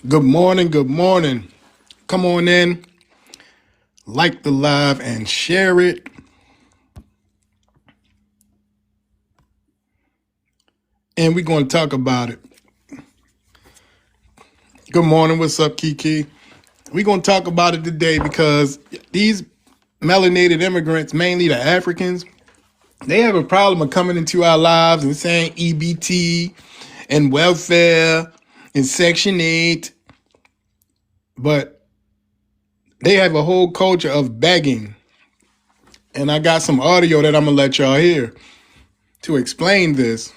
Good morning. Good morning. Come on in, like the live and share it. And we're going to talk about it. Good morning. What's up, Kiki? We're going to talk about it today because these melanated immigrants, mainly the Africans, they have a problem of coming into our lives and saying EBT and welfare and Section 8. But they have a whole culture of begging. And I got some audio that I'm going to let y'all hear to explain this.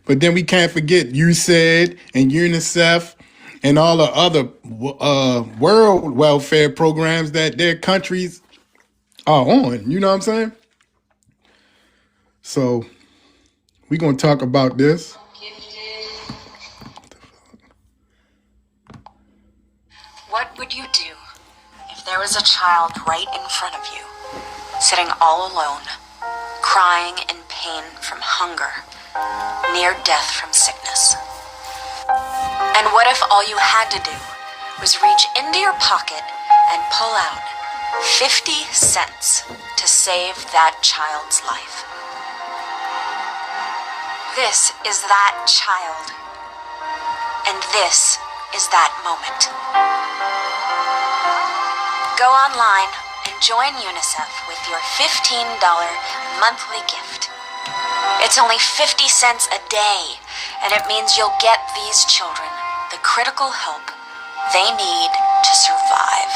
But then we can't forget USAID and UNICEF and all the other world welfare programs that their countries are on. You know what I'm saying? So we're going to talk about this. What would you do if there was a child right in front of you, sitting all alone, crying in pain from hunger, near death from sickness? And what if all you had to do was reach into your pocket and pull out 50 cents to save that child's life? This is that child, and this is that moment. Go online and join UNICEF with your $15 monthly gift. It's only 50 cents a day, and it means you'll get these children the critical help they need to survive.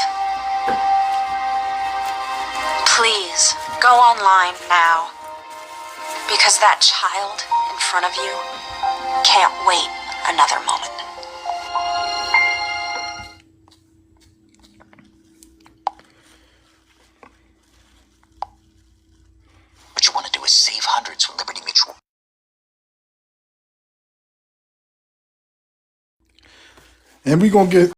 Please go online now, because that child in front of you can't wait another moment. What you want to do is save hundreds with Liberty Mutual. And we're going to get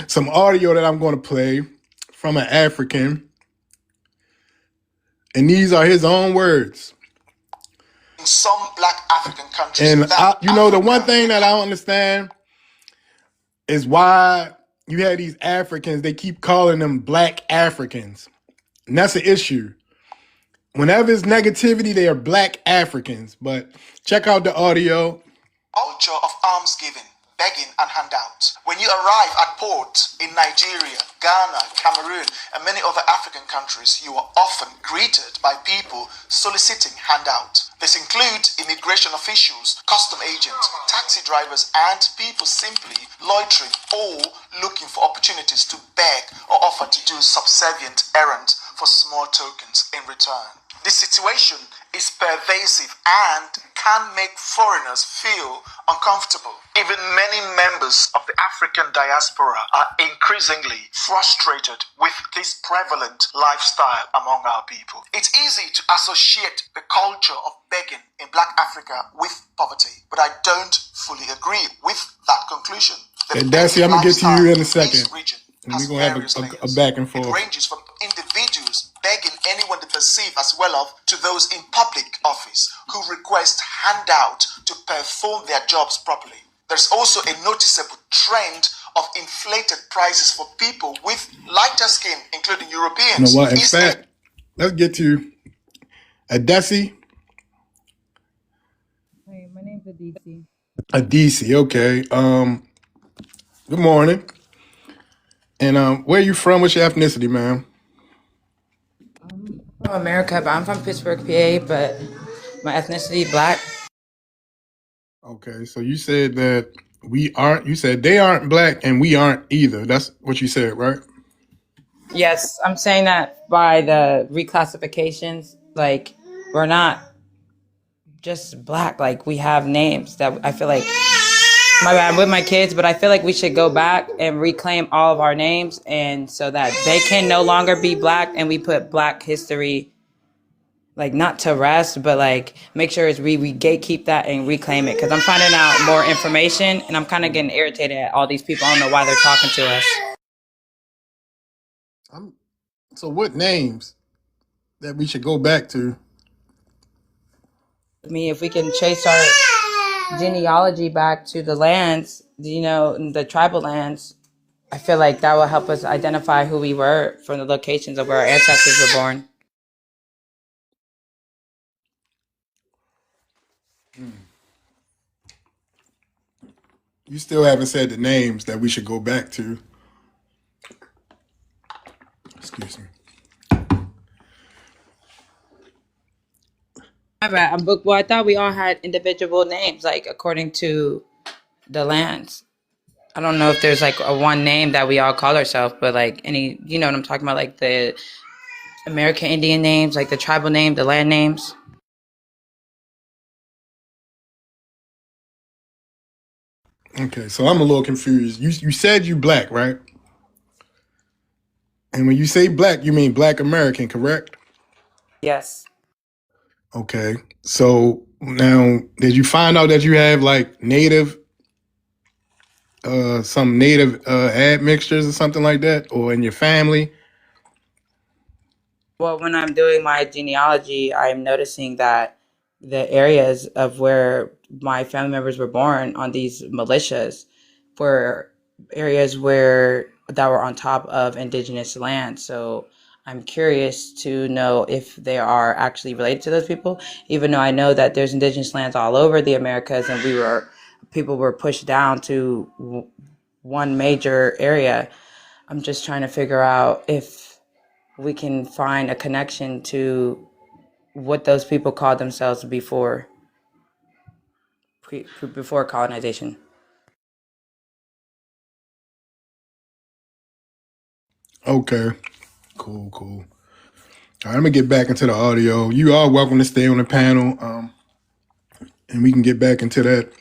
some audio that I'm going to play from an African And these are his own words. In some black African countries, And the one thing that I don't understand is why you have these Africans, they keep calling them black Africans. And that's an issue. Whenever it's negativity, they are black Africans. But check out the audio. Culture of alms giving, begging and handouts. When you arrive at port in Nigeria, Ghana, Cameroon, and many other African countries, you are often greeted by people soliciting handouts. This includes immigration officials, custom agents, taxi drivers, and people simply loitering or looking for opportunities to beg or offer to do subservient errands for small tokens in return. This situation is pervasive and can make foreigners feel uncomfortable. Even many members of the African diaspora are increasingly frustrated with this prevalent lifestyle among our people. It's easy to associate the culture of begging in Black Africa with poverty, but I don't fully agree with that conclusion. And Darcy, I'm going to get to you in a second. And we're going to have a back and forth. It ranges from individuals begging anyone they perceive as well off to those in public office who request handout to perform their jobs properly. There's also a noticeable trend of inflated prices for people with lighter skin, including Europeans. You know what? In fact, let's get to Adesi. Hey, my name's Aditi. Adesi, okay. Good morning. And where are you from? What's your ethnicity, ma'am? I'm from America, but I'm from Pittsburgh, PA, but my ethnicity Black. Okay, so you said that you said they aren't black and we aren't either. That's what you said, right? Yes, I'm saying that by the reclassifications, like we're not just Black, like we have names that I feel like, my bad, I'm with my kids, but I feel like we should go back and reclaim all of our names, and so that they can no longer be Black, and we put Black history, like not to rest, but like make sure we gatekeep that and reclaim it. Because I'm finding out more information, and I'm kind of getting irritated at all these people. I don't know why they're talking to us. So what names that we should go back to? I mean, if we can trace our genealogy back to the lands, the tribal lands, I feel like that will help us identify who we were from the locations of where our ancestors were born. You still haven't said the names that we should go back to. Excuse me. My bad. Well, I thought we all had individual names, like according to the lands. I don't know if there's like a one name that we all call ourselves, but like any, you know what I'm talking about, like the American Indian names, like the tribal name, the land names. Okay, so I'm a little confused. You said you Black, right? And when you say Black, you mean Black American, correct? Yes. Okay, so now did you find out that you have like some native admixtures or something like that, or in your family? Well, when I'm doing my genealogy, I'm noticing that the areas of where my family members were born on these militias were areas that were on top of indigenous land. So I'm curious to know if they are actually related to those people, even though I know that there's indigenous lands all over the Americas, and people were pushed down to one major area. I'm just trying to figure out if we can find a connection to what those people called themselves before colonization. Okay, cool. All right, I'm gonna get back into the audio. You are welcome to stay on the panel, and we can get back into that.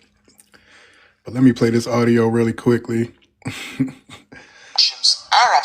But let me play this audio really quickly. Arabs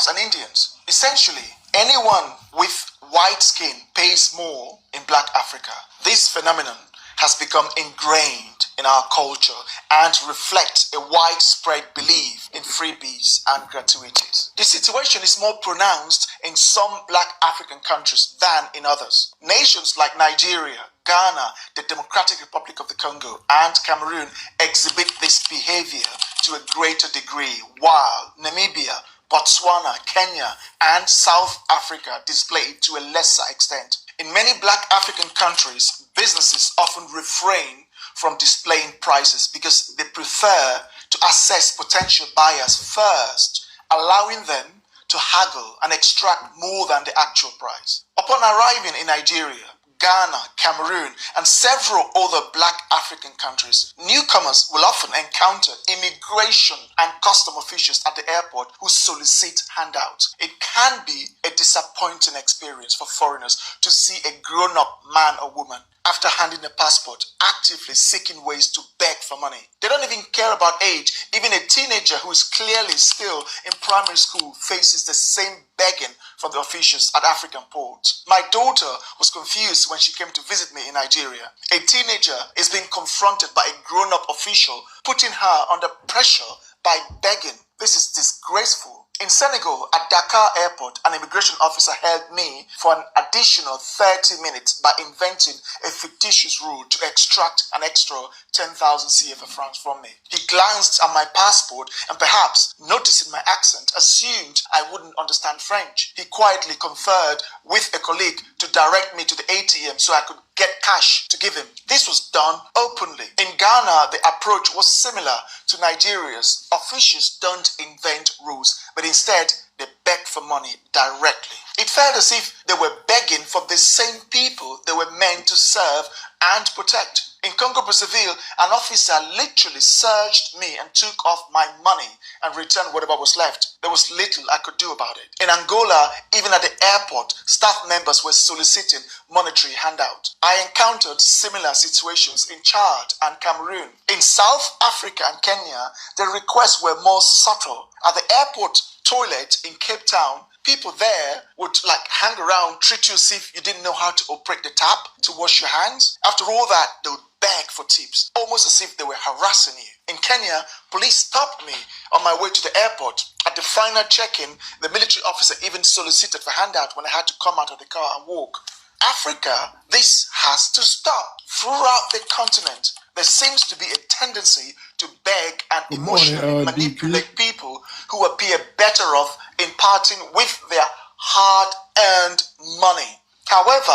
and Indians. Essentially, anyone with white skin pays more in Black Africa. This phenomenon has become ingrained in our culture and reflects a widespread belief in freebies and gratuities. The situation is more pronounced in some black African countries than in others. Nations like Nigeria, Ghana, the Democratic Republic of the Congo, and Cameroon exhibit this behavior to a greater degree, while Namibia, Botswana, Kenya, and South Africa display it to a lesser extent. In many black African countries, businesses often refrain from displaying prices because they prefer to assess potential buyers first, allowing them to haggle and extract more than the actual price. Upon arriving in Nigeria, Ghana, Cameroon, and several other black African countries, newcomers will often encounter immigration and custom officials at the airport who solicit handouts. It can be a disappointing experience for foreigners to see a grown-up man or woman, after handing a passport, actively seeking ways to beg for money. They don't even care about age. Even a teenager who is clearly still in primary school faces the same begging from the officials at African ports. My daughter was confused when she came to visit me in Nigeria. A teenager is being confronted by a grown-up official, putting her under pressure by begging. This is disgraceful. In Senegal, at Dakar Airport, an immigration officer held me for an additional 30 minutes by inventing a fictitious rule to extract an extra 10,000 CFA francs from me. He glanced at my passport and, perhaps noticing my accent, assumed I wouldn't understand French. He quietly conferred with a colleague to direct me to the ATM so I could get cash to give him. This was done openly. In Ghana, the approach was similar to Nigeria's. Officials don't invent rules, but instead they beg for money directly. It felt as if they were begging from the same people they were meant to serve and protect. In Congo-Brazzaville, an officer literally searched me and took off my money and returned whatever was left. There was little I could do about it. In Angola, even at the airport, staff members were soliciting monetary handout. I encountered similar situations in Chad and Cameroon. In South Africa and Kenya, the requests were more subtle. At the airport toilet in Cape Town, people there would hang around, treat you as if you didn't know how to operate the tap to wash your hands. After all that, they would beg for tips, almost as if they were harassing you. In Kenya, police stopped me on my way to the airport. At the final check-in, the military officer even solicited for handout when I had to come out of the car and walk. Africa, this has to stop. Throughout the continent, there seems to be a tendency to beg and emotionally manipulate people who appear better off in parting with their hard-earned money. However,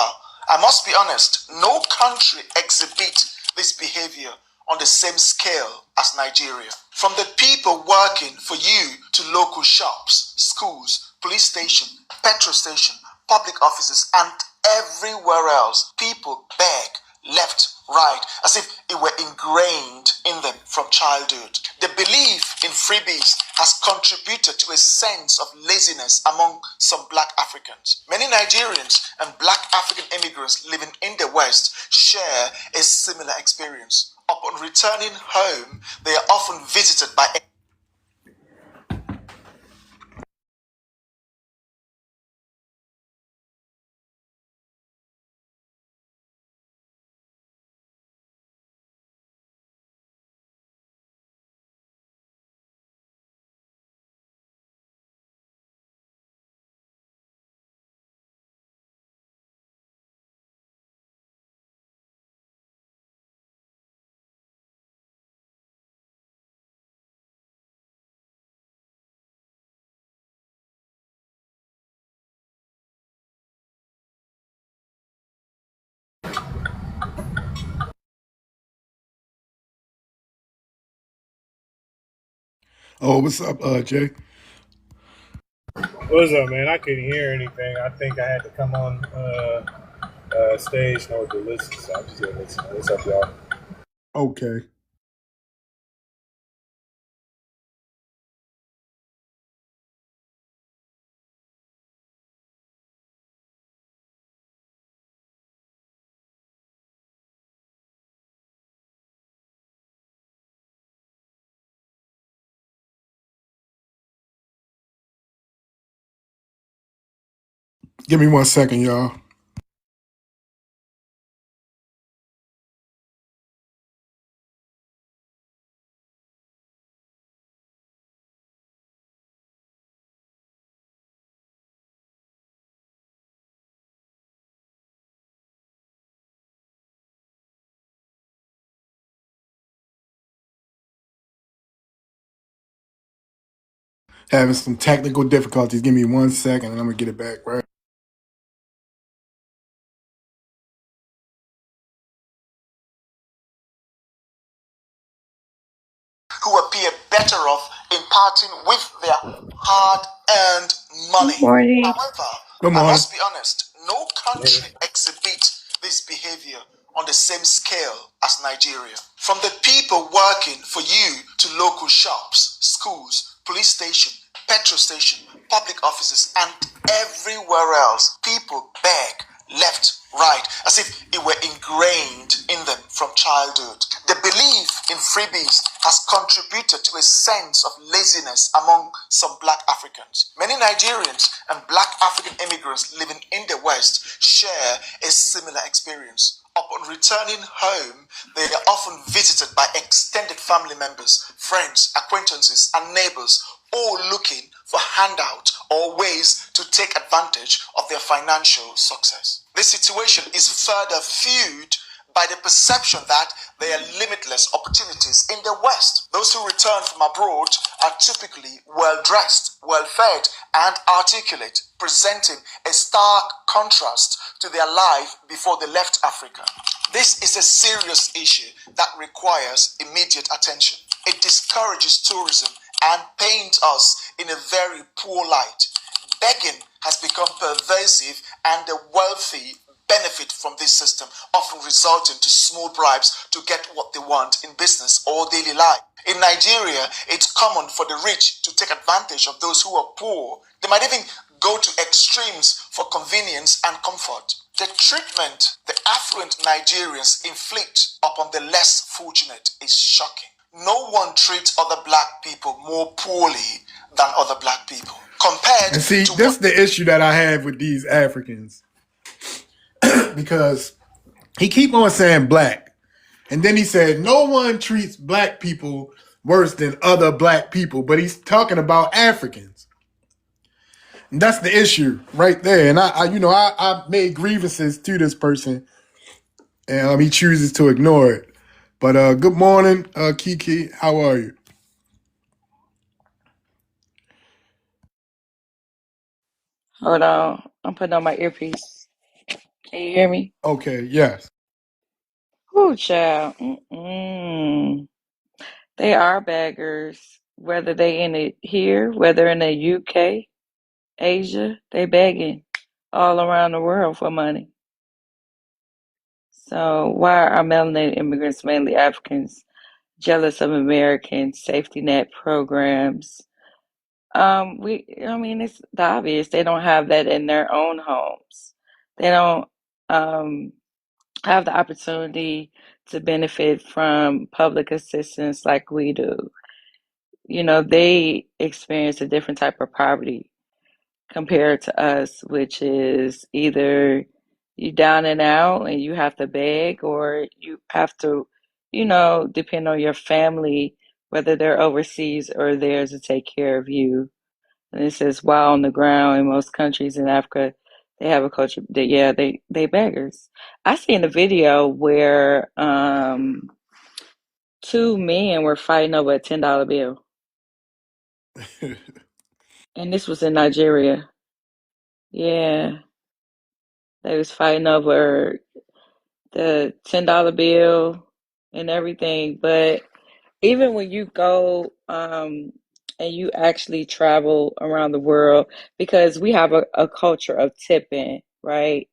I must be honest, no country exhibits this behavior on the same scale as Nigeria. From the people working for you to local shops, schools, police station, petrol station, public offices, and everywhere else, people beg left, right, as if it were ingrained in them from childhood. The belief in freebies has contributed to a sense of laziness among some black Africans. Many Nigerians and black African immigrants living in the West share a similar experience. Upon returning home, they are often visited by Oh, what's up, Jay? What's up, man? I couldn't hear anything. I think I had to come on stage in order to listen, so I'm just here listening. What's up, y'all? Okay. Give me 1 second, y'all. Having some technical difficulties. Give me 1 second and I'm gonna get it back right. who appear better off in parting with their hard-earned money. Good morning. However, Good I morning. must be honest, no country exhibits this behavior on the same scale as Nigeria. From the people working for you to local shops, schools, police station, petrol station, public offices, and everywhere else, people beg left, right, as if it were ingrained in them from childhood. The belief in freebies has contributed to a sense of laziness among some black Africans. Many Nigerians and black African immigrants living in the West share a similar experience. Upon returning home, they are often visited by extended family members, friends, acquaintances, and neighbors, all looking for handouts or ways to take advantage of their financial success. This situation is further fueled by the perception that there are limitless opportunities in the West. Those who return from abroad are typically well-dressed, well-fed, and articulate, presenting a stark contrast to their life before they left Africa. This is a serious issue that requires immediate attention. It discourages tourism and paints us in a very poor light. Begging has become pervasive, and the wealthy benefit from this system, often resulting to small bribes to get what they want in business or daily life. In Nigeria, it's common for the rich to take advantage of those who are poor. They might even go to extremes for convenience and comfort. The treatment the affluent Nigerians inflict upon the less fortunate is shocking. No one treats other black people more poorly than other black people. Compared And see, to this is the issue that I have with these Africans. Because he keep on saying black. And then he said, no one treats black people worse than other black people. But he's talking about Africans. And that's the issue right there. And I made grievances to this person. And he chooses to ignore it. But good morning, Kiki. How are you? Hold on. I'm putting on my earpiece. Can you hear me? Okay, yes. Ooh, child. Mm-mm. They are beggars, whether they in it here, whether in the UK, Asia, they begging all around the world for money. So why are melanated immigrants, mainly Africans, jealous of American safety net programs? I mean, it's the obvious. They don't have that in their own homes. They don't have the opportunity to benefit from public assistance like we do. You know, they experience a different type of poverty compared to us, which is either you down and out and you have to beg, or you have to, depend on your family, whether they're overseas or there to take care of you. And it says, while on the ground in most countries in Africa, they have a culture that, yeah, they beggars. I seen a video where two men were fighting over a $10 bill, and this was in Nigeria. Yeah, they was fighting over the $10 bill and everything. But even when you go and you actually travel around the world, because we have a culture of tipping, right?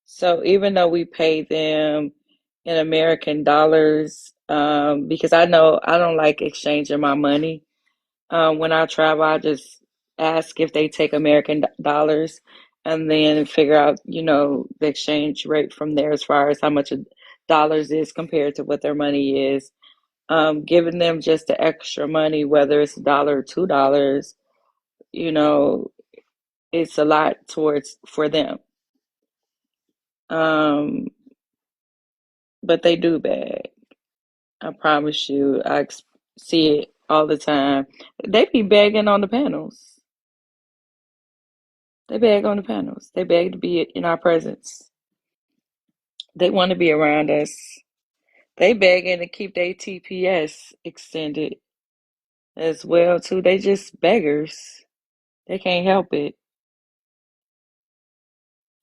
So even though we pay them in American dollars, because I know I don't like exchanging my money. When I travel, I just ask if they take American dollars and then figure out, the exchange rate from there as far as how much a dollars is compared to what their money is. Giving them just the extra money, whether it's a dollar or $2, you know, it's a lot towards for them. Um, but they do bad. I promise you. See it all the time. They be begging on the panels. They beg on the panels. They beg to be in our presence. They want to be around us. They begging to keep their TPS extended. as well too. They just beggars. They can't help it.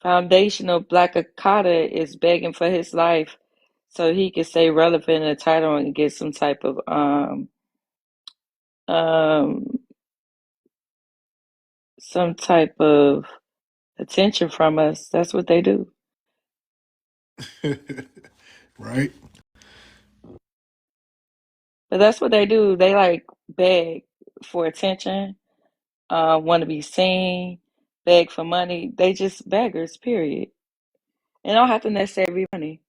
Foundational Black Akata is begging for his life so he can stay relevant in the title and get um some type of attention from us. That's what they do. Right? But that's what they do. They like beg for attention, want to be seen, beg for money. They just beggars, period. It don't have to necessarily be money.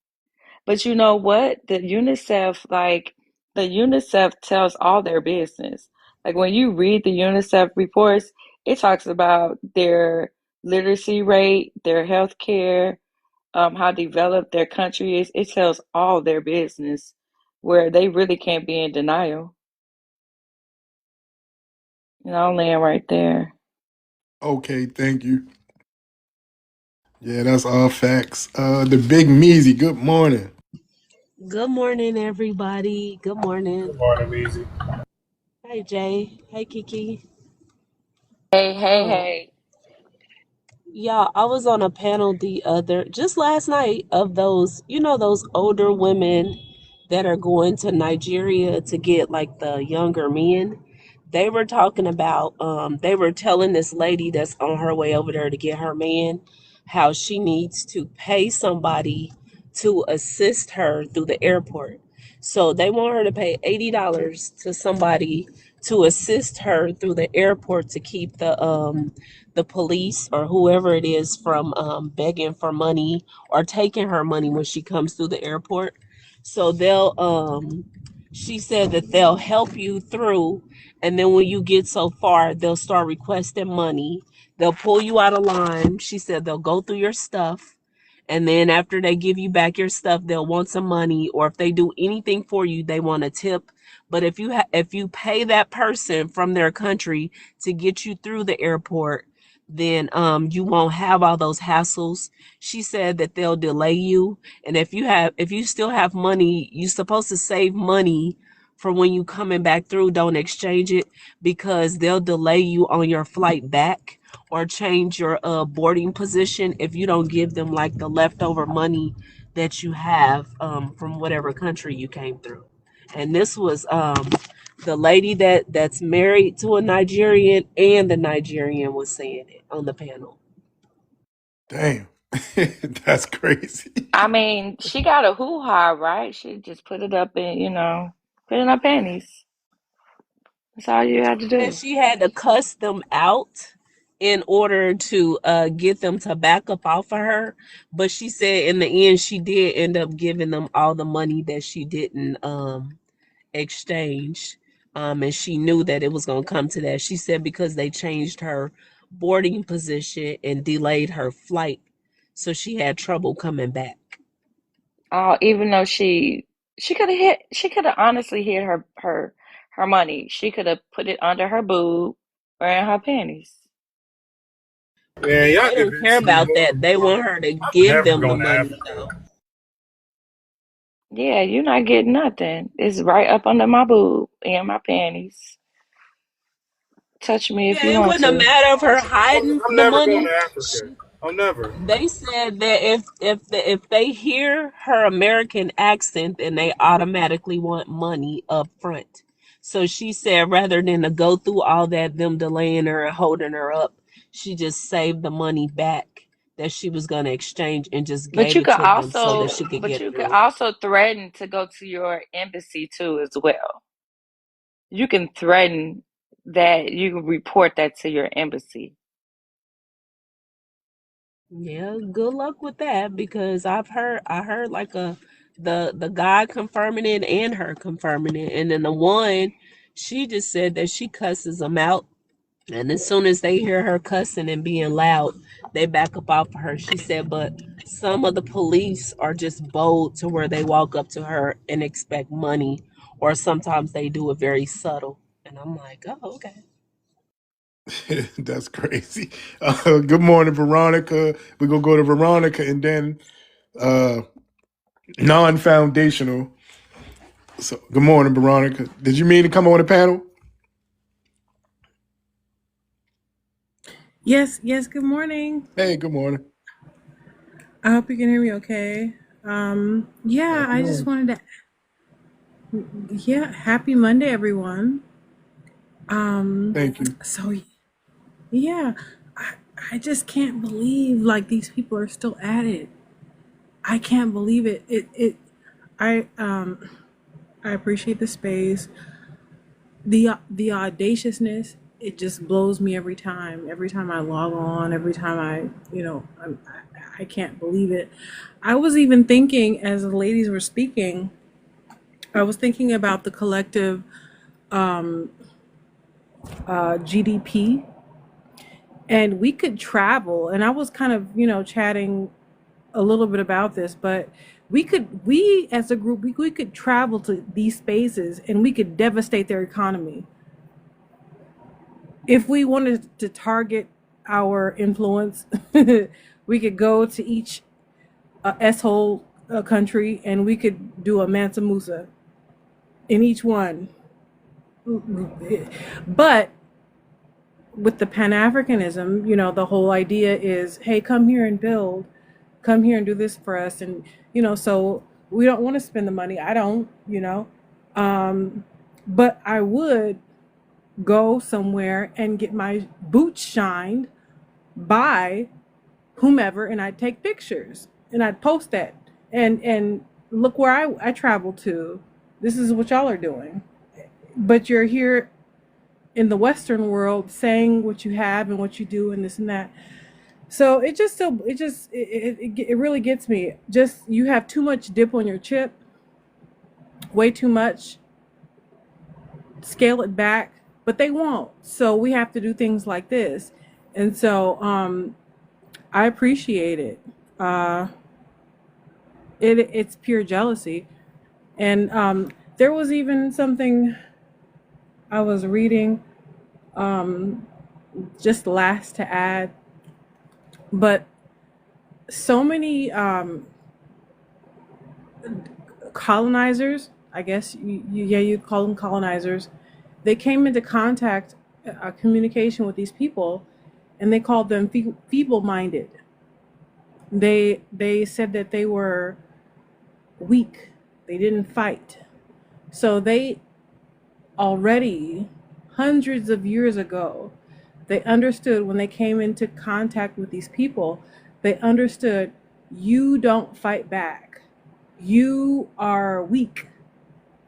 But you know what? The UNICEF tells all their business. Like when you read the UNICEF reports, it talks about their literacy rate, their health care, how developed their country is. It tells all their business where they really can't be in denial. And I'll land right there. Okay, thank you. Yeah, that's all facts. The Big Measy, good morning. Good morning, everybody. Good morning. Good morning, Easy. Hey, Jay. Hey, Kiki. Hey, hey, Um, hey. yeah, I was on a panel just last night of those older women that are going to Nigeria to get like the younger men. They were talking about, they were telling this lady that's on her way over there to get her man how she needs to pay somebody to assist her through the airport. So they want her to pay $80 to somebody to assist her through the airport to keep the police or whoever it is from begging for money or taking her money when she comes through the airport. So she said that they'll help you through, and then when you get so far, they'll start requesting money. They'll pull you out of line. She said they'll go through your stuff, and then after they give you back your stuff, they'll want some money, or if they do anything for you, they want a tip. But if you pay that person from their country to get you through the airport, then you won't have all those hassles. She said that they'll delay you, and if you still have money, you're supposed to save money for when you coming back through. Don't exchange it because they'll delay you on your flight back or change your boarding position if you don't give them like the leftover money that you have from whatever country you came through. And this was the lady that's married to a Nigerian, and the Nigerian was saying it on the panel. Damn. That's crazy. I mean, she got a hoo-ha, right? She just put it up in, put in her panties. That's all you had to And do. she had to cuss them out in order to get them to back up off of her. But she said in the end, she did end up giving them all the money that she didn't exchange. And she knew that it was going to come to that. She said because they changed her boarding position and delayed her flight. So she had trouble coming back. Oh, even though she could have honestly hid her money. She could have put it under her boob or in her panties. Man, y'all They don't care convinced me about more that. and They more. want her to I'm give never them the going to money, Africa. though. Yeah, you're not getting nothing. It's right up under my boob and my panties. Touch me if Yeah, you it want wasn't a to. matter of her hiding I'm the never going money. to Africa. I'm never. They said that if they hear her American accent, then they automatically want money up front. So she said rather than to go through all that, them delaying her and holding her up, she just saved the money back that she was going to exchange and just But gave you it could to them so that also, she could but get you could through. also threaten to go to your embassy too as well. You can threaten that you can report that to your embassy. Yeah, good luck with that because I heard like the guy confirming it and her confirming it, and then the one she just said that she cusses them out. And as soon as they hear her cussing and being loud, they back up off of her. She said, but some of the police are just bold to where they walk up to her and expect money, or sometimes they do it very subtle. And I'm like, oh, okay. That's crazy. Good morning, Veronica. We're going to go to Veronica and then uh, non-foundational. So, good morning, Veronica. Did you mean to come on the panel? Yes, yes, good morning. Hey, good morning. I hope you can hear me okay. Yes, Yeah, I just ma'am. wanted to, yeah, happy Monday, everyone. Um, Thank you. so yeah, I, I just can't believe like these people are still at it. I can't believe it. I, um, I appreciate the space, the audaciousness. It just blows me every time. Every time I log on, every time I can't believe it. I was even thinking as the ladies were speaking, I was thinking about the collective GDP, and we could travel. And I was kind of, chatting a little bit about this, but we as a group, we could travel to these spaces and we could devastate their economy. If we wanted to target our influence, we could go to each S-hole country and we could do a Mansa Musa in each one. But with the Pan-Africanism, the whole idea is, hey, come here and build, come here and do this for us. And, so we don't want to spend the money. I don't, um, but I would go somewhere and get my boots shined by whomever, and I'd take pictures and I'd post that. And look where I traveled to. This is what y'all are doing. But you're here in the Western world saying what you have and what you do and this and that. So it really gets me. Just you have too much dip on your chip, way too much. Scale it back, but they won't. So we have to do things like this, and so I appreciate it. Uh, it's pure jealousy, and there was even something I was reading just last to add, but so many colonizers, I guess yeah, you call them colonizers, they came into contact, communication with these people, and they called them feeble-minded. They said that they were weak, they didn't fight. So they already, hundreds of years ago, they understood when they came into contact with these people, they understood, you don't fight back, you are weak.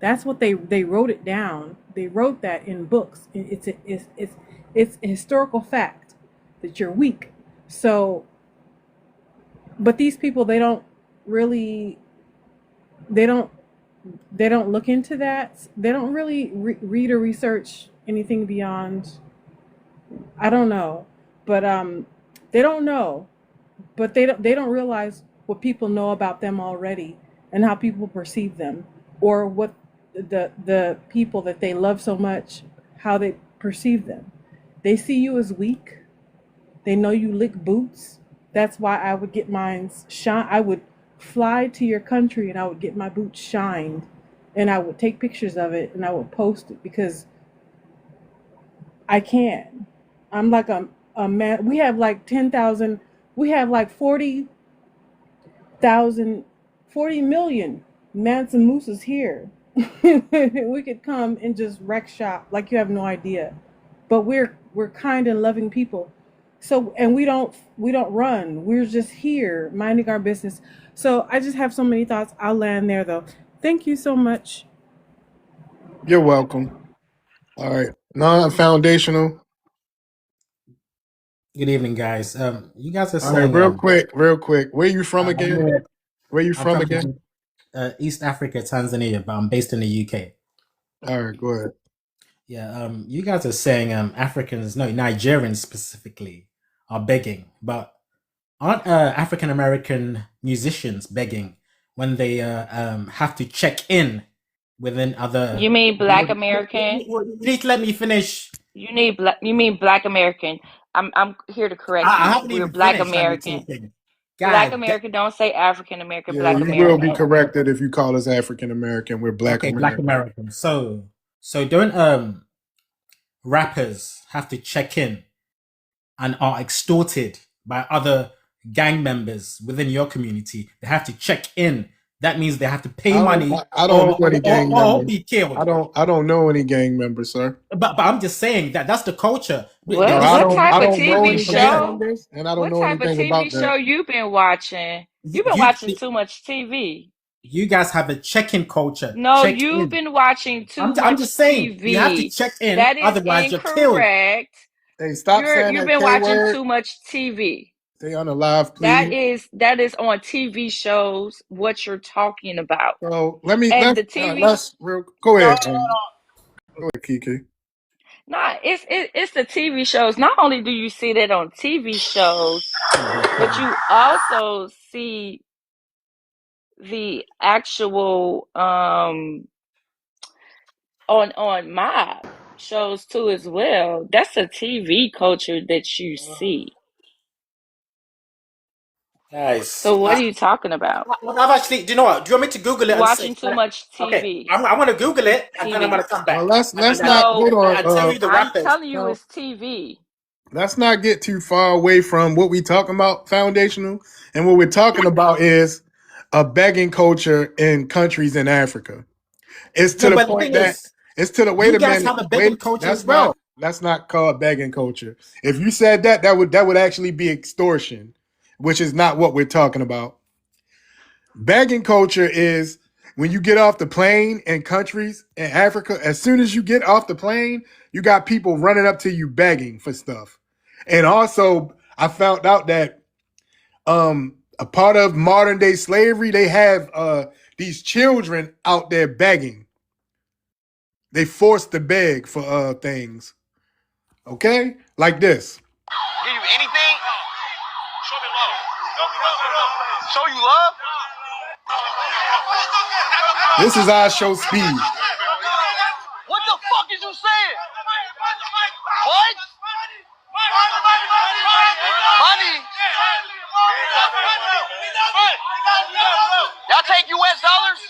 That's what they wrote it down. They wrote that in books. It's a historical fact that you're weak. So, but these people, really they don't they don't look into that. They don't really read or research anything beyond, I don't know, but they don't know, but they don't realize what people know about them already and how people perceive them, or what the people that they love so much, how they perceive them. They see you as weak. They know you lick boots. That's why I would get mine shine. I would fly to your country and I would get my boots shined, and I would take pictures of it and I would post it because I can. I'm like a man. We have like 10,000. We have like 40,000, 40 million Mansa Musas here. We could come and just wreck shop like you have no idea. But we're kind and loving people. So, and we don't run. We're just here minding our business. So I just have so many thoughts. I'll land there though. Thank you so much. You're welcome. All right. Non-foundational. Good evening, guys. You guys are All right, saying real quick. Where you from I'm again? here. Where you I'm from from again? East Africa, Tanzania, but I'm based in the UK. All right, go ahead. Yeah. You guys are saying Africans, no, Nigerians specifically, are begging, but aren't African American musicians begging when they have to check in within other? You mean Black American? Please let me finish. You mean Black American? I'm here to correct I you. haven't We're even Black finished. I'm American. talking. Black God. American. Don't say African American. Yeah, Black you will be American. corrected if you call us African American. We're Black Okay, Black American. American. So don't rappers have to check in and are extorted by other gang members within your community, they have to check in. That means they have to pay money I don't know any gang or members. be killed. I don't know any gang members, sir. But I'm just saying that's the culture. No, What This is what type I of don't know TV any people gang forget. show? members, and I don't What know type of anything TV about show that. you been watching? You've been You watching too much TV. you guys have a check-in culture. No, Check you've in. been watching too I'm much just saying you have to TV. check in, That is otherwise you're killed. incorrect. Hey, stop saying You've that been K watching word. too much TV. Stay on the live, That please. is on TV shows what you're talking about. So And the TV go ahead, go ahead, Kiki. nah, it's the TV shows. Not only do you see that on TV shows, but you also see the actual on mob shows too as well. That's a TV culture that you see. Guys, So what are you talking about? I've actually, do you know what? Do you want me to Google it and say? Watching too much Okay, TV. I'm going to Google it and then I'm going TV. to come Well, back. let's And not hold So on. I tell you the I'm rappers. telling you No, it's TV. let's not get too far away from what we talking about, foundational, and what we're talking about is a begging culture in countries in Africa. It's to No, the but the point thing that is, it's to the wait you a guys minute. have a begging Wait, culture as well. that's not called begging culture. If you said that, that would actually be extortion, which is not what we're talking about. Begging culture is when you get off the plane in countries in Africa, as soon as you get off the plane, you got people running up to you begging for stuff. And also, I found out that a part of modern day slavery, they have these children out there begging. They forced to beg for things. Okay? Like this. Give you anything? Show me love. Show you love? This is our show speed. What the fuck is you saying? What? Money? Y'all take US dollars?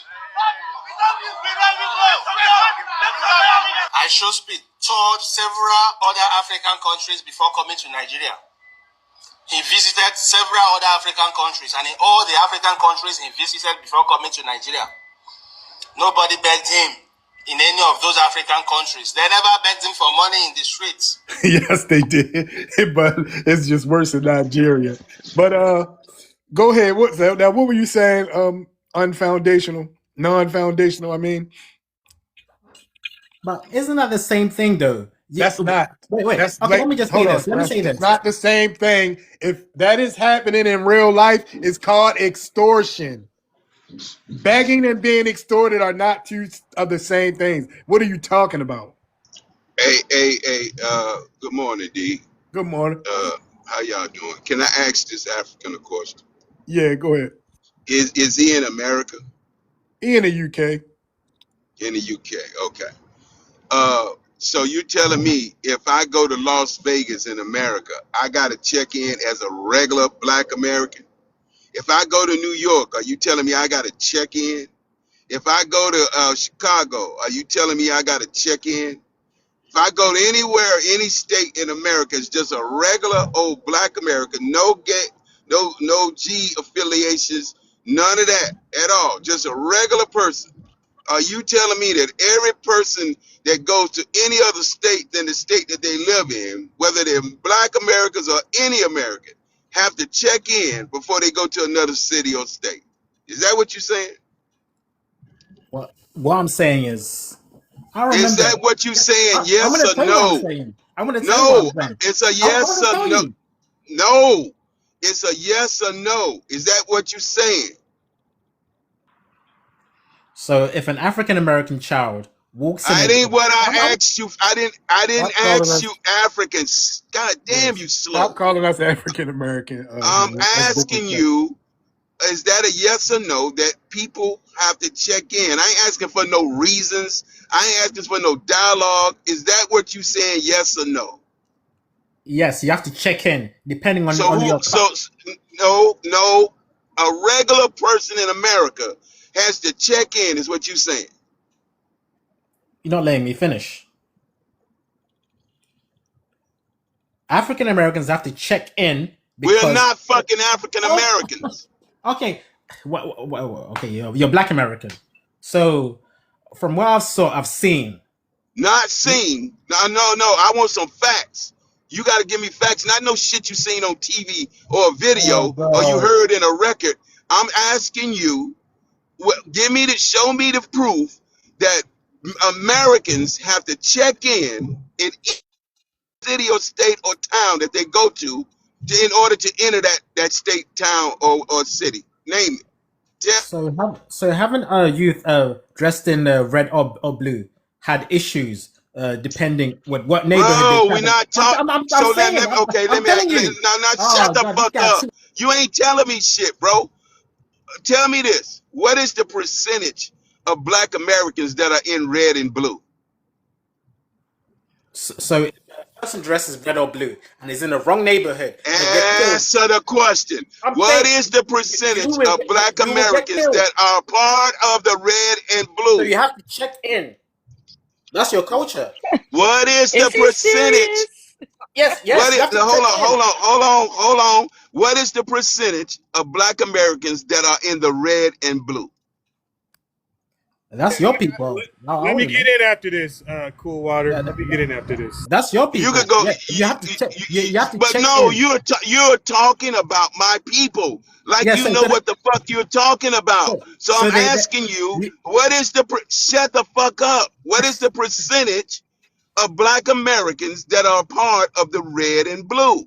I should speak toured several other African countries before coming to Nigeria. He visited several other African countries, and in all the African countries he visited before coming to Nigeria, nobody begged him in any of those African countries. They never begged him for money in the streets. Yes, they did. But it's just worse in Nigeria. But go ahead. Now what were you saying? Unfoundational, non-foundational, I mean. But isn't that the same thing though? That's not. Wait. That's Okay, let me just say hold on. this. Let me say It's this. not the same thing. If that is happening in real life, it's called extortion. Begging and being extorted are not two of the same things. What are you talking about? Hey, good morning, D. Good morning. How y'all doing? Can I ask this African a question? Yeah, go ahead. Is he in America? In the UK. In the UK, okay. So you're telling me if I go to Las Vegas in America, I gotta check in as a regular black American? If I go to New York, are you telling me I gotta check in? If I go to Chicago, are you telling me I gotta check in? If I go to anywhere, any state in America, it's just a regular old black American, no G affiliations, none of that at all. Just a regular person. Are you telling me that every person that goes to any other state than the state that they live in, whether they're black Americans or any American, have to check in before they go to another city or state? Is that what you're saying? What I'm saying is, I Is remember. that what you're saying? I'm Yes going to or tell you what I'm no? saying. I'm going to tell you what No, I'm saying. it's a I'm yes going to or tell no. you. No, it's a yes or no. Is that what you're saying? So if an African American child walks in, I ain't what I asked you. I didn't Stop calling ask us. you Africans. God damn, you slow. Stop calling us African American. I'm asking you, is that a yes or no that people have to check in? I ain't asking for no reasons. I ain't asking for no dialogue. Is that what you saying, yes or no? yes, you have to check in depending So on your. no, a regular person in America has to check in, is what you saying. You're not letting me finish. African Americans have to check in We're because not fucking African oh, Americans. okay, okay, you're Black American. So from what I've seen. Not seen. No. I want some facts. You got to give me facts, not no shit you seen on TV or a Oh, video or you bro. heard in a record. I'm asking you, show me the proof that Americans have to check in each city or state or town that they go to in order to enter that state, town, or city. Name it. Yeah. So haven't youth dressed in red or blue had issues depending with what neighborhood they Bro, we travel? not talking. I'm So saying. let I'm me telling you. now shut Oh the God, this fuck guy's up. You ain't telling me shit, bro. Tell me this. What is the percentage of Black Americans that are in red and blue? so if a person dresses red or blue and is in the wrong neighborhood and they get killed. Answer the question. I'm What saying is the percentage of Black you will get Americans killed. that are part of the red and So blue? you have to check in. That's your culture. What is the Is he percentage? serious? Yes, you have to check in. Hold on. What is the percentage of Black Americans that are in the red and blue? That's your people. I Let me wouldn't get know. in after this, Cool Water. Yeah, Let me get in after this. that's your You people. could go, Yeah, you have to check. You have to but check no, in. you're talking about my people, like Yeah, you know what the fuck you're talking about. So I'm asking you, what is shut the fuck up? What is the percentage of Black Americans that are part of the red and blue?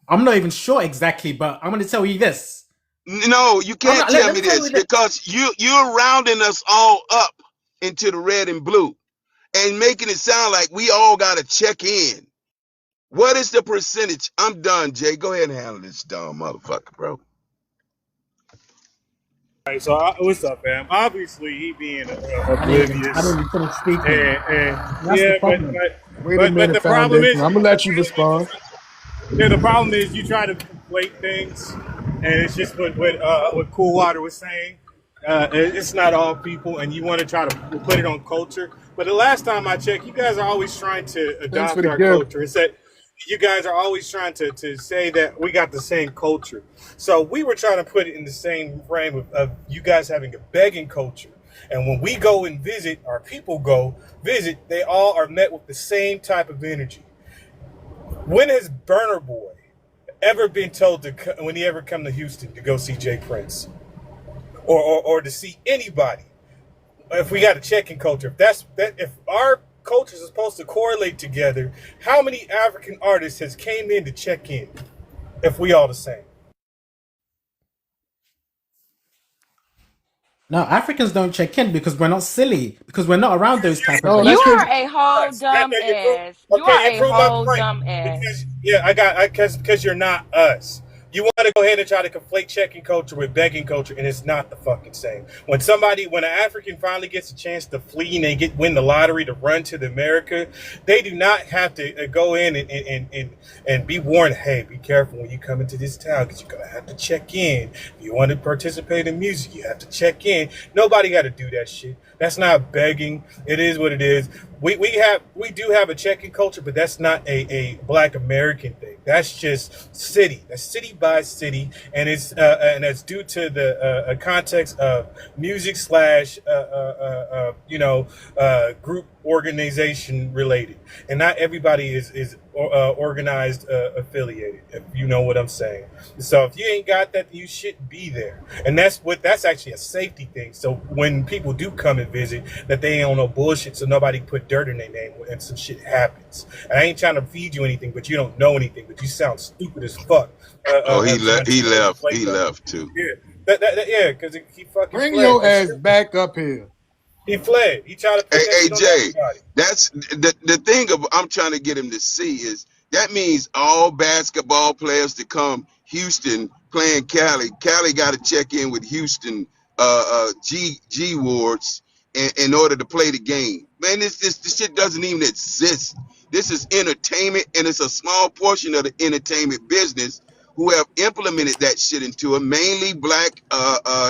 I'm not even sure exactly, but I'm going to tell you this. No, you can't tell Let me me tell this you this. because you're rounding us all up into the red and blue and making it sound like we all got to check in. What is the percentage? I'm done, Jay. Go ahead and handle this dumb motherfucker, bro. All right, so what's up, fam? Obviously, he being I oblivious, didn't even finish speaking. and That's the yeah, problem. Wait a but minute, the problem Foundation. is, I'm gonna let you respond. the problem is you try to conflate things, and it's just what Cool Water was saying. It's not all people, and you want to try to put it on culture. But the last time I checked, you guys are always trying to Thanks for adopt the our gift. culture. It's that you guys are always trying to say that we got the same culture. So we were trying to put it in the same frame of you guys having a begging culture. And when we go and visit, our people go visit, they all are met with the same type of energy. When has Burner Boy ever been told when he ever come to Houston to go see Jay Prince, or to see anybody? If we got a check-in culture, if our cultures are supposed to correlate together, how many African artists has came in to check in? If we all the same. No, Africans don't check in because we're not silly, because we're not around those type of No, You that's events. because are a whole dumb ass. You are a Improve my whole point. dumb ass. Because you're not us. You want to go ahead and try to conflate checking culture with begging culture, and it's not the fucking same. When an African finally gets a chance to flee and they win the lottery to run to America, they do not have to go in and be warned, hey, be careful when you come into this town because you're going to have to check in. If you want to participate in music, you have to check in. Nobody got to do that shit. That's not begging. It is what it is. We do have a check-in culture, but that's not a Black American thing. That's just city. That's city by city, and that's due to the context of music slash group organization related, and not everybody is organized affiliated. If you know what I'm saying. So if you ain't got that, you shouldn't be there, and that's actually a safety thing. So when people do come and visit, that they ain't on no bullshit, so nobody put dirt in their name and some shit happens. And I ain't trying to feed you anything, but you don't know anything, but you sound stupid as fuck. He left too. Yeah, yeah, because he fucking bring fled. your ass back up here. He fled. He tried to put Hey, that shit on Jay, everybody. that's the thing I'm trying to get him to see is that means all basketball players to come Houston playing Cali. Cali got to check in with Houston G wards in order to play the game. Man, this shit doesn't even exist. This is entertainment, and it's a small portion of the entertainment business who have implemented that shit into it, mainly Black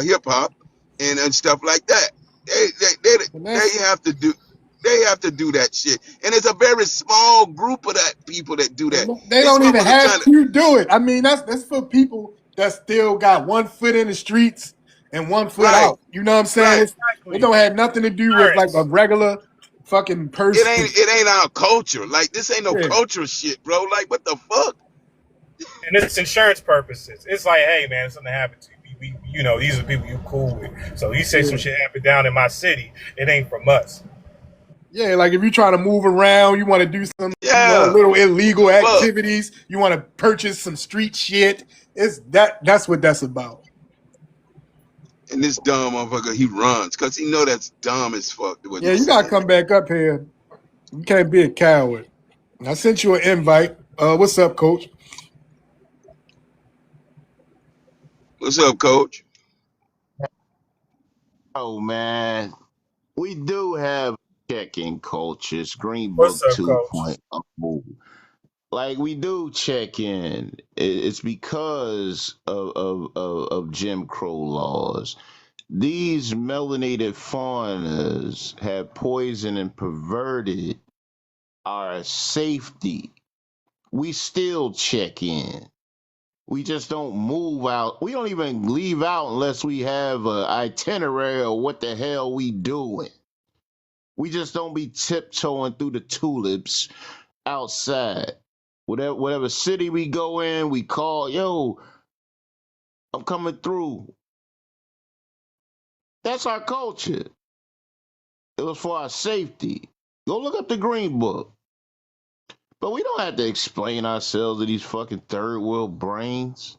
hip hop and stuff like that. They And that's have to do. They have to do that shit, and it's a very small group of that people that do that. They This don't even motherfucker have trying to to do it. I mean, that's for people that still got 1 foot in the streets and 1 foot right, out. You know what I'm saying? right. It Exactly. don't have nothing to do with like a regular fucking person. It ain't our culture. Like this ain't no Yeah. culture shit, bro. Like what the fuck? And it's insurance purposes. It's like, hey man, if something happened to you, you know, these are people you cool with. So you say some shit happened down in my city, it ain't from us. Yeah, like if you're trying to move around, you want to do some, Yeah, little illegal fuck. activities, you want to purchase some street shit. That's what that's about. And this dumb motherfucker, he runs because he know that's dumb as fuck what Yeah, he's you gotta saying. come back up here. You can't be a coward. I sent you an invite. What's up, coach? What's up, coach? Oh man, we do have check-in cultures, Green What's Book up, coach? 2.0. Like we do check in. It's because of Jim Crow laws. These melanated foreigners have poisoned and perverted our safety. We still check in. We just don't move out. We don't even leave out unless we have an itinerary of what the hell we doing. We just don't be tiptoeing through the tulips outside. Whatever city we go in, we call, yo, I'm coming through. That's our culture. It was for our safety. Go look up the Green Book. But we don't have to explain ourselves to these fucking third world brains.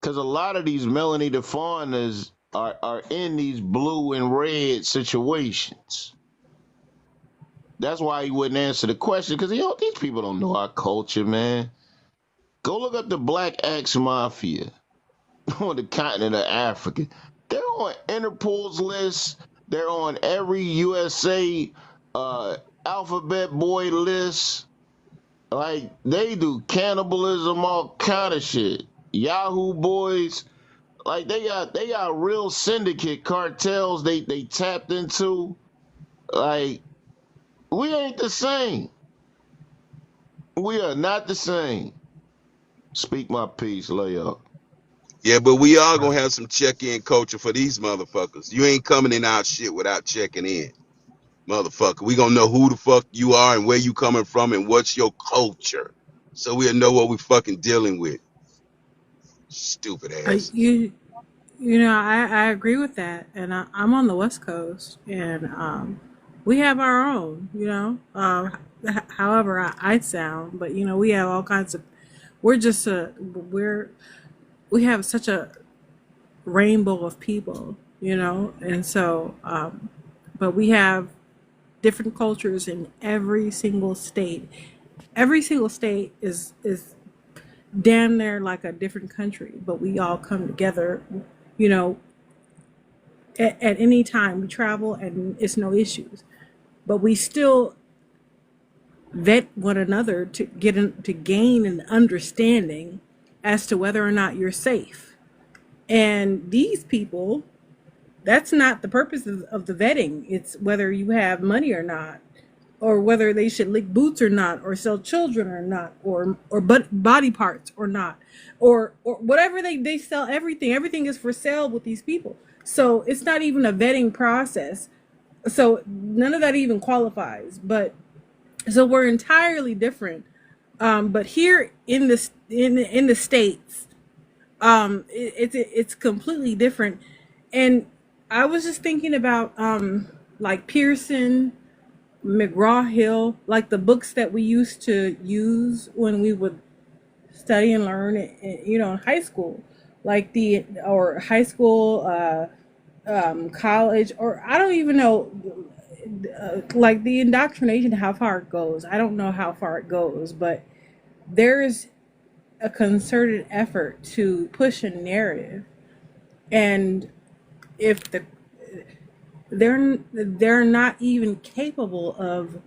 Because a lot of these melanated foreigners are in these blue and red situations. That's why he wouldn't answer the question, because these people don't know our culture, man. Go look up the Black Axe Mafia on the continent of Africa. They're on Interpol's list. They're on every USA alphabet boy list. Like they do cannibalism, all kind of shit. Yahoo boys, like they got real syndicate cartels they tapped into. Like we ain't the same. We are not the same. Speak my piece, lay up. Yeah, but we are gonna have some check-in culture for these motherfuckers. You ain't coming in our shit without checking in, motherfucker. We gonna know who the fuck you are and where you coming from and what's your culture, so we'll know what we fucking dealing with. Stupid I, ass. I agree with that, and I'm on the West Coast, and we have our own, however I sound, but we have all kinds of. We have such a rainbow of people, and so, but we have different cultures in every single state. Every single state is damn near like a different country, but we all come together, you know, at any time we travel and it's no issues. But we still vet one another to to gain an understanding as to whether or not you're safe. And these people, that's not the purpose of the vetting. It's whether you have money or not, or whether they should lick boots or not, or sell children or not, or body parts or not, or whatever they sell. Everything is for sale with these people. So it's not even a vetting process. So none of that even qualifies. But so we're entirely different. But here in the states, it's completely different. And I was just thinking about like Pearson, McGraw-Hill, like the books that we used to use when we would study and learn, in high school, like or high school, college, or I don't even know, like the indoctrination, how far it goes. I don't know how far it goes, but there's a concerted effort to push a narrative, and if they're not even capable of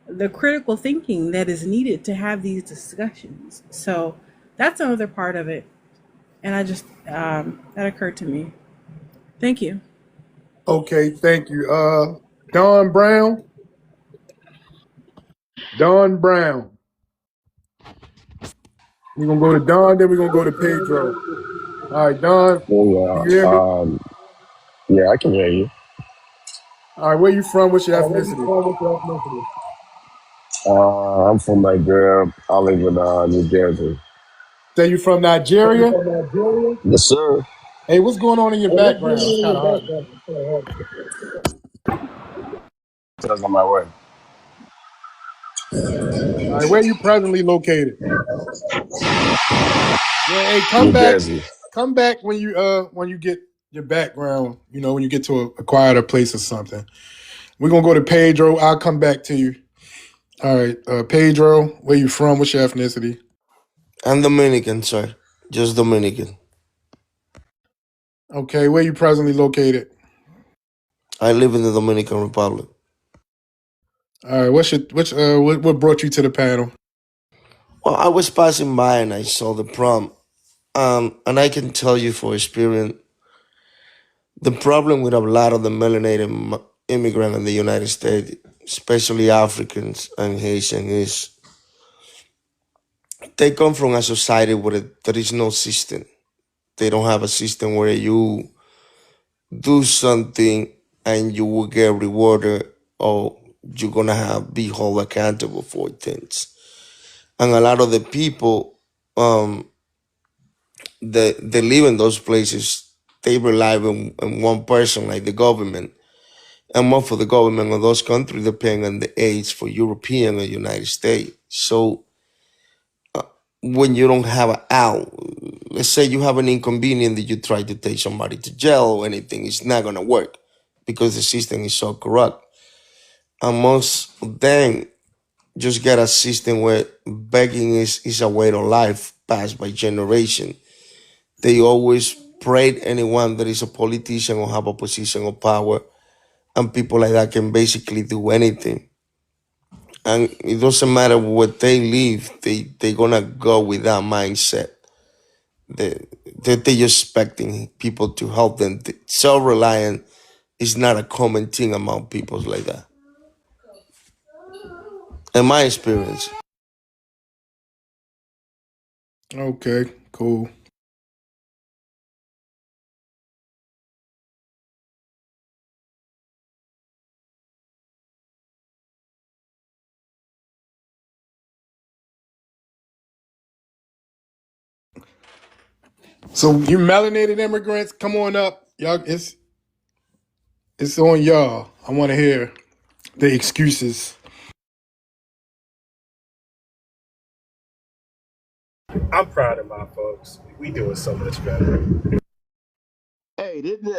the critical thinking that is needed to have these discussions. So that's another part of it, and I just that occurred to me. Thank you. Okay, thank you. Don Brown. Don Brown. We're gonna go to Don, then we're gonna go to Pedro. All right, Don, can you hear me? Yeah, I can hear you. All right, where you from? What's your ethnicity? I'm from Nigeria. I live in New Jersey. Say you from Nigeria? Yes, sir. Hey, what's going on in your background? It's kind of hard. That's on my way. All right, where are you presently located? Yeah, hey, come New back. Jersey. Come back when you get your background, when you get to a quieter place or something. We're gonna go to Pedro. I'll come back to you. All right, Pedro, where you from? What's your ethnicity? I'm Dominican, sir. Just Dominican. Okay, where you presently located? I live in the Dominican Republic. All right, what brought you to the panel? Well, I was passing by and I saw the prompt. And I can tell you for experience, the problem with a lot of the melanated immigrants in the United States, especially Africans and Haitians, is they come from a society where there is no system. They don't have a system where you do something and you will get rewarded or you're gonna be held accountable for things. And a lot of the people that they live in those places, they rely on one person like the government. And most of the government of those countries depend on the aids for European or United States. So when you don't have an out, let's say you have an inconvenience that you try to take somebody to jail or anything, it's not gonna work because the system is so corrupt. And most of them just get a system where begging is a way of life passed by generation. They always pray anyone that is a politician or have a position of power, and people like that can basically do anything. And it doesn't matter what they live, they gonna go with that mindset. That they expecting people to help them. Self-reliant is not a common thing among people like that. In my experience. Okay, cool. So you melanated immigrants, come on up, y'all. It's on y'all. I want to hear the excuses. I'm proud of my folks. We doing so much better. Hey, didn't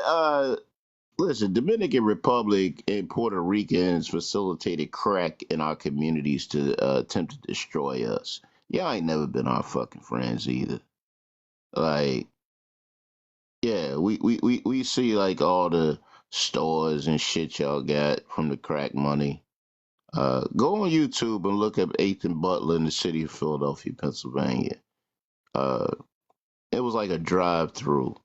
listen, Dominican Republic and Puerto Ricans facilitated crack in our communities to attempt to destroy us. Y'all ain't never been our fucking friends either. Like, yeah, we see like all the stores and shit y'all got from the crack money. Go on YouTube and look up Ethan Butler in the city of Philadelphia, Pennsylvania. Uh, it was like a drive-through.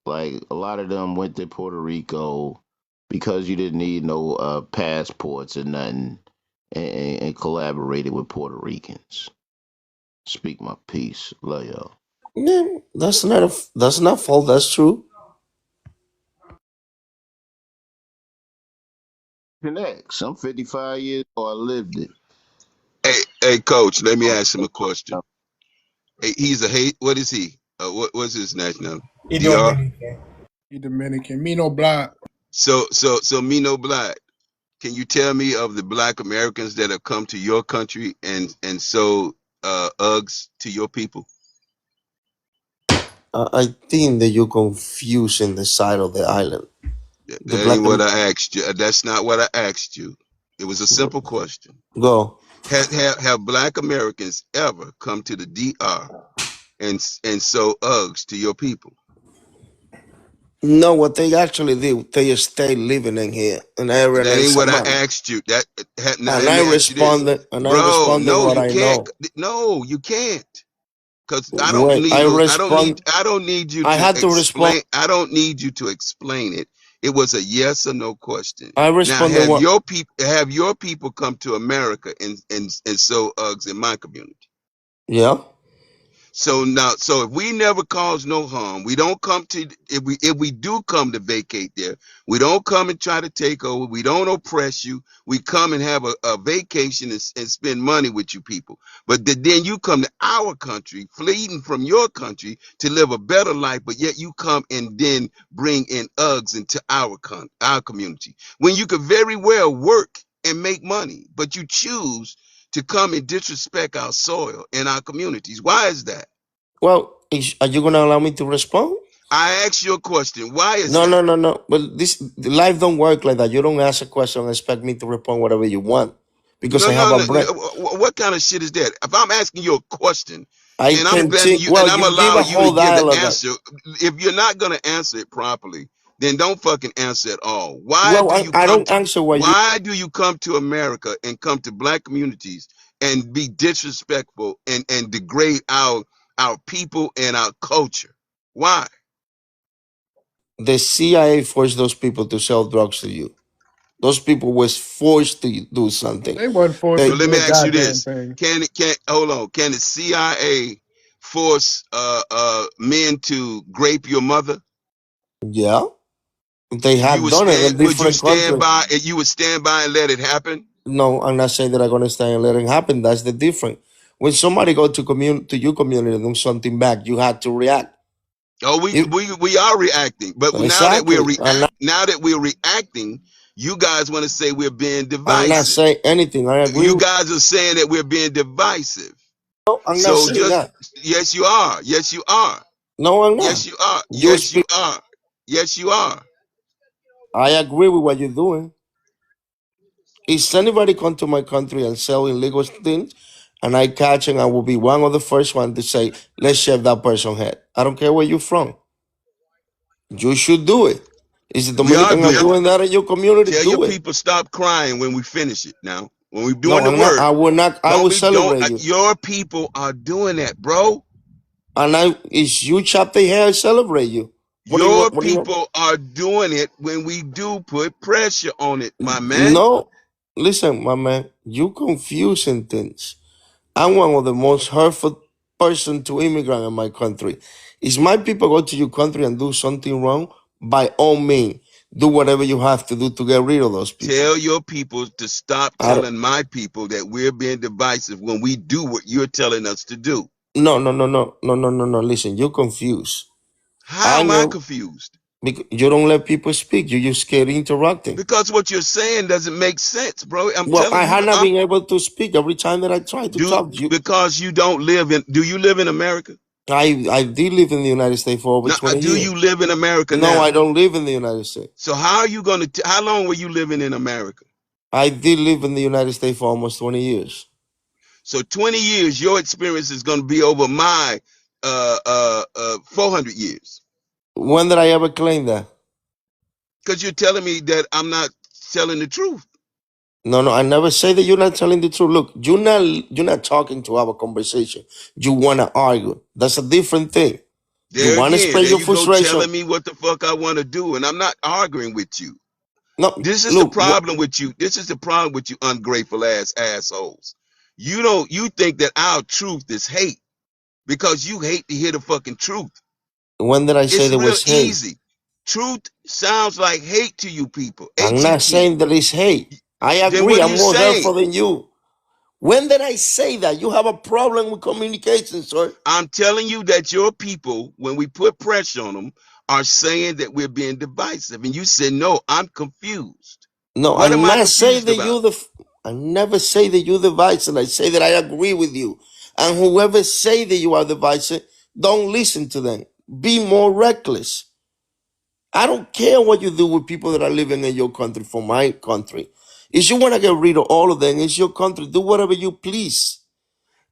Like a lot of them went to Puerto Rico because you didn't need no passports or nothing, and collaborated with Puerto Ricans. Speak my piece, love y'all. Yeah, that's not fault. That's true. Connects. I'm 55 years old. I lived it. Hey, coach, let me ask him a question. Hey, he's a hate. What is he? What's his national? You DR. Dominican. You Dominican, me no black. So me no black. Can you tell me of the black Americans that have come to your country and sold Uggs to your people? I think that you're confusing the side of the island. The That black ain't what I asked you. That's not what I asked you. It was a simple Go. question. Go. Have black Americans ever come to the DR and sold Uggs to your people? No, what they actually did, they stay living in here, and I That realized ain't what some I money. asked you. Now And let I me ask you this, responded, bro. No, what you I can't. know. No, you can't. Cause I don't Wait, need I no. respond. I don't need you I to had to respond. explain. I don't need you to explain it. It was a yes or no question. I Now, responded have what? your people come to America and sow Uggs in my community? Yeah. So now, so if we never cause no harm, we don't come to, if we do come to vacate there, we don't come and try to take over. We don't oppress you. We come and have a vacation and spend money with you people. But then you come to our country, fleeing from your country to live a better life, but yet you come and then bring in Uggs into our community when you could very well work and make money, but you choose to come and disrespect our soil and our communities. Why is that? Well, are you gonna allow me to respond? I asked you a question. Why is No, no, that? no, no. But life don't work like that. You don't ask a question and expect me to respond whatever you want because No, I have no, a no. brain. What kind of shit is that? If I'm asking you a question I and I'm can letting think. you and Well, I'm you give a allowing you to whole give the dialogue. answer, if you're not gonna answer it properly, then don't fucking answer at all. Well, I don't answer what you. Why do you come to America and come to black communities and be disrespectful and degrade our people and our culture? Why? The CIA forced those people to sell drugs to you. Those people was forced to do something. They wasn't forced So to They, let do me a ask you goddamn this. thing. Can the CIA force men to grape your mother? yeah, they have done it in Would you different stand countries. by you would stand by and let it happen? No, I'm not saying that I'm gonna stay and let it happen. That's the difference. When somebody go to your community and do something bad, you have to react. Oh, You, we are reacting, but exactly. now that we're reacting, you guys want to say we're being I'm not divisive. saying anything. I agree. You guys are saying that we're being divisive. No, I'm not So saying just that. yes, you are. Yes, you are. No, I'm not. Yes, you are. You Yes, you speak. are. Yes, you are. I agree with what you're doing. If anybody come to my country and sell illegal things, and I catch and I will be one of the first one to say, let's shave that person's head. I don't care where you're from. You should do it. Is the We are Dominican are doing it. doing that in your community? Tell your Do it. people stop crying when we finish it. Now, when we're No, doing the I'm not. work, I will not. I will don't. celebrate you. Your people are doing that, bro. And is you chop their hair, I celebrate you. What do you Your want? What do you want? people are doing it when we do put pressure on it, my man. No, listen, my man. You confusing things. I'm one of the most hurtful person to immigrant in my country. If my people go to your country and do something wrong, by all means, do whatever you have to do to get rid of those people. Tell your people to stop I don't, telling my people that we're being divisive when we do what you're telling us to do. no, no, no, no, no, no, no, no. Listen, you're confused. How I am I know confused? because you don't let people speak. You just keep interrupting. Because what you're saying doesn't make sense, bro. I'm Well, telling I you, have not been able to speak every time that I try to talk. because you don't live in. Do you live in America? I did live in the United States for over Now, 20 do years. you live in America No, I now? don't live in the United States. So how are you going to? How long were you living in America? I did live in the United States for almost 20 years. So 20 years, your experience is going to be over my 400 years. When did I ever claim that? Because you're telling me that I'm not telling the truth. No, no, I never say that you're not telling the truth. Look, you're not talking to our conversation. You wanna argue. That's a different thing. You There wanna again, spread there your you go frustration. telling me what the fuck I want to do, and I'm not arguing with you. No, This is the look, problem with you. This is the problem with you ungrateful ass assholes. You think that our truth is hate because you hate to hear the fucking truth. when did I say It's there real was hate? easy. Truth sounds like hate to you people. I'm not HET. saying that it's hate. I Then agree. what are I'm you more saying? hurtful than you. When did I say that? You have a problem with communication, sir. I'm telling you that your people, when we put pressure on them, are saying that we're being divisive. And you said, no, I'm confused. No, What am I'm I not saying confused that about? I never say that you're divisive. I say that I agree with you. And whoever say that you are divisive, don't listen to them. Be more reckless. I don't care what you do with people that are living in your country for my country. If you want to get rid of all of them, it's your country. Do whatever you please.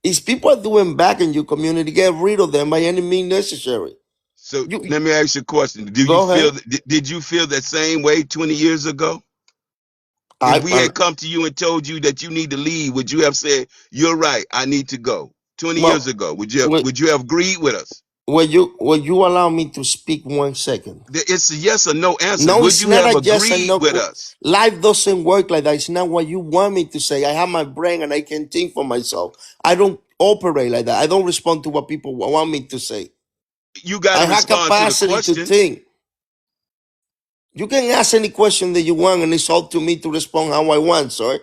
If people are doing bad in your community, get rid of them by any means necessary. So You let me ask you a question. go ahead. Did you feel that same way 20 years ago? If I we had come to you and told you that you need to leave, would you have said, you're right, I need to go? 20 years well, ago, would well, you have agreed with us? Will you allow me to speak 1 second? It's a yes or no answer. No, Would it's you not have a yes and agreed no. with us? Life doesn't work like that. It's not what you want me to say. I have my brain and I can think for myself. I don't operate like that. I don't respond to what people want me to say. You got I to have respond to the capacity to question. think. You can ask any question that you want, and it's up to me to respond how I want, sir.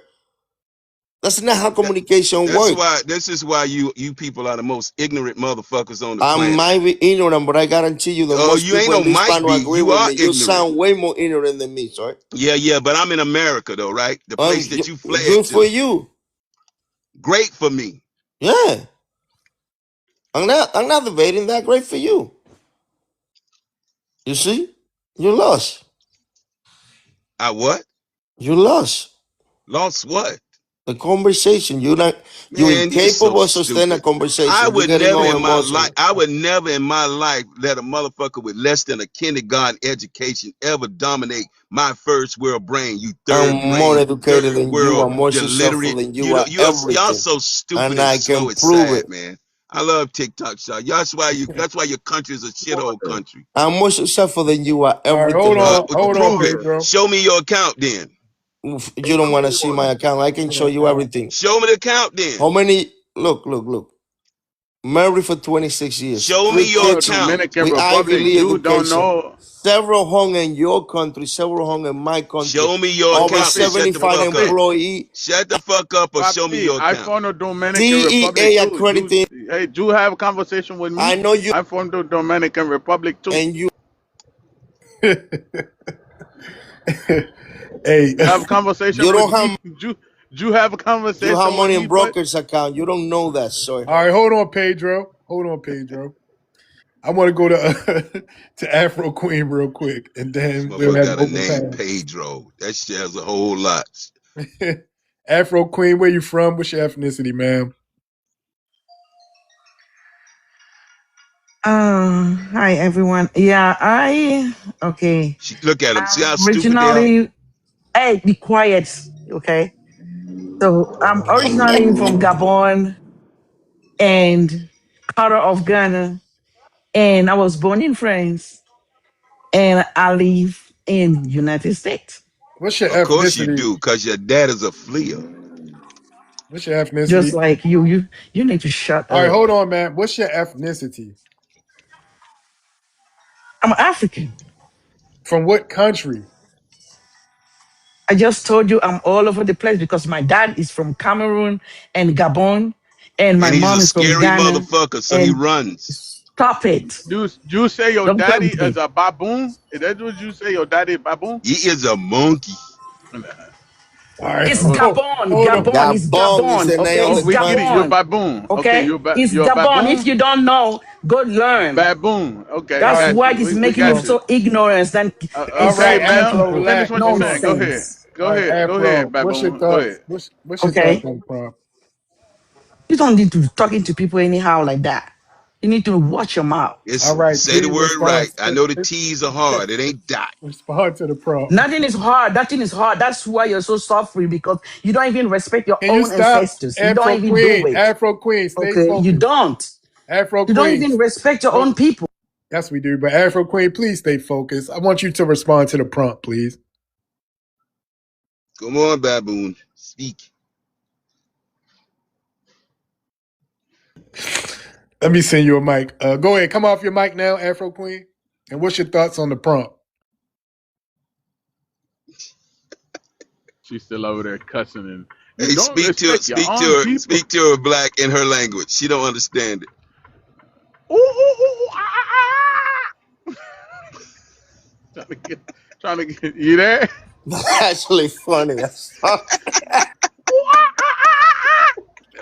That's not how communication That's works. why. This is why you people are the most ignorant motherfuckers on the I planet. might be ignorant, but I guarantee you that Oh, most you ain't people no in this might panel be. agree You with are me. You ignorant. sound way more ignorant than me, sir. Yeah, but I'm in America though, right? The place that you fled Good for to. you. Great for me. Yeah. I'm not debating that. Great for you. You see? You lost. I what? You lost. Lost what? The conversation. You're Man, you're so incapable of sustaining a stupid. I conversation. You're would getting never all in my life, emotional. I would never in my life let a motherfucker with less than a kindergarten education ever dominate my first world brain. You third I'm more brain, educated third than you. world I'm more successful illiterate. than you You know, are. y'all Everything. so stupid And and I slow. can It's prove sad, it. man. I love TikTok, shot. That's why your country is a shithole country. I'm more successful than you are. All right, hold Everything else. on, hold on, Prove it. Pedro. Show me your account then. You don't want to see my account. I can show you everything. Show me the account then. How many? Look. Married for 26 years. Show 3 me your kids account. Dominican with Ivy Republic, League you don't education. know. Several home in your country. Several home in my country. Show me your Over account and shut the 75 fuck up. employee. Shut the fuck up or show me Papi, your I account. formed the Dominican Republic DEA too. accredited. Hey, you have a conversation with I me. know you I formed the Dominican Republic too. and you. Hey, You have a conversation You with don't me. have You have a you have conversation with money me, in but brokers account. You don't know that, sir. all right, hold on, Pedro. Hold on, Pedro. I want to go to to Afro Queen real quick, and This then we'll motherfucker have an got a open name, panel. Pedro. That shit has a whole lot. Afro Queen, where you from? What's your ethnicity, ma'am? Hi everyone. Yeah, okay. Look at him. See how I'm stupid they are? originally, hey, be quiet, okay? So I'm originally from Gabon and part of Ghana, and I was born in France, and I live in United States. What's your Of course you ethnicity? do, because your dad is a flea. What's your Just ethnicity? like you need to shut All right, up. hold on, man. What's your ethnicity? I'm African. From what country? I just told you I'm all over the place because my dad is from Cameroon and Gabon, and my And he's a mom is from scary Ghana. motherfucker, so he And runs. stop it. you say your Don't play daddy with is me. a baboon? Is that what you say? Your daddy baboon? He is a monkey. All right, It's hold Gabon. on. Gabon. It's Gabon is Gabon. the Okay, name of Oh, it's the we get it. You're a country. Gabon. baboon. Okay, Okay, it's you're a Gabon. If baboon. you don't know, go learn. Baboon. Okay, All I That's right, got why you. it's We making you got um, you. so ignorant and all right, Okay, insulting ma'am. Afro, people. Finish relax, what you're relax. saying. Go ahead. Nonsense. Go All right, ahead. Go ahead, Afro, what's your baboon. Go thoughts? ahead. What's your thoughts Okay, on prompt? you don't need to be talking to people anyhow like that. You need to watch your mouth. All It's right, say the please word respond. right. I know the T's are hard. It ain't dot. Respond to the prompt. Nothing is hard. Nothing is hard. That's why you're so suffering because you don't even respect your Can you own stop? ancestors. You don't Afro even do Queen, it. Afro Queen, stay Okay, you focused. don't. Afro You don't Queen, even respect your no, own people. yes we do, but Afro Queen, please stay focused. I want you to respond to the prompt, please. Come on, baboon. Speak. Let me send you a mic. Go ahead, come off your mic now, Afro Queen. And what's your thoughts on the prompt? She's still over there cussing and you Hey, don't respect your speak to own her, people. speak to her black in her language. She don't understand it. Ooh, ooh, ooh, trying to get, you there? That's actually funny.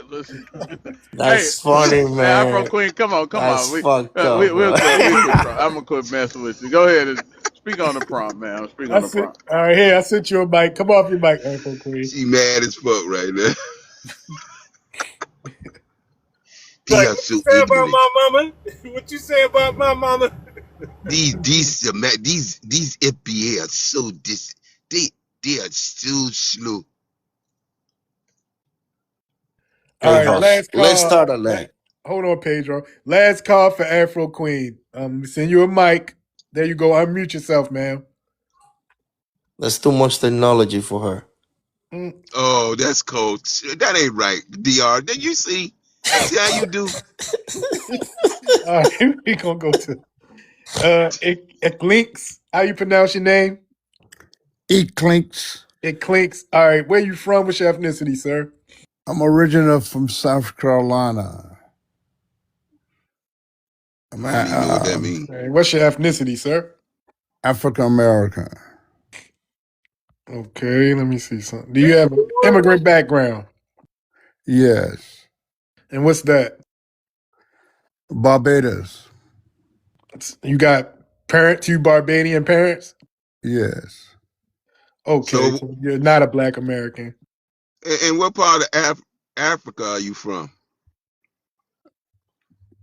Listen. Hey, That's funny, hey, Afro man. Queen, come on, come on. That's fucked up, We'll bro. quit. We quit. I'm gonna quit messing with you. Go ahead and speak on the prompt, man. Speak on the That's it. prompt. All right, here, I sent you a mic. Come off your mic, Afro Queen. She mad as fuck right now. They Like, are what you so say about ignorant. my mama? What you say about my mama? These FBA are so they are so slow. All Hey, right, Hoss, last let's call. start on that. Hold on, Pedro. Last call for Afro Queen. Send you a mic. There you go. Unmute yourself, ma'am. That's too much technology for her. Mm. Oh, that's cold. That ain't right, Dr. Did you see how you do? All right, we gonna go to Eclinks. How you pronounce your name? Eclinks. Eclinks. All right, where you from? What's your ethnicity, sir? I'm original from South Carolina. I'm I don't even know what that means. All right, what's your ethnicity, sir? African American. Okay, let me see something. Do you have an immigrant background? Yes. And what's that? Barbados. You got two Barbadian parents? Yes. Okay, So, so you're not a black American. and what part of Africa are you from?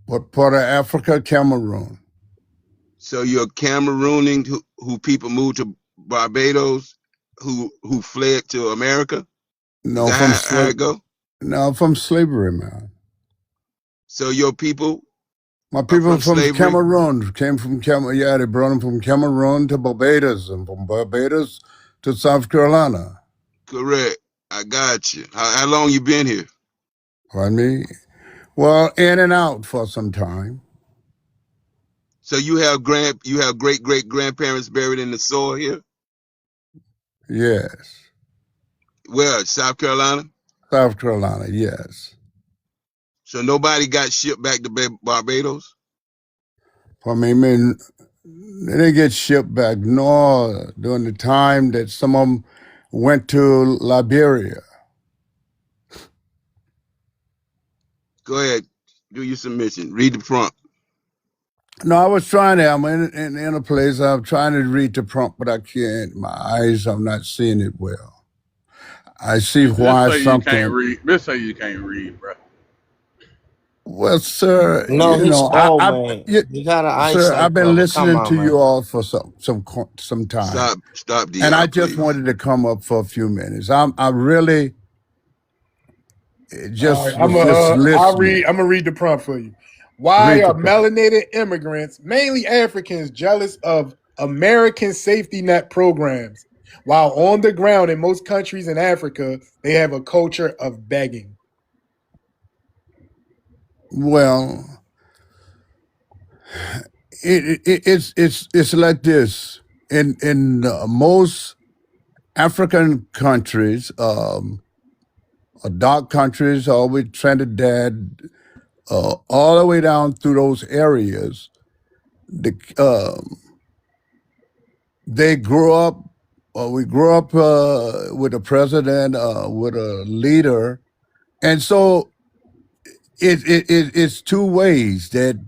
What part of Africa? Cameroon. So you're Cameroonian who people moved to Barbados, who fled to America? Is No, that how it go? No, from slavery, man. So your people My are people from from slavery? Cameroon came from Cameroon. Yeah, they brought them from Cameroon to Barbados, and from Barbados to South Carolina. Correct. I got you. How long you been here? Pardon me? Well, in and out for some time. So you have great great grandparents buried in the soil here? Yes. Where? South Carolina? South Carolina, yes. So nobody got shipped back to Barbados? I mean, they didn't get shipped back, nor during the time that some of them went to Liberia. Go ahead. Do your submission. Read the prompt. No, I was trying to. I'm in a place. I'm trying to read the prompt, but I can't. My eyes, I'm not seeing it well. I see Just why say you can't something. read. Just say you can't read, bro. Well, sir, No, he's old, man. He got an sir, eyesight I've been problem. Come listening on, to you man. all for some time, Stop, and I Dr. just Please. wanted to come up for a few minutes. I really All right, just was just listening. I'm gonna read the prompt for you. Why Read are the prompt. melanated immigrants, mainly Africans, jealous of American safety net programs? While on the ground in most countries in Africa, they have a culture of begging. Well, it's like this in most African countries, dark countries, all with Trinidad, all the way down through those areas. The they grew up. We grew up with a president, with a leader, and so it's two ways that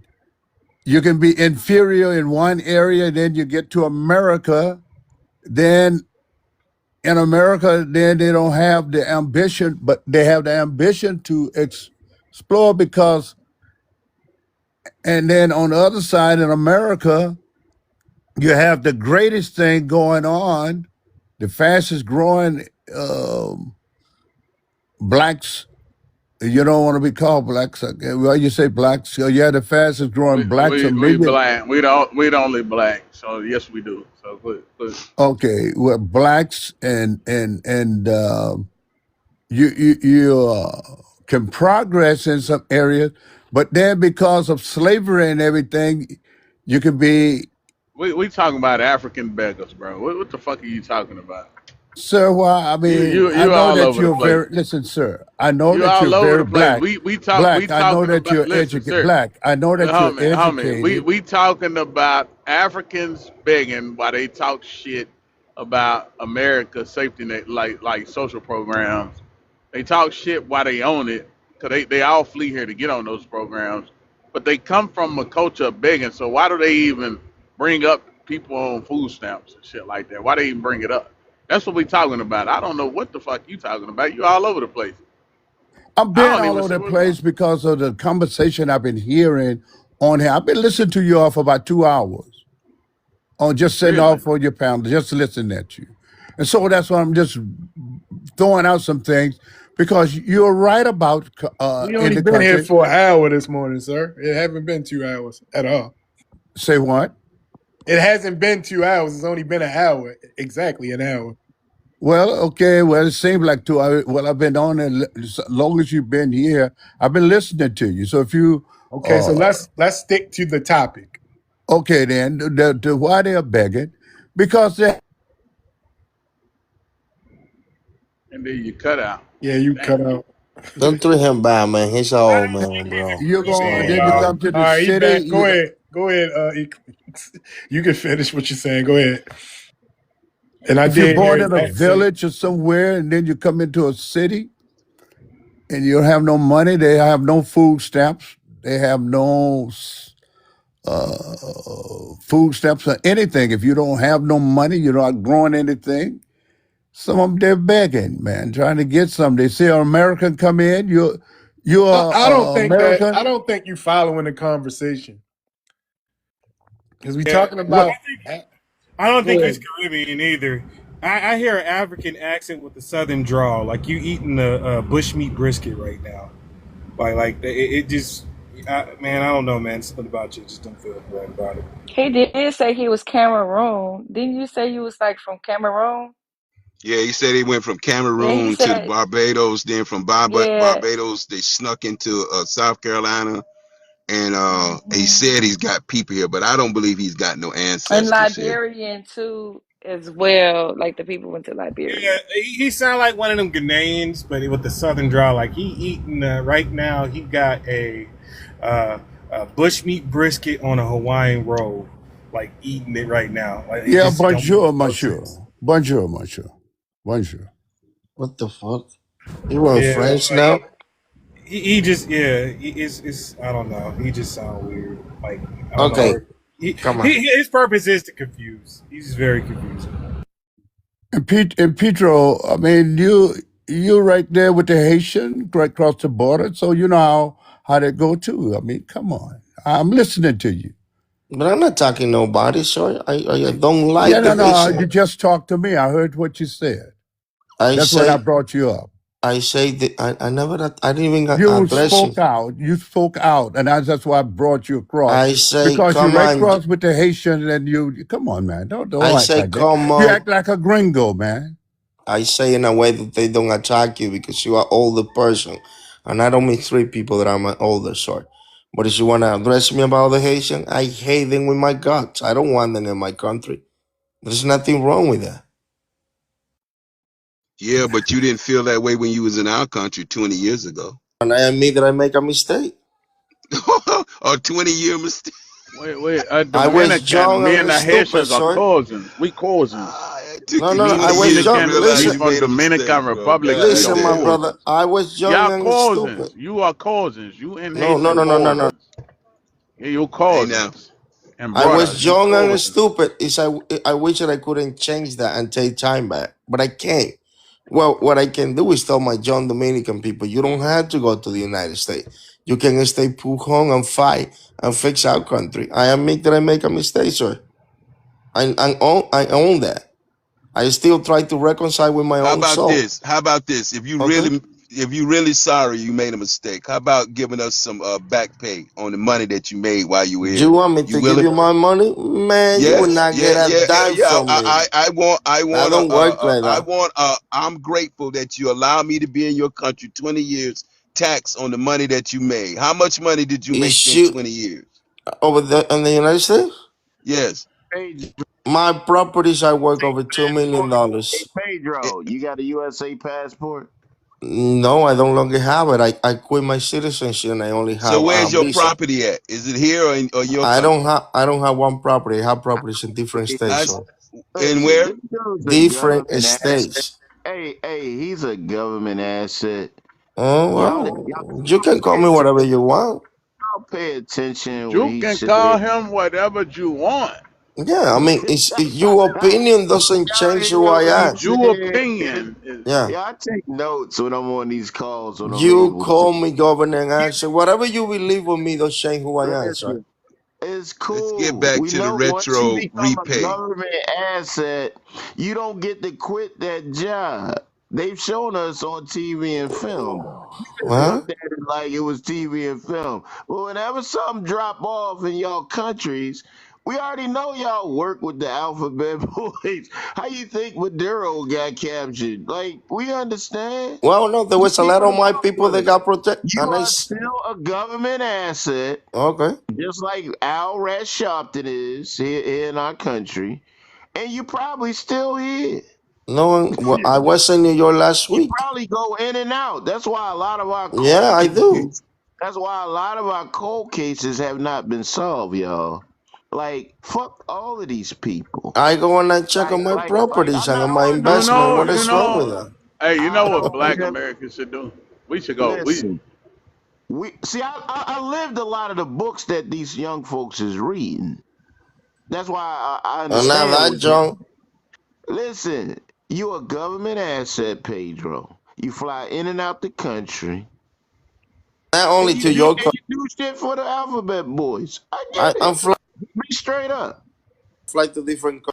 you can be inferior in one area, then you get to America, then in America, then they don't have the ambition, but they have the ambition to explore because, and then on the other side in America, you have the greatest thing going on, the fastest growing blacks. You don't want to be called blacks. Well, you say blacks. So yeah, the fastest growing blacks, a We million. black. We the only black. So yes, we do. So good. Okay, well, blacks and you can progress in some areas, but then because of slavery and everything, you can be. We talking about African beggars, bro. What the fuck are you talking about? Sir, well, I mean, I You know all that over the you're place. very. Listen, sir, I know You that you're all over very the place. black. We Black, I know talking that about. you're Listen, educated. sir. Black, I know that you're Homie, educated. we talking about Africans begging while they talk shit about America's safety net, like social programs. They talk shit while they own it, cause they all flee here to get on those programs, but they come from a culture of begging. So why do they even bring up people on food stamps and shit like that? Why they even bring it up? That's what we talking about. I don't know what the fuck you talking about. You all over the place. I've I been don't all even over see the what's going. place because of the conversation I've been hearing on here. I've been listening to you all for about 2 hours. On just sitting Really? off on your panel, just listening at you. And so that's why I'm just throwing out some things because you're right about We in only the been here country. for an hour this morning, sir. It haven't been 2 hours at all. Say what? It hasn't been 2 hours. It's only been an hour. Exactly an hour. Well, okay. Well, it seems like well, I've been on as long as you've been here. I've been listening to you. So if you, Okay, so uh, let's stick to the topic. okay, then why they're begging? Because And then you cut out. Yeah, you Damn. cut out. Don't treat him bad, man. He's an old man, bro. you're He's an going, old then you All man. come to the right, he city. back. Go ahead. Go ahead. You can finish what you're saying. Go ahead. And I If you're did hear born his in a accent. village or somewhere, and then you come into a city, and you have no money, they have no food stamps, they have no food stamps or anything. If you don't have no money, you're not growing anything. Some of them they're begging, man, trying to get some. They see an American come in, you're I don't think that. I American. don't think you following the conversation because we Yeah, talking well, about. I don't Go think he's ahead. Caribbean either. I hear an African accent with a southern drawl, like you eating a bushmeat brisket right now. It just, man, I don't know, man. Something about you just don't feel right about it. He did say he was Cameroon. Didn't you say you was like from Cameroon? Yeah, he said he went from Yeah, he Cameroon to said, Barbados, then from yeah. Barbados they snuck into South Carolina, and he Hmm. said he's got people here, but I don't believe he's got no And ancestors here. Liberian too, as well. Like the people went to Liberia. Yeah, he sound like one of them Ghanaians, but with the southern drawl. Like he eating right now. He got a bushmeat brisket on a Hawaiian roll, like eating it right now. Like it Yeah, just don't make bonjour, no monsieur. sense. Bonjour, monsieur. Bonjour. What the fuck? You want Yeah, French like now? he just it's I don't know. He just sound weird. Like I don't know. Okay, Or come on. his purpose is to confuse. He's just very confusing. And Pedro, I mean, you right there with the Haitian right across the border, so you know how they go too. I mean, come on. I'm listening to you. But I'm not talking nobody, so I don't Yeah, like the no, no. You Haitian. just talked to me. I heard what you said. I That's what I say, brought you up. I say that I never, I didn't even You address you. spoke out. You spoke out, and that's why I brought you across I say, because you're come right on. across with the Haitian, and you come on, man. Don't I act say, like that. come You on. act like a gringo, man. I say in a way that they don't attack you because you are older person, and I don't mistreat people that are my older sort. But if you want to address me about the Haitian, I hate them with my guts. I don't want them in my country. There's nothing wrong with that. Yeah, but you didn't feel that way when you was in our country 20 years ago. And I admit that I make a mistake. A 20-year mistake. Wait, a I was Dominican. young Me and and the stupid, Haitians are sir. cousins. We cousins. It took No, you no, no. Me, 20 I was years to young. Dominican, realize we you Listen, from made a Dominican mistake, bro. Republic. We God are listen, my damn. brother. cousins. I was young Y'all and stupid. cousins. You are cousins. You and No, no, Haitian no, no, no, no. cousins. Yeah, you Hey, now. cousins and I was brothers. You young and cousins. stupid. I wish that I couldn't change that and take time back, but I can't. Well, what I can do is tell my young Dominican people, you don't have to go to the United States. You can stay put home and fight and fix our country. I admit that I make a mistake, sir. I own that. I still try to reconcile with my How own about soul. this? How about this? Okay? If you really sorry you made a mistake, how about giving us some back pay on the money that you made while you were You here? want me You to give willing? you my money? Man, you will Yes, not get a dime yeah. from me. I That don't work like that. I'm grateful that you allow me to be in your country 20 years tax on the money that you made. How much money did you make Is in you 20 years? over there in the United States? Yes. Pedro, My properties are worth over passport. Hey, $2 million. Eh, Pedro, you got a USA passport? No, I don't longer have it. I quit my citizenship and I only So have a where's your visa. property at? Is it here or in your country? I don't have one property. I have properties in different Hey, I, states, s- so and listen, where? this dude's a different government asset. states. Hey, he's a government asset. Oh well, you can call Pay me attention, whatever you want. y'all pay attention when You he can said, call him whatever you want. Yeah, I mean, it's your opinion doesn't y'all change hear who I what he am. Your said. opinion is Yeah, Yeah, I take notes when I'm on these calls when I'm you able to. call me governor and answer whatever you believe with me. Don't change who I am, sir. Listen, it's Let's get cool. back We to the know once you retro become a repay. government asset, you don't get to quit that job. They've shown us on TV and film. We just Huh? looked at it like it was TV and film. But whenever something drop off in y'all countries, we already know y'all work with the alphabet boys. How you think Maduro got captured? Like, we understand. Well, no, there You was a keep lot it of my people that above us. got protected. You And are still a government asset, okay. just like Al Red Sharpton is here in our country. And you probably still here. No, well, I was in New York last You week. probably go in and out. That's why a lot of our Yeah, cold I do. cases. That's why a lot of our cold cases have not been solved, y'all. Like, fuck all of these people. I go and I check Like, on my like, like. properties I'm and not on my on them. investment. What I'm is not wrong with on that? them. Hey, you know I what don't Black have. Americans should do? We should go. We Listen, we see. I lived a lot of the books that these young folks is reading. That's why I And now understand that what they. junk, Listen, you a government asset, Pedro. You fly in and out the country. not And only you to do your and you do shit for the alphabet boys. I I, get I'm it. Be straight up. fly to different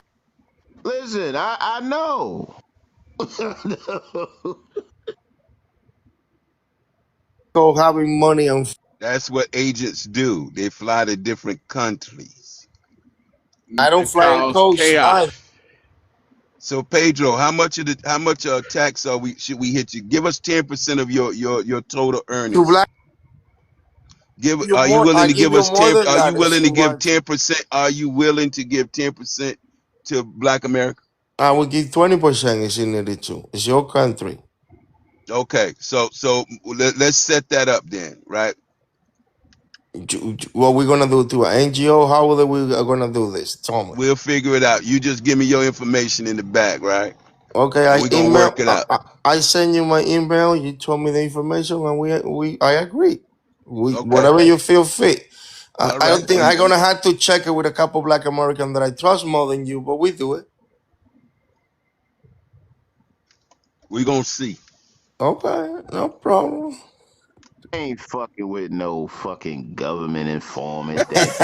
Listen, I know. countries having money and That's what agents do. They fly to different countries. I don't it fly in cause coast either. chaos. So Pedro, how much tax are we should we hit you? Give us 10% of your total To earnings. black, Are you willing I to give give you us more 10? than Are you that if willing you to give want to. 10%? Are you willing to give 10% to Black America? I will give 20% if you needed to. It's your country. Okay, let's set that up then, right? What we're gonna do to an NGO? How are we gonna do this? Tell me. We'll figure it out. You just give me your information in the back, right? Okay, And I we're gonna email. work it out. I send you my email. You told me the information, and I agree. We Okay, whatever you feel fit. all I right. don't think I'm gonna have to check it with a couple Black Americans that I trust more than you, but we do it. We're gonna see. Okay, no problem. Ain't fucking with no fucking government informant that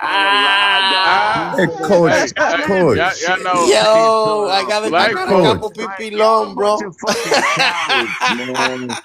unalive our Ah, Hey, people. coach, hey, Stop hey, living y'all, this coach, y'all shit. know They Yo, talking about hey, I Black got a folk. coach, couple people like y'all a long, bunch of bro. fucking cowards, man.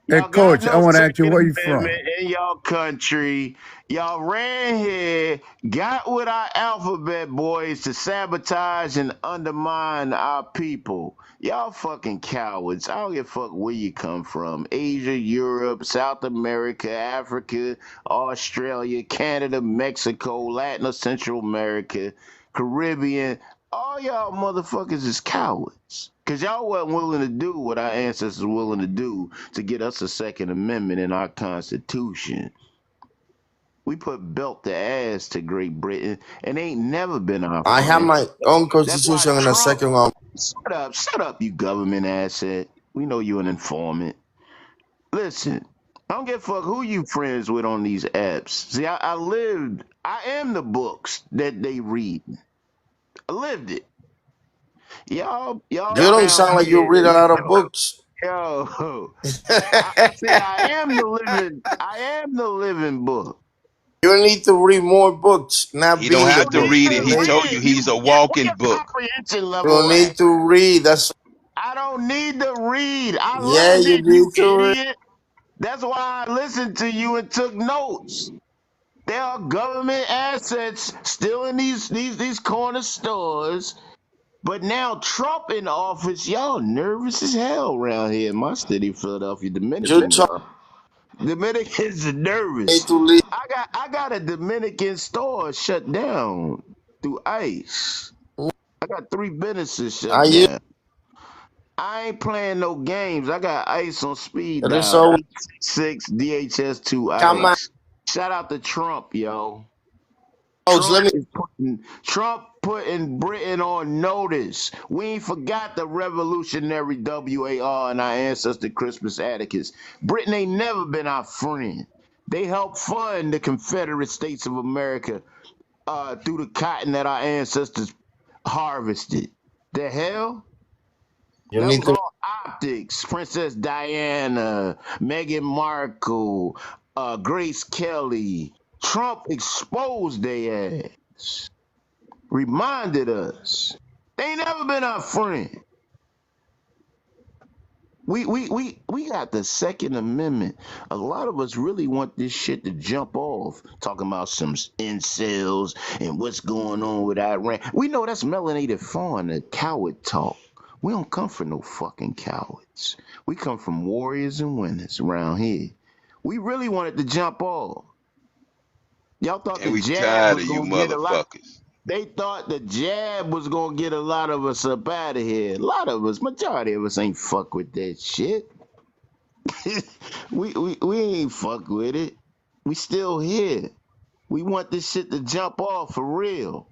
hey, Y'all got coach. I no want to ask you Second where you from. Amendment in y'all country. Y'all ran here, got with our alphabet boys to sabotage and undermine our people. Y'all fucking cowards. I don't give a fuck where you come from. Asia, Europe, South America, Africa, Australia, Canada, Mexico, Latin or Central America, Caribbean. All y'all motherfuckers is cowards. Cause y'all wasn't willing to do what our ancestors were willing to do to get us a Second Amendment in our Constitution. We put belt to ass to Great Britain and they ain't never been our I have friend. my own That's why constitution and a Trump, second shut up, you government asset. We know you an informant. Listen, I don't give a fuck who you friends with on these apps. See, I am the books that they read. I lived it. Y'all You don't down sound like you here, read a lot of books. yo. I said I am the living book. You need to read more books, not He don't be You the have to book. read it. You He need, told you he's a where walking your book. comprehension level you at? need to read. That's I don't need to read. I yeah, learned you it, you need to read. idiot. That's why I listened to you and took notes. There are government assets still in these corner stores. But now Trump in office, y'all nervous as hell around here in my city, Philadelphia. You Dominicans talk are. Dominicans are need nervous. to lead. I got a Dominican store shut down through ICE. I got 3 businesses I shut use down. I ain't playing no games. I got ICE on speed there's dial. always 866 DHS2 come on, ICE. Shout out to Trump, yo. coach. Let me Trump putting Britain on notice. We ain't forgot the revolutionary WAR and our ancestor Crispus Attucks. Britain ain't never been our friend. They helped fund the Confederate States of America through the cotton that our ancestors harvested. The hell? you That need was to all optics. Princess Diana, Meghan Markle, Grace Kelly. Trump exposed their ass. Reminded us. They ain't never been our friend. We got the Second Amendment. A lot of us really want this shit to jump off. Talking about some incels and what's going on with Iran. We know that's melanated fawn, the coward talk. We don't come from no fucking cowards. We come from warriors and winners around here. We really wanted to jump off. Y'all thought And the we jab tired was of you gonna get a lot. motherfuckers. They thought the jab was gonna get a lot of us up out of here. A lot of us, majority of us ain't fuck with that shit. we ain't fuck with it. We still here. We want this shit to jump off for real.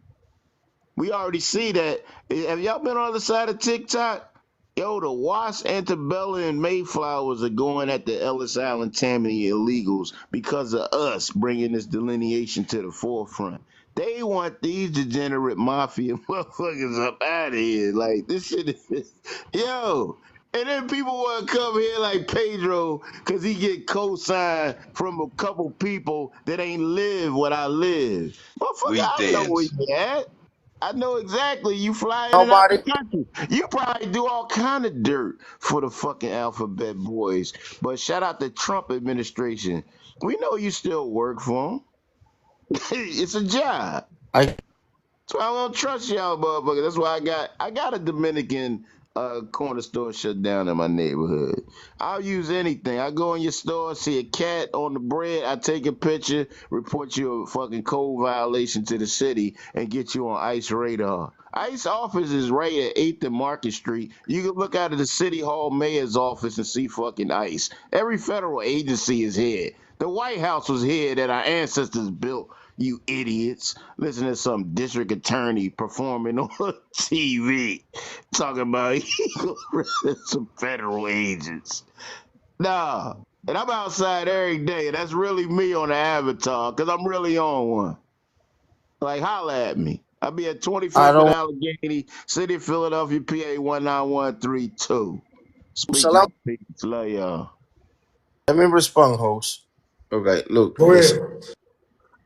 We already see that. Have y'all been on the side of TikTok? Yo, the Wasp, Antebellum, and Mayflowers are going at the Ellis Island Tammany illegals because of us bringing this delineation to the forefront. They want these degenerate mafia motherfuckers up out of here. Like, this shit is, yo. And then people want to come here like Pedro because he get co-signed from a couple people that ain't live what I live. Motherfucker, We I know where dance. you at. I know exactly you fly in and out Nobody. the country. You probably do all kind of dirt for the fucking alphabet boys. But shout out the Trump administration. We know you still work for them. It's a job. I So I don't trust y'all, motherfucker. That's why I got a Dominican corner store shut down in my neighborhood. I'll use anything. I go in your store, see a cat on the bread, I take a picture, report you a fucking code violation to the city, and get you on ICE radar. ICE office is right at 8th and Market Street. You can look out of the city hall mayor's office and see fucking ICE. Every federal agency is here. The White House was here that our ancestors built, you idiots. Listen to some district attorney performing on TV talking about some federal agents. Nah. And I'm outside every day. And that's really me on the avatar because I'm really on one. Like, holla at me. I'll be at I 25th and don't. Allegheny, City of Philadelphia, PA 19132. Speak Salam. my peace. Love y'all. Let me respond, host. Okay, look, Go listen. ahead.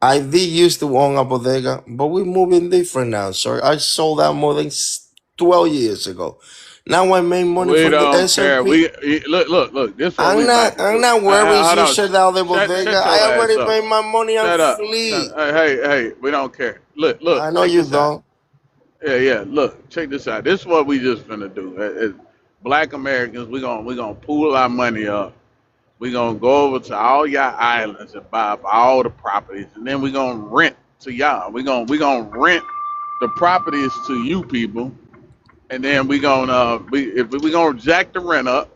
I did used to own a bodega, but we're moving different now, sir. I sold out more than 12 years ago. Now I make money We from the don't care. SLP. Look. This is what we about to I'm do. not worried Hold you on. shut down the Shut bodega. I your ass already up. made my money and Shut up. flee. Hey. We don't care. I Look. know Check you this out. don't. Yeah. Look, check this out. This is what we just finna do. As Black Americans, we gonna pool our money up. We gonna go over to all y'all islands and buy up all the properties, and then we gonna rent to y'all. We gonna rent the properties to you people, and then we gonna jack the rent up,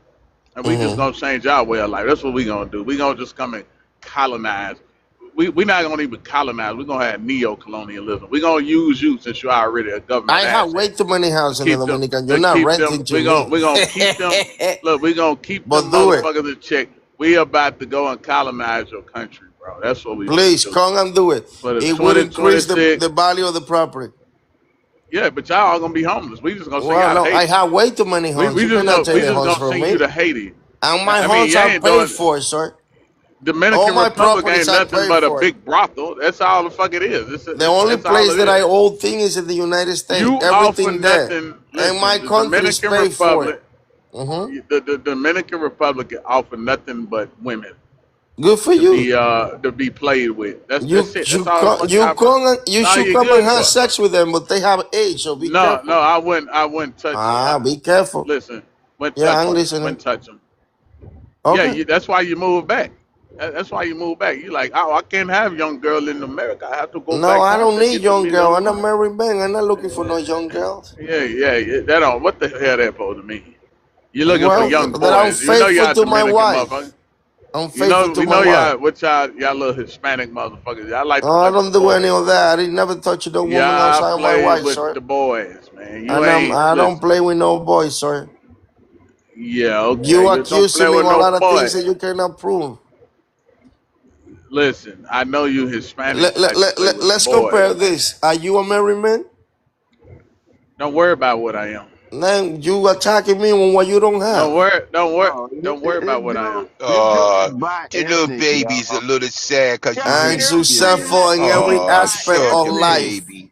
and we just Hmm. gonna change our way of life. That's what we gonna do. We gonna just come and colonize. We not gonna even colonize. We gonna have neo-colonialism. We gonna use you since you're already a government I have way asset too many to houses in the keep them. Dominican. You're To not keep them. renting to We me. gonna keep them. Look, we gonna keep them But do it. motherfuckers in check. We about to go and colonize your country, bro. That's what we finna Please do. come and do it. For the It will increase the 2026, value of the property. yeah, but y'all all gonna be homeless. We just gonna send Well, y'all to no, I Haiti. have way too many We, homes. we You just cannot gonna take we the just homes gonna from send you me. to Haiti. And my I mean, homes you are ain't paid doing. for, sir. All Dominican my Republic properties ain't are nothing paid but a for. big brothel. That's all the fuck it is. The only That's all place it that I is. own things is in the United States. You offer Everything there. nothing. And my Listen, the country is Dominican paid for it. Republic, Hmm. the Dominican Republic offer nothing but women Good for you. to be played with. That's You it. That's you all the come fuck you y'all. come and you That's all should you come and good have for. sex with them, but they have age, so be No, careful. I wouldn't touch it. Ah, be careful. Listen, wouldn't Yeah, touch I'm them. listening. Wouldn't touch them. Yeah, Okay. that's why you move back. That's why you move back. You like, oh, I can't have young girl in America. I have to go No, back I home don't to need get to young me girl. little I'm a woman. married man. I'm not looking for no young girls. Yeah. That don't. What the hell that supposed to mean? You're looking for Well, young that I'm boys. You know faithful y'all to my Dominican wife. motherfuckers. I'm faithful to We my know wife. y'all little Hispanic motherfuckers. Y'all like to Oh, I touch the don't do any boys. of that. I didn't never touch no woman Y'all outside my play wife, with sir. the boys, man. You And ain't I don't listen. play with no boys, sir. Yeah, okay. You You don't play accusing me of with a no lot of things boy. that you cannot prove. Listen, I know you Hispanics like to play with the Let's boys, compare man. this. Are you a married man? Don't worry about what I am. Then you attacking me on what you don't have. No, Don't worry about what I am. this dude is The little bi-ethnic, baby's a y'all. little sad because you Y'all And rich, hear him dude. say that? successful in He's every Oh, aspect of suck it, bi-ethnic. life. baby.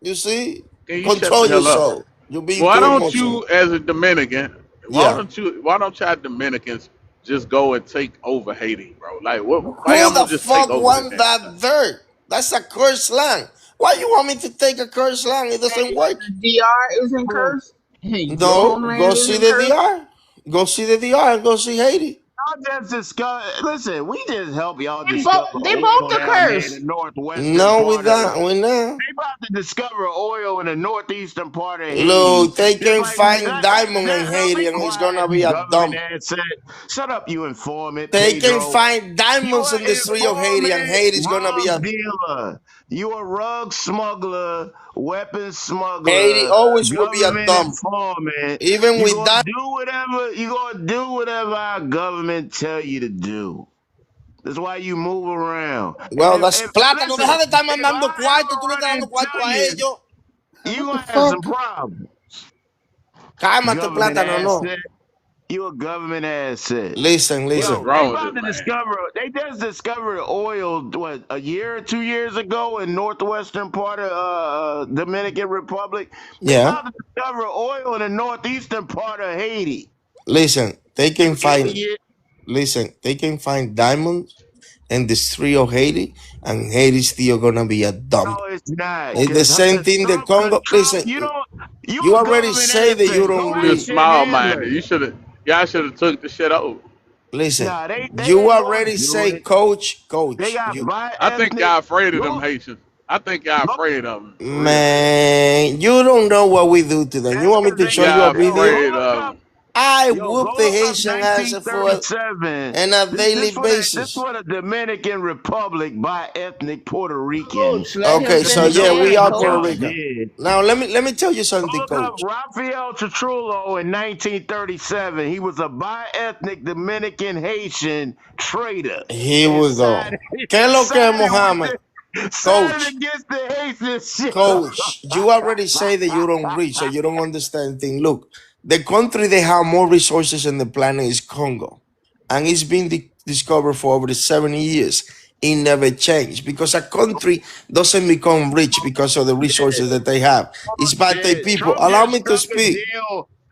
You see? Can you shut the Control your hell up? soul. You're being Why too don't emotional. you, as a Dominican, Why Yeah. don't y'all Dominicans just go and take over Haiti, bro? Like, what? Why Who y'all the don't just take fuck over the want damn that thing? dirt? That's a cursed land. Why you want me to take a cursed land? It doesn't work. The DR isn't cursed. Hey, your No, homeland go see isn't the cursed. DR. Go see the DR and go see Haiti. Y'all just discover. Listen, we just help y'all They both discover they both oil are down there in the cursed. northwestern No, we part of. not. We not. They about to discover oil in the northeastern part of Haiti. Look, they Just can like find diamond in be Haiti and it's quiet, gonna be you a government dump. asset. Shut up, you informant, They can Pedro. find You diamonds in are the street of Haiti and informant, Haiti's gonna be rug a dealer. You a rug smuggler, weapons Haiti smuggler, always will be a government dump. informant. Even You with gonna that, do whatever our government tell you to do. That's why you move around. well, that's If plátano. listen, Deja de estarme if mandando I cuarto, tú ever le estás run dando into cuarto a you, ellos. you What the gonna have some fuck? problems. Cálmate, Government plátano, no. asset. You a government asset. Listen, What is listen. Yo, they wrong with about this to man? discover. They just discovered oil. What, a year or 2 years ago in northwestern part of Dominican Republic. They Yeah. about to discover oil in the northeastern part of Haiti. Listen, they You can find idiot. listen, they can find diamonds in the street of Haiti, and Haiti's still gonna be a No, dump. it's not. It's the Cause same thing the Cause Congo. Trump, Listen, you don't. You you a already government say that you asset. don't Go You're read. ask your small minded. handler. Y'all should have took the shit over. Listen, Nah, they you ain't gonna already do say it. coach, They coach. got You I think bi-ethnic. y'all afraid of them Go, Haitians. I think y'all go, afraid of them, for real. man, you don't know what we do to them. You that's want me because to think show you a y'all yo, video? go afraid look of up, them. I yo, go whoop the look up Haitian ass for 1937. on a This daily for basis. the Dominican Republic by ethnic Puerto Coach, Ricans. let him Okay, This so is finish yeah, we saying, are what Puerto y'all coach. Rican. did. Now let me tell you Go something, look up coach. Rafael Trujillo in 1937. He was a bi-ethnic Dominican Haitian traitor Here and we go. sided, ¿Qué es lo que es, sided Mohammed? sided Coach, against the Haitian shit. coach, you already say that you don't read, so you don't understand thing. Look, the country they have more resources in the planet is Congo, and it's been discovered for over 70 years. It never changed because a country doesn't become rich because of the resources that they have. It's by the Bullshit. people. Allow me to speak.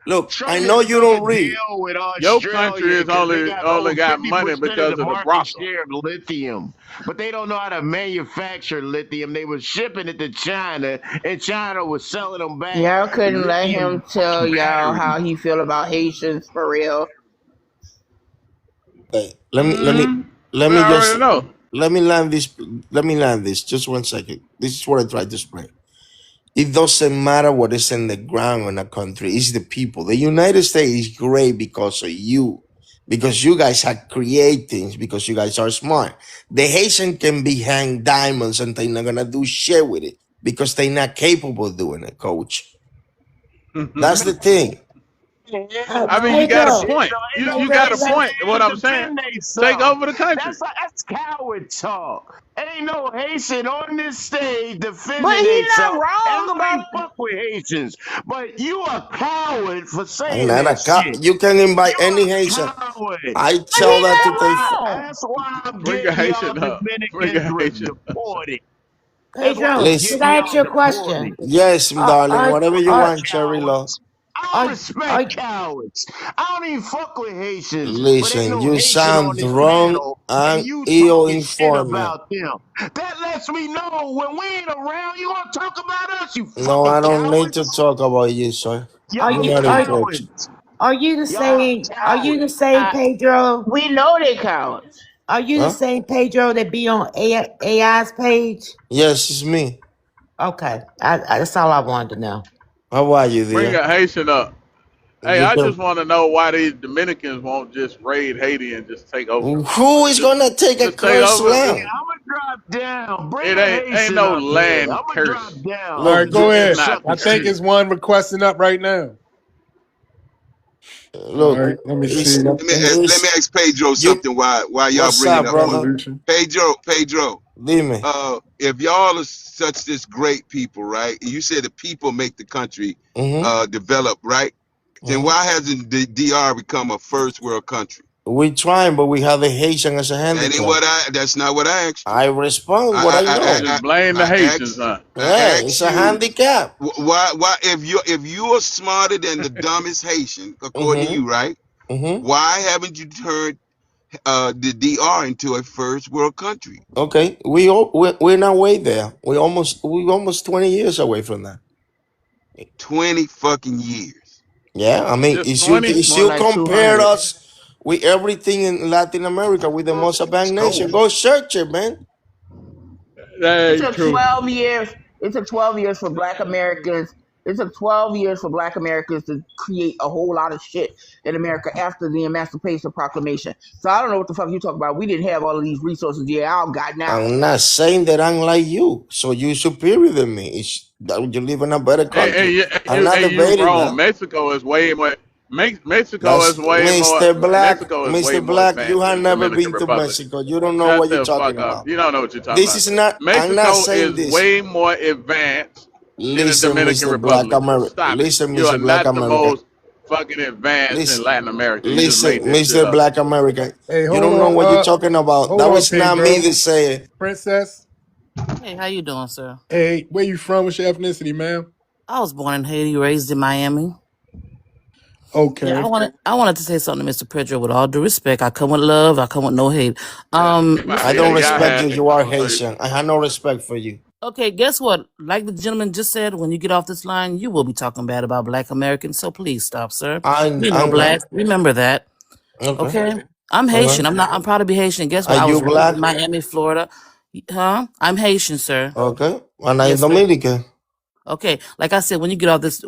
Look, I Trump know just you struck a don't read. deal with Your country Australia is because they only got only over got money 50% of because the of the market brothel. share of lithium. But they don't know how to manufacture lithium. They were shipping it to China, and China was selling them back Y'all couldn't let him lithium tell y'all batteries. how he feel about Haitians for real. Hey, Mm-hmm. let We me just already know. let me land this. Let me land this. Just 1 second. This is what I tried to explain. It doesn't matter what is in the ground in a country. It's the people. The United States is great because of you. Because you guys are create things, because you guys are smart. The Haitian can be hang diamonds and they're not gonna do shit with it because they're not capable of doing it, coach. That's the thing. I mean, you got a Pedro, Shit, point. though. Ain't You no you Pedro, got you a got point. What I'm Haitian saying, defend take themselves. over the country. That's coward talk. Ain't no Haitian on this stage But defending he not themselves. And wrong I about ain't fuck with Haitians. But you a coward for I'm saying not a that cop. shit. You can invite You any a Haitian. coward. I but tell he that to not they. wrong. That's why I'm Bring a getting y'all Haitian up. Bring Dominicans a Haitian up. deported. That's why Pedro, I'm did Listen, getting I ask y'all you a question? deported. yes, Are darling. are Whatever you are want, Cherry Law. Cowards. I are don't are, respect cowards. I don't even fuck with Haitians, but ain't Listen, no you Haitian on sound this wrong panel, and and you talking shit ill-informed. about them. That lets me know when we ain't around, you gonna talk about us, you No, fucking I don't need to cowards. talk about you, sir. are You're Y'all you not in coach. cowards. Y'all are you the cowards. same Pedro? We know they cowards. Are you the Huh? same Pedro that be on AI's page? Yes, it's me. Okay, that's all I wanted to know. How are you, Bring dear? a Haitian up. Hey, You I can. just want to know why these Dominicans won't just raid Haiti and just take over. Who Like, is gonna take a just take cursed over. Yeah, land? I'm gonna drop down. Bring It a ain't Haitian no up here. land I'm gonna drop curse. All down. right, Look, go You It's ahead. not sucker I think shit. it's curse. one requesting up right now. All look. right, let me It's see. Let me it's ask Pedro you. something while y'all What's bringing up, up brother? Revolution. Pedro. Dime. If y'all are such this great people, right? You said the people make the country Mm-hmm. develop, right? Then Mm-hmm. why hasn't the DR become a first world country? We trying, but we have the Haitian as a That ain't handicap. what I. That's not what I asked you. I respond what I know. Just blame the Haitians, I huh? Yeah, asked it's a you handicap. why if you are smarter than the dumbest Haitian, according to Mm-hmm. you, right? Mm-hmm. Why haven't you turned the DR into a first world country? Okay, we're not way there. We almost 20 years away from that. 20 fucking years. Yeah, I mean, Just if 20? More you like compare 200. us with everything in Latin America with the most advanced nation, go search it, man. That It ain't took true. 12 years. It took 12 years for Black Americans. It took 12 years for Black Americans to create a whole lot of shit in America after the Emancipation Proclamation. So I don't know what the fuck you talk about. We didn't have all of these resources y'all got now. I'm not saying that I'm like you, so you're superior than me. It's that you live in a better country. I'm not You debating wrong. that. Mexico is way more. Mexico That's is way more. Mr. Black. Mexico is way Mr. more Black, you advanced have than never Dominican been to Republic. Mexico. You don't know Shut what you're the talking fuck up. about. You don't know what you're talking This about. is not, I'm not Mexico saying is this. way more advanced than the Listen, Dominican Mr. Black Republic. America. Stop it. Listen, You are Mr. Black not the America. most fucking advanced in Listen, Latin America. You just listen, made that shit Mr. up. Black America. Hey, You hold don't know what you're on. talking about. Hold That on, was not me that Pedro. said it. Princess. Hey, how you doing, sir? Hey, where you from? What's your ethnicity, ma'am? I was born in Haiti, raised in Miami. Yeah, Okay. I wanted to say something to Mr. Pedro with all due respect. I come with love, I come with no hate. I Mr. don't Y'all Pedro. respect you. had. You are Haitian. I have no respect for you. Okay, guess what? Like the gentleman just said, when you get off this line, you will be talking bad about Black Americans. So please stop, sir. You know, I'm Black. Remember that. okay. Okay. I'm Haitian. Okay. I'm proud to be Haitian. Guess Are what? I you was raised black? in Miami, Florida. Huh? I'm Haitian, sir. Okay. And I'm Yes, sir. Dominican. Okay, like I said, when you get off this,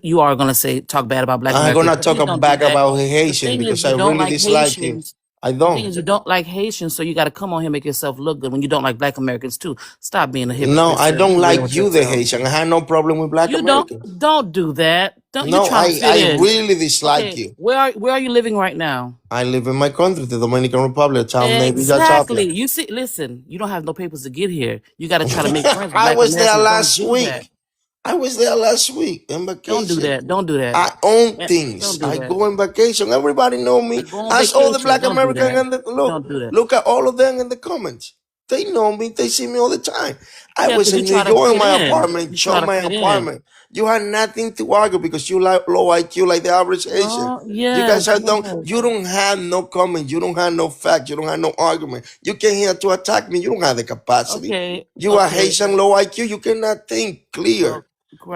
you are gonna talk bad about Black I'm Americans. gonna So talk please don't do back that. about The Haitian thing is, because you I don't really like dislike you. Haitians. I The thing don't. is, you don't like Haitians, so you got to come on here and make yourself look good when you don't like Black Americans too. Stop being a No, hypocrite, I sir. don't Be real like with you, the yourself. Haitian. I have no problem with black You don't Americans. don't do that. Don't you No, trying to fit I in? really dislike Okay, you. where are you living right now? I live in my country, the Dominican Republic, a town named Villa Exactly. Tapia. You see, listen, you don't have no papers to get here. You got to try to make friends with I Black was there Americans. Don't last do that. week. I was there last week on Don't do vacation. that. Don't do that. I own Don't things. do I that. go on vacation. Everybody know me. Go on Ask all the vacation. black Don't do American that. and Don't do that. look at all of them in the comments. They know me. They see me all the time. I Yeah, was because you in New try to York in fit my in. apartment. You Show try to my fit in. apartment. You had nothing to argue because you like low IQ like the average Asian. Oh, You guys yes, have don't. yes. You don't have no comment. You don't have no fact. You don't have no argument. You came here to attack me. You don't have the capacity. Okay, You are okay. Haitian low IQ. You cannot think clear.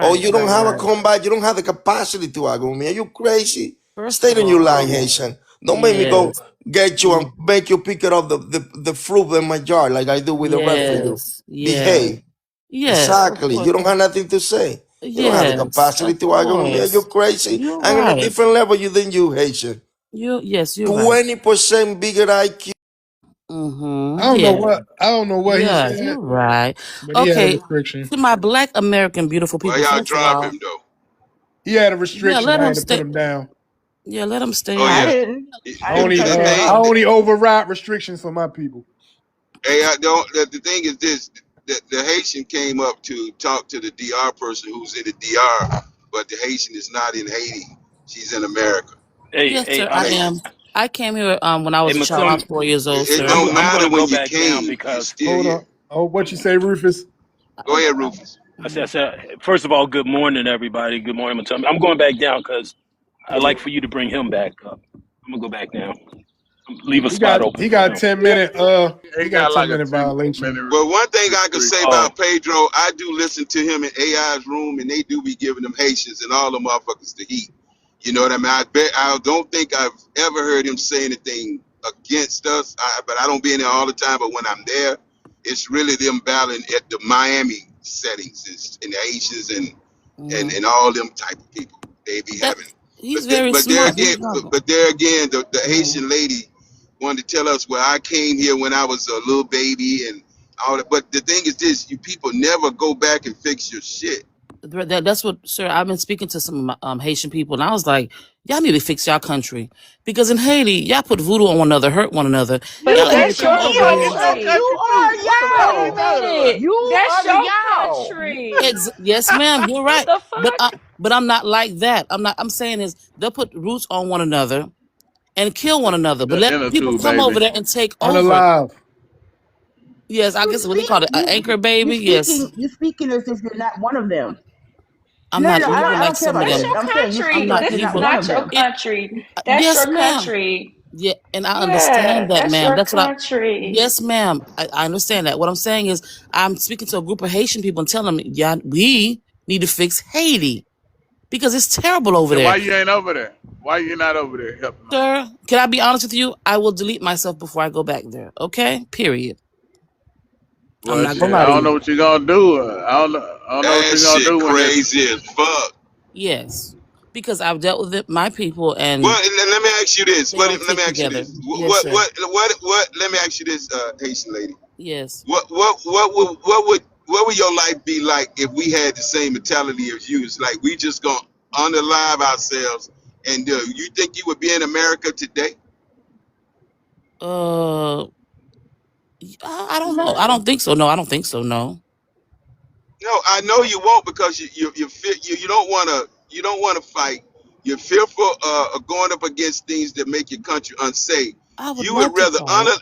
Oh, Oh, right, you don't right, have a right. combat. You don't have the capacity to argue with me. Are you crazy? First Stay of in your all, line, Haitian. Don't make me go yes. get you and make you pick it up the fruit in my yard like I do with the rest of you. Yes, yes, Behave. yes, of Exactly. You course. don't have nothing to say. You don't have the Yes, capacity of to argue with me. Are you course. crazy? You're I'm on a right. different level than you, Haitian. Yes, you're right. 20% bigger IQ. I don't know Yeah. what he Yeah, said, you're right. but he had a Okay. restriction. To my Black American beautiful Why people, y'all first of drop all, him though? He had a yeah, restriction. let I him had to put stay. him down. Yeah, let him Oh stay. I yeah. didn't. I The, didn't I touch the him at thing, only all. override restrictions for my people. hey, I don't. The thing is this: the Haitian came up to talk to the DR person who's in the DR, but the Haitian is not in Haiti. She's in America. Yes, sir, I Hey, am. I came here when I was a child. I was 4 years old, it sir. don't matter when you came, you're still Hold here. on. Oh, what you say, Rufus? Go ahead, Rufus. He got 10 Yeah, minute he he got got like a 10-minute 10 minute violation. Well, one thing I could restriction. say about Pedro, I do listen to him in AI's room, and they do be giving them Haitians and all the motherfuckers to eat. You know what I mean? I don't think I've ever heard him say anything against us, but I don't be in there all the time. But when I'm there, it's really them battling at the Miami settings and the Haitians and all them type of people they be That having. he's very But there smart. again, He's humble. the Haitian lady wanted to tell us where I came here when I was a little baby and all that. But the thing is this: you people never go back and fix your shit. That's what, sir. I've been speaking to some of my, Haitian people, and I was like, y'all need to fix y'all country because in Haiti, y'all put voodoo on one another, hurt one another. But Y'all You need to that's come your he over is here. us. country. You are Wait a y'all. minute. You That's are the your y'all. country. Yes, ma'am, you're What right. the But fuck? I'm not like that. I'm not. I'm saying is they'll put roots on one another, and kill one another. But The let inner people tube, come over baby. there and take over. Unalive. Yes, I You guess what they speak call it, an anchor baby. Yes, you speaking as if you're not one of them. I'm No, not no, evil I like don't care some of about That's that. them. your I'm saying you I'm country. speaking not like This you're is not evil. one not of your them. It, country. That's yes, your ma'am. country. Yeah, and I Yeah, understand that, that's ma'am. your That's what I. country. Yes, ma'am. I understand that. What I'm saying is, I'm speaking to a group of Haitian people and telling them, yeah, we need to fix Haiti because it's terrible over Then why there. you ain't over there? Why you not over there helping them? Sir, can I be honest with you? I will delete myself before I go back there. Okay? Period. I'm Well, not gonna shit, lie I to don't know you. what you're gonna do. I don't know what That you're gonna shit do when it's. crazy as fuck. Yes, because I've dealt with it, my people, Well, and let me ask you this. they don't Let me stick ask you together. this. Yes, sir. Let me ask you this, Haitian lady. Yes. What would your life be like if we had the same mentality as you? It's like we just gonna unalive ourselves, and you think you would be in America today? Uh, I don't know. I don't think so. No, I don't think so. No. No, I know you won't because you don't wanna fight. You're fearful of going up against things that make your country unsafe. I would You would love to rather fight.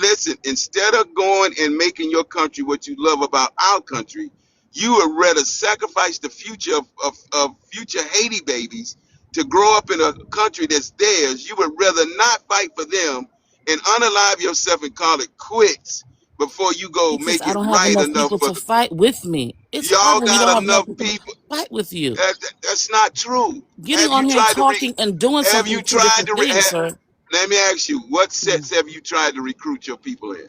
listen, instead of going and making your country what you love about our country, you would rather sacrifice the future of future Haiti babies to grow up in a country that's theirs. You would rather not fight for them and unalive yourself and call it quits before you go Because make I it don't have right enough enough people for to the fight with me. It's hard y'all when you don't got have enough enough people to people. fight with you. That's not true. Getting Have you on here and tried to talking and doing have something you is two tried different to things, sir. let me ask you, what Mm. sets have you tried to recruit your people in?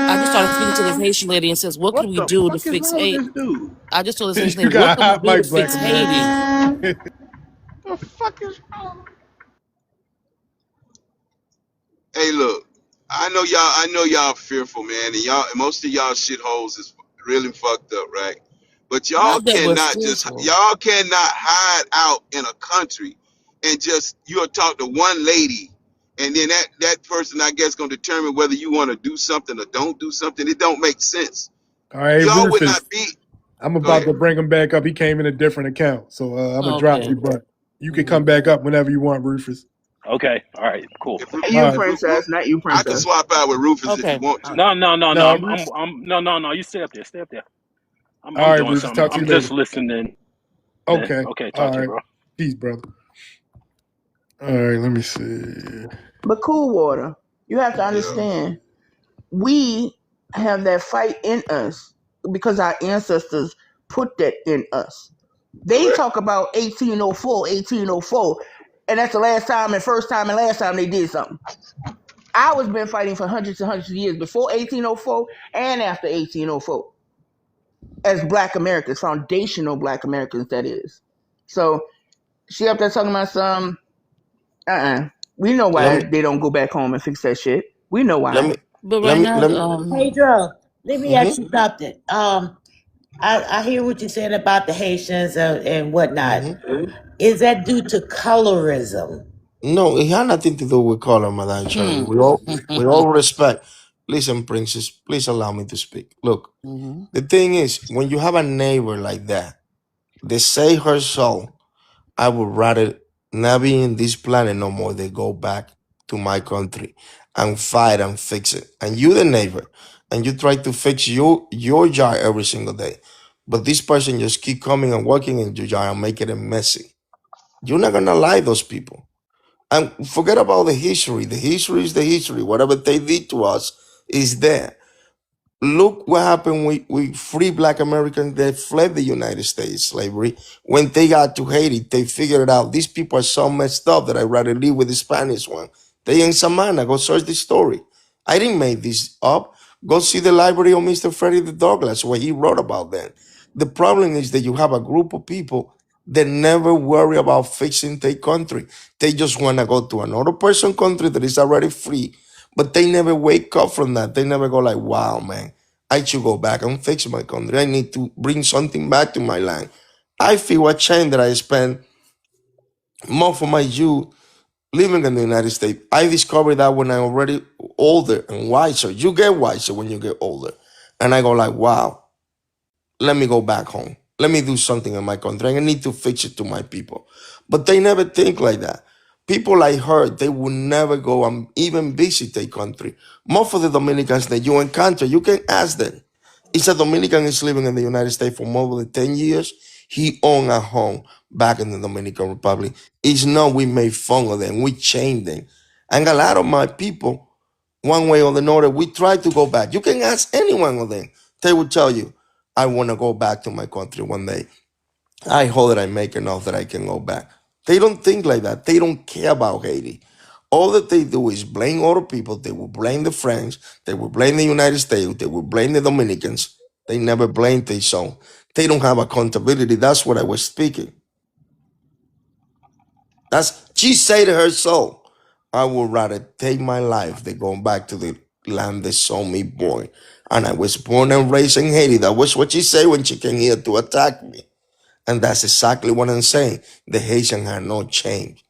I just started speaking to this Haitian lady and says, "What can What we the do to fuck is fix wrong with Haiti?" this dude? I just told this Haitian You lady, "What got a can we hot do to mic, Black fix Haiti?" American. The fuck is wrong? Hey, look, I know y'all fearful, man, and most of y'all shitholes is really fucked up, right? But Not that we're fearful. y'all cannot hide out in a country and just you'll talk to one lady, and then that person I guess gonna determine whether you want to do something or don't do something. It don't make sense. All right, Y'all would Rufus. not be. I'm Go about ahead. to bring him back up. He came in a different account. So I'm gonna drop Okay. you, but you can Hmm. come back up whenever you want, Rufus. Okay. All right. Cool. If Cool. All Cool. right. Not you, I can princess. swap out with Rufus if you Okay. want All to. right. No. No, No. You stay up there. Stay up there. all I'm right, doing Rufus. something. Talk to you I'm later. just listening. Then. Okay. Okay. All Talk to you, right. bro. Peace, brother. All right, let me see. But cool water, you have to Yeah. understand, we have that fight in us because our ancestors put that in us. They Correct. talk about 1804, 1804, and that's the last time and first time and last time they did something. Ours been fighting for hundreds and hundreds of years before 1804 and after 1804 as Black Americans, foundational Black Americans, that is. So she up there talking about some, we know Let why me they don't go back home and fix that shit. We know let why. me But let right me now, let me. Pedro, let me ask Mhm, you something. I hear what you're saying about the Haitians and whatnot. mhm. Is that due to colorism? No, it had nothing to do with color, Madame Cherry. hmm. We all respect. Listen, princess, please allow me to speak. Look, Hmm. the thing is, when you have a neighbor like that, they say her soul. I would rather not be in this planet no more. They go back to my country and fight and fix it. And you, the neighbor, and you try to fix your jar every single day. But this person just keep coming and working in your jar and making it messy. You're not gonna like those people. And forget about the history. The history is the history. Whatever they did to us is there. Look what happened with free black Americans that fled the United States slavery. When they got to Haiti, they figured it out. These people are so messed up that I'd rather live with the Spanish one. They in Samana. Go search the story. I didn't make this up. Go see the library of Mr. Freddie the Douglass, what he wrote about them. The problem is that you have a group of people that never worry about fixing their country. They just want to go to another person country that is already free, but they never wake up from that. They never go like, wow, man, I should go back and fix my country. I need to bring something back to my land. I feel ashamed that I spent most of my youth living in the United States. I discovered that when I'm already older and wiser. You get wiser when you get older. And I go like, wow, let me go back home. Let me do something in my country. I need to fix it to my people. But they never think like that. people like her, they will never go and even visit their country. Most of the Dominicans that you encounter, you can ask them. It's a Dominican is living in the United States for more than 10 years. He owned a home back in the Dominican Republic. It's not we made fun of them, we changed them. And a lot of my people, one way or another, we try to go back. You can ask any one of them. They will tell you, I want to go back to my country one day. I hope that I make enough that I can go back. They don't think like that. They don't care about Haiti. All that they do is blame other people. They will blame the French. They will blame the United States. They will blame the Dominicans. They never blame their own. They don't have accountability. That's what I was speaking. She said to her soul, I would rather take my life than go back to the land that saw me born. And I was born and raised in Haiti. That was what she said when she came here to attack me. And that's exactly what I'm saying. The Haitians have no change.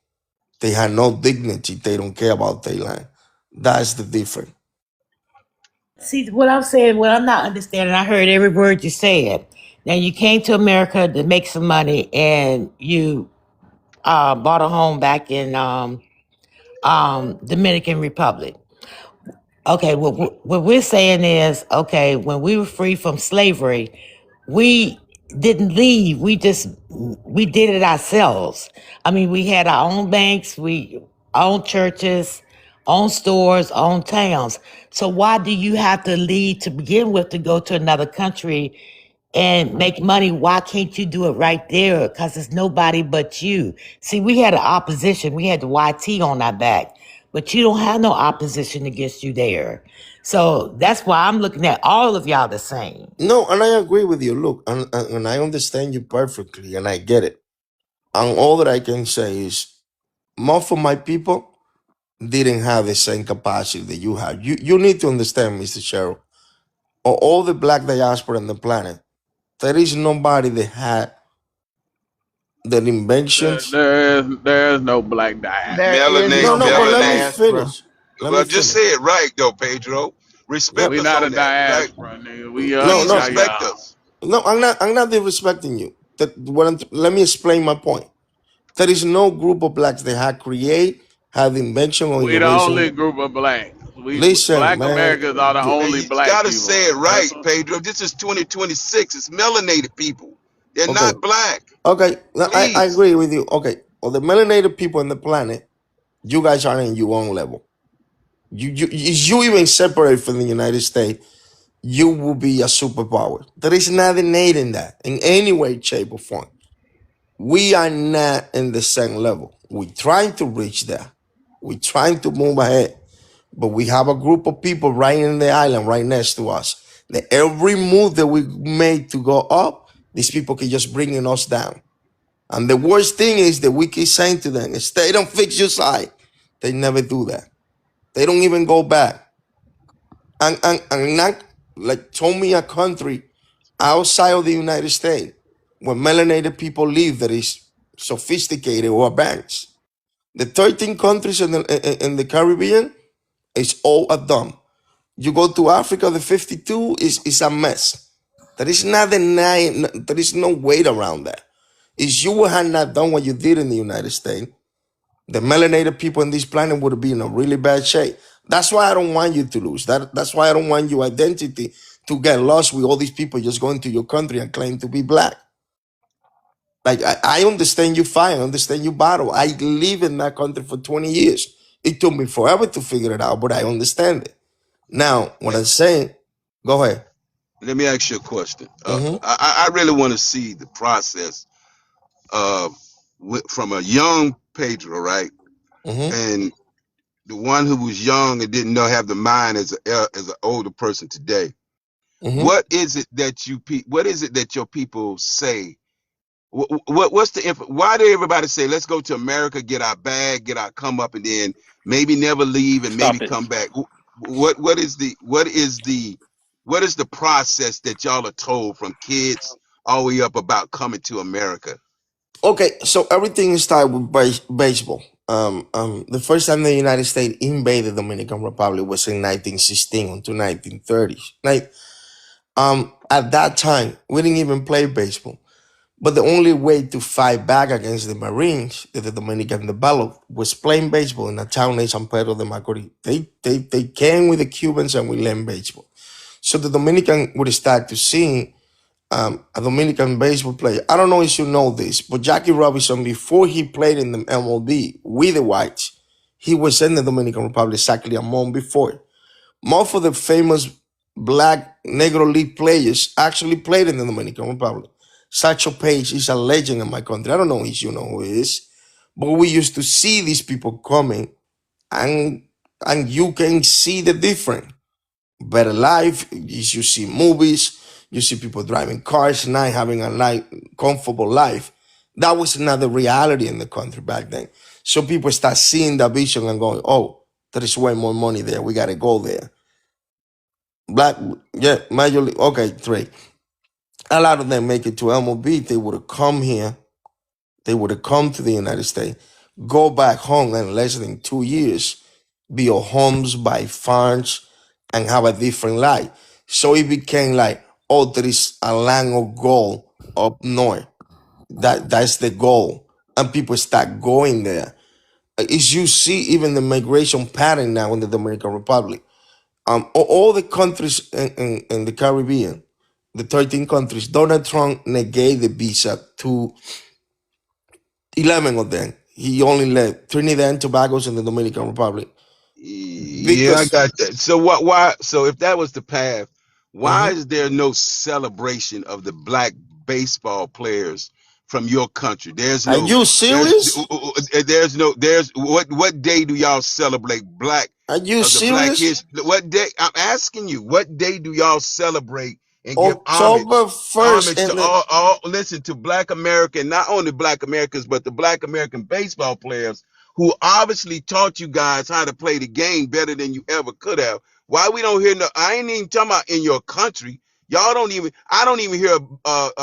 They have no dignity. They don't care about their land. That's the difference. See, what I'm saying, what I'm not understanding, I heard every word you said. Now, you came to America to make some money, and you bought a home back in Dominican Republic. Okay, what we're saying is, okay, when we were free from slavery, we didn't leave. We did it ourselves. I mean, we had our own banks, we own churches, own stores, own towns. So why do you have to leave to begin with to go to another country and make money? Why can't you do it right there? Because it's nobody but you. See, we had an opposition. We had the YT on our back, but you don't have no opposition against you there. So that's why I'm looking at all of y'all the same. No, and I agree with you. Look, and I understand you perfectly, and I get it. And all that I can say is, most of my people didn't have the same capacity that you have. You need to understand, Mr. Cheryl, all the black diaspora on the planet, there is nobody that had the inventions. There is no black There diaspora. is No, no no, but black let me Melanated. diaspora. finish. Let me Well, just say finish. it right, though, Pedro. Yeah. Respect We us not a on that, right? diaspora, nigga. We No, us, Please no, y'all, respect y'all. us. no. I'm not disrespecting you. Let me explain my point. There is no group of blacks that had the invention or We the innovation. only group of blacks. Listen, Black man. Americans are the Man, only you black gotta people. say it right, That's what, Pedro. This is 2026. It's melanated people. They're Okay, not black. okay. I Please. agree with you. Okay, well, the melanated people on the planet, you guys are in your own level. You even separate from the United States, you will be a superpower. There is nothing in that in any way, shape, or form. We are not in the same level. We're trying to reach there. We're trying to move ahead. But we have a group of people right in the island, right next to us. That every move that we make to go up, these people keep just bringing us down. And the worst thing is that we keep saying to them, stay and fix your side. They never do that. They don't even go back. And not like told me a country outside of the United States where melanated people live that is sophisticated or advanced. The 13 countries in the Caribbean is all a dump. You go to Africa, the 52 is a mess. There is there is no way around that. If you had not done what you did in the United States, the melanated people in this planet would be in a really bad shape. That's why I don't want you to lose. That's why I don't want your identity to get lost with all these people just going to your country and claim to be black. Like I understand you fight, I understand you battle. I live in that country for 20 years. It took me forever to figure it out, but I understand it. Now, what I'm saying, go ahead. Let me ask you a question. Mm-hmm. I really want to see the process from a young Pedro, right? Mm-hmm. And the one who was young and didn't know have the mind as an older person today. Mm-hmm. What is it that your people say? What's why do everybody say let's go to America, get our bag, get our come up, and then maybe never leave and maybe Stop it. come back? What is the process that y'all are told from kids all the way up about coming to America? Okay, so everything started with baseball. The first time the United States invaded the Dominican Republic was in 1916 until 1930s. At that time, we didn't even play baseball. But the only way to fight back against the Marines that the Dominican developed was playing baseball in a town named San Pedro de Macorís. They came with the Cubans and we learned baseball. So the Dominican would start to see a Dominican baseball player. I don't know if you know this, but Jackie Robinson, before he played in the MLB with the Whites, he was in the Dominican Republic exactly a month before. Most of the famous black Negro League players actually played in the Dominican Republic. Satchel Paige is a legend in my country. I don't know if you know who he is, but we used to see these people coming, and you can see the difference. Better life, you see movies, you see people driving cars, not having a comfortable life. That was not the reality in the country back then. So people start seeing that vision and going, oh, there is way more money there. We got to go there. Black, yeah, Major League, okay, Trey. A lot of them make it to MLB. They would have come here. They would have come to the United States, go back home in less than 2 years, build homes, buy farms, and have a different life. So it became like, oh, there is a land of gold up north. That's the goal. And people start going there. As you see, even the migration pattern now in the Dominican Republic. All the countries in the Caribbean, the 13 countries, Donald Trump negated the visa to 11 of them. He only let Trinidad and Tobago and the Dominican Republic. Yeah, I got that. So why? So if that was the path, why is there no celebration of the black baseball players from your country? There's Are no. you serious? There's what day do y'all celebrate black? Are you Of the black serious? history? What day? I'm asking you. What day do y'all celebrate and give October 1st homage to all listen to black American, not only black Americans, but the black American baseball players who obviously taught you guys how to play the game better than you ever could have. Why we don't hear I ain't even talking about in your country. Y'all don't even, I don't even hear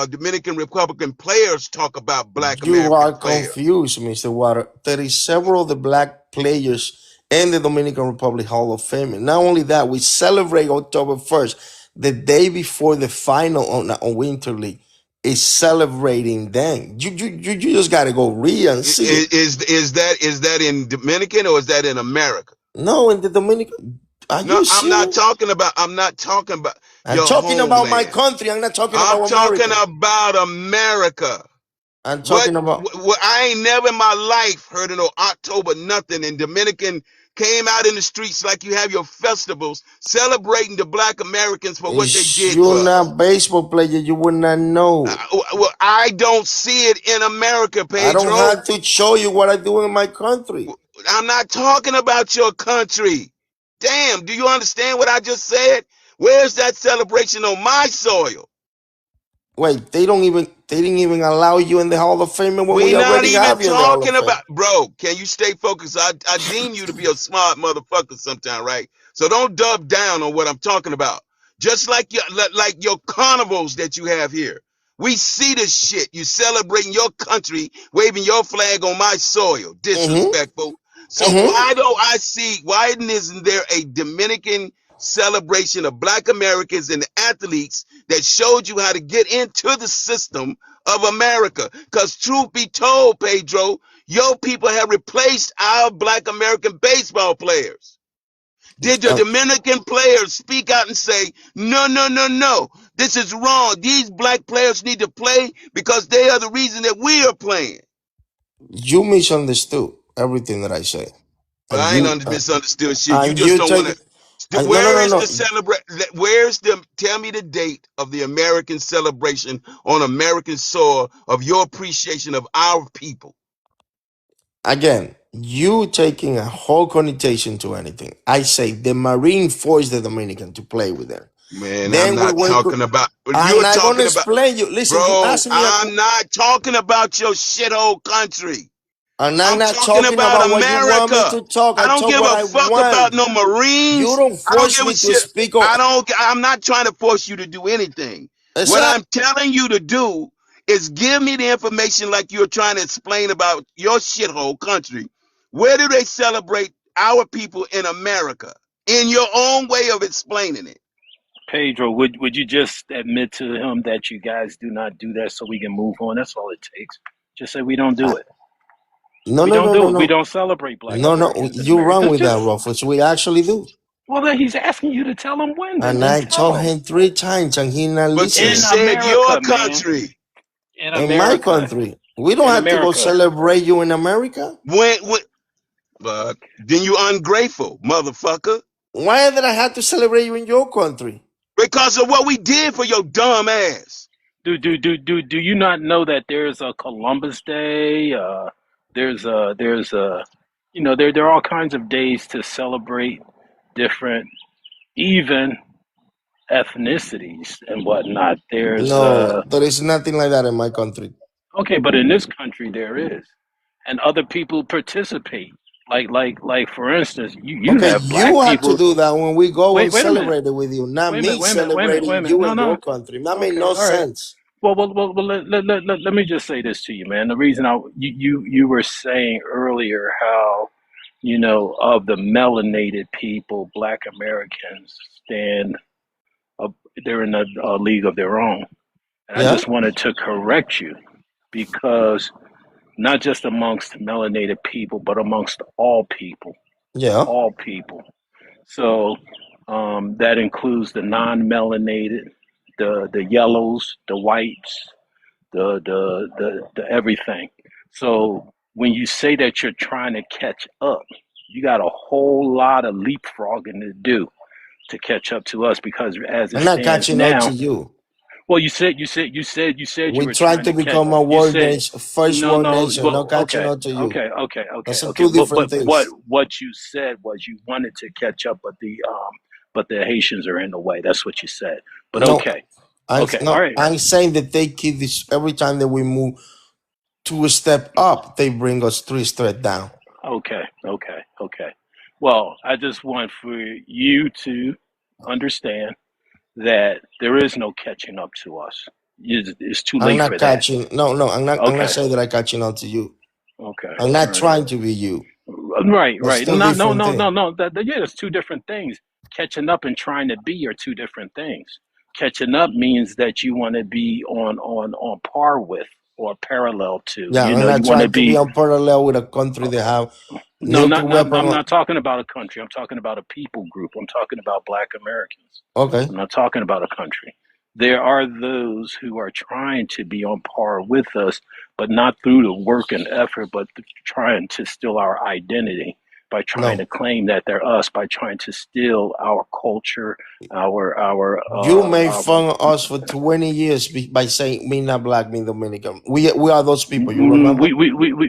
Dominican Republican players talk about black You American are players. confused, Mr. Water. There is several of the black players in the Dominican Republic Hall of Fame. And not only that, we celebrate October 1st, the day before the final on Winter League. Is celebrating them. You just gotta go read and see it. Is that in Dominican or is that in America? No, in the Dominican. Are No, you I'm not serious? talking about. I'm not talking about I'm your talking about my homeland. country. I'm not talking I'm about talking America. about America. I'm talking about. What I ain't never in my life heard of no October nothing. And Dominican came out in the streets like you have your festivals celebrating the black Americans for what they did You're for us. not baseball player. You would not know. Well, I don't see it in America, Pedro. I don't have to show you what I do in my country. I'm not talking about your country. Damn, do you understand what I just said? Where's that celebration on my soil? Wait, they didn't even allow you in the Hall of Fame when we not already even have you in the Hall of talking Fame. about, bro. Can you stay focused? I deem you to be a smart motherfucker sometime, right? So don't dub down on what I'm talking about. Just like your carnivals that you have here. We see this shit. You celebrating your country, waving your flag on my soil. Disrespectful. So why isn't there a Dominican celebration of black Americans and athletes that showed you how to get into the system of America? Because truth be told, Pedro, your people have replaced our black American baseball players. Did the Dominican players speak out and say, no, this is wrong. These black players need to play because they are the reason that we are playing? You misunderstood everything that I said. I ain't misunderstood shit. You just don't want to. Tell me the date of the American celebration on American soil of your appreciation of our people? Again, you taking a whole connotation to anything. I say the Marine forced the Dominican to play with them. Man, I'm not talking about. I'm not going to explain you. Listen, bro, you asked me. I'm not talking about your shithole country. And I'm not talking about America. What you want me to talk. I don't give a fuck about no Marines. You don't force me to speak. I'm not trying to force you to do anything. What I'm telling you to do is give me the information like you're trying to explain about your shithole country. Where do they celebrate our people in America? In your own way of explaining it. Pedro, would you just admit to him that you guys do not do that so we can move on? That's all it takes. Just say we don't do it. No, We no, don't no, do no, it. We no. don't celebrate Black No, no, Americans in you're America. wrong with that, Just Rufus. We actually do. well, then he's asking you to tell him when. And Then I tell told him him 3 times and he not But you in listening. said your America, man. country. In In my America. country, we don't In have to go America. celebrate you in America. When then you ungrateful, motherfucker. Why did I have to celebrate you in your country? Because of what we did for your dumb ass. Do you not know that there's a Columbus Day? There's a there are all kinds of days to celebrate different even ethnicities and whatnot. There's No, there is nothing like that in my country. okay, but in this country there is, and other people participate. Like for instance, you Okay, have black you have to people. do that when we go and Wait a minute. celebrate it with you, not Wait a me minute. Wait a minute. Wait a minute. Wait a celebrating minute. you No, in your no. country. That made Okay. no All right. sense. Well, let me just say this to you, man. The reason you were saying earlier how, of the melanated people, Black Americans stand up, they're in a league of their own. And I Yeah, just wanted to correct you because not just amongst melanated people, but amongst yeah, all people. So that includes the non-melanated, the yellows, the whites, the everything. So when you say that you're trying to catch up, you got a whole lot of leapfrogging to do to catch up to us because as it I'm not stands catching up to now, you. well, you We were trying trying to to catch. become a You world said nation, first no, world no. nation, not Well, catching okay, up to you. okay, okay, okay, That's some okay. two different What things. what you said was you wanted to catch up, but the Haitians are in the way. That's what you said. But No, okay, okay, all no, right. I'm saying that they keep this every time that we move 2 step up, they bring us 3 step down. Okay, okay, okay. Well, I just want for you to understand that there is no catching up to us. It's too I'm late not for that. catching. No, no, I'm not Okay, saying that I'm catching up to you. okay, I'm all not right. trying to be you. Right, That's right. two No, no, different no, no, things. no. Yeah, it's two different things. Catching up and trying to be are two different things. Catching up means that you want to be on par with or parallel to. Yeah, I'm You not want to trying to be be. on parallel with a country that have No, nuclear weapon. I'm not talking about a country. I'm talking about a people group. I'm talking about Black Americans. Okay. I'm not talking about a country. There are those who are trying to be on par with us, but not through the work and effort, but trying to steal our identity by trying No. to claim that they're us, by trying to steal our culture, our You made fun of us for 20 years by saying me not black, me Dominican. We are those people, you remember? we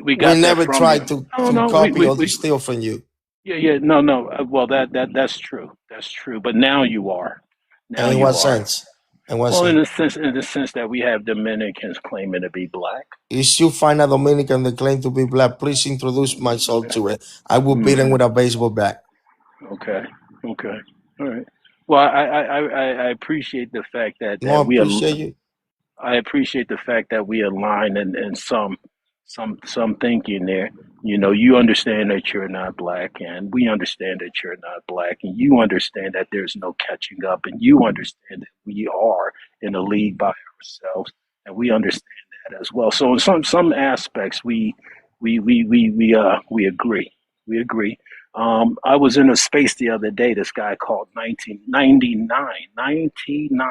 We got that never from you. tried No, to no, copy or to steal from you. yeah, no, no. Well, that's true. That's true. But now you are. Now And in what you are. sense? In what Well, sense? in the sense that we have Dominicans claiming to be black. If you find a Dominican that claim to be black, please introduce myself to it. I will beat him with a baseball bat. Okay. Okay. All right. Well, I appreciate the fact No, I that we appreciate you. I appreciate the fact that we align in some thinking there. You understand that you're not black, and we understand that you're not black, and you understand that there's no catching up, and you understand that we are in a league by ourselves, and we understand that as well. So in some aspects, we agree. We agree. I was in a space the other day. This guy called 1999. 99.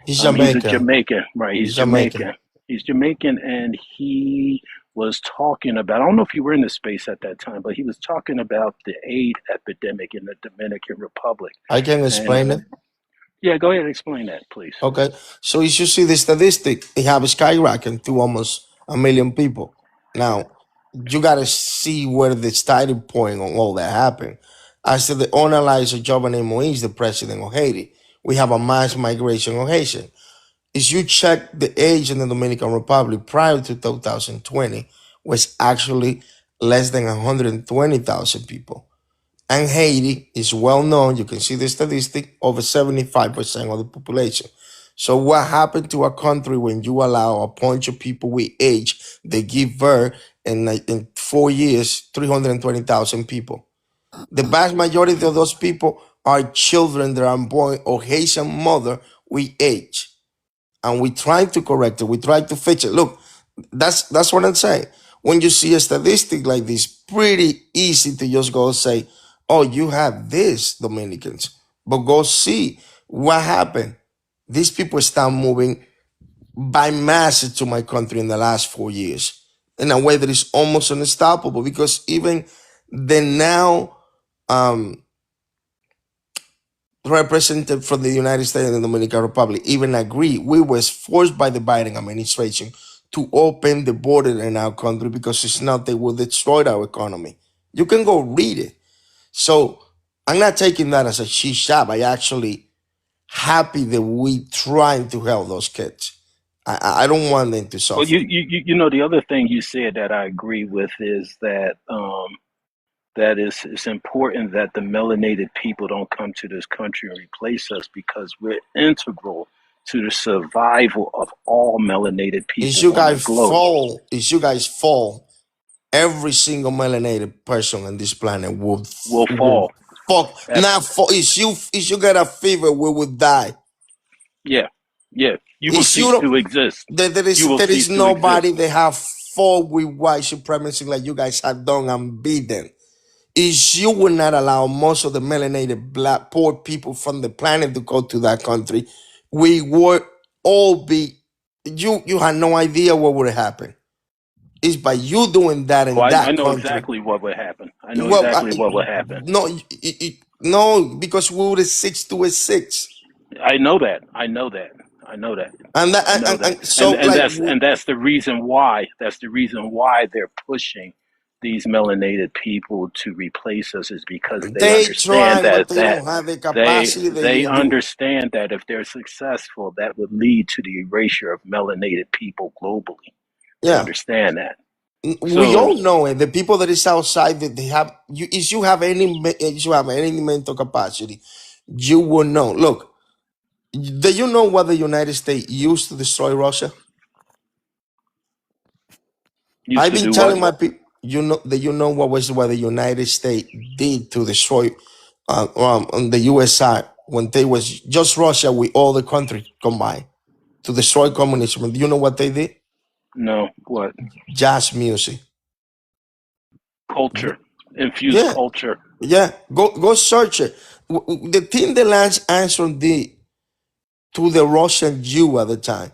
He's He's a Jamaican. Jamaican, right? He's He's Jamaican. Jamaican. He's Jamaican, and he was talking about. I don't know if you were in the space at that time, but he was talking about the AIDS epidemic in the Dominican Republic. I can And explain it. yeah, go ahead and explain that, please. Okay. So as you see the statistic, they have skyrocketed to almost 1 million people. Now, you got to see where the starting point on all that happened. After the analyzer Jovenel Moïse, the president of Haiti, we have a mass migration of Haitian. If you check the age in the Dominican Republic prior to 2020, was actually less than 120,000 people. And Haiti is well known, you can see the statistic, over 75% of the population. So what happened to a country when you allow a bunch of people with age, they give birth in 4 years, 320,000 people? The vast majority of those people our children that are born of Haitian mother, we age. And we try to correct it. We try to fix it. Look, that's what I'm saying. When you see a statistic like this, pretty easy to just go say, oh, you have this, Dominicans. But go see what happened. These people start moving by masses to my country in the last 4 years in a way that is almost unstoppable, because even the now representative from the United States and the Dominican Republic even agree we was forced by the Biden administration to open the border in our country, because if not, they will destroy our economy. You can go read it. So I'm not taking that as a cheap shot. I actually happy that we trying to help those kids. I don't want them to Well, suffer. you know, the other thing you said that I agree with is that that it's important that the melanated people don't come to this country and replace us, because we're integral to the survival of all melanated Is people you on the guys globe. fall, every single melanated person on this planet would Will fall. fuck. That's, Not fall. If you get a fever, we would die. yeah, yeah. You will If you cease don't, to exist. You will there is cease to nobody exist. that have fought with white supremacy like you guys have done and beaten. Is you will not allow most of the melanated black poor people from the planet to go to that country, we would all be. You had no idea what would happen. It's by you doing that Oh, in I that know country. exactly what would happen. I know Well, exactly what would happen. no, no, because we would have 6 to 6. I know that. I know that. I know that. And that, I know that. and so like And that's the reason why. That's the reason why they're pushing these melanated people to replace us, is because they they understand try, but that they don't have the capacity that they you do. understand that if they're successful, that would lead to the erasure of melanated people globally. They Yeah, understand that. we So all know it. The people that is outside that they have you. If you have any mental capacity, you will know. Look, do you know what the United States used to destroy Russia? used I've to been do what? telling my people, you know what the United States did to destroy on the US side when they was just Russia with all the countries combined to destroy communism. Do you know what they did? No, what? Jazz music. Culture. Infused Yeah, culture. yeah. Go search it. The thing the last answer did to the Russian Jew at the time,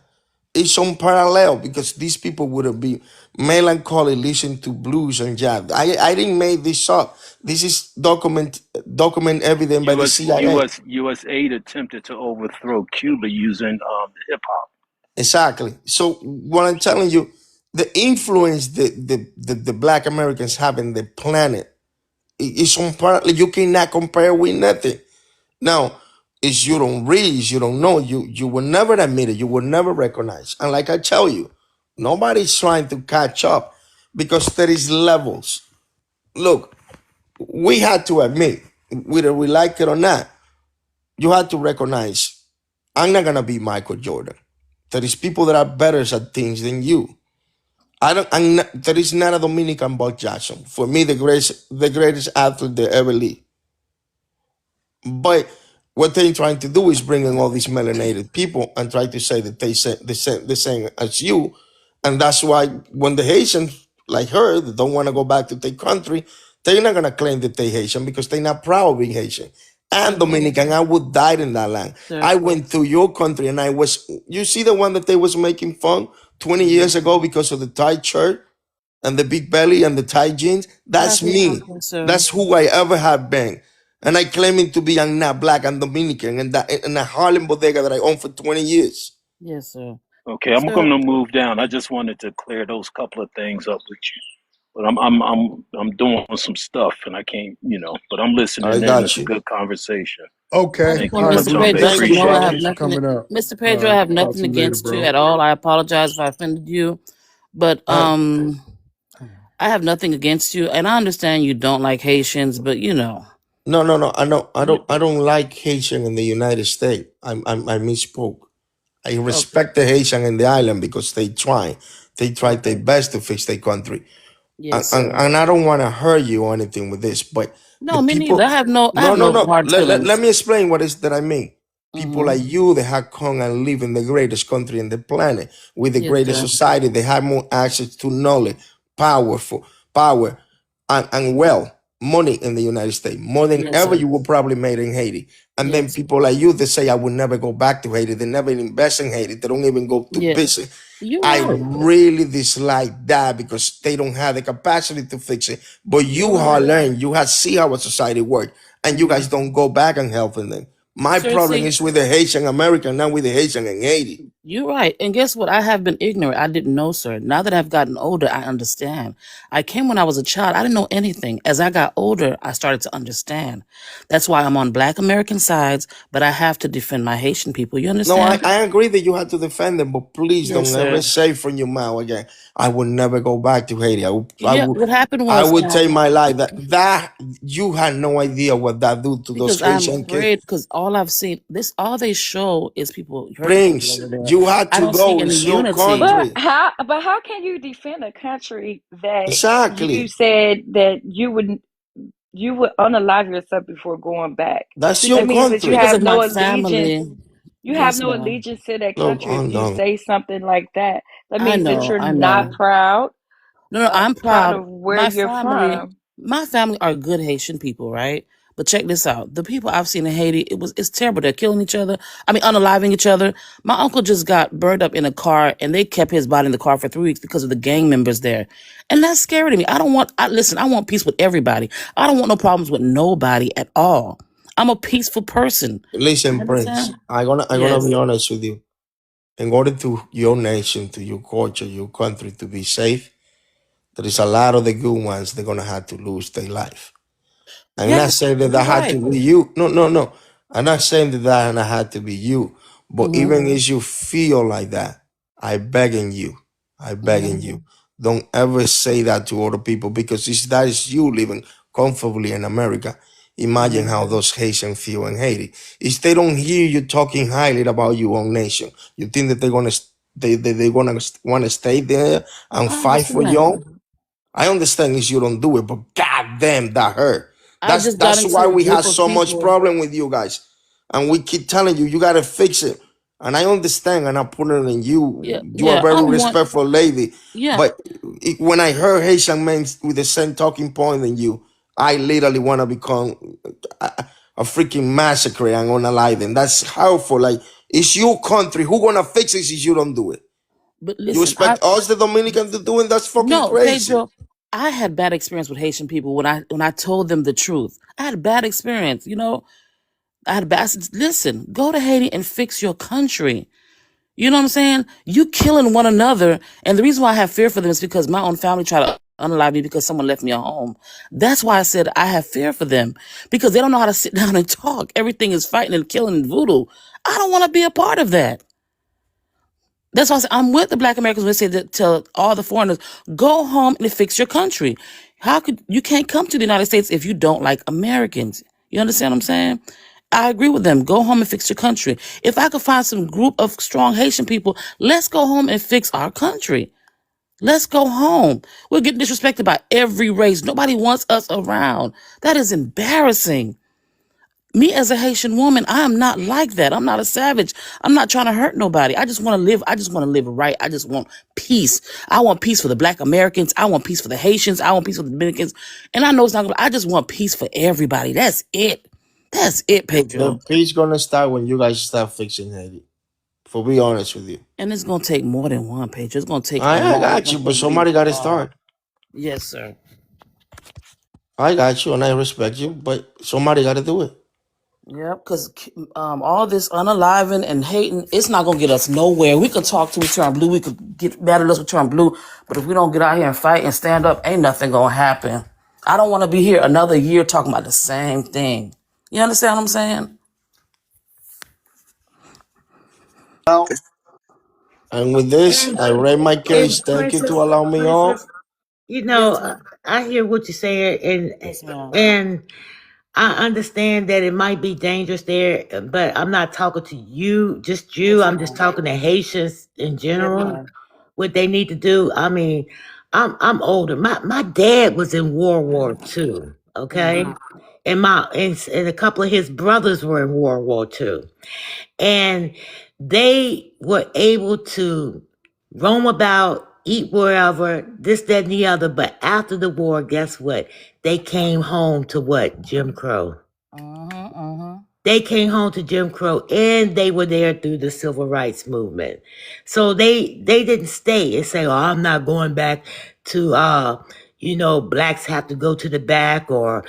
it's on parallel, because these people would have been melancholy listening to blues and jazz. I didn't make this up. This is document evidence by the CIA. US aid attempted to overthrow Cuba using hip hop. Exactly. So what I'm telling you, the influence the black Americans have in the planet is on parallel. You cannot compare with nothing. Now, if you don't read, you don't know, you will never admit it, you will never recognize. And like I tell you, nobody's trying to catch up, because there is levels. Look, we had to admit, whether we like it or not, you had to recognize, I'm not gonna be Michael Jordan. There is people that are better at things than you. There is not a Dominican Buck Jackson. For me, the greatest athlete they ever lived. But what they're trying to do is bring in all these melanated people and try to say that the same as you. And that's why when the Haitians like her that don't want to go back to their country, they're not gonna claim that they Haitian, because they're not proud of being Haitian. And Dominican, I would die in that land. Sir. I went to your country and you see the one that they was making fun 20 years ago because of the tight shirt and the big belly and the tight jeans? Can I That's say me. something, sir? That's who I ever have been. And I claiming to be I'm not black and Dominican in a Harlem bodega that I own for 20 years. Yes, sir. Okay, I'm Sir, going to move down. I just wanted to clear those couple of things up with you. But I'm doing some stuff and I can't, but I'm listening I in. got It's a you. good conversation. Okay. Thank All you right. much. Mr. I Pedro, Thank you you, know I appreciate have brother. you. Appreciate you nothing. coming up. Mr. Pedro, I have Talk to nothing you later, against you bro. at all. I apologize if I offended you, but I I have nothing against you, and I understand you don't like Haitians, but no no no I know you I don't like Haitian in the United States. I misspoke. I okay, respect the Haitian in the island because they try okay, their best to fix their country. Yes, sir. and I don't want to hurt you or anything with this, but the No, me neither. people, I no, have no, no no. hard Let feelings. me explain what is that I mean. People Mm-hmm. like you, they have come and live in the greatest country in the planet with the Yes, greatest sir. society. They have more access to knowledge, power, and wealth, money in the United States, more than Yes, ever sir. you would probably made in Haiti. And then Yes. people like you, they say, I would never go back to Haiti. They never invest in Haiti. They don't even go to Yeah. visit. You're I right. really dislike that because they don't have the capacity to fix it. But You're you have right. learned, you have see how a society works, and you Mm-hmm. guys don't go back and helping them. My Sir, problem see, is with the Haitian American, not with the Haitian in Haiti. you're right. And guess what? I have been ignorant. I didn't know, sir. Now that I've gotten older, I understand. I came when I was a child. I didn't know anything. As I got older, I started to understand. That's why I'm on Black American sides, but I have to defend my Haitian people. You No, understand? I agree that you have to defend them, but please Yes, don't ever sir. say from your mouth again, I will never go back to Haiti. Yeah, what happened I was, would take my life. That you had no idea what that do to those because I'm Haitian kids. afraid, because all I've seen, all they show is people hurting people Prince, over there. you had I to don't see go. any It's your unity. But country. how can you defend a country that you Exactly. said that you would unalive yourself before going back? That's Because, That your means that you country. because have of my no allegiance. family. You have Yes, no ma'am. allegiance to that Look, country if I'm you done. say something like that. That I means that know, you're I not know. proud, No, no, I'm proud proud. of where you're from. My family are good Haitian people, right? But check this out. The people I've seen in Haiti, it's terrible. They're killing each other. I mean, unaliving each other. My uncle just got burned up in a car and they kept his body in the car for 3 weeks because of the gang members there. And that's scary to me. Listen, I want peace with everybody. I don't want no problems with nobody at all. I'm a peaceful person. You Listen, Prince. understand? I'm gonna Yes. be honest with you. In order to your nation, to your culture, your country to be safe, there is a lot of the good ones. They're gonna have to lose their life. I'm not Yes, saying that you're that had right. to be you. No, no, no. I'm not saying that had to be you. But Mm-hmm. even if you feel like that, I begging Mm-hmm. you, don't ever say that to other people because if that is you living comfortably in America, imagine Mm-hmm. how those Haitians feel in Haiti. If they don't hear you talking highly about your own nation, you think that they're gonna want to stay there and I fight for you? understand. I understand if you don't do it, but goddamn, that hurt. I just got That's into why a we have group of so much people. problem with you guys, and we keep telling you you gotta fix it. And I understand, and I put it in you. Yeah, You are a yeah. very I want. respectful lady, Yeah, but when I heard Haitian men with the same talking point than you, I literally want to become a freaking massacre and unalive them. That's harmful. Like it's your country. Who gonna fix it if you don't do it? but You listen, expect us, the Dominicans, to do it? That's fucking no, crazy. Pedro. I had bad experience with Haitian people when I told them the truth. I had a bad experience. I had a bad. I said, listen, go to Haiti and fix your country. You know what I'm saying? You killing one another, and the reason why I have fear for them is because my own family tried to unalive me because someone left me at home. That's why I said I have fear for them because they don't know how to sit down and talk. Everything is fighting and killing and voodoo. I don't want to be a part of that. That's why I said I'm with the Black Americans when they say that to all the foreigners, go home and fix your country. You can't come to the United States if you don't like Americans? You understand what I'm saying? I agree with them. Go home and fix your country. If I could find some group of strong Haitian people, let's go home and fix our country. Let's go home. We're getting disrespected by every race. Nobody wants us around. That is embarrassing. Me as a Haitian woman, I am not like that. I'm not a savage. I'm not trying to hurt nobody. I just want to live. I just want to live right. I just want peace. I want peace for the Black Americans. I want peace for the Haitians. I want peace for the Dominicans. And I know it's not gonna, I just want peace for everybody. That's it. That's it, The Pedro. peace gonna start when you guys start fixing Haiti. For be honest with you, And it's gonna take more than one, Pedro. It's gonna take a I lot got of you, but people somebody got to involved. start. Yes, sir. I got you, and I respect you, but somebody got to do it. Yeah, because all this unaliving and hating, it's not gonna get us nowhere. We could talk till we turn blue. We could get mad at us, we turn blue. But if we don't get out here and fight and stand up, ain't nothing gonna happen. I don't want to be here another year talking about the same thing. You understand what I'm saying? And with this, And I read my case. and Thank you to Princess, allow me off. Yes, I hear what you're saying, yes, ma'am. and I understand that it might be dangerous there, but I'm not talking to you, just you. Yes, I'm just ma'am. talking to Haitians in Yes, general. ma'am. What they need to do. I mean, I'm older. My dad was in World War II. Okay, Mm-hmm. and a couple of his brothers were in World War II, and they were able to roam about, eat wherever, this, that, and the other. But after the war, guess what? They came home to what? Jim Crow. They came home to Jim Crow, and they were there through the civil rights movement. So they didn't stay and say, "Oh, I'm not going back to blacks have to go to the back, or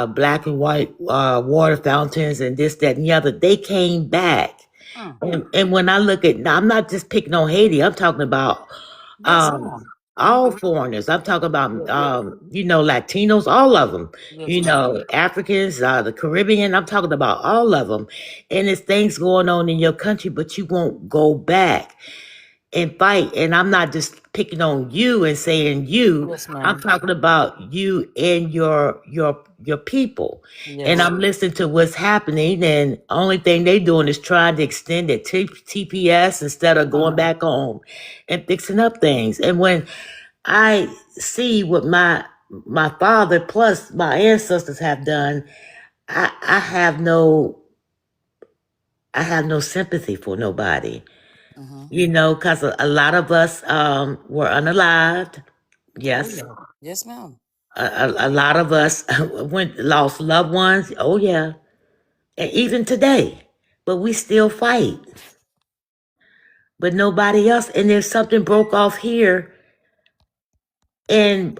black and white water fountains and this, that, and the other." They came back. And when I look at, now, I'm not just picking on Haiti. I'm talking about Yes, um, ma'am. all foreigners. I'm talking about Latinos, all of them. Yes, ma'am. Africans, the Caribbean. I'm talking about all of them. And there's things going on in your country, but you won't go back and fight. And I'm not just picking on you and saying you. Yes, I'm ma'am. talking about you and your people. And Yes. I'm listening to what's happening, and only thing they doing is trying to extend it to TPS instead of going back home and fixing up things. And when I see what my father plus my ancestors have done, I have no sympathy for nobody. Because a lot of us were unalived. Oh Yes. yeah. Yes, ma'am. A lot of us lost loved ones. Oh, yeah. And even today. But we still fight. But nobody else. And if something broke off here and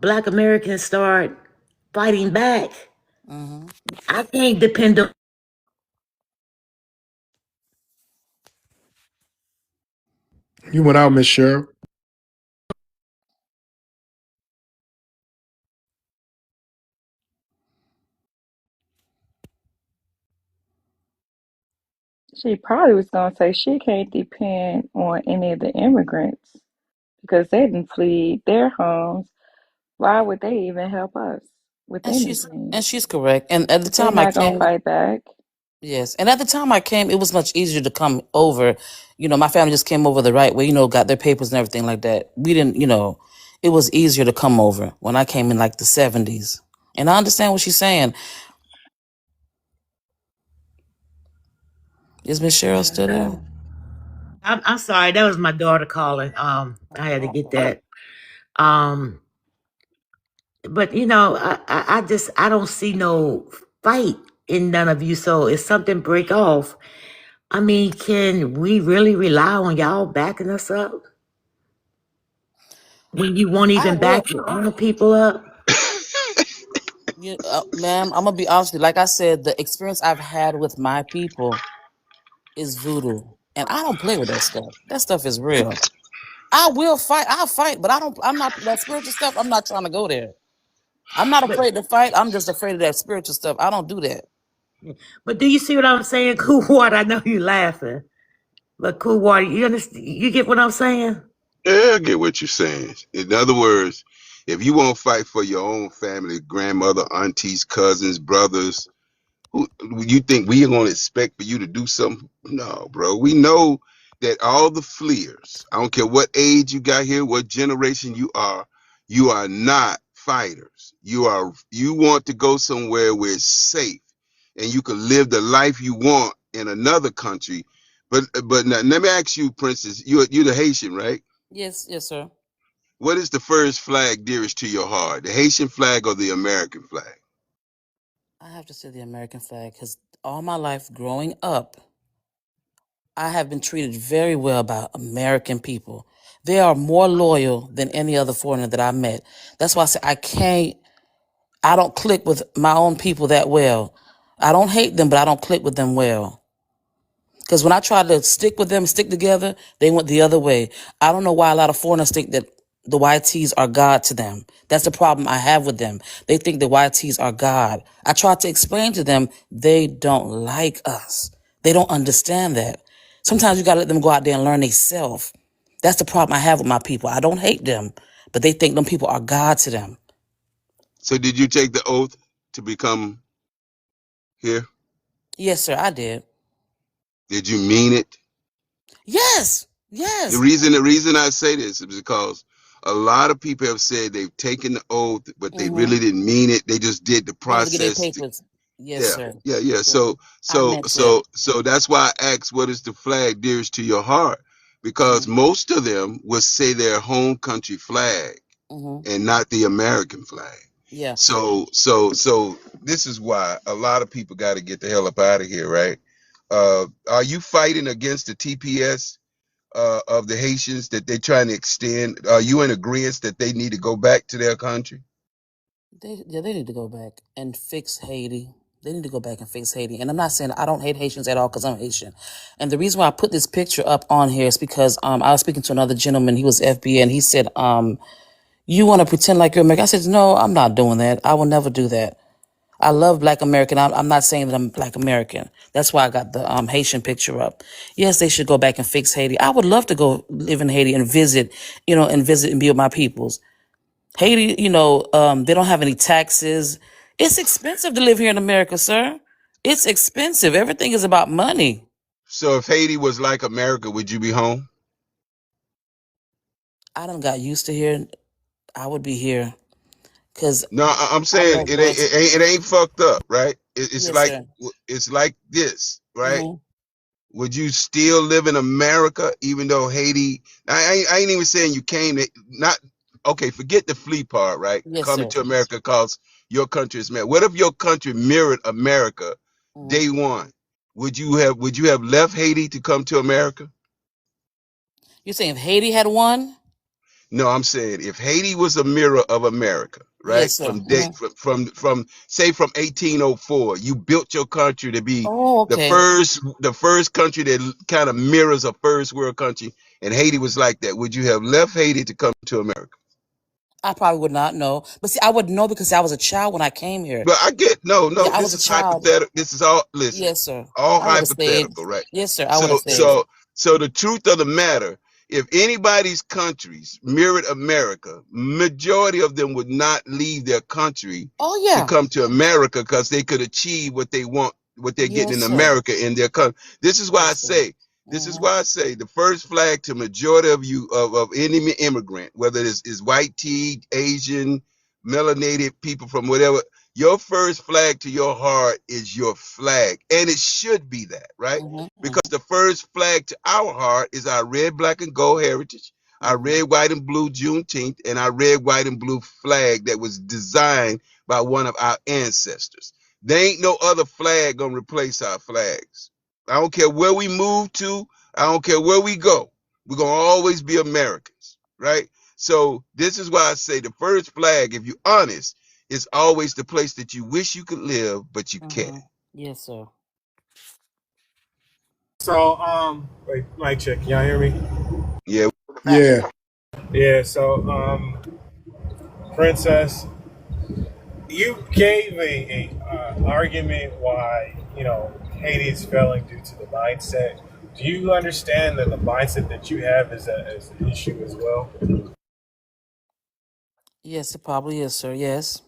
Black Americans start fighting back, I can't depend on. You went out, Miss Cheryl. She probably was gonna say she can't depend on any of the immigrants because they didn't flee their homes. Why would they even help us with And anything? she's correct. And at the They're time I not gonna came, fight back. yes. And at the time I came, it was much easier to come over. My family just came over the right way, got their papers and everything like that. We didn't, it was easier to come over when I came in like the 70s. And I understand what she's saying. Is Miss Cheryl still there? I'm sorry, that was my daughter calling. I had to get that. Um, but I don't see no fight in none of you. So if something break off, I mean, can we really rely on y'all backing us up when you won't I even will. back your own people up? Ma'am, I'm gonna be honest with you. Like I said, the experience I've had with my people is voodoo, and I don't play with that stuff. That stuff is real. I will fight. I'll fight, but I don't. I'm not that spiritual stuff. I'm not trying to go there. I'm not But afraid to fight. I'm just afraid of that spiritual stuff. I don't do that. but do you see what I'm saying, Cool Water? I know you laughing, but Cool Water, you understand? You get what I'm saying? Yeah, I get what you're saying. In other words, if you won't fight for your own family, grandmother, aunties, cousins, brothers, who you think we are going to expect for you to do something? No, bro. We know that all the fleers, I don't care what age you got here, what generation you are not fighters. You want to go somewhere where it's safe and you can live the life you want in another country. But now, let me ask you, Princess, you're the Haitian, right? Yes, yes, sir. What is the first flag dearest to your heart, the Haitian flag or the American flag? I have to say the American flag because all my life growing up, I have been treated very well by American people. They are more loyal than any other foreigner that I met. That's why I say I don't click with my own people that well. I don't hate them, but I don't click with them well. Because when I try to stick with them, stick together, they went the other way. I don't know why a lot of foreigners think that the YTs are God to them. That's the problem I have with them. They think the YTs are God. I try to explain to them they don't like us. They don't understand that. Sometimes you gotta let them go out there and learn themselves. That's the problem I have with my people. I don't hate them, but they think them people are God to them. So did you take the oath to become here? Yes, sir, I did. Did you mean it? Yes, The yes. reason I say this is because A lot of people have said they've taken the oath, but they Mm-hmm. really didn't mean it. They just did the Wanted to get their process. papers. Yes, Yeah, sir. yeah. Yeah, I meant that. So that's why I asked, what is the flag dearest to your heart? Because Mm-hmm. most of them would say their home country flag Mm-hmm. and not the American flag. Yeah. So this is why a lot of people got to get the hell up out of here, right? Are you fighting against the TPS of the Haitians that they're trying to extend? Are you in agreement that they need to go back to their country? They need to go back and fix Haiti. They need to go back and fix Haiti. And I'm not saying I don't hate Haitians at all, because I'm Haitian. And the reason why I put this picture up on here is because I was speaking to another gentleman. He was FBA, and he said, you want to pretend like you're American? I said, no, I'm not doing that. I will never do that. I love Black American. I'm not saying that I'm Black American. That's why I got the Haitian picture up. Yes, they should go back and fix Haiti. I would love to go live in Haiti and visit, and be with my peoples. Haiti, they don't have any taxes. It's expensive to live here in America, sir. It's expensive. Everything is about money. So if Haiti was like America, would you be home? I done got used to here. I would be here because No, I'm I saying love going to. it ain't fucked up, right? Yes, sir. It's like this, right? Mm-hmm. Would you still live in America even though Haiti? I ain't even saying you came to not. Okay, forget the flee part, right? Yes, Coming sir. to America cause your country is married. What if your country mirrored America Mm-hmm. day one? Would you have left Haiti to come to America? You're saying if Haiti had won? No, I'm saying if Haiti was a mirror of America, right? Yes, sir. From day Mm-hmm. from say from 1804, you built your country to be Oh, okay. the first country that kind of mirrors a first world country, and Haiti was like that. Would you have left Haiti to come to America? I probably would not know. But see, I would know because I was a child when I came here. But I get no. Yeah, I was This a is child. hypothetical. This is all. Listen, Yes, sir. all I would have stayed. hypothetical, right? Yes, sir. I would have So stayed. so the truth of the matter, if anybody's countries mirrored America, majority of them would not leave their country Oh, to yeah. come to America because they could achieve what they want, what they're getting Yes, in sir. America in their country. This is why I Yes, sir. say. This is why I say the first flag to majority of you of any immigrant, whether it's white tea, Asian, melanated people from whatever, your first flag to your heart is your flag, and it should be that, right? Mm-hmm. Because the first flag to our heart is our red, black, and gold heritage, our red, white, and blue Juneteenth, and our red, white, and blue flag that was designed by one of our ancestors. There ain't no other flag gonna replace our flags. I don't care where we move to. I don't care where we go. We're going to always be Americans, right? So this is why I say the first flag, if you're honest, is always the place that you wish you could live, but you can't. Yes, sir. So, wait, mic check. Can y'all hear me? Yeah. Yeah. Yeah. So, Princess, you gave a argument why Haiti is failing due to the mindset. Do you understand that the mindset that you have is an issue as well? Yes, it probably is, sir. Yes.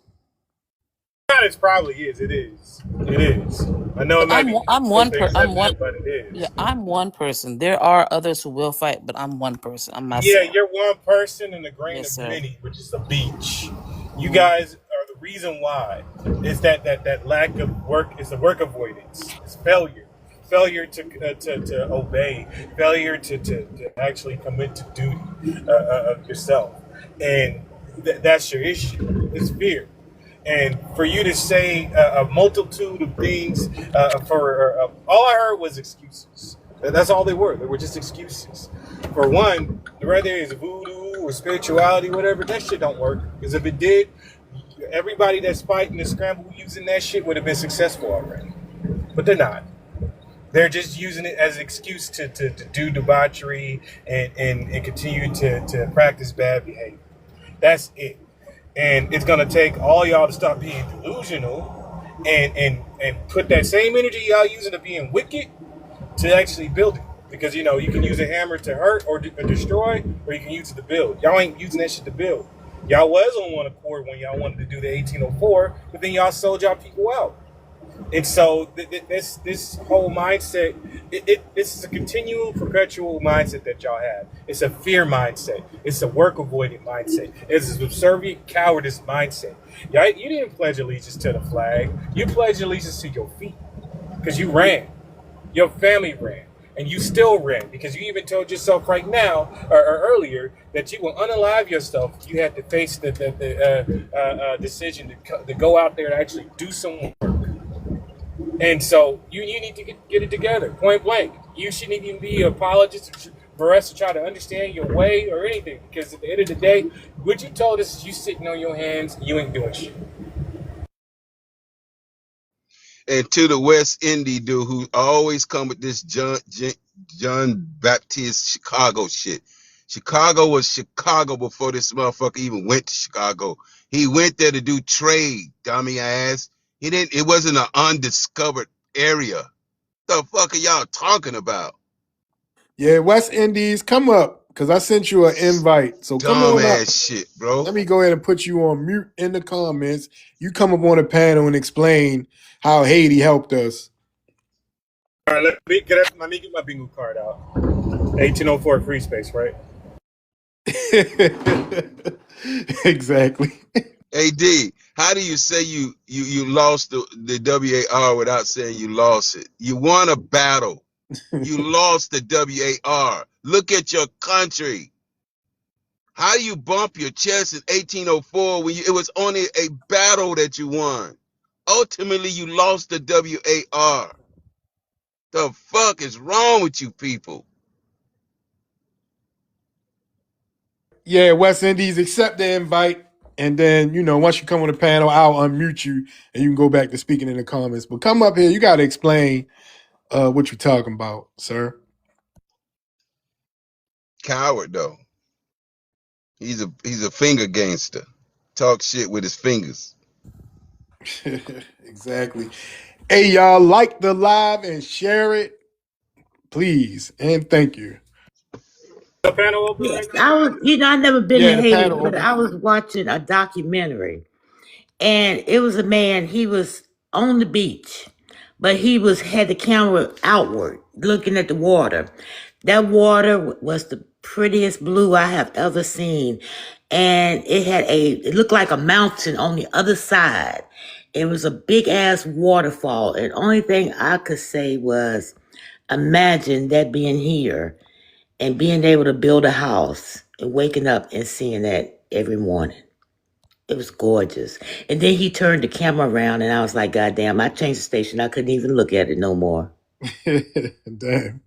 It probably is. It is. It is. I know it But might be I'm difficult one to per accept I'm one. that, but it is. Yeah, I'm one person. There are others who will fight, but I'm one person. I'm Yeah, myself. you're one person in a grain Yes, of sir. many, which is the beach. You guys are the reason why. Is that lack of work is the work avoidance. It's failure to obey, failure to actually commit to duty of yourself, and that's your issue. It's fear. And for you to say a multitude of things, all I heard was excuses. That's all they were. They were just excuses. For one, whether it's voodoo or spirituality, whatever, that shit don't work. Because if it did, everybody that's fighting the scramble using that shit would have been successful already. But they're not. They're just using it as an excuse to do debauchery and continue to practice bad behavior. That's it. And it's gonna take all y'all to stop being delusional and put that same energy y'all using to being wicked to actually build it. Because you can use a hammer to hurt or destroy, or you can use it to build. Y'all ain't using that shit to build. Y'all was on one accord when y'all wanted to do the 1804, but then y'all sold y'all people out. And so this whole mindset, this is a continual, perpetual mindset that y'all have. It's a fear mindset. It's a work avoidant mindset. It's a subservient cowardice mindset. Y'all, you didn't pledge allegiance to the flag. You pledged allegiance to your feet because you ran. Your family ran. And you still ran because you even told yourself right now or earlier that you will unalive yourself. You had to face the decision to go out there and actually do some work. And so you need to get it together, point blank. You shouldn't even be an apologist for us to try to understand your way or anything. Because at the end of the day, what you told us is you sitting on your hands, you ain't doing shit. And to the West Indies dude who always come with this John Baptist Chicago shit. Chicago was Chicago before this motherfucker even went to Chicago. He went there to do trade, dummy ass. He didn't. It wasn't an undiscovered area. The fuck are y'all talking about? Yeah, West Indies, come up because I sent you an invite. So come Dumb on up. ass shit, bro. Let me go ahead and put you on mute in the comments. You come up on the panel and explain how Haiti helped us. All right, let me get my bingo card out. 1804 free space, right? Exactly. Hey D, how do you say you lost the WAR without saying you lost it? You won a battle. You lost the WAR. Look at your country. How do you bump your chest in 1804 when it was only a battle that you won? Ultimately, you lost the WAR. The fuck is wrong with you people? Yeah, West Indies, accept the invite. And then, once you come on the panel, I'll unmute you and you can go back to speaking in the comments. But come up here, you got to explain what you're talking about, sir. Coward though. He's a finger gangster. Talk shit with his fingers. Exactly. Hey, y'all, like the live and share it, please. And thank you. The panel open Yes, right I now? was. I've never been Yeah, to the Haiti, panel but open. I was watching a documentary, and it was a man. He was on the beach, but he had the camera outward, looking at the water. That water was the prettiest blue I have ever seen, and it looked like a mountain on the other side. It was a big ass waterfall, and only thing I could say was, imagine that being here and being able to build a house and waking up and seeing that every morning. It was gorgeous. And then he turned the camera around and I was like, God damn, I changed the station. I couldn't even look at it no more. Damn.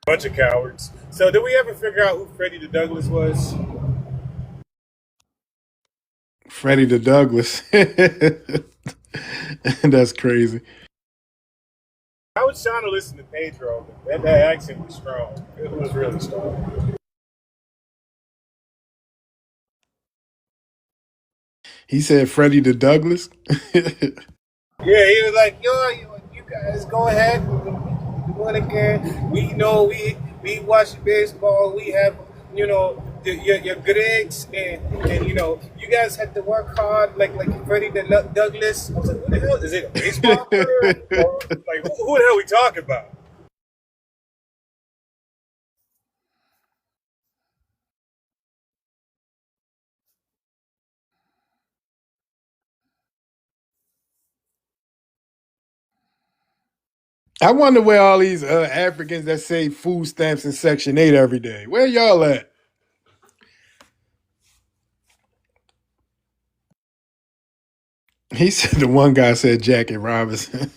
Bunch of cowards. So did we ever figure out who Freddie the Douglas was? Freddie the Douglas. That's crazy. I was trying to listen to Pedro, but that accent was strong. It was really strong. He said Freddie the Douglas. Yeah, he was like, yo, you guys go ahead. We do it again. We know we watch baseball. We have, your grades and you guys have to work hard like Freddie the Douglas. I was like, what the hell? Is it a baseball player? Or, like, who the hell are we talking about? I wonder where all these Africans that say food stamps in Section 8 every day. Where y'all at? He said the one guy said Jackie Robinson.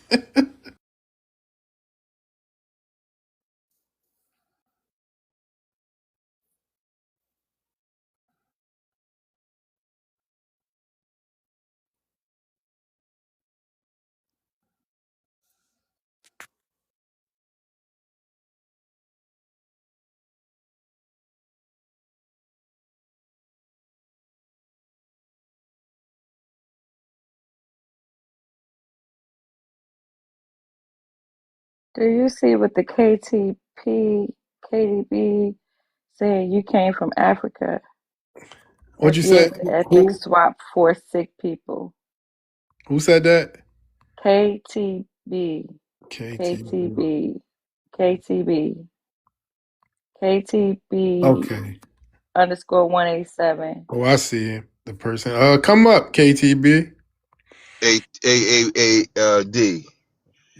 Do you see what the KDB said? You came from Africa What'd and you say? did the ethnic Who? swap for sick people. Who said that? KTB, KTB. KTB, KTB, KTB Okay. underscore 187. Oh, I see it. The person. Come up, KTB. D.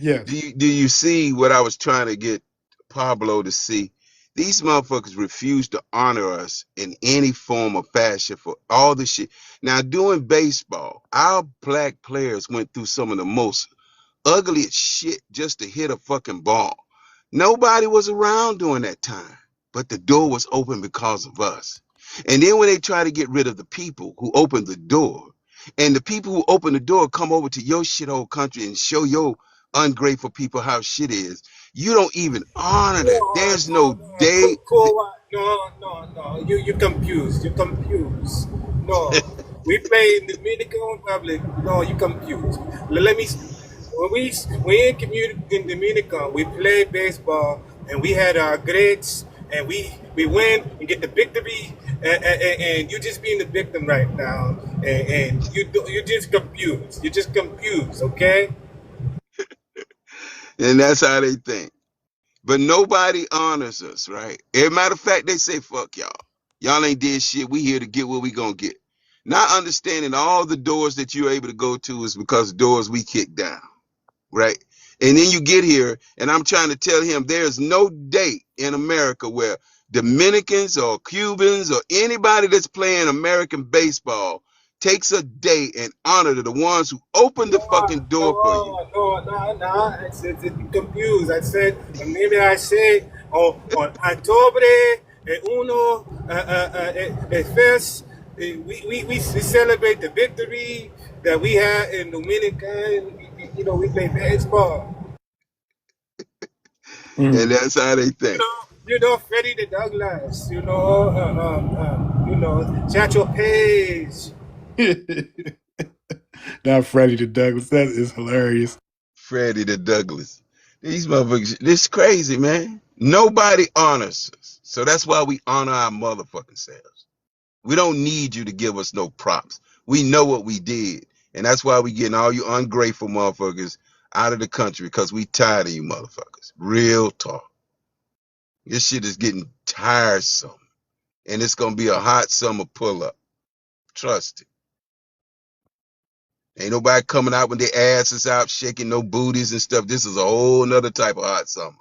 Yes. Do you see what I was trying to get Pablo to see? These motherfuckers refuse to honor us in any form or fashion for all the shit. Now, doing baseball, our black players went through some of the most ugliest shit just to hit a fucking ball. Nobody was around during that time, but the door was open because of us. And then when they try to get rid of the people who opened the door, and the people who opened the door come over to your shithole country and show your ungrateful people how shit is, you don't even honor that. There's no day. No. You confused. You confused. No. We play in Dominican Republic. No, you confused. Let me. When we in Dominican, we play baseball and we had our grades and we win and get the victory and you just being the victim right now and you just confused. You're just confused, okay? And that's how they think. But nobody honors us, right? As a matter of fact, they say, fuck y'all. Y'all ain't did shit. We here to get what we gonna get. Not understanding all the doors that you're able to go to is because doors we kick down, right? And then you get here, and I'm trying to tell him there's no day in America where Dominicans or Cubans or anybody that's playing American baseball takes a day and honor to the ones who opened the fucking door for you. No. It's confused. I said, maybe I said on October uno, first, we celebrate the victory that we had in Dominican. You know, we play baseball. And that's how they think. You know, Freddie the Douglas. You know, Chacho Page. Not Freddie the Douglas. That is hilarious. Freddie the Douglas. These motherfuckers, this is crazy, man. Nobody honors us. So that's why we honor our motherfucking selves. We don't need you to give us no props. We know what we did. And that's why we getting all you ungrateful motherfuckers out of the country, because we tired of you motherfuckers. Real talk. This shit is getting tiresome. And it's going to be a hot summer pull up. Trust it. Ain't nobody coming out with their asses out, shaking no booties and stuff. This is a whole nother type of hot summer.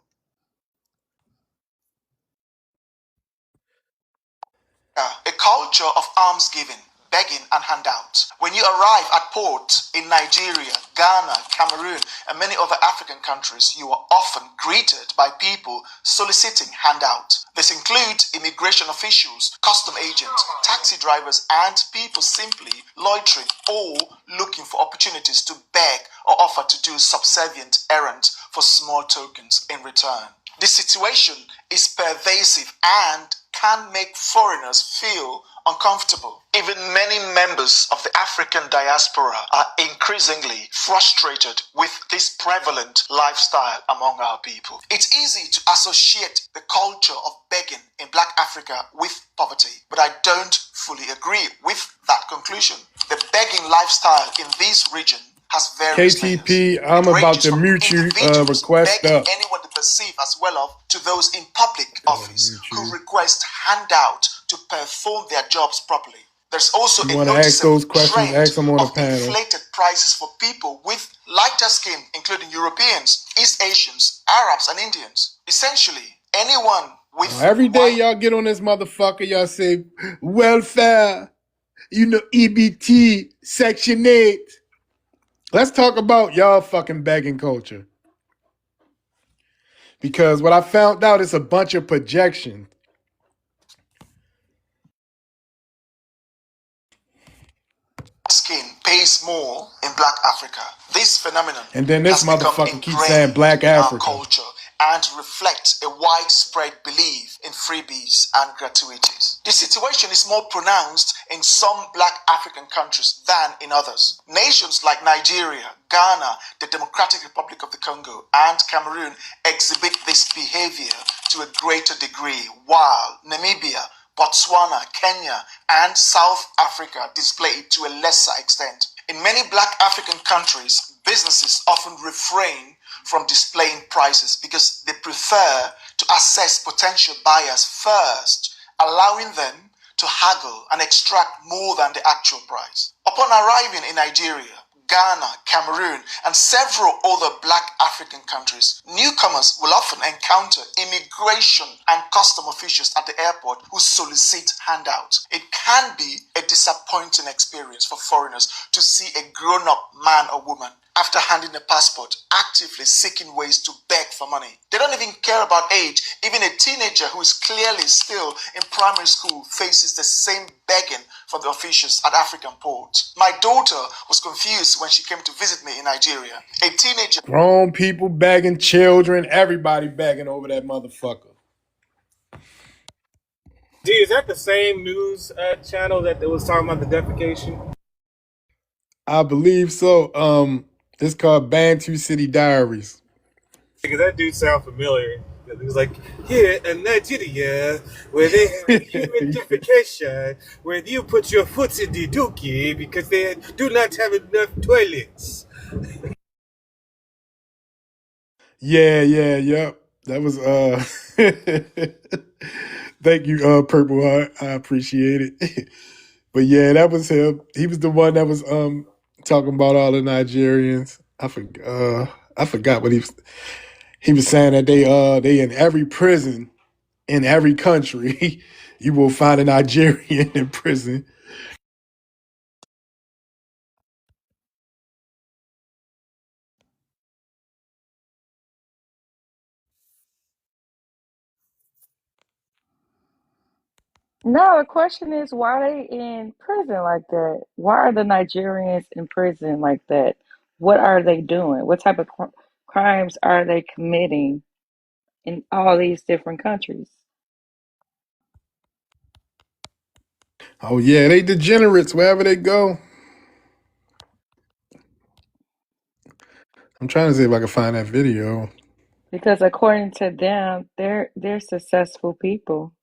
A culture of almsgiving, begging, and handouts. When you arrive at ports in Nigeria, Ghana, Cameroon, and many other African countries, you are often greeted by people soliciting handouts. This includes immigration officials, custom agents, taxi drivers, and people simply loitering or looking for opportunities to beg or offer to do subservient errands for small tokens in return. This situation is pervasive and can make foreigners feel uncomfortable. Even many members of the African diaspora are increasingly frustrated with this prevalent lifestyle among our people. It's easy to associate the culture of begging in Black Africa with poverty, but I don't fully agree with that conclusion. The begging lifestyle in this region has various KTP, layers. I'm It about ranges to from mute you. individuals Request begging up. anyone to perceive as well off to those in public office who request handout to perform their jobs properly. There's also You a want to ask noticeable those questions? trend Ask them on the of panel. inflated prices for people with lighter skin, including Europeans, East Asians, Arabs, and Indians. Essentially, anyone with Every day y'all get on this motherfucker, y'all say welfare, EBT, Section 8. Let's talk about y'all fucking begging culture. Because what I found out is a bunch of projection. Skin pays more in Black Africa. This phenomenon And then this has become motherfucker keeps saying ingrained Black in our Africa. culture and reflects a widespread belief in freebies and gratuities. The situation is more pronounced in some Black African countries than in others. Nations like Nigeria, Ghana, the Democratic Republic of the Congo, and Cameroon exhibit this behavior to a greater degree, while Namibia, Botswana, Kenya, and South Africa display it to a lesser extent. In many Black African countries, Businesses often refrain from displaying prices because they prefer to assess potential buyers first, allowing them to haggle and extract more than the actual price. Upon arriving in Nigeria, Ghana, Cameroon, and several other black African countries, newcomers will often encounter immigration and custom officials at the airport who solicit handouts. It can be a disappointing experience for foreigners to see a grown-up man or woman, after handing a passport, actively seeking ways to beg for money. They don't even care about age. Even a teenager who is clearly still in primary school faces the same begging from the officials at African ports. My daughter was confused when she came to visit me in Nigeria. A teenager. Grown people begging, children, everybody begging over that motherfucker. D, is that the same news channel that was talking about the defecation? I believe so. It's called Bantu City Diaries. Because that dude sound familiar. He was like, here in Nigeria, where they have human defecation, where you put your foot in the dookie because they do not have enough toilets. Yep. That was thank you, Purple Heart. I appreciate it. But yeah, that was him. He was the one that was talking about all the Nigerians. I forgot what he was saying, that they in every prison in every country you will find a Nigerian in prison. No, the question is why are they in prison like that? Why are the Nigerians in prison like that? What are they doing? What type of crimes are they committing in all these different countries? Oh yeah, they degenerates wherever they go. I'm trying to see if I can find that video. Because according to them, they're successful people.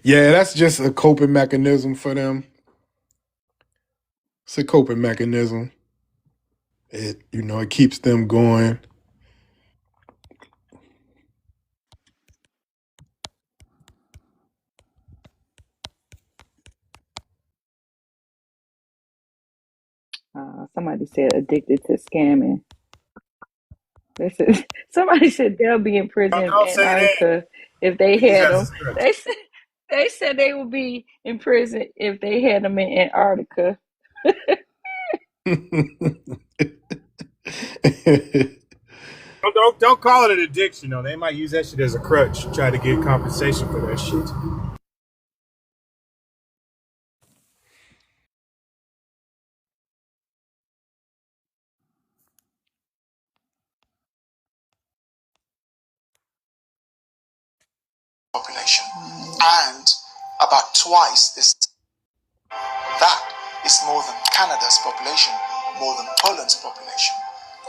Yeah, that's just a coping mechanism for them. It's a coping mechanism. It keeps them going. Somebody said addicted to scamming. Somebody said they'll be in prison in Don't say that. Antarctica if they Use had that as a them. stretch. They said they would be in prison if they had them in Antarctica. Don't call it an addiction, though. They might use that shit as a crutch, try to get compensation for that shit. Population, and about twice this. That is more than Canada's population, more than Poland's population,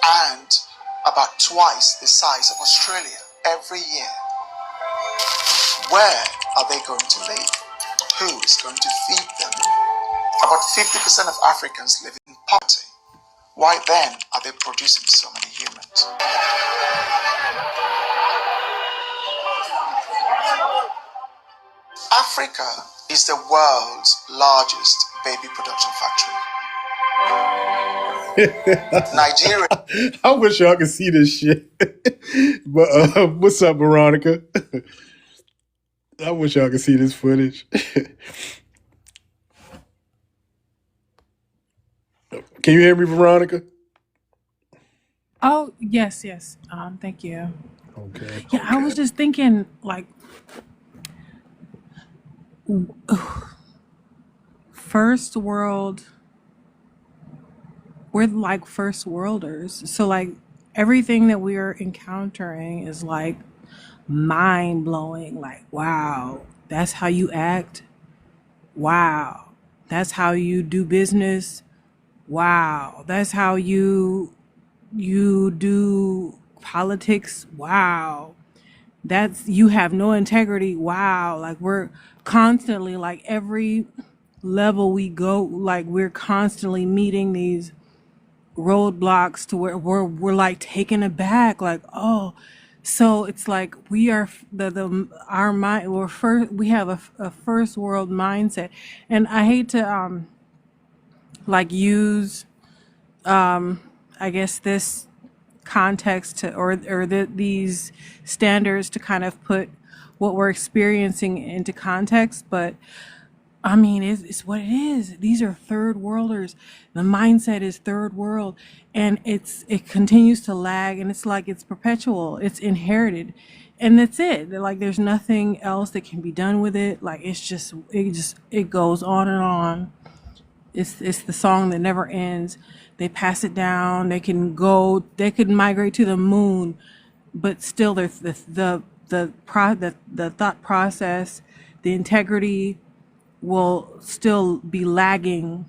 and about twice the size of Australia every year. Where are they going to live? Who is going to feed them? About 50% of Africans live in poverty. Why then are they producing so many humans? Africa is the world's largest baby production factory. Nigeria. I wish y'all could see this shit. But what's up, Veronica? I wish y'all could see this footage. Can you hear me, Veronica? Oh, yes. Thank you. Okay. Yeah, I was just thinking, like, first world, we're like first worlders. So, like, everything that we are encountering is like mind blowing. Like, wow, that's how you act. Wow, that's how you do business. Wow, that's how you do politics. Wow, that's, you have no integrity. Wow, like we're constantly, like, every level we go, like we're constantly meeting these roadblocks to where we're like taken aback, like, oh, so it's like we are the our mind, we're first, we have a first world mindset. And I hate to like use I guess this context to, these standards to kind of put what we're experiencing into context, but I mean, it's what it is. These are third worlders. The mindset is third world, and it continues to lag, and it's like it's perpetual. It's inherited, and that's it. Like there's nothing else that can be done with it. Like it goes on and on. It's the song that never ends. They pass it down. They can go. They could migrate to the moon, but still, there's the thought process, the integrity will still be lagging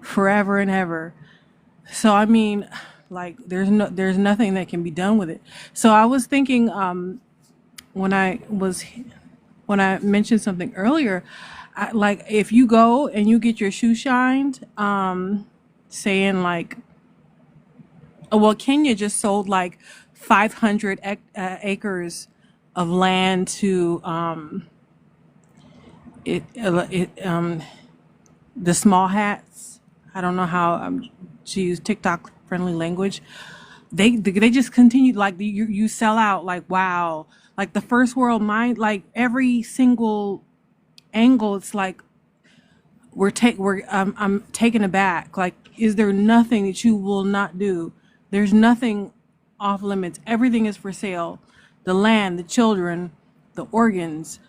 forever and ever. So I mean, like there's nothing that can be done with it. So I was thinking when I mentioned something earlier, like if you go and you get your shoe shined, saying like, oh, well, Kenya just sold like 500 acres of land to the small hats. I don't know how to use TikTok friendly language. They just continue, like you sell out, like wow, like the first world mind, like every single angle. It's like I'm taken aback. Like, is there nothing that you will not do? There's nothing off limits. Everything is for sale. The land, the children, the organs,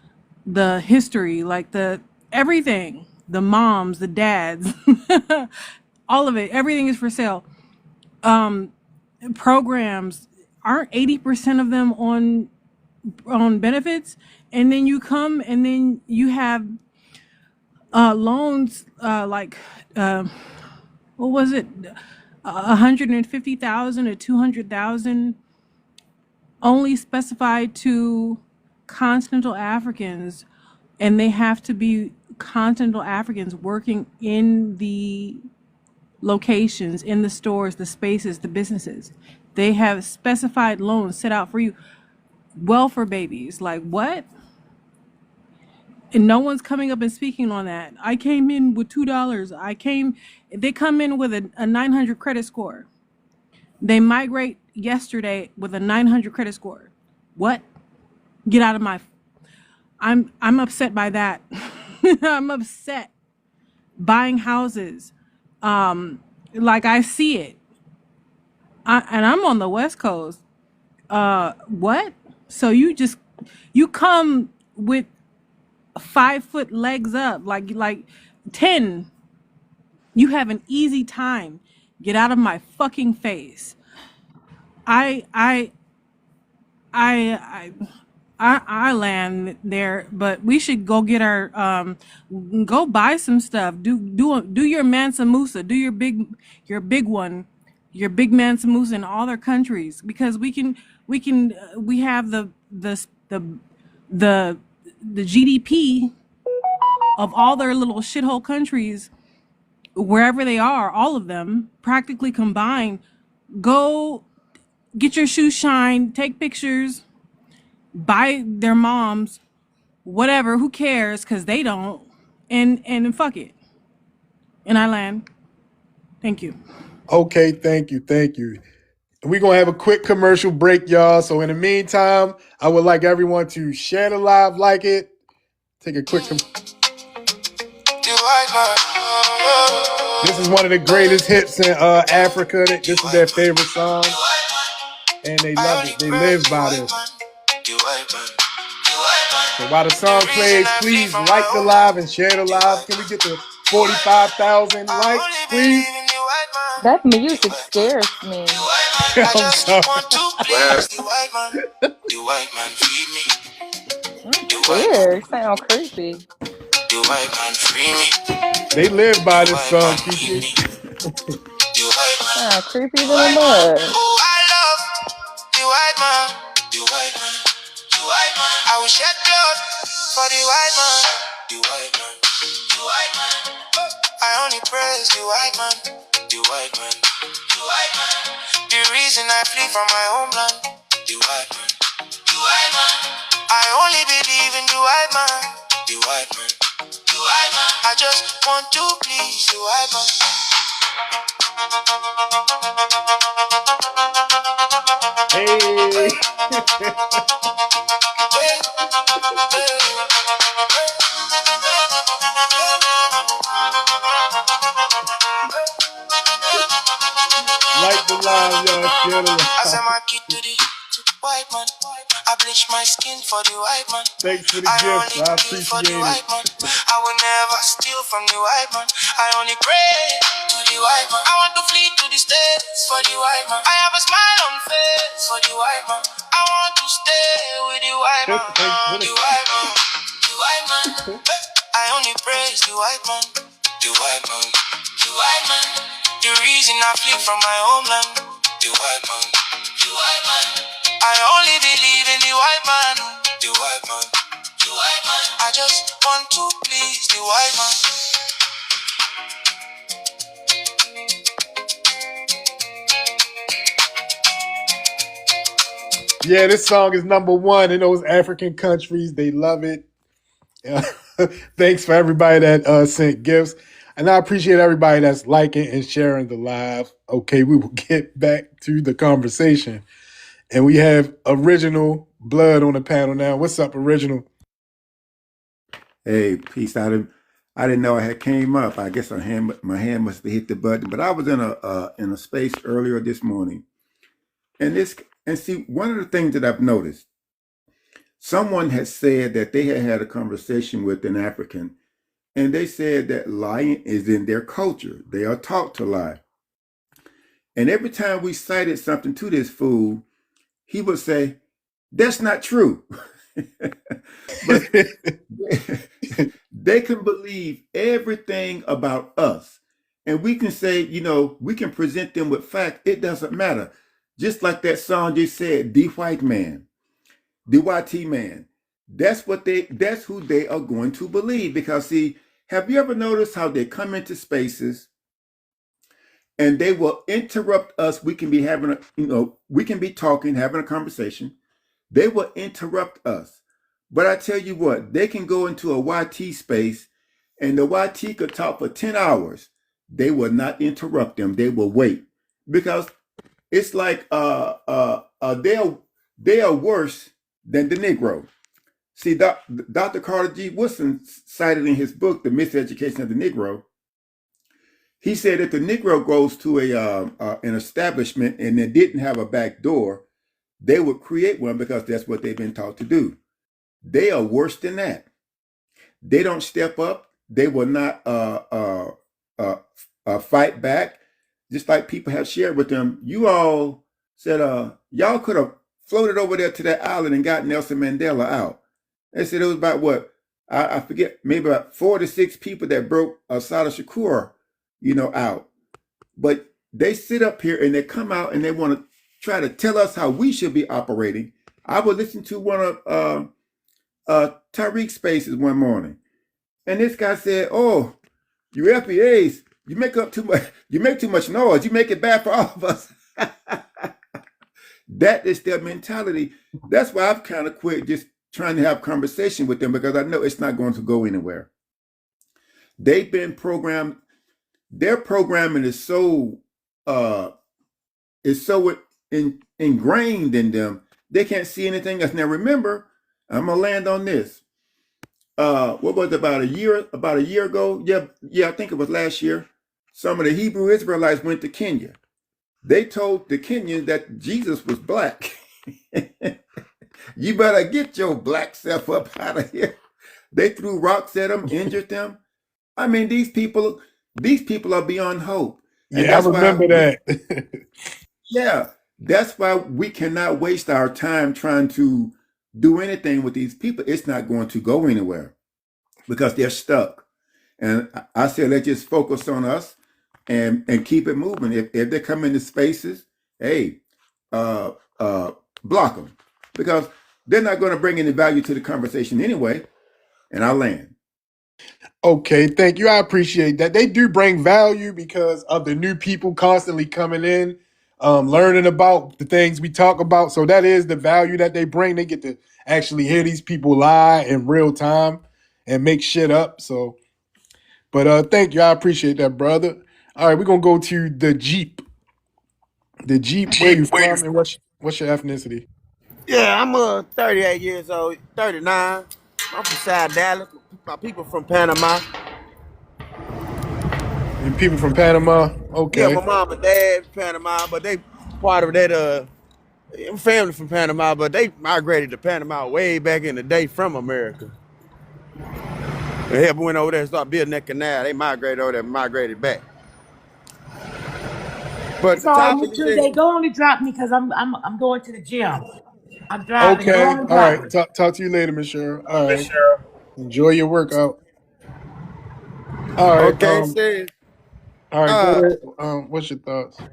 the history, like the everything, the moms, the dads, all of it, everything is for sale. Programs, aren't 80% of them on benefits? And then you come and then you have loans, like what was it, 150,000 or 200,000 only specified to continental Africans, and they have to be continental Africans working in the locations, in the stores, the spaces, the businesses. They have specified loans set out for you. Welfare babies, like what? And no one's coming up and speaking on that. I came in with $2. They come in with a 900 credit score. They migrate yesterday with a 900 credit score. What? Get out of my... I'm upset by that. I'm upset. Buying houses. Like I see it. And I'm on the West Coast. What? So you come with 5 foot legs up, like 10. You have an easy time. Get out of my fucking face. I land there, but we should go get our go buy some stuff. Do your Mansa Musa. Do your big one, your big Mansa Musa in all their countries, because we have the GDP of all their little shithole countries, wherever they are, all of them practically combined. Go get your shoes shined, take pictures, buy their moms, whatever, who cares, because they don't, and fuck it. And I land. Thank you. Okay, thank you. We're going to have a quick commercial break, y'all. So in the meantime, I would like everyone to share the live, like it. Take a quick... This is one of the greatest hits in Africa. This is their favorite song. And they love it. They live by this. So while the song plays, please like the live and share the live. Can we get to 45,000 likes, please? That music scares me. I'm sorry. I'm scared. Sound creepy. They live by this song, Kiki. Sound creepy than a mud. I will shed blood for the white man. I only praise the white man. The white man. The white man. The reason I flee from my homeland. The white man. The white man. I only believe in the white man. The white man. The white man. I just want to please the white man. Like the line, y'all. Share the I send line. my kid to the white man. I bleach my skin for the white man. Thanks for the I gifts. only I kill for the appreciate it. white man. I will never steal from the white man. I only pray to the white man. I want to flee to the states for the white man. I have a smile on face for the white man. I want to stay with the white man. Thanks for The the white man. The white man. I only praise the white man. The white man. The white man. The reason I flee from my homeland. The white man. The white man. I only believe in the white man. The white man. The white man. I just want to please the white man. Yeah, this song is #1 in those African countries. They love it. Thanks for everybody that sent gifts. And I appreciate everybody that's liking and sharing the live. Okay, we will get back to the conversation. And we have Original Blood on the panel now. What's up, Original? Hey, peace. I didn't know I had came up. I guess my hand must have hit the button. But I was in a space earlier this morning, and see, one of the things that I've noticed, someone has said that they had a conversation with an African, and they said that lying is in their culture. They are taught to lie. And every time we cited something to this fool, he would say, "That's not true." But they can believe everything about us. And we can say, we can present them with fact. It doesn't matter. Just like that song just said, the white man, the YT man. That's who they are going to believe. Because see, have you ever noticed how they come into spaces and they will interrupt us? We can be we can be talking, having a conversation. They will interrupt us. But I tell you what, they can go into a YT space and the YT could talk for 10 hours. They will not interrupt them. They will wait. Because it's like they are worse than the Negro. See, Dr. Carter G. Woodson cited in his book, The Miseducation of the Negro, he said that the Negro goes to an establishment and they didn't have a back door, they would create one because that's what they've been taught to do. They are worse than that. They don't step up. They will not fight back. Just like people have shared with them. You all said, y'all could have floated over there to that island and got Nelson Mandela out. They said it was about what? I forget, maybe about 4 to 6 people that broke Sada Shakur, out. But they sit up here and they come out and they want to try to tell us how we should be operating. I would listen to one of Tariq's spaces one morning, and this guy said, "Oh, you FBAs, you make too much noise. You make it bad for all of us." That is their mentality. That's why I've kind of quit just trying to have conversation with them, because I know it's not going to go anywhere. They've been programmed. Their programming is so ingrained in them. They can't see anything else. Now remember, I'm gonna land on this. What was it, about a year ago? Yeah, I think it was last year. Some of the Hebrew Israelites went to Kenya. They told the Kenyans that Jesus was black. You better get your black self up out of here. They threw rocks at them, injured them. I mean, these people are beyond hope. And Yeah, I remember that. Yeah, that's why we cannot waste our time trying to do anything with these people. It's not going to go anywhere because they're stuck. And I said, let's just focus on us and keep it moving. If they come into spaces, hey, block them, because they're not going to bring any value to the conversation anyway. And I land. Okay, thank you. I appreciate that. They do bring value because of the new people constantly coming in, learning about the things we talk about. So that is the value that they bring. They get to actually hear these people lie in real time and make shit up. So, but thank you. I appreciate that, brother. All right, we're gonna go to the Jeep. The Jeep, where you from and what's your ethnicity? Yeah, I'm 38 years old, 39. I'm from South Dallas. My people from Panama. And people from Panama. Yeah, Okay. my mom and dad from Panama, but they part of that family from Panama, but they migrated to Panama way back in the day from America. They ever went over there and started building that canal. They migrated over there, and migrated back. But the So, topic is Mr. They go on and drop me because I'm going to the gym. I'm driving. Go Okay. on and All drop right. me. Talk to you later, Miss Cheryl. All Miss right. Cheryl. Enjoy your workout. All right. okay, says All right. Go uh ahead. What's your thoughts?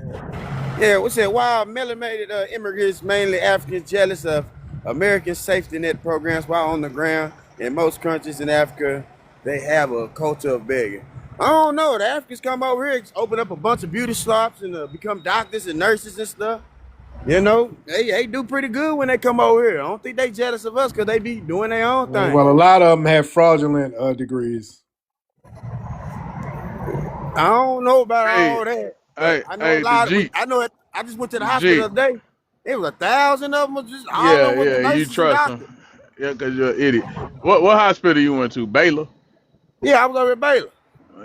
yeah, we said while melanated immigrants, mainly Africans, jealous of American safety net programs while on the ground in most countries in Africa, they have a culture of begging. I don't know. The Africans come over here, open up a bunch of beauty shops and become doctors and nurses and stuff. You know, they do pretty good when they come over here. I don't think they jealous of us because they be doing their own thing. Well, a lot of them have fraudulent degrees. I don't know about Hey, all that, but I know a the lot. Jeep, I know it. I just went to the the hospital Jeep. the other day. It was 1,000 of them, just all of Yeah, them with the yeah, you nurses and trust him. doctors. Yeah, because you're an idiot. What hospital you went to? Baylor? Yeah, I was over at Baylor,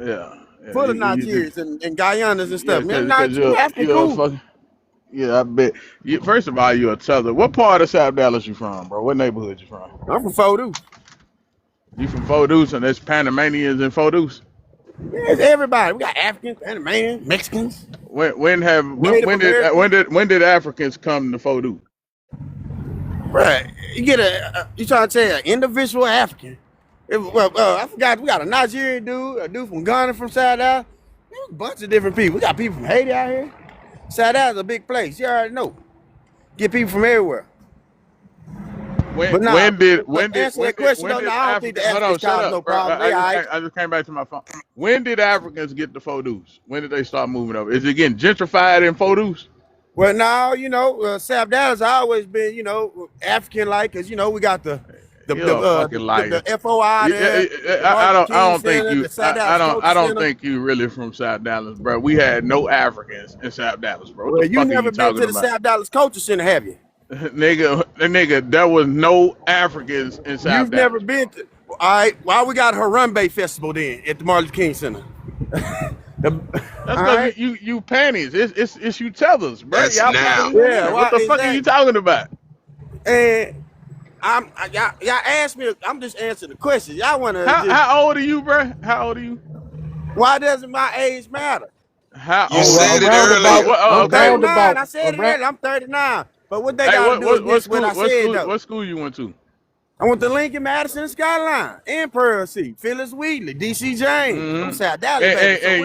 Yeah, yeah, full of you just, Nigerians and Guyanans and yeah, stuff. Man, because African you're a cool. fucking, yeah, I bet. First of all, you're a tether. What part of South Dallas you from, bro? What neighborhood you from? I'm from Fodu. You from Foldeuce, and there's Panamanians in Foldeuce? Yeah, it's everybody. We got Africans, Panamanians, Mexicans, When Native Americans. when did Africans come to Foldeuce? Right. You get you trying to say an individual African. I forgot, we got a Nigerian dude, a dude from Ghana from South Dallas. There's a bunch of different people. We got people from Haiti out here. South Dallas is a big place. You already know. Get people from everywhere. But now, answer that question, though, I don't think the Hold on, Africans shut cause no up, bro. problem. They all right. I just came back to my phone. When did Africans get to Foldeuce? When did they start moving over? Is it getting gentrified in Foldeuce? Well, now, South Dallas has always been, African-like, because, we got the You're a fucking liar. FOI there, I don't think Center, you. the South Dallas I Culture don't Center. think you really from South Dallas, bro. We had no Africans in South Dallas, bro. What Well, the you fuck are never you been talking to the about? South Dallas Culture Center, have you? nigga, there was no Africans in South You've never Dallas. been to. All right, why we got Harambe Festival then at the Martin Luther King Center? That's all because right. you panties. It's you tethers, bro. That's Y'all now. probably Yeah, what the fuck are you talking about? And y'all asked me. I'm just answering the question. Y'all want to? How old are you, bro? How old are you? Why doesn't my age matter? How You old? said it roundabout. earlier. I'm Okay. 39. I said it earlier. I'm 39. But what they Hey, got to do against what school? I said though? What school you went to? I went to Lincoln, Madison, Skyline, and Pearl C, Phyllis Wheatley, DC James. Mm-hmm. I'm South Dallas, baby. So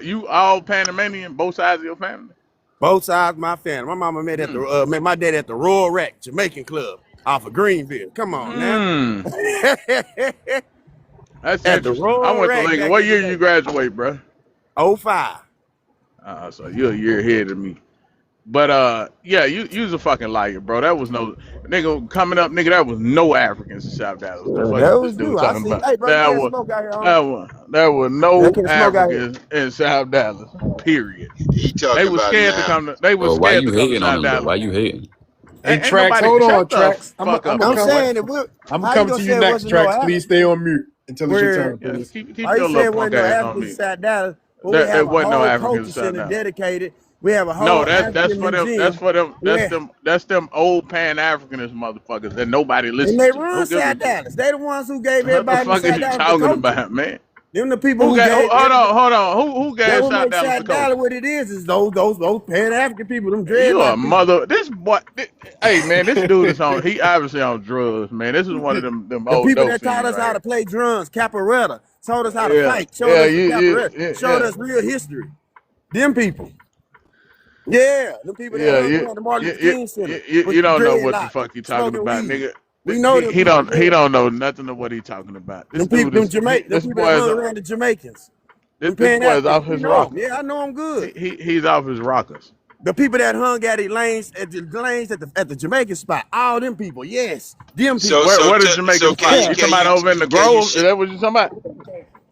you all Panamanian, both sides of your family. both sides of my family. My mama met my dad at the Royal Rack Jamaican Club off of Greenville. Come on now. That's At the interesting. Royal I went to Rack Lincoln. back What in the year day. you graduate, bro? 05. So you're a year ahead of me. But yeah, you was a fucking liar, bro. That was no nigga coming up, nigga. That was no Africans in South Dallas. The fuck That is was this dude you. I talking see. about? Hey, bro, you can't smoke out here, homie. There were You no can't smoke out here. Africans in South Dallas. Period. He They talking were about scared to now. come. They were Well, why scared you to come to hating on South them though? Dallas. Why you hating? Hey, Ain't Tracks, nobody hold on, shut the Tracks. fuck up I'm about saying that. that I'm how gonna you come gonna to say you it next, wasn't no Tracks. African? Please stay on mute until it's your Where turn, Yeah, please. keep why you your say little it punk wasn't no ass on African me. South Dallas? But we There have a wasn't no whole Africans culture in South center Dallas. dedicated. We have a No, whole that's African for them. museum. Yeah. That's them old Pan Africanist motherfuckers that nobody And listens they to. run Who gives a South Dallas. They the ones who gave what the everybody in fuck are South you Dallas the talking culture. about, man? Them the people who gave Hold everybody. on. Who That gave what South makes Dallas the South Dallas culture? what it is those Pan African people, them You a dreadlock people. mother. This boy. Hey man, this dude is on. He obviously on drugs, man. This is one of them The old people dope that taught fiends us right how to here. play drums, capoeira, taught us how to Yeah, fight, showed us the capoeira, showed yeah. us real history. Them people. Yeah, the people that hung around the Martin Luther King Center with You the don't know what the dreadlocks, fuck you talking smoking about, weed. nigga. We know them He people. don't he don't know nothing of what he talking about. This Them people, dude is them this people that boy is hung around the Jamaicans, them this Pan boy is Africans. off We his know them. rocker. Yeah, I know them good. He's off his rockers. The people that hung at the Jamaican spot, all them people, yes, them people. What is Jamaican spot? Yeah. You talking about over in the Grove? Is that what you talking about?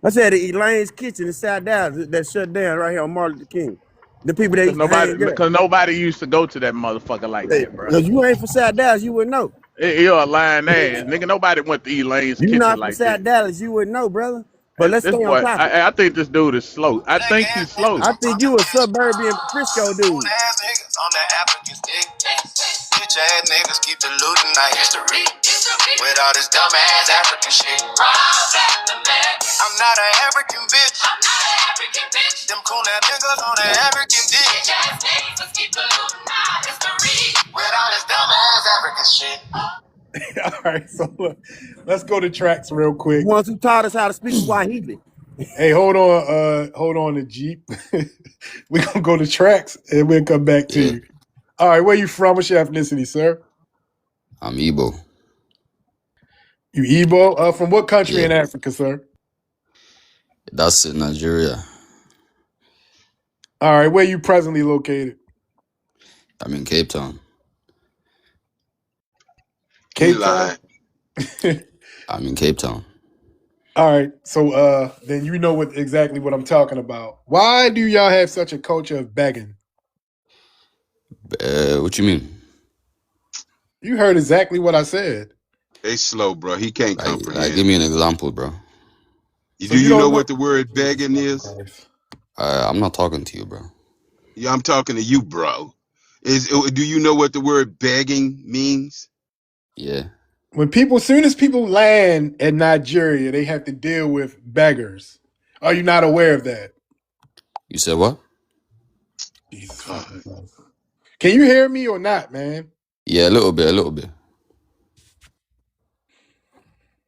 I said the Elaine's Kitchen in South Dallas that shut down right here on Martin Luther King. The people that used to hang there. Because nobody used to go to that motherfucker like that, bro. Because you ain't from South Dallas, you wouldn't know. You're a lying ass, nigga. Nobody went to Elaine's You Kitchen not from like South that. Dallas, you wouldn't know, brother. But let's This stay on boy, topic. I think this dude is slow. I think he's slow. I think you a suburban Frisco dude. On that African stick. Bitch ass niggas keep diluting our history with all this dumb ass African shit. I'm not an African bitch. Them cool ass niggas on the African dick. Bitch ass niggas keep diluting our history with all this dumb ass African shit. All right, so look, let's go to tracks real quick. The ones who taught us how to speak Swahili. Hey, hold on, the Jeep. We're gonna go to tracks and we'll come back to you. All right, where you from? What's your ethnicity, sir? I'm Igbo. You Igbo? From what country in Africa, sir? That's in Nigeria. All right, where you presently located? I'm in Cape Town. Cape Town? I'm in Cape Town. All right, so then you know exactly what I'm talking about. Why do y'all have such a culture of begging? What you mean? You heard exactly what I said. They slow, bro. He can't comprehend. Give me an example, bro. Do you know what the word begging is? I'm not talking to you, bro. Yeah, I'm talking to you, bro. Do you know what the word begging means? Yeah. Soon as people land in Nigeria, they have to deal with beggars. Are you not aware of that? You said what? Jesus. Can you hear me or not, man? Yeah, a little bit.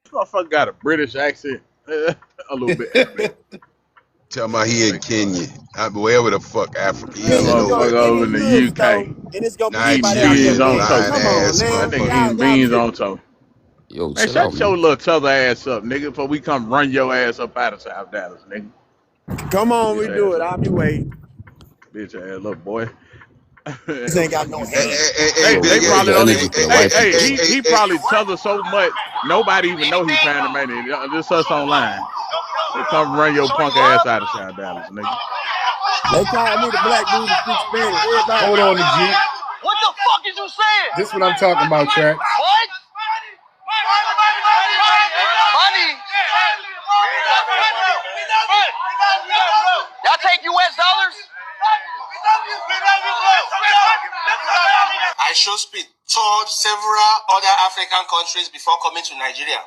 This motherfucker got a British accent. A little bit. Tell me he in Kenya. Wherever the fuck Africa is. That motherfucker over in the UK. And it's gonna be Eating beans on toast. That nigga eating beans on toast. Yo, man, shut your little t'other ass up, nigga, before we come run your ass up out of South Dallas, nigga. Come on, we do it. I'll be waiting. Bitch ass little boy. This ain't got no hands. They probably don't even. He probably t'other so much nobody even know he Panamanian. Just us online. They come run your punk ass out of South Dallas, nigga. They call me the black dude to speak Spanish. Everybody. Hold on, the Jeep. What the fuck is you saying? This is what I'm talking about, Track. What? Money. Y'all take US dollars? I should speak toured several other African countries before coming to Nigeria.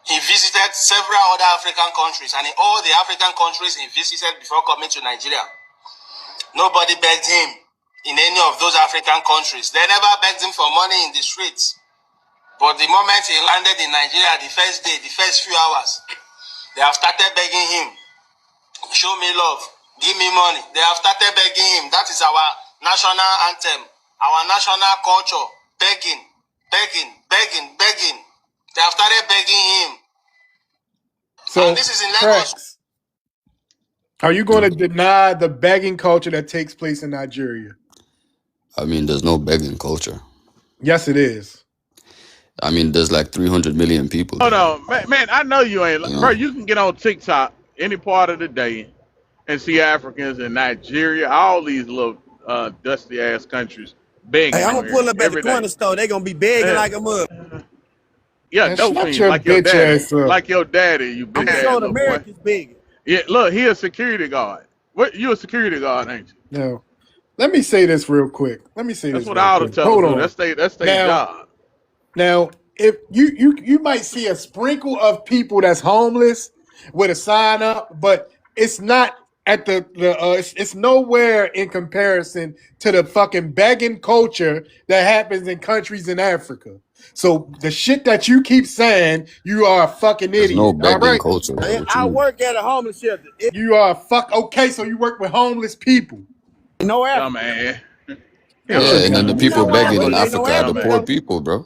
He visited several other African countries, and in all the African countries he visited before coming to Nigeria, nobody begged him in any of those African countries. They never begged him for money in the streets. But the moment he landed in Nigeria, the first day, the first few hours, they have started begging him, show me love, give me money. They have started begging him. That is our national anthem, our national culture, begging. They have started begging him. So, and this is in Lagos. Are you going to deny the begging culture that takes place in Nigeria? I mean, there's no begging culture. Yes, it is. I mean, there's like 300 million people. Hold on, man. I know you ain't, bro. You can get on TikTok any part of the day and see Africans in Nigeria, all these little dusty ass countries begging. Hey, I'm gonna pull up at the corner store. They gonna be begging like a mother. Yeah, dope fiends like your daddy, like your daddy. You bitch ass showing little Americans boy. begging. Yeah, look, he a security guard. What? You a security guard, ain't you? No. Let me say this real quick. That's what all the tellers do. That's their job. Now, if you might see a sprinkle of people that's homeless with a sign up, but it's not at it's nowhere in comparison to the fucking begging culture that happens in countries in Africa. So the shit that you keep saying, you are a fucking idiot. There's no begging all right? culture. I work at a homeless shelter. You are okay. So you work with homeless people. No Africa. Man. Yeah, and then the people begging in Africa are the poor people, bro.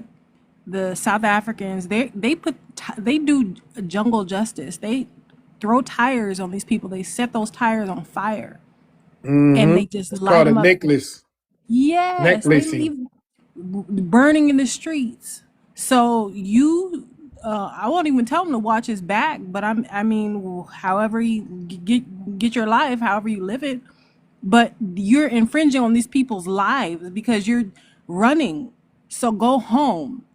but the South Africans, they do jungle justice. They throw tires on these people. They set those tires on fire and they just It's light called a them up. necklace. Yes, they Necklacing. leave burning in the streets. So I won't even tell him to watch his back, but I mean, however you get your life, however you live it, but you're infringing on these people's lives because you're running. So go home.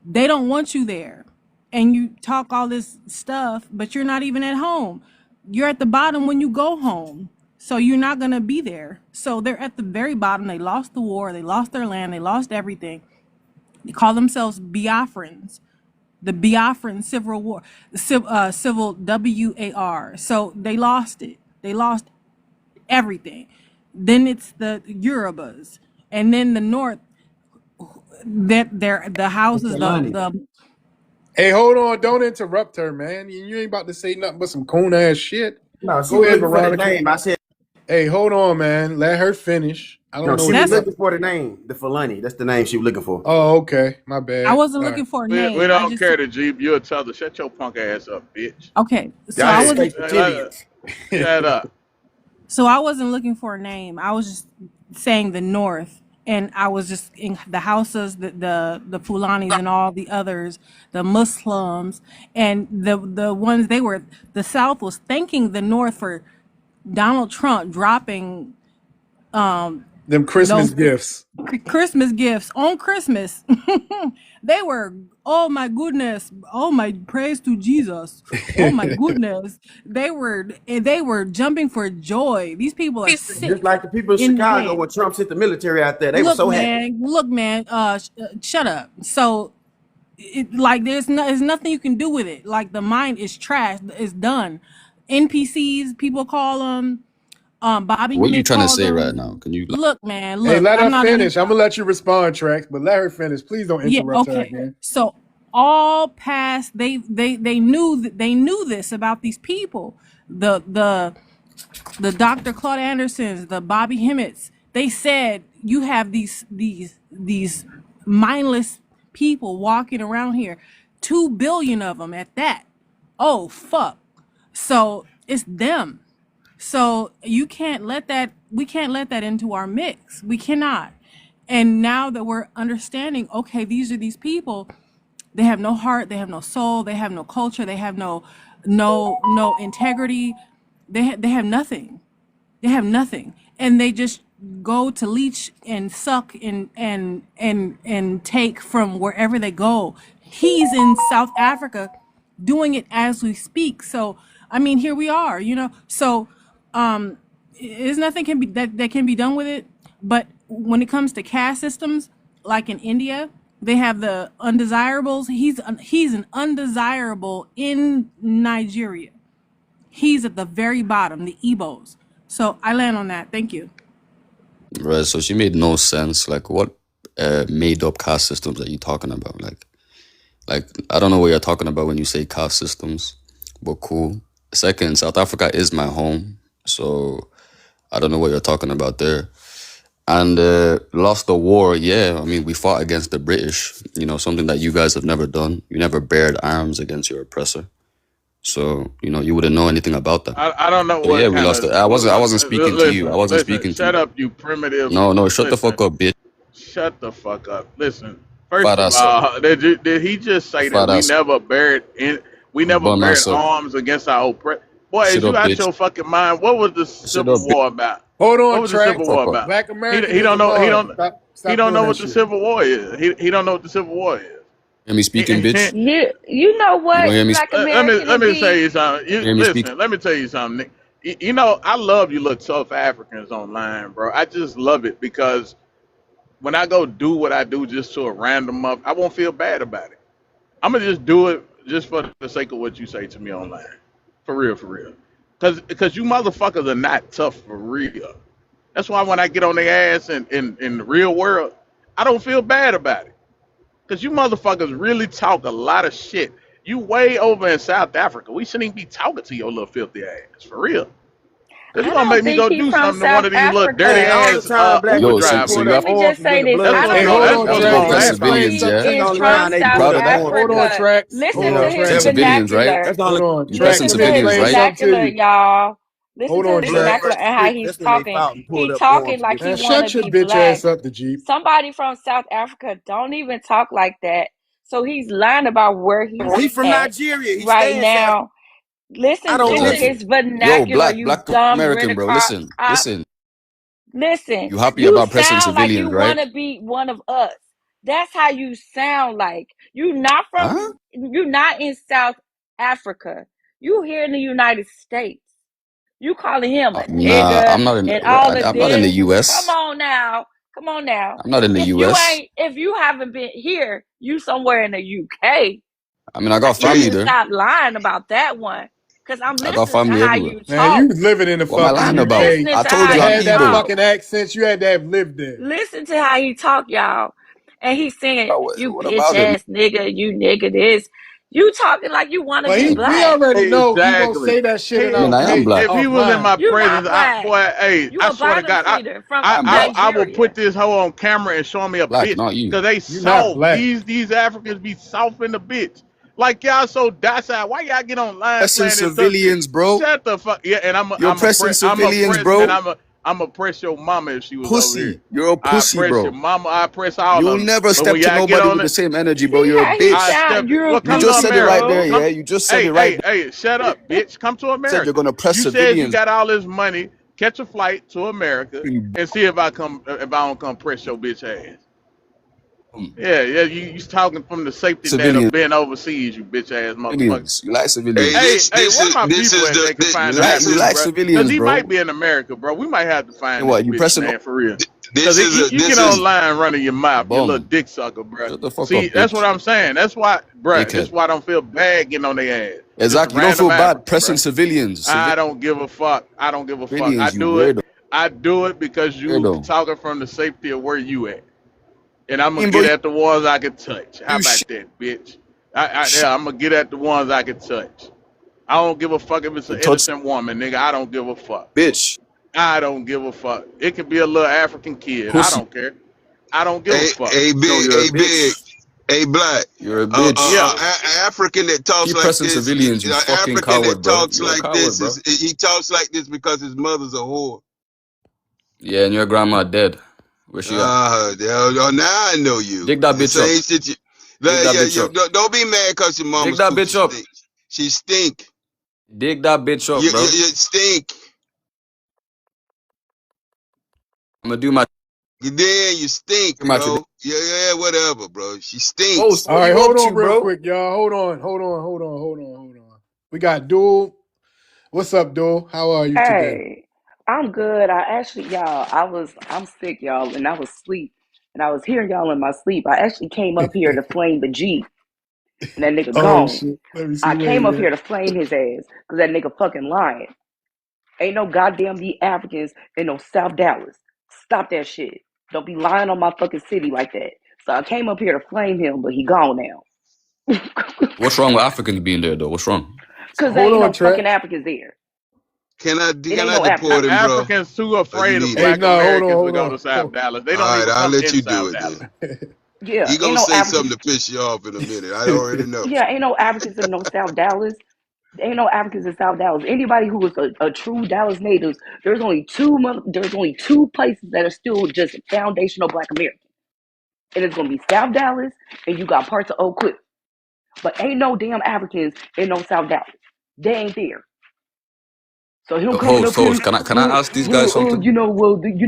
They don't want you there. And you talk all this stuff, but you're not even at home. You're at the bottom when you go home. So you're not going to be there. So they're at the very bottom. They lost the war. They lost their land. They lost everything. They call themselves Biafrans. The Biafran Civil War, civil WAR. So they lost it. They lost everything. Then it's the Yorubas, and then the North. That they're the And houses, Fulani. the Hey, hold on. Don't interrupt her, man. You ain't about to say nothing but some coon ass shit. No, she Go was ahead, looking for the Veronica. name. I said Hey, hold on, man. Let her finish. I don't no. know She what was she's that's. talking. looking for the name, the Fulani. That's the name she was looking for. Oh, okay. My I bad. wasn't All right. looking for a We name. I don't just care the Jeep. You're a tether. Shut your punk ass up, bitch. okay. So Y'all I Hey, wasn't. escaped the Chileans. shut up. So I wasn't looking for a name. I was just saying the North, and I was just in the houses, the Fulanis and all the others, the Muslims, and the ones they were. The South was thanking the North for Donald Trump dropping Them Christmas those gifts. Christmas gifts on Christmas. They were, oh my goodness, oh my praise to Jesus. Oh my goodness. They were jumping for joy. These people are Just sick like the people in in the Chicago head. when Trump sent the military out there, they were Look, so happy. man, shut up. So like there's nothing you can do with it. Like the mind is trash. It's done. NPCs, people call them. Bobby What are you Hemmett trying to calls say right them. now? Can you? Look, man, Hey, look. let I'm her not in. finish. I'm gonna let you respond, Trax, but let her finish. Please don't Yeah, interrupt her okay. again. So all past they knew they knew this about these people. The Dr. Claude Andersons, the Bobby Hemmets, they said you have these mindless people walking around here. 2 billion of them at that. Oh fuck. So it's them. So you can't let that we can't let that into our mix. We cannot. And now that we're understanding, okay, these are these people, they have no heart, they have no soul, they have no culture, they have no integrity. They have nothing. They have nothing. And they just go to leech and suck and take from wherever they go. He's in South Africa doing it as we speak. So I mean, here we are, So there's nothing can be that can be done with it. But when it comes to caste systems, like in India, they have the undesirables. He's an undesirable in Nigeria. He's at the very bottom, the Igbos. So I land on that. Thank you. Right. So she made no sense. Like, what made up caste systems are you talking about? Like I don't know what you're talking about when you say caste systems, but cool. Second, South Africa is my home, so I don't know what you're talking about there. And lost the war, yeah. I mean, we fought against the British. Something that you guys have never done. You never bared arms against your oppressor. So you wouldn't know anything about that. I don't know So yeah, what we kind lost of. it. I wasn't speaking to you. I wasn't Listen. speaking to Shut you. up, you primitive. No, shut the Listen. fuck up, bitch. Shut the fuck up. Listen. First Fat of ass up. all, did he just say that Fat ass up. we never Bum bared ass up. arms against our oppressor? Boy, Sit is you up, out bitch. your fucking mind? What was the Sit Civil up, bitch. War about? Hold What on, was the Trax. Civil War Fuck up. about? Black He don't Americanism know. hard. He Stop don't doing know that what the shit. Civil War is. He don't know what the Civil War is. Hear me speaking, bitch? You know You don't what, hear me? Black Let me tell American you something. You hear me speak? Listen, let me tell you something, Nick. I love you little tough Africans online, bro. I just love it because when I go do what I do just to a random up, I won't feel bad about it. I'm gonna just do it just for the sake of what you say to me online. For real, for real. Cause you motherfuckers are not tough for real. That's why when I get on their ass in the real world, I don't feel bad about it. Cause you motherfuckers really talk a lot of shit. You way over in South Africa. We shouldn't even be talking to your little filthy ass. For real. Cause you I gonna don't make me think go he do from something to one South of these little dirty Hey, Africa. all the ass time black Uber Yo, people be so drivers. pulling you up have Let me arms just from say nigga this. blood. I Hey, don't No, know hold if that's on, he what's you Trax. from gonna Let is. me happen. explain Pennsylvanians, He yeah? something to is That's you, the only from Trax. kind they South put Proud of up that? arms. Hold on, Africa. Trax. Listen Hold to on, his Trax. Pennsylvanians, right? vernacular. That's the only Hold on, You guys Trax. Listen Let to me his explain Pennsylvanians, something to vernacular, you. y'all. Listen Hold to on, his blood Trax. vernacular fresh and how street. he's That's when they talking. fought and He pulled up talking arms like against he Man, each want to shut other. your be bitch black. ass up, the Jeep. Somebody from South Africa don't even talk like that. So he's lying about where he's He from at Nigeria. He right stay in South. now. I Listen don't to listen. exactly. his Yo, vernacular, you black dumb American, British bro. cop. Listen. Listen, You happy you about pressing sound like you civilians, want right? to be one of us. That's how you sound like. Huh? You not in South Africa. You here in the United States. You calling him a Nah, nigga I'm not in. and all of I'm not in the this. Come U.S. on now. Come on now. I'm not in the U.S. If you haven't been here, you somewhere in the UK. I mean, I got You need family to there. stop lying about that one. Cause I'm I got listening to family how everywhere. you Man, you talk. was living in the What am I fucking lying I'm about? UK. listening I to told how To you I'm have he that Igbo. talk. fucking accent, you had to have lived there. Listen to how he talk, y'all. And he's saying, "You What bitch about it? ass nigga, you nigga this." You talking like you want to Well, be we black. already know he gonna Exactly. say that shit in I mean, our He, I am face black. if he was in offline. my You not presence, black. hey, You I a swear to bottom God, feeder from I am black. I will put Nigeria. this hoe on camera and show me a Black, bitch not you. because they You not soft. black. These Africans be soft in the bitch. Like y'all so docile. Why y'all get online Pressing playing this tough shit? civilians, bro. Shut the fuck. Yeah, and You're pressing I'm a civilians, press and bro. I'm a press your mama if she was over here. Pussy. You're a I pussy, press your bro. mama. I press all of You'll them. never But step when to y'all get nobody on with the it, same energy, bro. See You're a how he I bitch. sound step. Well, You come to just said it European, right America. there, bro. yeah? Come. You just said it Hey, right hey, there. hey, shut up, bitch. Come to You said you're America. gonna press You said you civilians. got all this money. Catch a flight to America You and see if I don't come press your bitch ass. bum. Yeah, yeah, you talking from the safety net of Civilians. being overseas, you bitch ass motherfucker. Civilians. You like Hey, civilians. Hey, where my this people is at the they can find the this You is African, like bro? Cause civilians, he might bro. be in America, bro. We might have to And find this what? You bitch, pressing man, for real. this Cause is a you this get is online running your mouth, you little bum. dick sucker, bro. Shut the fuck See, up, that's what bitch. I'm saying. That's why, bro. This is Dickhead. why I don't feel bad getting on their ass. Just a Exactly. You don't random feel bad African, pressing bro. civilians. I don't give a fuck. I don't give a fuck. Civilians, you weirdo. I do it because you Weirdo. talking from the safety of where you at. And I'm I gonna mean, bro, get at the ones I can touch. How you about shit. that, bitch? Yeah, I'm gonna get at the ones I can touch. I don't give a fuck if it's You an touch innocent woman, nigga. I don't give a fuck. bitch. I don't give a fuck. It could be a little African kid. I Pussy. don't care. I don't give a fuck. No, you're a big, bitch. a black, You're a bitch. Yeah. African that talks Keep like pressing this, civilians, you fucking African that coward, bro. talks You're a like coward, this bro. is he talks like this because his mother's a whore. Yeah, and your grandma dead. Where she at? Now I know you. Dig that The bitch up. same shit. Dig that Yeah, bitch up. don't be mad because your Dig mama's that coochie bitch up. stink. She stink. Dig that bitch up, bro. You stink. I'm gonna do my You stink, do my tradition. Yeah, whatever, bro. She Oh, so stinks. All what right, you up hold on to, real bro? quick, y'all. Hold on. We got Duel. What's up, Duel? How are you today? Hey, I'm good. I'm sick, y'all, and I was asleep. And I was hearing y'all in my sleep. I actually came up here to flame the G, and that nigga Oh gone. shit. Let me see I where came he up at. here to flame his ass, because that nigga fucking lying. Ain't no goddamn be Africans in no South Dallas. Stop that shit. Don't be lying on my fucking city like that. So I came up here to flame him, but he gone now. What's wrong with Africans being there, though? What's wrong? Because there Hold ain't on, no fucking Trax. Africans there. It Can ain't I no deport Africans. him, bro? Africans too Or you afraid of need it? Hey, black no, Americans to hold go to on. South Dallas. They All don't right, even I'll come let in you do South it then. Dallas. Yeah, He ain't gonna no say Africans. something to piss you off in a minute. I already know. Yeah, ain't no Africans in no South Dallas. Ain't no Africans in South Dallas. Anybody who is a true Dallas native, there's only two places that are still just foundational Black American, and it's gonna be South Dallas, and you got parts of Oak Cliff. But ain't no damn Africans in no South Dallas. They ain't there. So him coming up here, Host, can I ask these guys something?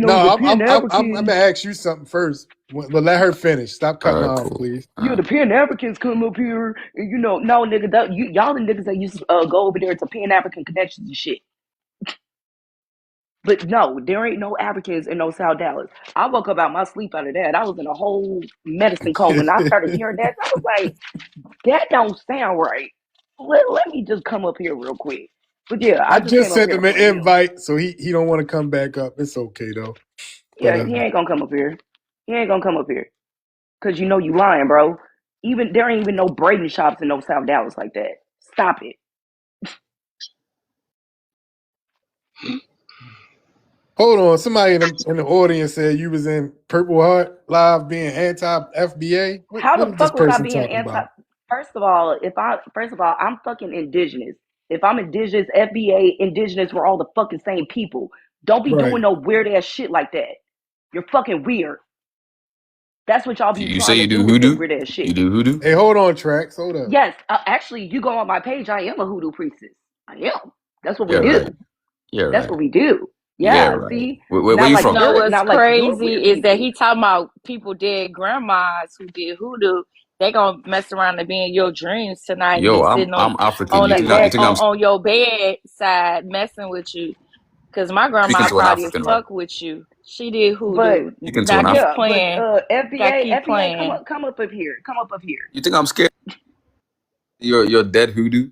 No, the Pan I'm gonna Africans. ask you something first. But let her finish. Stop All cutting her right, off, cool. please. All Yeah, right. the Pan Africans come up here, and no nigga, y'all the niggas that used to go over there to Pan African connections and shit. But no, there ain't no Africans in no South Dallas. I woke up out my sleep out of that. I was in a whole medicine coma, and I started hearing that. I was like, that don't sound right. Let me just come up here real quick. But yeah, I I just just came up sent here to him an flame him. invite, so he don't want to come back up. It's okay though. But Yeah, he ain't gonna come up here. He ain't gonna come up here. Cause you know you lying, bro. Even there ain't even no braiding shops in no South Dallas like that. Stop it. hold on, somebody in the audience said you was in Purple Heart Live being anti-FBA. How What the is this fuck was I person being talking anti? about? First of all, I'm fucking indigenous. If I'm indigenous, FBA, indigenous, we're all the fucking same people. Don't be doing Right. no weird ass shit like that. You're fucking weird. That's what y'all be You say trying to you do do with your hoodoo? weird ass You shit. do hoodoo? Hey, hold on, Trax. Hold up. Yes, actually, you go on my page. I am a hoodoo priestess. I am. That's what we Yeah, right. do. Yeah, That's right. what we do. Yeah, Yeah. right. See, Where you You from? know what's not like your weird crazy is that people. he talking about people dead grandmas who did hoodoo. They gonna mess around and be in your dreams tonight and Yo, be sitting I'm African. on You the think I, you Exactly. think I'm on your bed side messing with you. Cause my speaking grandma to an probably African, right? fuck with you. She did But hoodoo. Speaking to Gotta an keep African. yeah, but playing. Gotta FBA, keep playing. come up here. Come up here. You think I'm scared? You're dead hoodoo.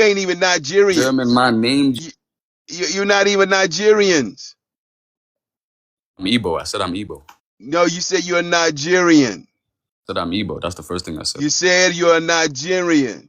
You ain't even Nigerian. German man named You're not even Nigerians. I'm Igbo. I said I'm Igbo. No, you said you're a Nigerian. I said I'm Igbo. That's the first thing I said. You said you're a Nigerian.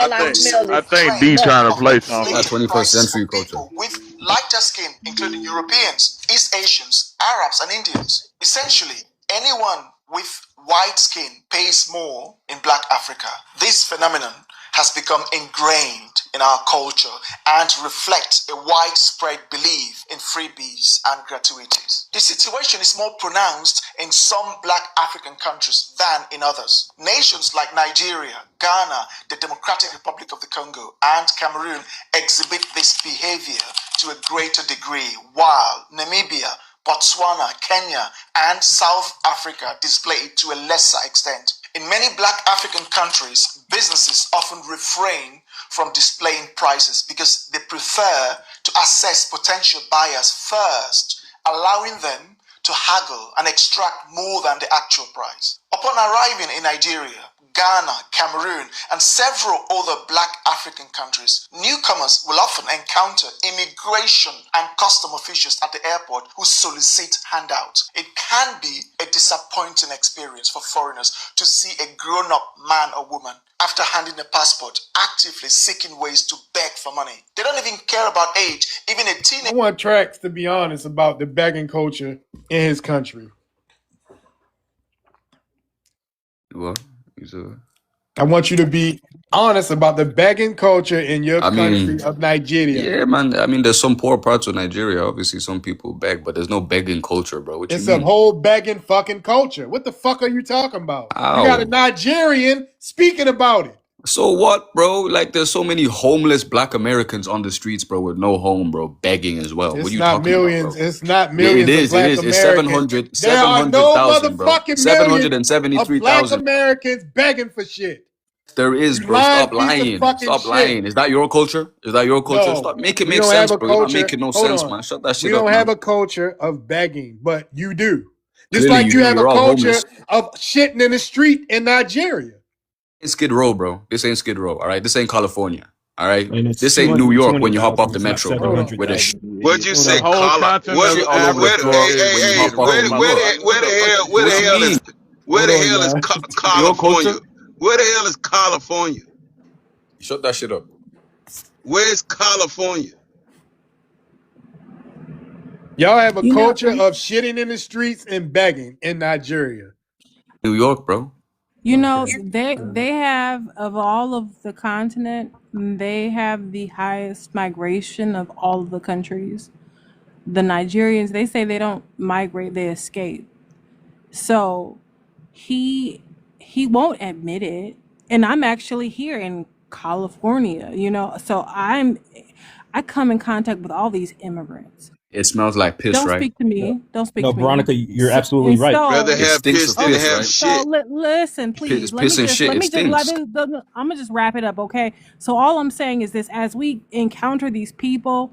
I All I think smell I is think D smoke. trying to play That something. 21st prices century for culture. people with lighter skin, including Europeans, East Asians, Arabs, and Indians. Essentially, anyone with white skin pays more in Black Africa. This phenomenon has become ingrained in our culture and reflects a widespread belief in freebies and gratuities. The situation is more pronounced in some Black African countries than in others. Nations like Nigeria, Ghana, the Democratic Republic of the Congo, and Cameroon exhibit this behavior to a greater degree, while Namibia, Botswana, Kenya, and South Africa display it to a lesser extent. In many Black African countries, businesses often refrain from displaying prices because they prefer to assess potential buyers first, allowing them to haggle and extract more than the actual price. Upon arriving in Nigeria, Ghana, Cameroon, and several other black African countries, newcomers will often encounter immigration and custom officials at the airport who solicit handouts. It can be a disappointing experience for foreigners to see a grown-up man or woman, after handing a passport, actively seeking ways to beg for money. They don't even care about age. Even a I teenager. want Trax to be honest about the begging culture in his country. What? He's a. I want you to be honest about the begging culture in your I country mean, of Nigeria. yeah, man. I mean, there's some poor parts of Nigeria. Obviously, some people beg, but there's no begging culture, bro. What It's you a mean? whole begging fucking culture. What the fuck are you talking about? You got a Ow. Nigerian speaking about it. So what, bro? Like, there's so many homeless black Americans on the streets, bro, with no home, bro, begging as well. What It's are you not talking about, millions. bro? It's not Yeah, it millions of is. It black is. It's Americans. There are no 700,000, bro. motherfucking millions of black 773,000. Americans begging for shit. There is, You bro. lying Stop piece of lying. fucking Stop lying. shit. Is that your culture? Is that your culture? No, Stop. Make it we make don't have sense, a bro. You're not culture. making no Hold sense, on. man. Shut that We shit don't up, have man. a culture of begging, but you do. Just Clearly, like you have a you're all culture homeless. of shitting in the street in Nigeria. It's Skid Row, bro. This ain't Skid Row, all right? This ain't California, all right? And it's This ain't New York when you hop off 220,000. the It's not metro, bro. Where there's 700,000. What'd you Idiot. say? The whole continent of shit all over the Where? Africa floor Hey, hey, when you hey! hop off bro, the metro. Where the hell? Where What the you hell is? mean? Where the Hold on, hell is y'all. Your California? culture? Where the hell is California? Shut that shit up. Where's California? Y'all have a You know, culture of shitting in the streets and begging in Nigeria. New York, bro. Okay. they have, of all of the continent, they have the highest migration of all of the countries. The Nigerians, they say they don't migrate, they escape. So he won't admit it. And I'm actually here in California, so I come in contact with all these immigrants. It smells like piss, Don't right? speak to me. Don't speak No, to me. Veronica, you're So, absolutely and right. Rather so It have stinks piss of than okay, piss, have right? so shit. listen, please. Let Piss me and just shit, let it me just let stinks. me. I'm gonna just wrap it up, okay? So all I'm saying is this: as we encounter these people,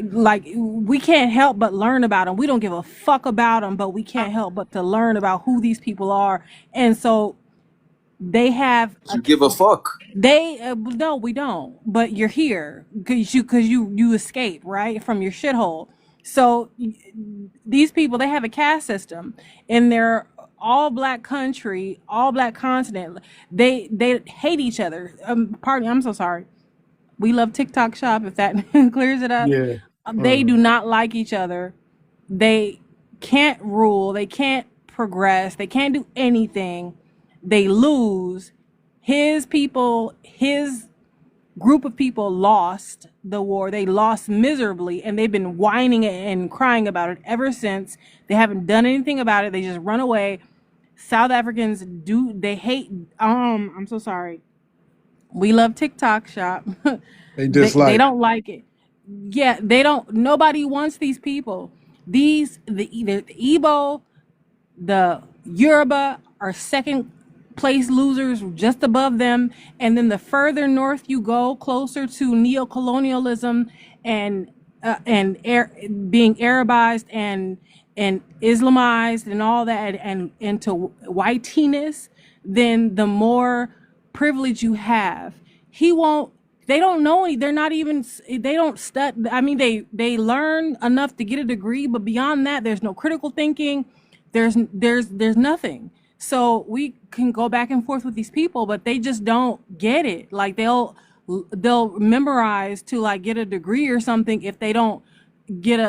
like we can't help but learn about them. We don't give a fuck about them, but we can't help but to learn about who these people are. And so they have a You give a fuck. they no, we don't. But you're here because you escape right from your shithole. So these people, they have a caste system in their all black country, all black continent. They hate each other. Pardon me, I'm so sorry. We love TikTok shop if that clears it up. Yeah. They do not like each other. They can't rule. They can't progress. They can't do anything. They lose. His people, his group of people lost the war. They lost miserably, and they've been whining and crying about it ever since. They haven't done anything about it. They just run away. South Africans they hate I'm so sorry. We love TikTok shop. They They dislike. don't like it. Yeah, they don't. Nobody wants these people. The Igbo, the Yoruba are second place losers, just above them. And then the further north you go, closer to neocolonialism and being Arabized and Islamized and all that, and into whiteness, then the more privilege you have. He won't. They don't know any. They're not even. They don't stud. I mean, they learn enough to get a degree, but beyond that, there's no critical thinking. There's nothing. So we can go back and forth with these people, but they just don't get it. Like they'll memorize to like get a degree or something if they don't get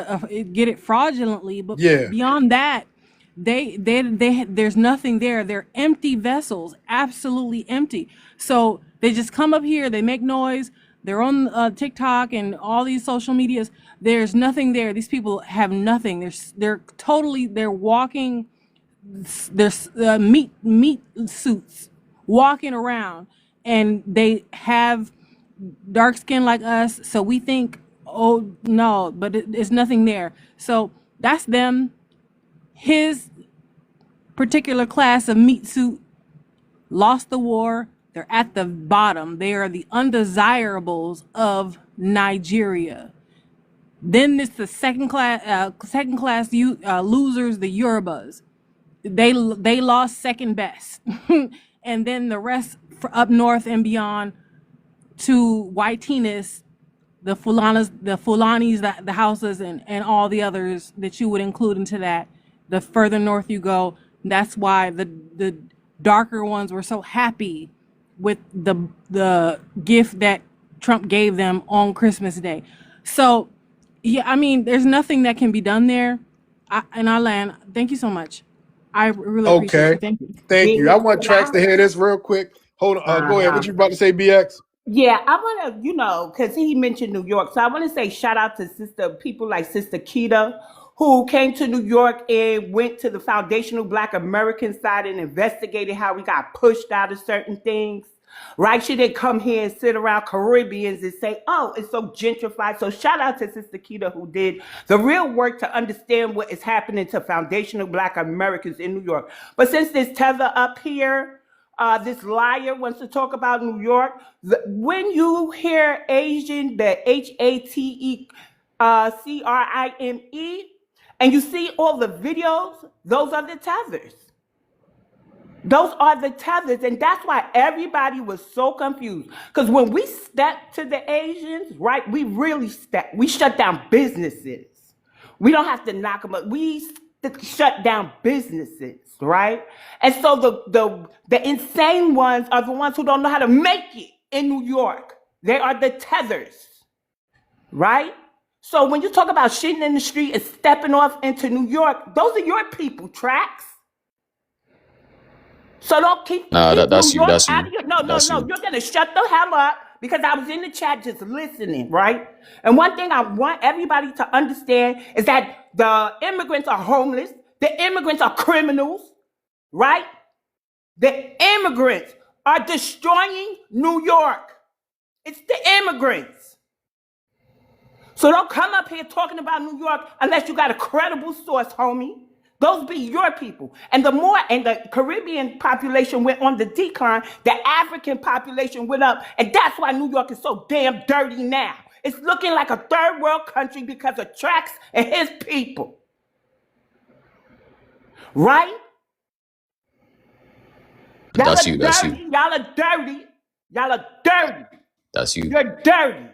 get it fraudulently. But Yeah. beyond that, they there's nothing there. They're empty vessels, absolutely empty. So they just come up here, they make noise, they're on TikTok and all these social medias. There's nothing there. These people have nothing. They're walking, there's meat suits walking around, and they have dark skin like us. So we think, oh no, but it's nothing there. So that's them. His particular class of meat suit lost the war. They're at the bottom. They are the undesirables of Nigeria. Then it's the second class losers, the Yorubas. They lost second best, and then the rest up north and beyond to whiteness, the Fulanis, the Hausas, and all the others that you would include into that. The further north you go, that's why the darker ones were so happy with the gift that Trump gave them on Christmas Day. So, yeah, I mean, there's nothing that can be done there. And I land. Thank you so much. I really appreciate you. Okay. Thank you. Thank you. I want Trax Yeah. to hear this real quick. Hold on. Go ahead. Uh-huh. What you about to say, BX? Yeah, I want to, because he mentioned New York. So I want to say shout out to people like Sister Keita, who came to New York and went to the foundational Black American side and investigated how we got pushed out of certain things. Right? She didn't come here and sit around Caribbeans and say, oh, it's so gentrified. So shout out to Sister Keita, who did the real work to understand what is happening to foundational Black Americans in New York. But since this tether up here, this liar wants to talk about New York. When you hear Asian, the HATE CRIME, and you see all the videos, those are the tethers. Those are the tethers, and that's why everybody was so confused. Because when we stepped to the Asians, right, we shut down businesses. We don't have to knock them up. We shut down businesses, right? And so the insane ones are the ones who don't know how to make it in New York. They are the tethers, right? So when you talk about shitting in the street and stepping off into New York, those are your people, Tracks. So don't keep that's New you. York That's out you. of your. No. That's you. You're gonna shut the hell up because I was in the chat just listening, right? And one thing I want everybody to understand is that the immigrants are homeless. The immigrants are criminals, right? The immigrants are destroying New York. It's the immigrants. So don't come up here talking about New York unless you got a credible source, homie. Those be your people. And the Caribbean population went on the decline, the African population went up, and that's why New York is so damn dirty now. It's looking like a third world country because of Trax and his people. Right? That's you. That's you. Y'all are dirty. Y'all are dirty. That's you. You're dirty.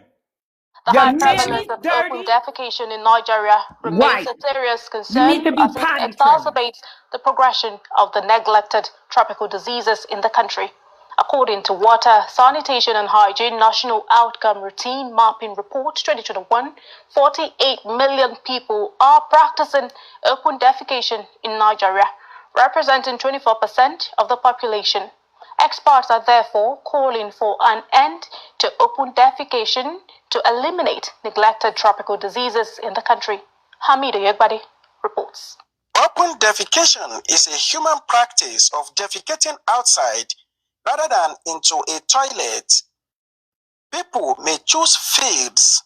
The Your high man prevalence is of dirty. open defecation in Nigeria remains Right. a serious You concern need to be as it potty trained. exacerbates the progression of the neglected tropical diseases in the country. According to Water, Sanitation and Hygiene National Outcome Routine Mapping Report 2021, 48 million people are practicing open defecation in Nigeria, representing 24% of the population. Experts are therefore calling for an end to open defecation to eliminate neglected tropical diseases in the country. Hamida Yegbadi reports. Open defecation is a human practice of defecating outside rather than into a toilet. People may choose fields,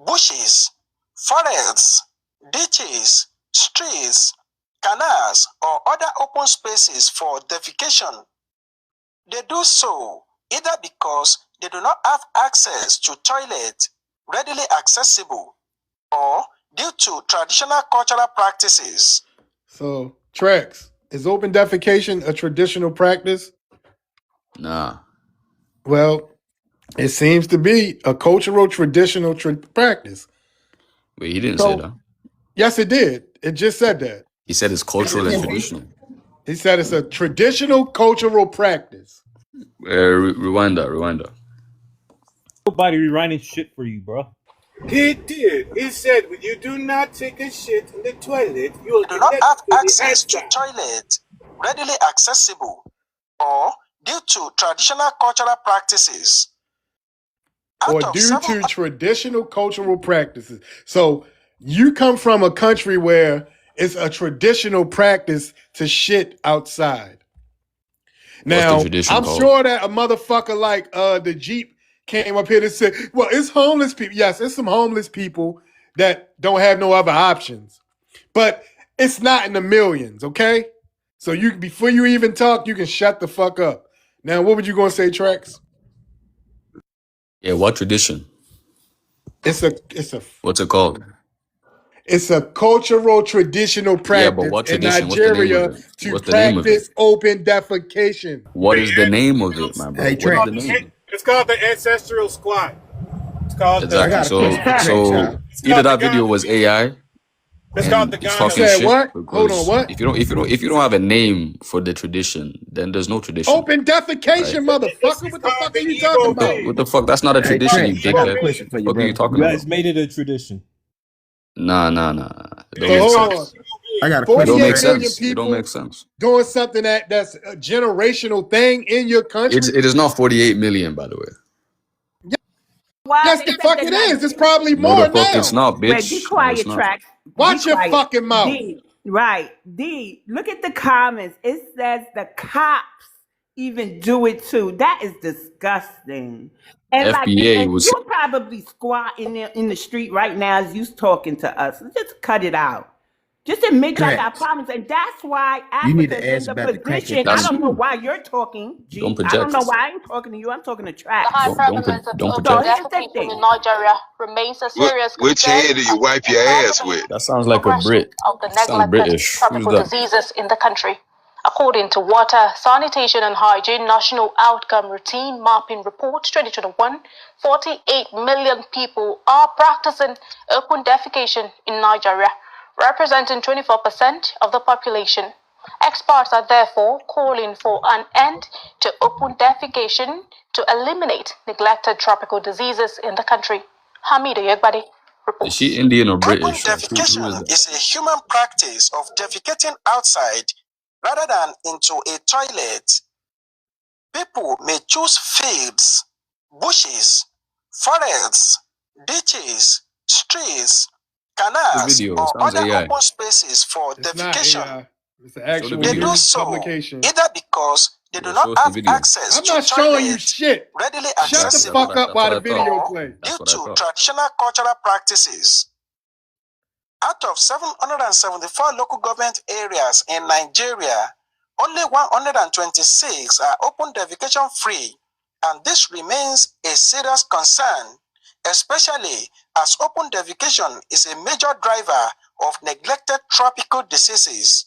bushes, forests, ditches, streets, canals, or other open spaces for defecation. They do so either because they do not have access to toilets readily accessible or due to traditional cultural practices. So, Trax, is open defecation a traditional practice? Nah. Well, it seems to be a cultural traditional practice. Wait, he didn't say that. Yes, it did. It just said that. He said it's cultural and traditional. He said it's a traditional cultural practice. Rewind that. Nobody rewriting shit for you, bro. He did. He said, when you do not take a shit in the toilet, you will do not have access to toilets readily accessible or due to traditional cultural practices. Or due to traditional cultural practices. So you come from a country where it's a traditional practice to shit outside. Now, I'm sure that a motherfucker like the Jeep came up here and said, well, it's homeless people. Yes, it's some homeless people that don't have no other options. But it's not in the millions, okay? So you before you even talk, you can shut the fuck up. Now, what would you gonna say, Trax? Yeah, what tradition? It's a What's it called? It's a cultural traditional Yeah, but practice what in tradition? What's the name of Nigeria it? to What's the name of it? practice open defecation. What is the name of it, my bro? It's What is called the name? it's called the ancestral squat. It's called I Exactly. got a question for Craig, So child. either that video was AI It's called and the he's Ghana. You talking said shit what? Hold on, because what? if you don't have a name for the tradition, then there's no tradition, Open defecation, right? motherfucker. What the fuck are you Igbo talking being. about? What the fuck? That's not a Hey, tradition, Trent, you I got a dickhead. question for What you, the fuck are you brother. talking You guys about? made it a tradition. Nah. It don't So make hold sense. on. I got a It don't question. 48 make million sense. It don't people make sense. doing something that's a generational thing in your country. It is not 48 million, by the way. Why Yes, they the said fuck they're it not is. It's probably No, the more fuck it's now. not, Red, be bitch. No, it's quiet, not. Trax. Be Watch your quiet. fucking mouth. D, right. D, look at the comments. It says the cops even do it too. That is disgusting. And FBA and was you're probably squatting in the street right now as you talking to us. Just cut it out. Just admit y'all got Trent, problems, and that's why you need to Africa's in ask the about the crackhead position. I that's don't know community. why you're talking, don't G. I don't project. know why I'm talking to you. I'm talking to Trax. The high prevalence of Don't So open project. here's the defecation thing. in Nigeria remains a serious Which concern hand do you as wipe it your further ass with? That sounds like a progression Brit. of the Sounds neglected British. Who's tropical that? diseases in the country. According to Water, Sanitation and Hygiene National Outcome Routine Mapping Report 2021, 48 million people are practicing open defecation in Nigeria, representing 24% of the population. Experts are therefore calling for an end to open defecation to eliminate neglected tropical diseases in the country. Hamida Yegbadi Is she reports. Indian or Open British? Like who is defecation that? is a human practice of defecating outside rather than into a toilet. People may choose fields, bushes, forests, ditches, streets, The canals, video. It or sounds other AI. open spaces for It's not defecation. AI. It's an Show the actual They do video. news so publication. either because they do Yeah, show not us the have video. access I'm to not showing you toilets shit. readily Shut the Exactly. accessible, fuck up while What the I thought. video or plays. due That's what I to thought. traditional cultural practices. Out of 774 local government areas in Nigeria, only 126 are open defecation free, and this remains a serious concern, especially as open defecation is a major driver of neglected tropical diseases.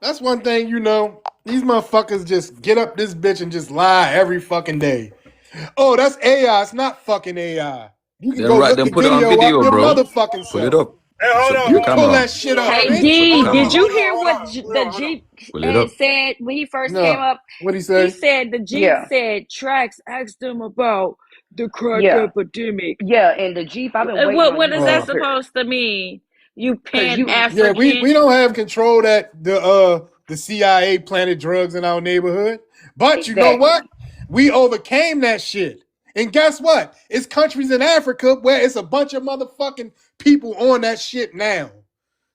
That's one thing you know. These motherfuckers just get up this bitch and just lie every fucking day. Oh, that's AI. It's not fucking AI. You can go look Then the put it on video up video, your bro. motherfucking Pull it self. up. Hey, hold on, Put You your hold on, pull camera hold on. that on. shit up, Hey bitch. Put your D, camera did on. you hear what Hold the on, hold on. Jeep Pull it up. said when he first came No. up? What'd he He say? said the Jeep Yeah, said Trax asked them about the crack yeah, epidemic. yeah. And the Jeep, I've been waiting on What you is for that a Oh. period. supposed to mean? You Because pan you, Yeah, we African? don't have control that the CIA planted drugs in our neighborhood. But you know what? exactly. We overcame that shit. And guess what? It's countries in Africa where it's a bunch of motherfucking people on that shit now.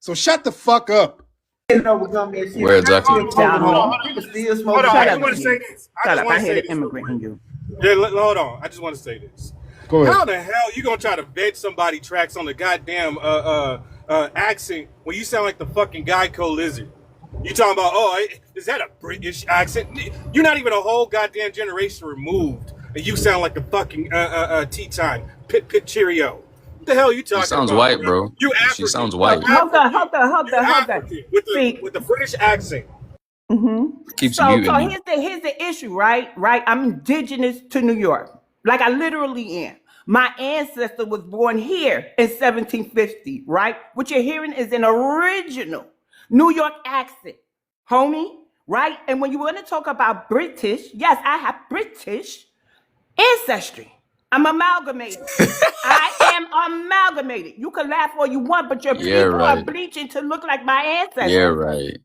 So shut the fuck up. You know, we're gonna be Where exactly? still smoking Hold on, on. hold on. People still Hold smoking on, I Shut just up, want to crack. say G. this. I Shut just up. want I to hear say the this real immigrant quick. in you. Yeah, hold on. I just want to say this. Go ahead. How the hell you gonna try to vet somebody tracks on the goddamn accent when you sound like the fucking Geico lizard? You talking about, oh, is that a British accent? You're not even a whole goddamn generation removed, and you sound like the fucking tea time. Pit cheerio. What the hell are you She talking sounds about, white, bro? bro. You She sounds African. So white. You hold on, African. hold on, hold You on, hold on. African See, with the British accent. Keeps so muting me. here's the issue, right? Right? I'm indigenous to New York. Like I literally am. My ancestor was born here in 1750, right? What you're hearing is an original New York accent, homie, right? And when you want to talk about British, yes, I have British ancestry. I'm amalgamated. I am amalgamated. You can laugh all you want, but your Yeah, people are right. bleaching to look like my Yeah, ancestors. right.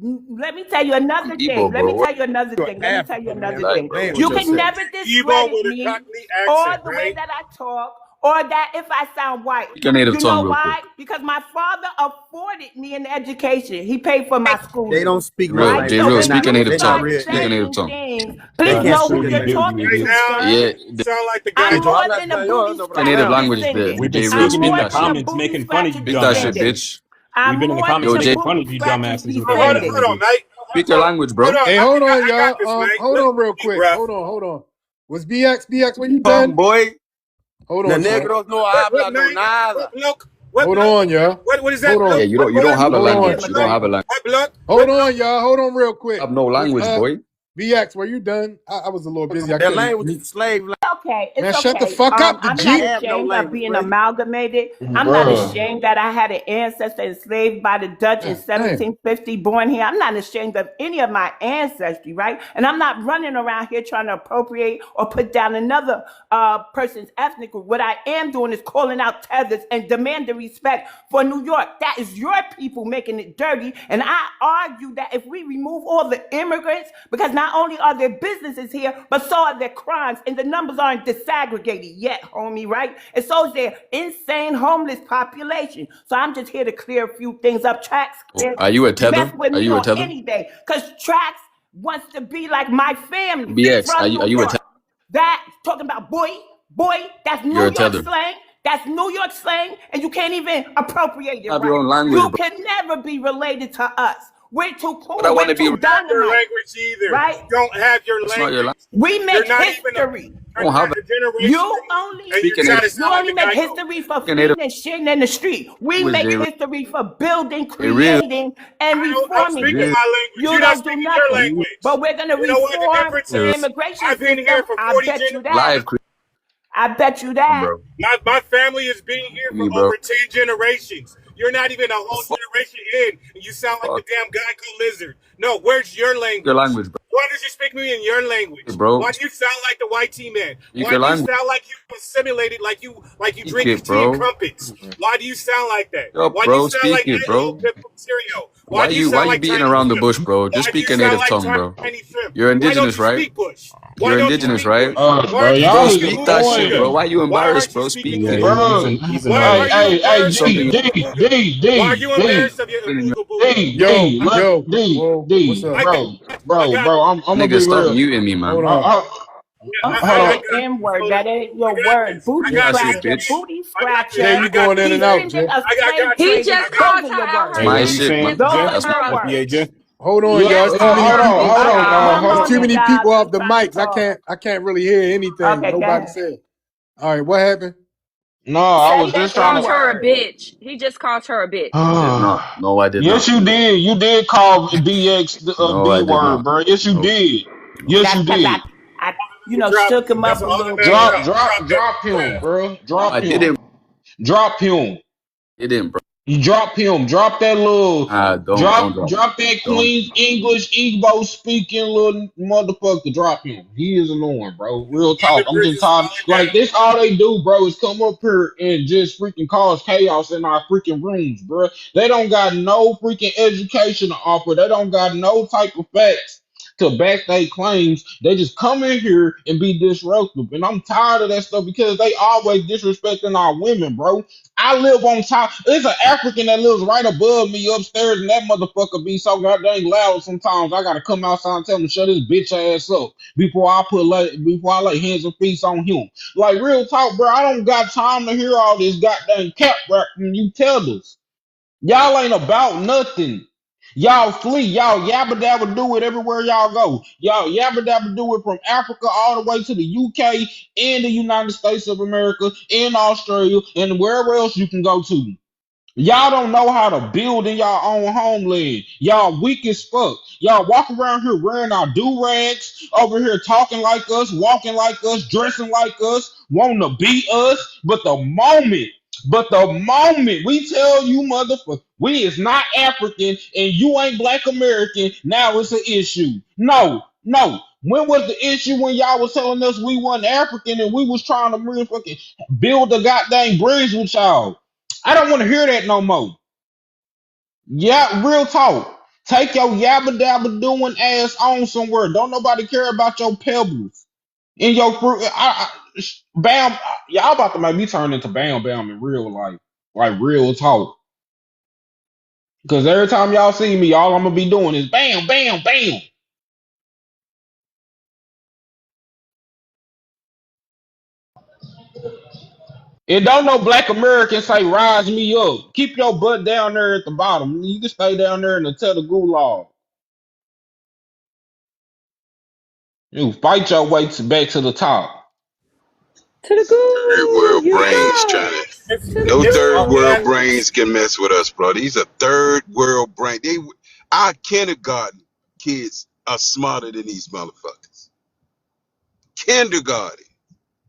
Let me tell you another I'm thing. Igbo, bro. You're African, man. Like, bro, Damn You what you can yourself. saying? never Ebo discredit with a me Cockney or accent, the way right? that I talk or that if I sound white. Speak your native You tongue know real quick. why? Because my father afforded me an education. He paid for my They schooling. don't speak nothing Real, Right? like J So that. real. They're when Speak not. your you native They're not start tongue. real. Speak your native saying tongue. things, They please can't know speak who that you're language. talking Right to, now, sir. Yeah, you sound like the guy. I'm Pedro, more I'm not than a telling booty yours over your there native scratcher now. language, descendant. We've been J real. I'm speaking in Speak more the that than shit. a comments, booty making fun of scratcher you, Speak that shit, descendant. dumbasses. bitch. I'm We've been in the more comments than Yo, a J, making fun booty of you, scratcher's dumbasses. We're So making descendant. fun of hold on, you. mate. speak your language, Hold bro. on, Hey, I hold on, got y'all. this, mate. Hold Look, on real deep quick. breath. Hold on. Was BX when you Talking, done? boy. Hold The on, champ. negros no Look, habla no mate. nada. Look, What Hold blood? on, y'all. What is that? Hold Yeah, On. you don't have a Hold on. language. You don't have a language. What blood? Hold on, y'all. Hold on real You quick. have no language, boy. BX, were you done? I was a little busy. I That couldn't. language is slave language. Okay, Man, it's shut the okay. fuck up, the I'm They not Jeep. have no ashamed of language, being bro. amalgamated. I'm not ashamed that I had an ancestor enslaved by the Dutch in God damn. 1750, born here. I'm not ashamed of any of my ancestry, right? And I'm not running around here trying to appropriate or put down another person's ethnic group. What I am doing is calling out tethers and demanding respect for New York. That is your people making it dirty. And I argue that if we remove all the immigrants, because not only are their businesses here, but so are their crimes, and the numbers aren't disaggregated yet, homie, right? And so is their insane homeless population. So I'm just here to clear a few things up. Tracks Are you a mess tether? with Are me you a on tether? any day, because Tracks wants to be like my family BX, from are New you a York. tether? That talking about boy, that's You're New a York tether. slang. That's New York slang, and you can't even appropriate it You have your right. own language, You bro. can never be related to us. We're too cool. But I want We're to be. too Don't have your dynamite, language either. right? You don't have your That's not your language. language. We You're make not even history. You don't have a a generation, and you're speaking trying native to You sound like only the make guy. history for speaking native fleeing and shitting in the street. We language. make history for building, They real. creating, and I'm reforming speaking Real. things. my language. You You're not don't do speaking your nothing. language. But we're gonna You know what the reform difference the is? immigration I've been system. here for I 40 bet you generations, that. Live, I bet you that. bro. My family has been here for Me, bro. over 10 generations. You're not even a whole Fuck. generation in, and you sound like the Fuck damn Geico lizard. No, where's your your language? language, bro. Why does you speak me in your language? Hey, bro. Why do you sound like the white tea man? Speak Why your do you language. sound like you assimilated, like you Speak drinking it, tea and bro. crumpets? Why do you sound like that? Yo, Why do you bro. sound like Speak it, that little bro. bit from cereal? Why Why do you sound you like beating Tiny around the Tim? bush, bro? Just Why do speak you your sound native like tongue, bro. Tiny Tim? You're Why don't indigenous, you right? speak Bush? Why You're don't you indigenous, speak right? Bush? Why Bro, aren't you Bro, y'all speaking is speak that Boogaloo? shit, bro. annoying. Why you Why embarrassed, aren't you bro? speaking Speak Yeah, it. Boogaloo? Bro, he's Why are annoying. you embarrassed of your D, Something D, Boogaloo? D, Why are D, you D, embarrassed of your in Boogaloo? D, Yo, D, let yo, D, whoa, what's D, up? I got, I got, bro, I'm gonna niggas. be Stop real. muting me, Hold man. on. Don't Hold say on. the N word. hold on. That ain't I your got word. this. I Booty got That's this. it, scratcher, bitch. booty I got this. Jay, scratcher, you I got going in this. and out, descendant Jay. of I slave got He you. traders. I just got Those called are her your out words. her It's my Hey, you name. shit, He saying, man. just Jay? called Those That's her your a Yeah, words. Jay. bitch. Hold on, Yeah, y'all. It's too many hold people. on, hold on now, One hold It's on. too moment, many guys. people I'm off the trying to mics. talk. I can't really hear anything Okay, go nobody ahead. said. All right, what happened? No, He I said was he just just trying called to. her a N-word. bitch. He just called her a bitch. I did not. No, I did Yes, not. you did. You did call BX the No, I B did word, not. bro. Yes, you No, did. no. Yes, That's you because did. I, You drop. shook him That's up an a little automatic bit. drop. Drop that. Drop him, Bam. bro. I Drop didn't. him. Drop him. Didn't, bro. You drop him. Drop that little. Don't drop me. Drop that Don't. Queen's English Igbo speaking little motherfucker. Drop him. He is annoying, bro. Real Keep talk. the I'm just bridges tired. falling Like down. this, all they do, bro, is come up here and just freaking cause chaos in our freaking rooms, bro. They don't got no freaking education to offer. They don't got no type of facts to back their claims. They just come in here and be disruptive. And I'm tired of that stuff because they always disrespecting our women, bro. I live on top. There's an African that lives right above me upstairs, and that motherfucker be so goddamn loud sometimes. I gotta come outside and tell him to shut his bitch ass up before I lay hands and feet on him. Like real talk, bro. I don't got time to hear all this goddamn cap rap from you tellers. Y'all ain't about nothing. Y'all flee. Y'all yabba dabba do it everywhere y'all go. Y'all yabba dabba do it from Africa all the way to the UK and the United States of America and Australia and wherever else you can go to. Y'all don't know how to build in your own homeland. Y'all weak as fuck. Y'all walk around here wearing our do-rags, over here talking like us, walking like us, dressing like us, wanting to be us. But the moment we tell you, motherfucker, we is not African and you ain't Black American, now it's an issue. No, no. When was the issue when y'all was telling us we wasn't African and we was trying to really fucking build a goddamn bridge with y'all? I don't want to hear that no more. Yeah, real talk. Take your yabba dabba doing ass on somewhere. Don't nobody care about your pebbles in your fruit. Bam, y'all about to make me turn into Bam Bam in real life, like real talk. Because every time y'all see me, all I'm gonna be doing is Bam Bam Bam. And don't no Black American say rise me up. Keep your butt down there at the bottom. You can stay down there in the tether gulag. You fight your way back to the top. To the Third goo. world You brains know. trying to. To the No It's third funny. world goo. brains can mess with us, bro. These are third world brain. Our kindergarten kids are smarter than these motherfuckers. Kindergarten.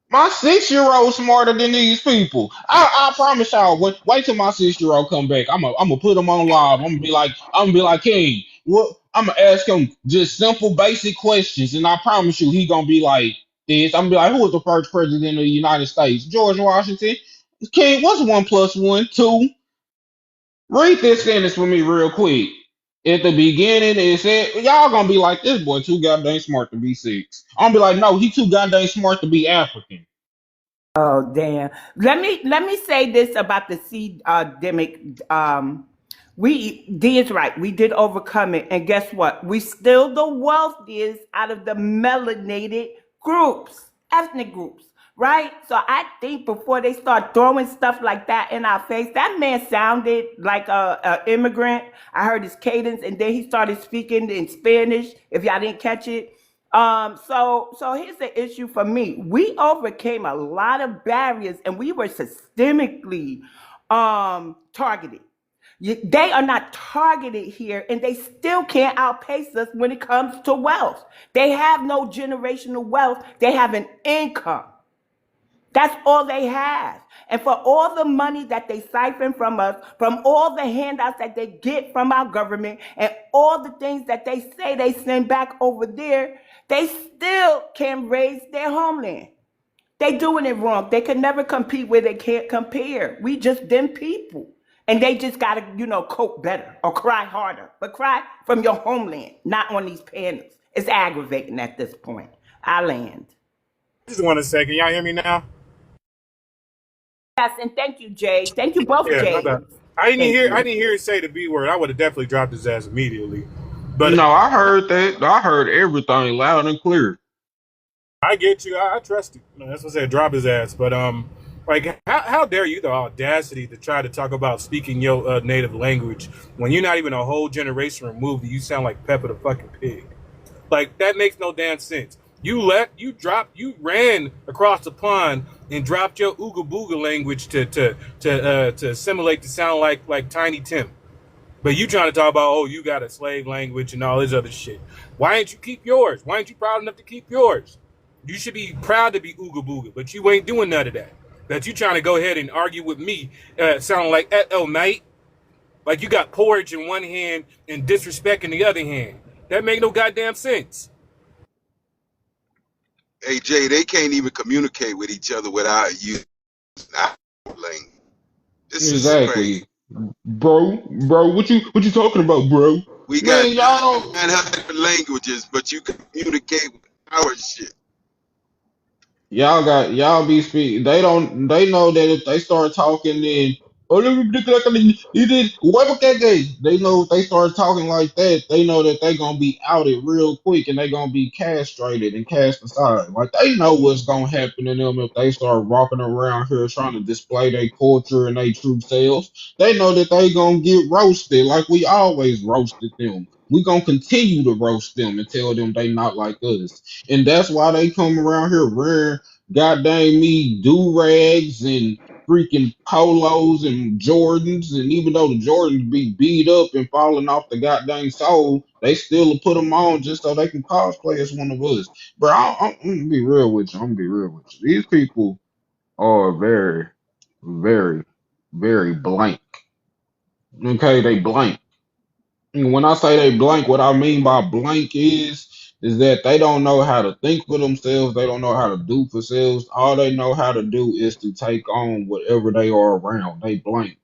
My 6-year-old smarter than these people. I promise y'all. Wait till my 6-year-old come back. I'm gonna put him on live. I'm gonna be like, King. What? I'm gonna ask him just simple, basic questions, and I promise you, he gonna be like this. I'm gonna be like, who was the first president of the United States? George Washington. King, what's 1+1? 2. Read this sentence for me real quick. At the beginning, it said, y'all gonna be like, this boy too goddamn smart to be 6. I'm gonna be like, no, he too goddamn smart to be African. Oh damn. Let me say this about the seed demic. D is right. We did overcome it, and guess what? We still the wealthiest out of the melanated groups, ethnic groups, right? So I think before they start throwing stuff like that in our face, that man sounded like a immigrant. I heard his cadence, and then he started speaking in Spanish. If y'all didn't catch it. So here's the issue for me. We overcame a lot of barriers and we were systemically targeted. They are not targeted here and they still can't outpace us when it comes to wealth. They have no generational wealth, they have an income. That's all they have. And for all the money that they siphon from us, from all the handouts that they get from our government, and all the things that they say they send back over there, they still can't raise their homeland. They doing it wrong. They can never compete where they can't compare. We just them people. And they just gotta, cope better or cry harder. But cry from your homeland, not on these panels. It's aggravating at this point. I land. Just want a second. Y'all hear me now? Yes, and thank you, Jay. Thank you both, Yeah, my Jay. bad. I didn't Thank hear. I you. didn't hear you say the B word. I would have definitely dropped his ass immediately. But No, I heard that. I heard everything loud and clear. I get you. I trust you. That's what I said. Drop his ass. But like, how dare you the audacity to try to talk about speaking your native language when you're not even a whole generation removed? You sound like Pepper the fucking pig. Like that makes no damn sense. You ran across the pond and dropped your Ooga Booga language to assimilate to sound like Tiny Tim. But you trying to talk about, oh, you got a slave language and all this other shit. Why ain't you keep yours? Why ain't you proud enough to keep yours? You should be proud to be Ooga Booga, but you ain't doing none of that. That you trying to go ahead and argue with me, sounding like, oh, mate, like you got porridge in one hand and disrespect in the other hand. That make no goddamn sense. Hey Jay, they can't even communicate with each other without using our language. This is crazy. Exactly. Bro, what you talking about, bro? We got Man, y'all don't 900 languages, but you communicate with our shit. y'all be speaking. They know that if they start talking then they know if they start talking like that, they know that they gonna be outed real quick and they gonna be castrated and cast aside. Like they know what's gonna happen to them if they start walking around here trying to display their culture and their true selves. They know that they gonna get roasted like we always roasted them. We gonna continue to roast them and tell them they not like us. And that's why they come around here wearing goddamn me do rags and freaking polos and Jordans. And even though the Jordans be beat up and falling off the goddamn sole, they still put them on just so they can cosplay as one of us. But I'm gonna be real with you. I'm gonna be real with you. These people are very, very, very blank. Okay, they blank. And when I say they blank, what I mean by blank is that they don't know how to think for themselves. They don't know how to do for themselves. All they know how to do is to take on whatever they are around. They blank.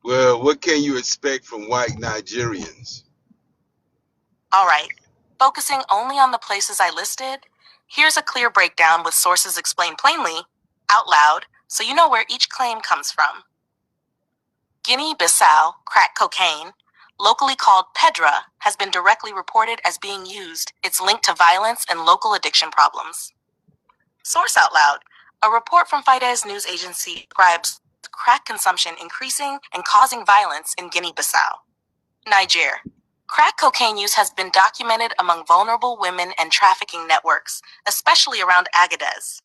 Well, what can you expect from white Nigerians? All right. Focusing only on the places I listed, here's a clear breakdown with sources explained plainly, out loud, so you know where each claim comes from. Guinea-Bissau crack cocaine, locally called Pedra, has been directly reported as being used. It's linked to violence and local addiction problems. Source out loud. A report from Fides news agency describes crack consumption increasing and causing violence in Guinea-Bissau. Niger. Crack cocaine use has been documented among vulnerable women and trafficking networks, especially around Agadez.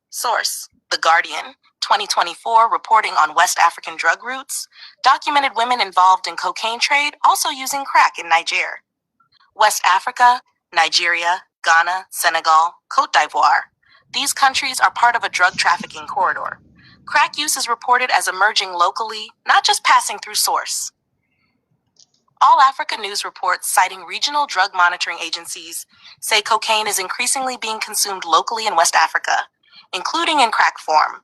Source: The Guardian, 2024, reporting on West African drug routes, documented women involved in cocaine trade also using crack in Niger. West Africa, Nigeria, Ghana, Senegal, Côte d'Ivoire. These countries are part of a drug trafficking corridor. Crack use is reported as emerging locally, not just passing through source. All Africa News reports citing regional drug monitoring agencies say cocaine is increasingly being consumed locally in West Africa, including in crack form.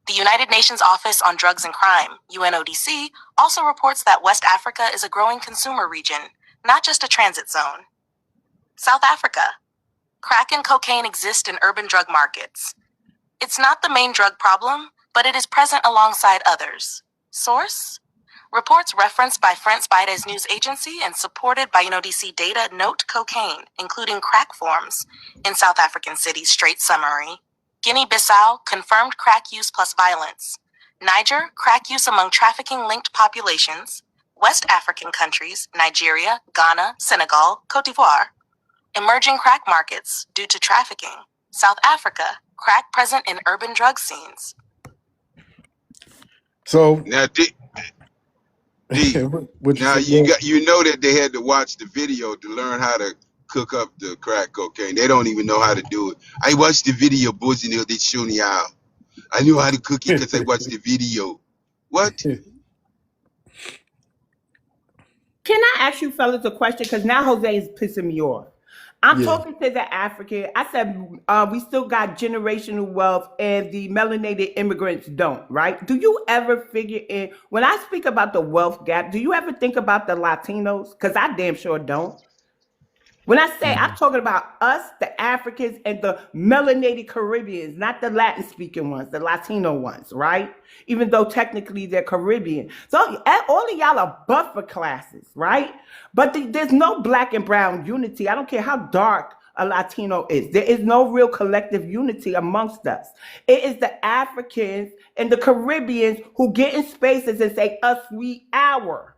The United Nations Office on Drugs and Crime, UNODC, also reports that West Africa is a growing consumer region, not just a transit zone. South Africa. Crack and cocaine exist in urban drug markets. It's not the main drug problem, but it is present alongside others. Source: Reports referenced by France Baides news agency and supported by UNODC data note cocaine, including crack forms, in South African cities. Straight summary. Guinea-Bissau, confirmed crack use plus violence. Niger, crack use among trafficking-linked populations. West African countries, Nigeria, Ghana, Senegal, Côte d'Ivoire. Emerging crack markets due to trafficking. South Africa, crack present in urban drug scenes. So Now, what you now say? you know that they had to watch the video to learn how to cook up the crack cocaine. They don't even know how to do it. I watched the video, boys, and they show me how. I knew how to cook it because I watched the video. What? Can I ask you fellas a question? Because now Jose is pissing me off. I'm Yeah. talking to the African. I said we still got generational wealth and the melanated immigrants don't, right? Do you ever figure in, when I speak about the wealth gap, do you ever think about the Latinos? Because I damn sure don't. When I say I'm talking about us, the Africans, and the melanated Caribbeans, not the Latin-speaking ones, the Latino ones, right? Even though technically they're Caribbean. So all of y'all are buffer classes, right? But there's no black and brown unity. I don't care how dark a Latino is. There is no real collective unity amongst us. It is the Africans and the Caribbeans who get in spaces and say, us, we, our.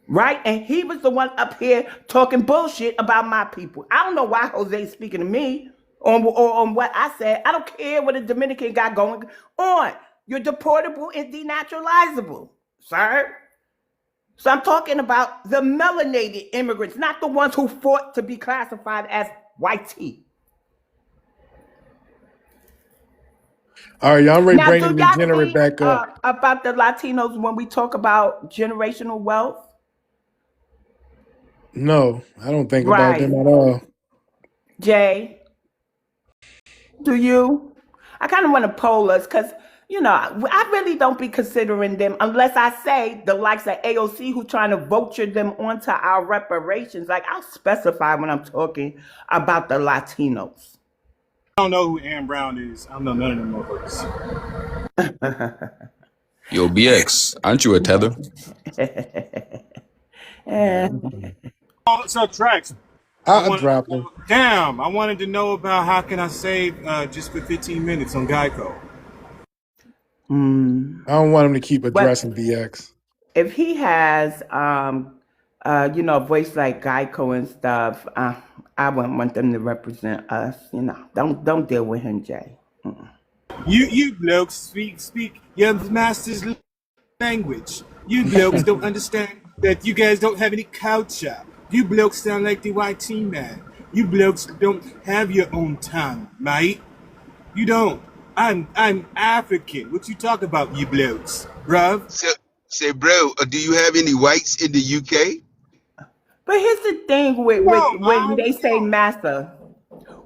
Right? And he was the one up here talking bullshit about my people. I don't know why Jose's speaking to me on what I said. I don't care what a Dominican got going on. You're deportable and denaturalizable, sir. So I'm talking about the melanated immigrants, not the ones who fought to be classified as white. All right, y'all ready Now, bringing do the y'all degenerate think back up? about the Latinos when we talk about generational wealth? No, I don't think about Right. them at all. Jay, do you? I kind of want to poll us because, you know, I really don't be considering them unless I say the likes of AOC who trying to vulture them onto our reparations. Like, I'll specify when I'm talking about the Latinos. I don't know who Ann Brown is. I don't know none of them motherfuckers. Yo, BX, aren't you a tether? So tracks. I'll drop them. Damn, I wanted to know about how can I save just for 15 minutes on Geico. I don't want him to keep addressing BX. If he has, you know, a voice like Geico and stuff, I wouldn't want them to represent us. You know, don't deal with him, Jay. You blokes speak your master's language. You blokes don't understand that you guys don't have any culture. You blokes sound like the white man. You blokes don't have your own tongue, mate. You don't. I'm African. What you talk about, you blokes, bruv? Say, bro, do you have any whites in the UK? But here's the thing when they say massa.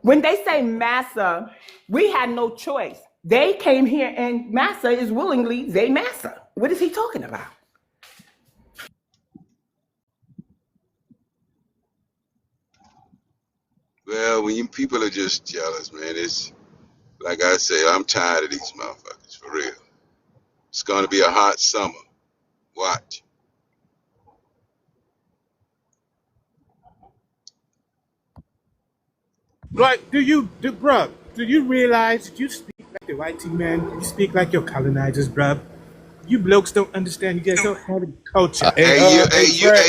When they say massa, we had no choice. They came here and massa is willingly they massa. What is he talking about? Well, when you people are just jealous, man, it's like I say, I'm tired of these motherfuckers, for real. It's gonna be a hot summer. Watch. Like, do you realize that you speak like the white man? You speak like your colonizers, bruv. You blokes don't understand. You guys don't have a culture. Hey, Fred,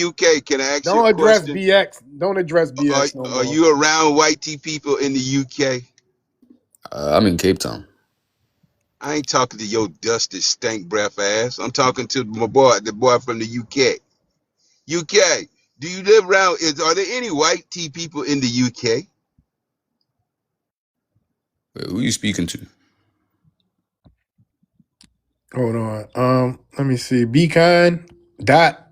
UK. Can I ask you a don't address question? BX. Don't address BX no Are more. you around white people in the UK? I'm in Cape Town. I ain't talking to your dusty stink breath ass. I'm talking to my boy, the boy from the UK. UK, do you live around? Are there any white people in the UK? Wait, who are you speaking to? Hold on. Let me see. Be kind. Dot.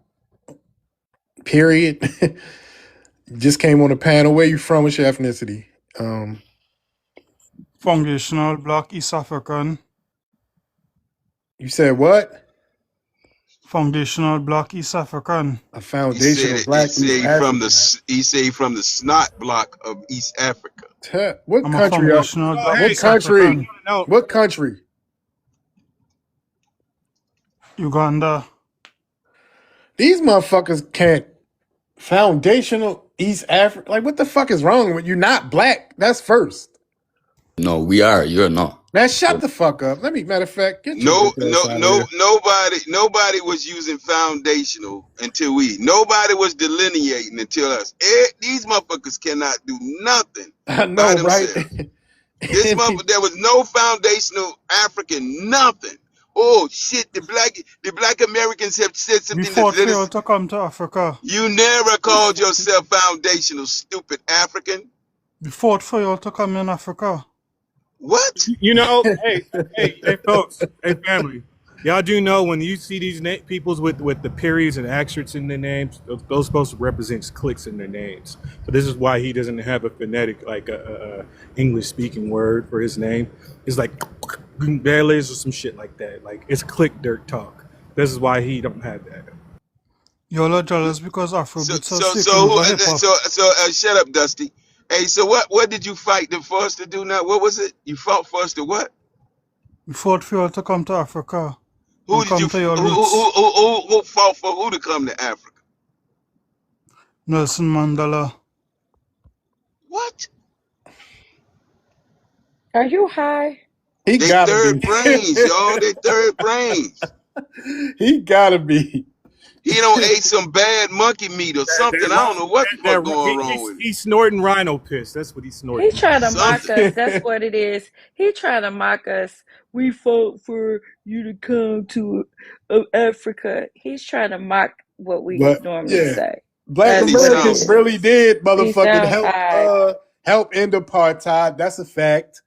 Period. Just came on the panel. Where you from? What's your ethnicity? Foundational Black East African. You said what? Foundational Black East African. A foundational Black East African. He say from the snot block of East Africa. What I'm country? a foundational Black What East country? African. What country? Uganda. These motherfuckers can't. Foundational East Africa. Like, what the fuck is wrong with you? Not black. That's first. No, we are. You're not. Man, shut the fuck up. Matter of fact, get your bitch ass out of here. Nobody was using foundational until nobody was delineating until us. These motherfuckers cannot do nothing. I know, right? This motherfucker, there was no foundational African, nothing. Oh shit, the black Americans have said something. We fought for you to come to Africa. You never called yourself foundational, stupid African. We fought for you to come in Africa. What? You know, hey, folks, hey, family. Y'all do know when you see these peoples with the periods and asterisks in their names, those supposed to represent clicks in their names. So this is why he doesn't have a phonetic, like a English speaking word for his name. It's like Bailey's or some shit like that. Like it's click dirt talk. This is why he don't have that. Y'all are jealous because Afrobeats So shut up, Dusty. Hey, so what did you fight for us to do now? What was it? You fought for us to what? We fought for you to come to Africa. Who fought for who to come to Africa? Nelson Mandela. What? Are you high? They third brains, y'all. They third brains. He gotta be. He don't ate some bad monkey meat or something. I don't know what the fuck going wrong with him. He's snorting rhino piss. That's what he's snorting. He's trying to mock us. That's what it is. He trying to mock us. We fought for you to come to Africa. He's trying to mock what we normally say. Black Americans really did motherfucking help end apartheid. That's a fact.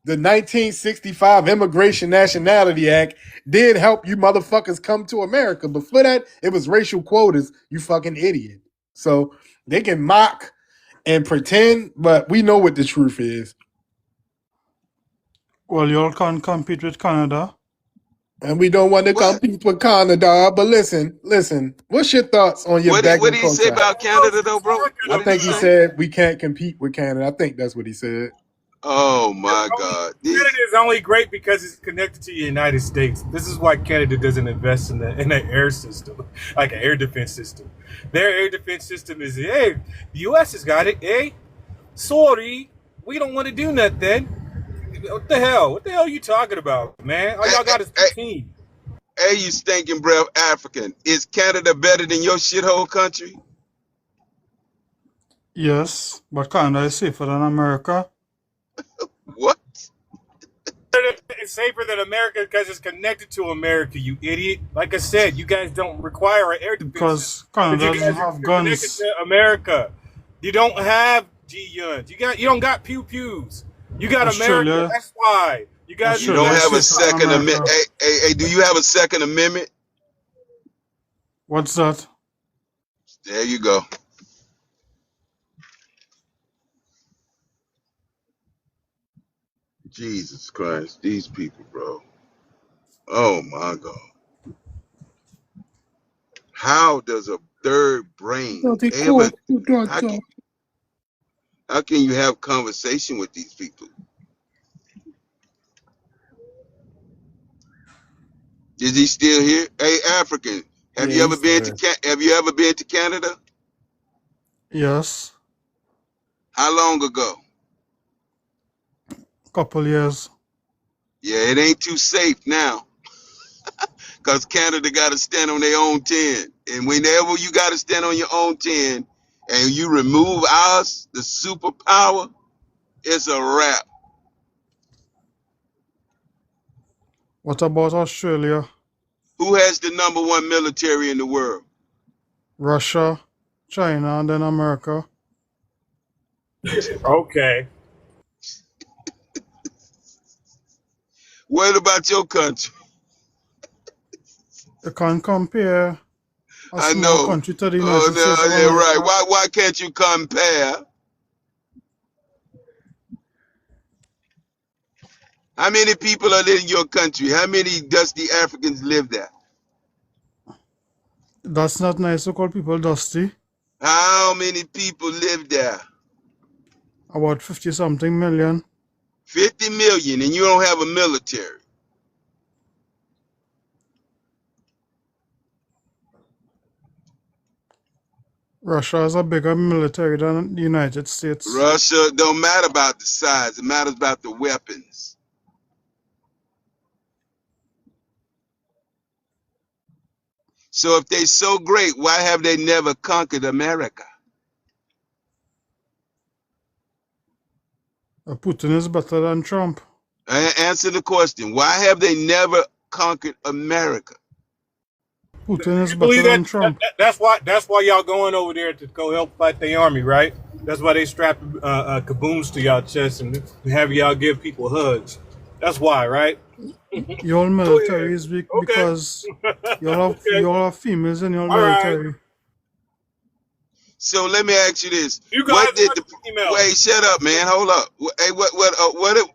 The 1965 Immigration Nationality Act did help you motherfuckers come to America. But for that, it was racial quotas, you fucking idiot. So they can mock and pretend, but we know what the truth is. Well, y'all can't compete with Canada. And we don't want to compete with Canada. But listen. What's your thoughts on your back? What did he say about Canada, though, bro? I think he said we can't compete with Canada. I think that's what he said. Oh my God! Canada is only great because it's connected to the United States. This is why Canada doesn't invest in an air system, like an air defense system. Their air defense system is, hey, the U.S. has got it. Hey, sorry, we don't want to do nothing. What the hell? What the hell are you talking about, man? All y'all got is team. Hey, you stinking breath African. Is Canada better than your shithole country? Yes, but Canada is safer than America. What? It's safer than America because it's connected to America, you idiot. Like I said, you guys don't require an air defense. Because Canada doesn't have guns. Connected to America. You don't have G-Yuns. You don't got pew-pews. You got Australia. America. That's why. You guys don't have a second amendment. Hey, do you have a second amendment? What's that? There you go. Jesus Christ, these people, bro. Oh my God. How does a third brain ever? How can you have conversation with these people? Is he still here? Hey, African, have you ever been to Canada? Yes. How long ago? Couple years. Yeah, it ain't too safe now, because Canada got to stand on their own 10. And whenever you got to stand on your own 10 and you remove ours, the superpower, it's a wrap. What about Australia, Who has the #1 military in the world? Russia, China, and then America? Okay. What about your country? You can't compare a I small know. country to the Oh, United States of no, yeah, right. America. Why can't you compare? How many people are in your country? How many dusty Africans live there? That's not nice to call people dusty. How many people live there? About 50 something million. 50 million, and you don't have a military. Russia has a bigger military than the United States. Russia don't matter about the size. It matters about the weapons. So if they're so great, why have they never conquered America? Putin is better than Trump. Answer the question. Why have they never conquered America? Putin is You better believe than that, Trump. that's why y'all going over there to go help fight the army, right? That's why they strap kaboons to y'all chest and have y'all give people hugs. That's why, right? Your Go ahead. military is weak Okay. because Okay. you all have females in your All right. military. So let me ask you this: You guys What did are the females. wait? Shut up, man. Hold up. Hey,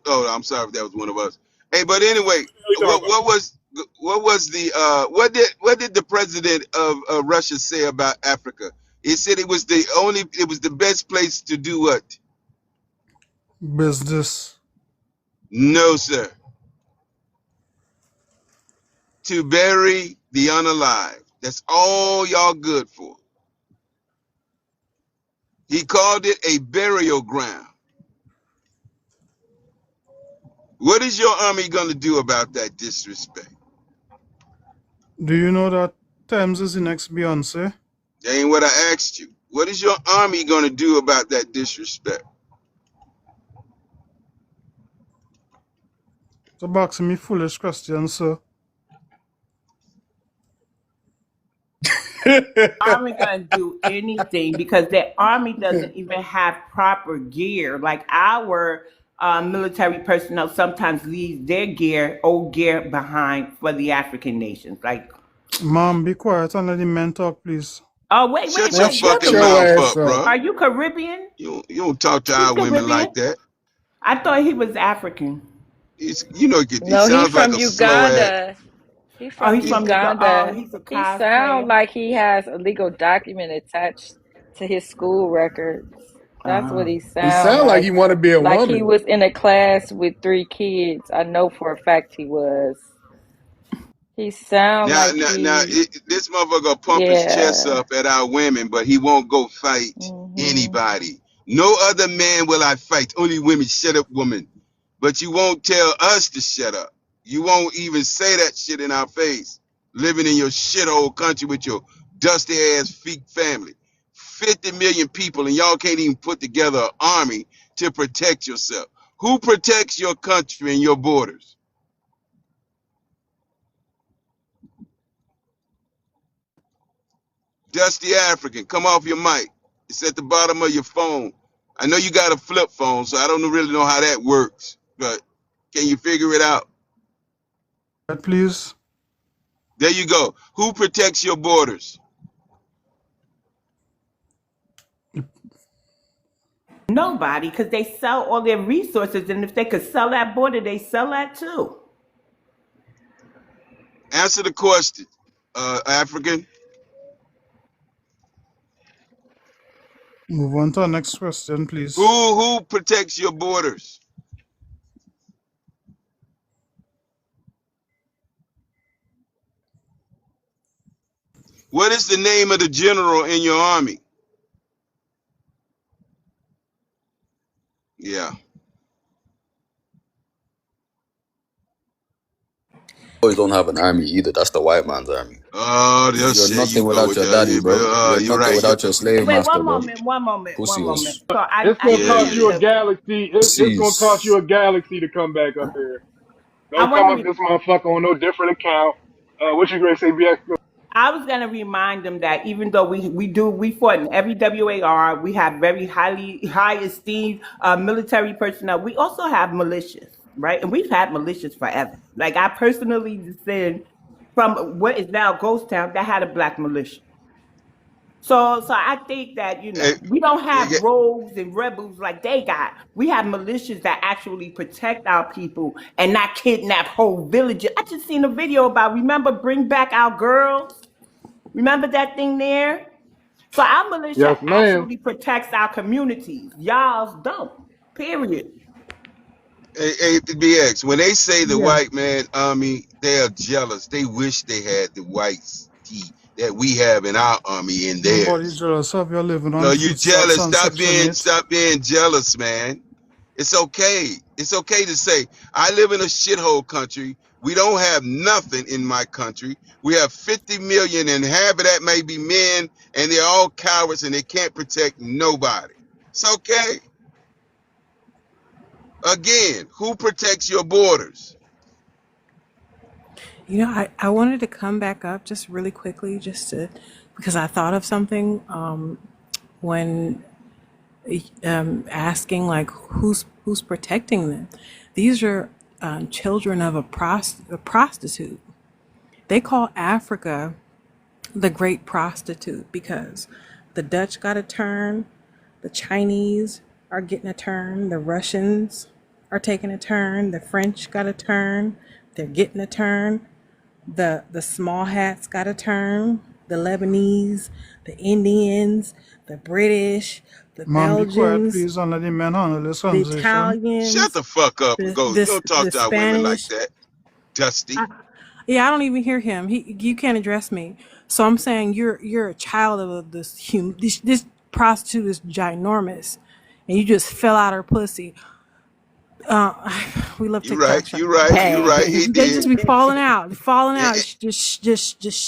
oh, I'm sorry if that was one of us. Hey, but anyway, What are you talking about? what was the what did the president of Russia say about Africa? He said it was the best place to do what? Business. No, sir. To bury the unalive. That's all y'all good for. He called it a burial ground. What is your army going to do about that disrespect? Do you know that Thames is the next Beyonce? That ain't what I asked you. What is your army going to do about that disrespect? So asking me foolish questions, sir. Army gonna do anything because that army doesn't even have proper gear. Like our military personnel sometimes leaves their gear, old gear, behind for the African nations. Like, Mom, be quiet and let the men talk, please. oh wait, Shut wait, your wait, you're Shut fucking your mouth Caribbean? ass up, up. bro. Are you Caribbean? You don't talk to He's our women like Caribbean. that. I thought he was African. He No, he sounds like from a slow ass. Uganda. He Oh, from he's from Uganda. Oh, Uganda. he's a He sound cosplayer. like he has a legal document attached to his school records. That's what he He sound sound like he want to be a like he woman. was in a class with 3 kids. I know for a fact he was. He sound like This motherfucker gonna pump his chest yeah. up at our women, but he won't go fight Hmm. anybody. No other man will I fight. Only women. Shut up, woman. But you won't tell us to shut up. You won't even say that shit in our face. Living in your shithole country with your dusty ass feet family. 50 million people, and y'all can't even put together an army to protect yourself. Who protects your country and your borders? Dusty African, come off your mic. It's at the bottom of your phone. I know you got a flip phone, so I don't really know how that works, but can you figure it out? Please. There you go. Who protects your borders? Nobody, because they sell all their resources, and if they could sell that border, they sell that too. Answer the question, African. Move on to our next question, please. Who protects your borders? What is the name of the general in your army? Yeah. boys don't have an army either. That's the white man's army. Oh, You're there you nothing go without with your that. daddy, bro. You're You're nothing right. without your slave Wait, master, one bro. moment, one moment, one moment. Pussies. So It's I gonna Yeah, just cost want you a yeah. to galaxy. It's gonna cost Pussies. you a galaxy to come back up here. I Don't want come to up this motherfucker on no different account. What you gonna say, BX? I was going to remind them that even though we fought in every WAR, we have very high esteemed military personnel. We also have militias, right? And we've had militias forever. Like I personally descend from what is now Ghost Town that had a black militia. So I think that Hey, we don't have yeah, rogues and rebels like they got. We have militias that actually protect our people and not kidnap whole villages. I just seen a video about remember Bring Back Our Girls. Remember that thing there? So our militia Yes, ma'am. actually protects our communities. Y'all's don't. Period. hey, BX. When they say the Yeah. white man army, they are jealous. They wish they had the whites that we have in our army in Nobody's theirs. jealous of you living No, on you food stamps jealous. and Section 8. Stop being jealous, man. It's okay. It's okay to say, I live in a shithole country. We don't have nothing in my country. We have 50 million, and half of that may be men, and they're all cowards and they can't protect nobody. It's okay. Again, who protects your borders? I wanted to come back up just really quickly, because I thought of something when asking like who's protecting them. These are children of a prostitute. They call Africa the great prostitute because the Dutch got a turn, the Chinese are getting a turn, the Russians are taking a turn, the French got a turn, they're getting a turn, the small hats got a turn, the Lebanese, the Indians, the British, the Man, be quiet, Belgians, please, and let the men handle this the conversation. Shut Italians, the fuck up and the go. the, Don't talk the to our women like Spanish. that, Dusty. Yeah, I don't even hear him. You can't address me. So I'm saying you're a child of this prostitute is ginormous, and you just fell out her pussy. Uh, we love You right. TikTok shop. You right. You right. He They did. just be falling Eh, out, just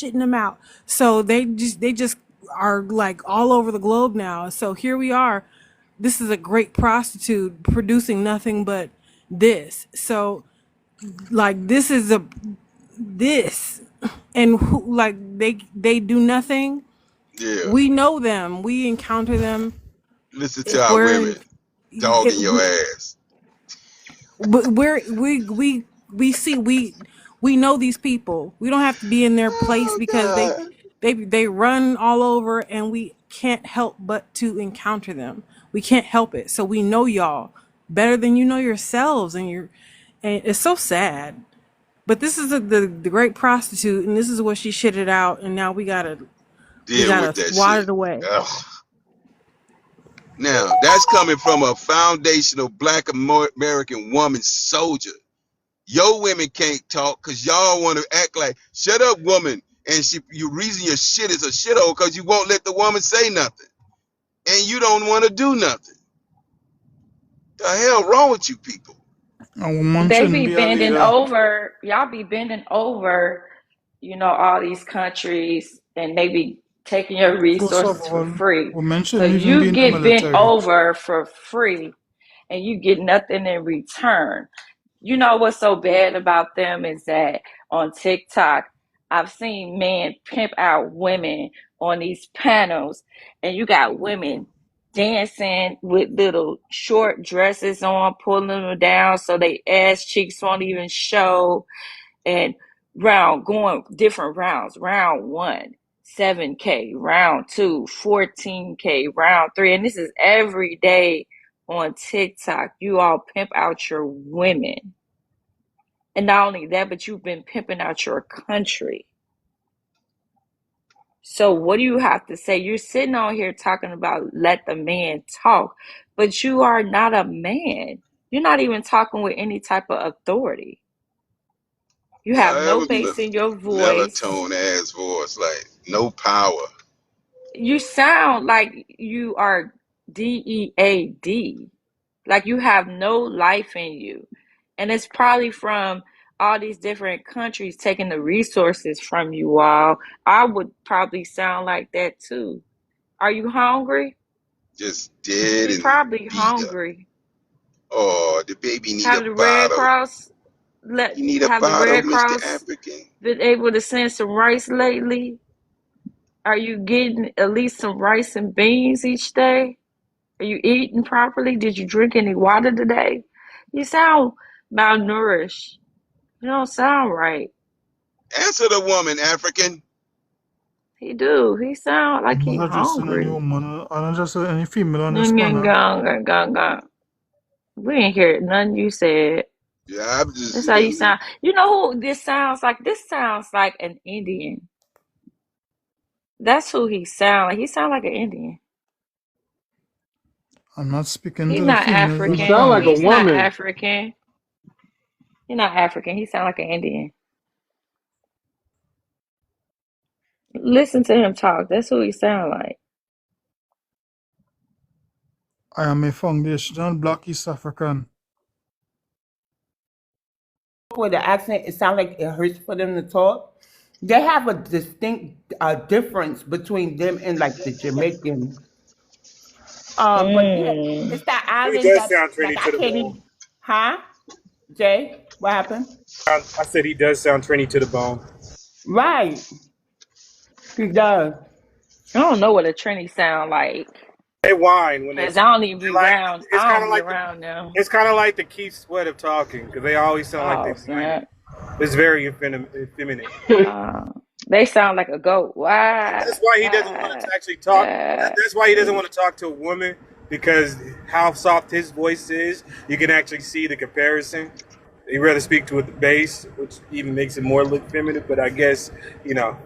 shitting them out. So they just are like all over the globe now. So here we are. This is a great prostitute producing nothing but this. So like this and who, like they do nothing. yeah. We know them, we encounter them. Listen to If our we're women in dogging it, your ass. but we see we know these people. We don't have to be in their place Oh because God. they run all over and we can't help but to encounter them. We can't help it. So we know y'all better than you know yourselves, and it's so sad. But this is the great prostitute, and this is what she shitted out, and now we Deal gotta with that swat shit. it away. Ugh. Now, that's coming from a foundational black American woman soldier. Your women can't talk because y'all want to act like, shut up, woman. And you reason your shit is a shithole because you won't let the woman say nothing. And you don't want to do nothing. The hell wrong with you people? A woman They shouldn't be be a bending leader. over, y'all be bending over, all these countries, and they be taking your First of resources for all, free. women So shouldn't even be you in the get bent military. over for free and you get nothing in return. You know what's so bad about them is that on TikTok, I've seen men pimp out women on these panels, and you got women dancing with little short dresses on, pulling them down so they ass cheeks won't even show, and going different rounds. Round one, 7K, round two, 14K, round three. And this is every day on TikTok. You all pimp out your women. And not only that, but you've been pimping out your country. So what do you have to say? You're sitting on here talking about let the man talk, but you are not a man. You're not even talking with any type of authority. You have That no was bass in your voice. melatonin ass voice, like no power. You sound like you are DEAD. Like you have no life in you. And it's probably from all these different countries taking the resources from you all, I would probably sound like that too. Are you hungry? Just dead He and probably beat up. hungry. Oh, the baby need a Have the Red bottle. Cross You need a have the bottle, Red Mr. Cross African. been able to send some rice lately? Are you getting at least some rice and beans each day? Are you eating properly? Did you drink any water today? You sound malnourished. You don't sound right. Answer the woman, African. He do. He sound like I'm he not addressing any hungry. woman. I'm not addressing any female on this Gung, panel. gung, gung, gung. We ain't hear nothing you said. Yeah, I'm just, That's how you sound. You know who this sounds like? This sounds like an Indian. That's who he sound like. He sound like an Indian. I'm not speaking He's to the not females He on the African. sound like panel. a He's not woman. African. He's not African. He sound like an Indian. Listen to him talk. That's who he sound like. I am a foundational Black East African. With the accent, it sounds like it hurts for them to talk. They have a distinct difference between them and like the Jamaican. But yeah, Mm. it's that He island does that sound like Trini I to the can't bone. even. Huh? Jay, what happened? I said he does sound Trini to the bone. Right, he does. I don't know what a Trini sound like. They whine when they Cause I don't even they be like. around. It's I kind don't of be like around now. it's kind of like the Keith Sweat of talking because they always sound like they Oh whining. snap! It's very effeminate. Uh, they sound like a goat. Why? That's why he doesn't want to actually talk. That's why he doesn't want to talk to a woman because how soft his voice is, you can actually see the comparison. He'd rather speak to a bass, which even makes it more look feminine. But I guess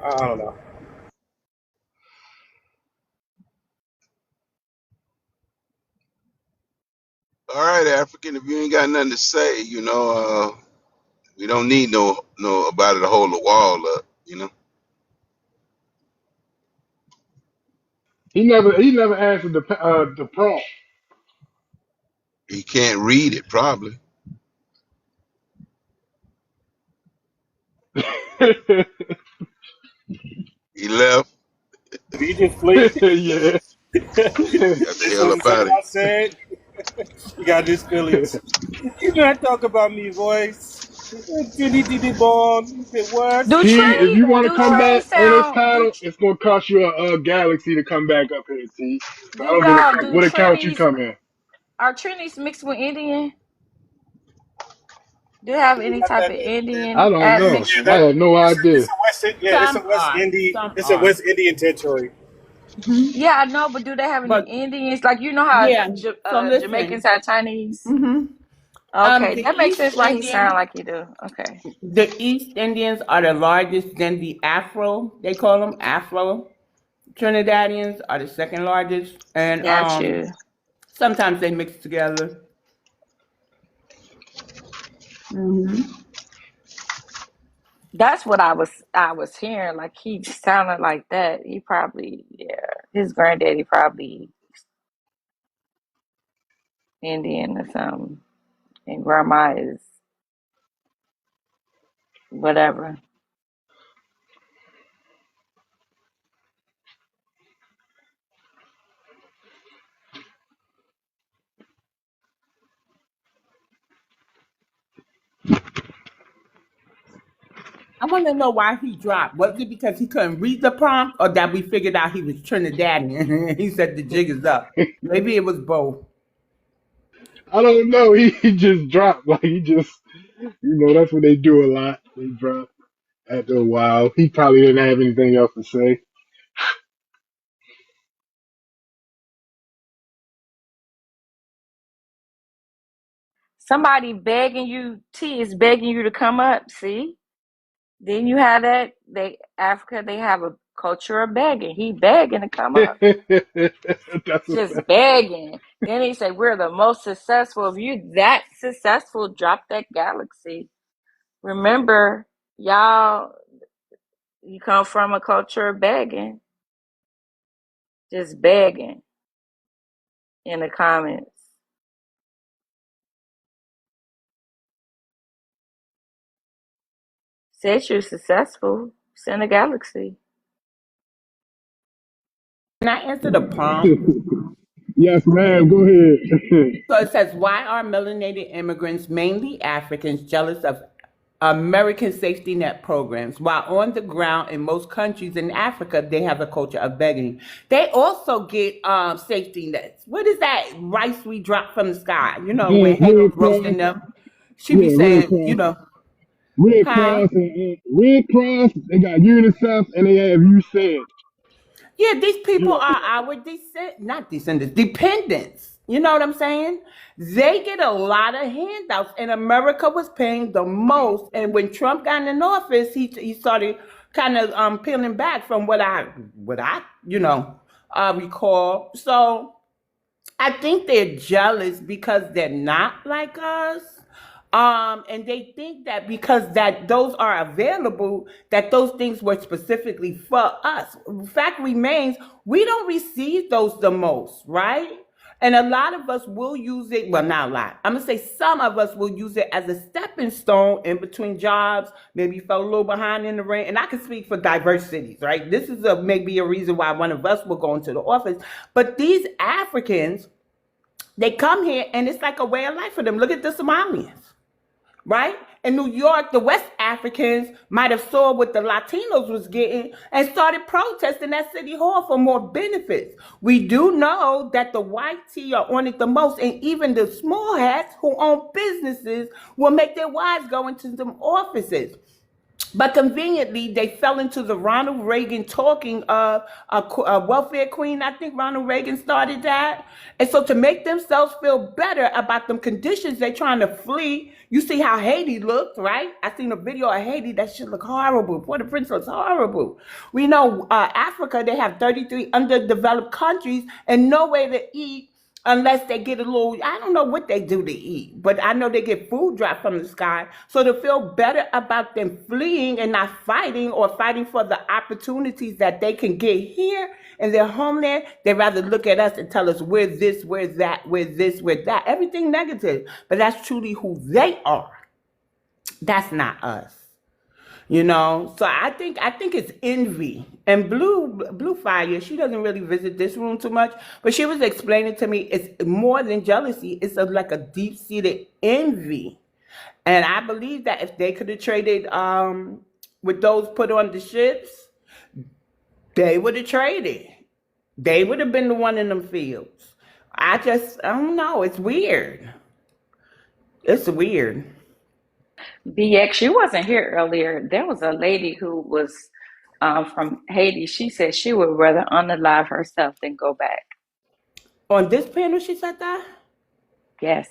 I don't know. All right, African. If you ain't got nothing to say, we don't need no about it to hold the wall up. he never answered the prompt. He can't read it probably. He left. Did he just flee? Yeah. Got the This hell wasn't up out something of I said. You got his feelings. You can't talk about me, voice. Diddy bone. You said what? Do T, if Trini? you want to Do come Trini back on this sound? panel, it's gonna cost you a galaxy to come back up here, T. So I Do don't give a y'all? fuck Do what account you Trinis? come in. Are Trinis mixed with Indian? Do you have You any got type that of Indian. I Indian don't know. Yeah, admixture? I have no idea. it's a West. Yeah, Some are, some It's a are. West Indian territory. Yeah, I know, but do they have any But Indians? Like you know how yeah, so Jamaicans listen. have Chinese. hmm Okay, The that makes East sense why he sound Indian, like he do. Okay, the East Indians are the largest. Then the Afro, they call them Afro Trinidadians are the second largest, and got you. sometimes they mix together. hmm That's what I was hearing. Like he sounded like that. He probably his granddaddy probably Indian or something, and grandma is whatever. I want to know why he dropped. Was it because he couldn't read the prompt, or that we figured out he was Trinidadian? He said the jig is up. Maybe it was both. I don't know. He just dropped. Like he just, that's what they do a lot. They drop after a while. He probably didn't have anything else to say. Somebody begging you, T is begging you to come up. See, then you have that. Africa, they have a culture of begging. He begging to come up. That's a Just fact. begging. Then he said, "We're the most successful. If you that successful, drop that galaxy." Remember, y'all, you come from a culture of begging, just begging in the comments. Said you're successful. Send a galaxy. Can I answer the prompt? Yes, ma'am. Go ahead. So it says, why are melanated immigrants, mainly Africans, jealous of American safety net programs? While on the ground in most countries in Africa, they have a culture of begging. They also get safety nets. What is that rice we drop from the sky? You know, when Halo's Red roasting Cross. them, she be Yeah, Red saying, you Cross. know, Red huh? Cross and Red Cross. They got UNICEF and they have USAID. Yeah, these people You, are our not descendants, dependents. You know what I'm saying? They get a lot of handouts, and America was paying the most. And when Trump got in office, he started kind of peeling back from what I recall. So I think they're jealous because they're not like us. And they think that because that those are available, that those things were specifically for us. The fact remains, we don't receive those the most, right? And a lot of us will use it, well, not a lot. I'm gonna say some of us will use it as a stepping stone in between jobs. Maybe you fell a little behind in the rain. And I can speak for diverse cities, right? This is maybe a reason why one of us will go into the office. But these Africans, they come here and it's like a way of life for them. Look at the Somalians, right? In New York, the West Africans might have saw what the Latinos was getting and started protesting at City Hall for more benefits. We do know that the white tea are on it the most, and even the small hats who own businesses will make their wives go into some offices. But conveniently, they fell into the Ronald Reagan talking of a welfare queen. I think Ronald Reagan started that. And so to make themselves feel better about them conditions they're trying to flee, you see how Haiti looked, right? I seen a video of Haiti. That shit look horrible. Port-au-Prince looks horrible. We know Africa, they have 33 underdeveloped countries and no way to eat unless they get a little, I don't know what they do to eat, but I know they get food dropped from the sky. So to feel better about them fleeing and not fighting or fighting for the opportunities that they can get here in their homeland, they rather look at us and tell us we're this, we're that, we're this, we're that. Everything negative, but that's truly who they are. That's not us. You know, so I think it's envy. And Blue Fire, she doesn't really visit this room too much, but she was explaining to me it's more than jealousy. It's like a deep-seated envy. And I believe that if they could have traded with those put on the ships, they would have traded. They would have been the one in them fields. I don't know. It's weird. It's weird. BX, you wasn't here earlier. There was a lady who was from Haiti. She said she would rather unalive herself than go back. On this panel, she said that? Yes.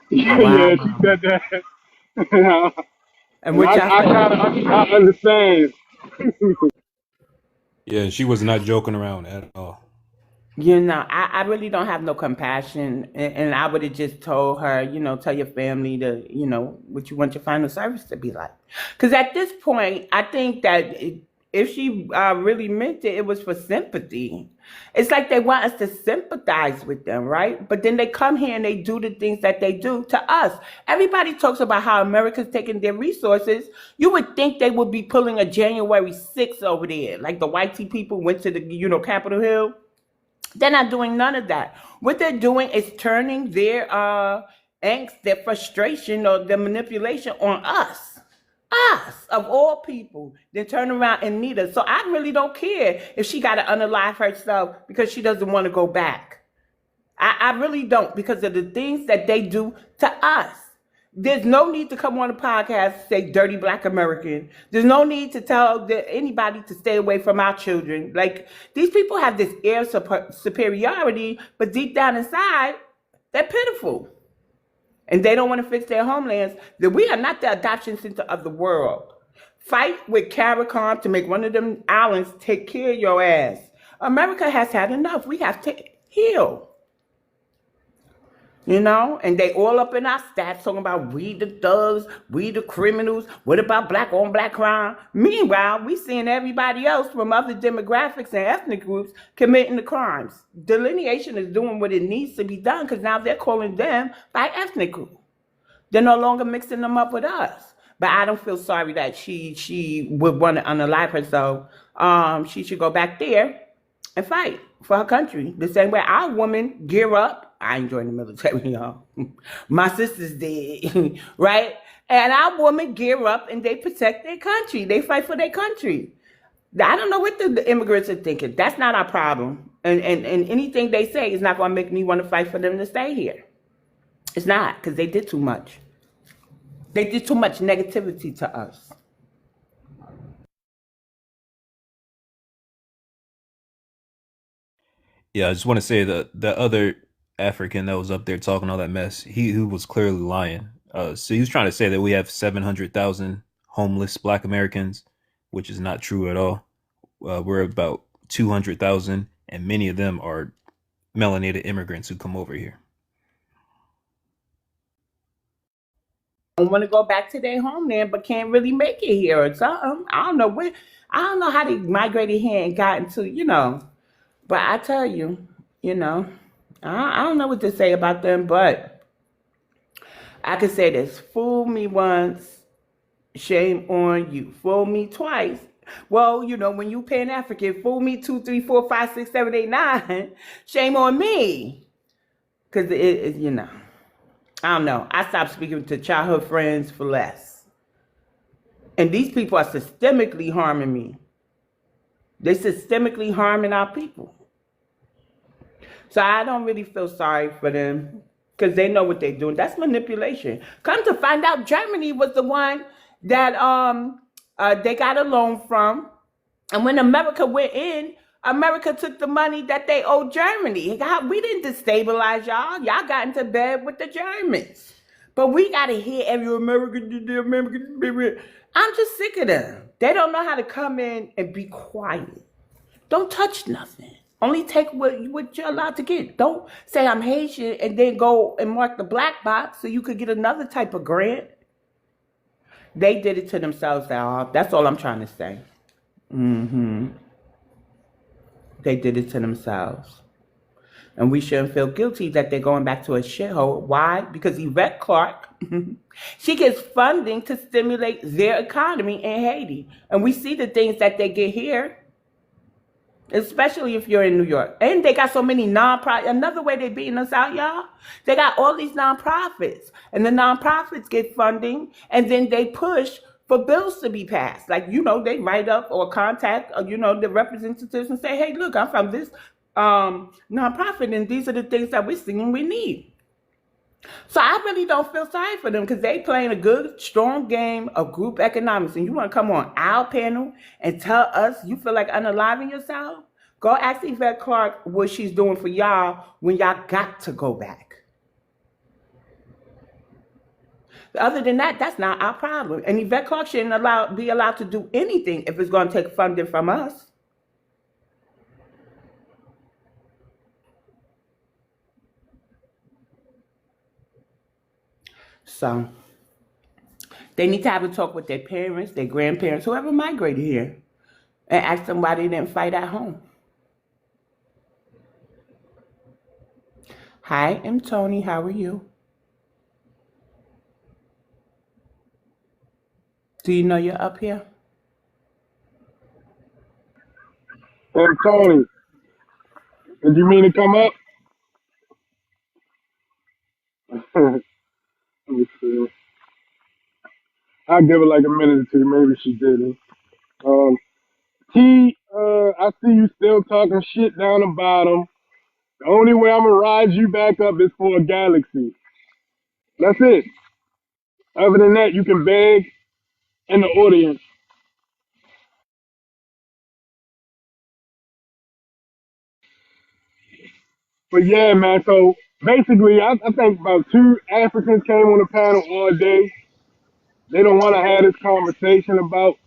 yeah, she Wow. said that. And And what I y'all think? kind of I understand. Yeah, she was not joking around at all. You know, I really don't have no compassion. And I would have just told her, you know, tell your family to, you know, what you want your final service to be like. Because at this point, I think that if she really meant it, it was for sympathy. It's like they want us to sympathize with them, right? But then they come here and they do the things that they do to us. Everybody talks about how America's taking their resources. You would think they would be pulling a January 6th over there, like the white tea people went to the, you know, Capitol Hill. They're not doing none of that. What they're doing is turning their angst, their frustration, or their manipulation on us. Us, of all people, then turn around and need us. So I really don't care if she got to unalive herself because she doesn't want to go back. I really don't, because of the things that they do to us. There's no need to come on a podcast and say dirty Black American. There's no need to tell anybody to stay away from our children. Like, these people have this air superiority, but deep down inside, they're pitiful. And they don't want to fix their homelands. That we are not the adoption center of the world. Fight with CARICOM to make one of them islands take care of your ass. America has had enough. We have to heal. You know, and they all up in our stats talking about we the thugs, we the criminals. What about black on black crime? Meanwhile, we seeing everybody else from other demographics and ethnic groups committing the crimes. Delineation is doing what it needs to be done because now they're calling them by ethnic group. They're no longer mixing them up with us. But I don't feel sorry that she would want to unalive herself. She should go back there and fight for her country. The same way our women gear up. I ain't joined the military, y'all. My sisters did, right? And our women gear up and they protect their country. They fight for their country. I don't know what the immigrants are thinking. That's not our problem. And anything they say is not going to make me want to fight for them to stay here. It's not, because they did too much. They did too much negativity to us. Yeah, I just want to say that the other African that was up there talking all that mess, he who was clearly lying. So he was trying to say that we have 700,000 homeless Black Americans, which is not true at all. We're about 200,000, and many of them are melanated immigrants who come over here. I want to go back to their homeland, but can't really make it here or something. I don't know where. I don't know how they migrated here and got into, But I tell you, I don't know what to say about them, but I can say this: fool me once, shame on you. Fool me twice. Well, when you Pan African, fool me 2, 3, 4, 5, 6, 7, 8, 9. Shame on me, because I don't know. I stopped speaking to childhood friends for less, and these people are systemically harming me. They're systemically harming our people. So I don't really feel sorry for them because they know what they're doing. That's manipulation. Come to find out, Germany was the one that they got a loan from. And when America went in, America took the money that they owed Germany. We didn't destabilize y'all. Y'all got into bed with the Germans. But we got to hear every American, the American. I'm just sick of them. They don't know how to come in and be quiet. Don't touch nothing. Only take what you're allowed to get. Don't say I'm Haitian and then go and mark the black box so you could get another type of grant. They did it to themselves, y'all. That's all I'm trying to say. They did it to themselves. And we shouldn't feel guilty that they're going back to a shithole. Why? Because Yvette Clarke, she gets funding to stimulate their economy in Haiti. And we see the things that they get here. Especially if you're in New York. And they got so many nonprofits. Another way they beating us out, y'all, they got all these nonprofits. And the nonprofits get funding, and then they push for bills to be passed. Like, they write up or contact, the representatives and say, hey, look, I'm from this nonprofit, and these are the things that we're seeing we need. So I really don't feel sorry for them because they playing a good, strong game of group economics. And you want to come on our panel and tell us you feel like unaliving yourself? Go ask Yvette Clarke what she's doing for y'all when y'all got to go back. Other than that, that's not our problem. And Yvette Clarke shouldn't be allowed to do anything if it's going to take funding from us. So they need to have a talk with their parents, their grandparents, whoever migrated here, and ask them why they didn't fight at home. Hi, I'm Tony. How are you? Do you know you're up here? Hey, Tony, did you mean to come up? Let me see. I'll give it like a minute or two. Maybe she didn't. I see you still talking shit down the bottom. The only way I'm gonna rise you back up is for a galaxy. That's it. Other than that, you can beg in the audience. But yeah, man. So basically, I think about 2 Africans came on the panel all day. They don't want to have this conversation about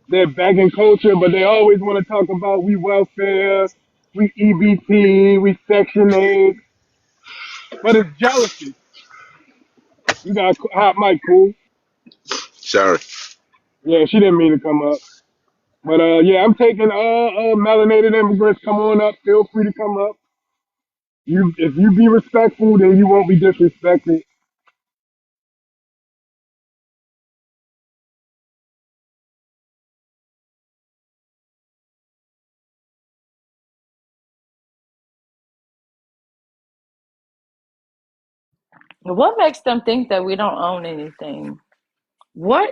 their begging culture, but they always want to talk about we welfare, we EBT, we Section 8. But it's jealousy. You got a hot mic, cool. Sorry. Yeah, she didn't mean to come up. But yeah, I'm taking melanated immigrants. Come on up. Feel free to come up. If you be respectful, then you won't be disrespected. What makes them think that we don't own anything? Where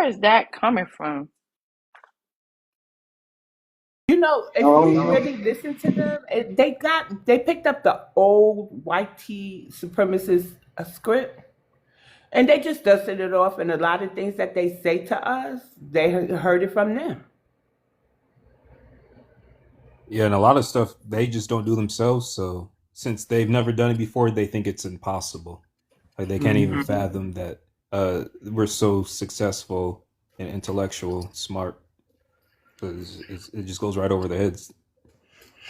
is that coming from? You know, if you Um, really listen to them, they picked up the old white tea supremacist script, and they just dusted it off. And a lot of things that they say to us, they heard it from them. Yeah, and a lot of stuff they just don't do themselves. So since they've never done it before, they think it's impossible. Like they can't even Mhm. fathom that we're so successful and intellectual, smart. It just goes right over their heads.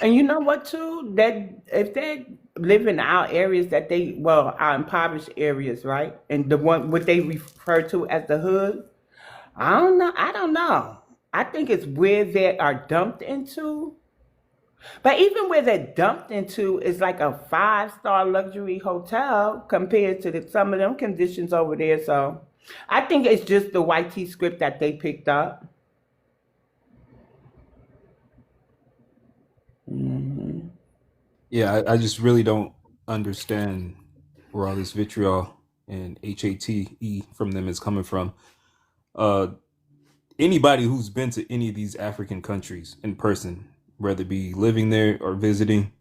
And you know what too? That if they live in our areas our impoverished areas, right? And the one what they refer to as the hood, I don't know. I don't know. I think it's where they are dumped into. But even where they're dumped into is like a 5-star luxury hotel compared to some of them conditions over there. So I think it's just the white tea script that they picked up. Mhm. Yeah, I just really don't understand where all this vitriol and hate from them is coming from. Uh, Anybody who's been to any of these African countries in person, whether it be living there or visiting,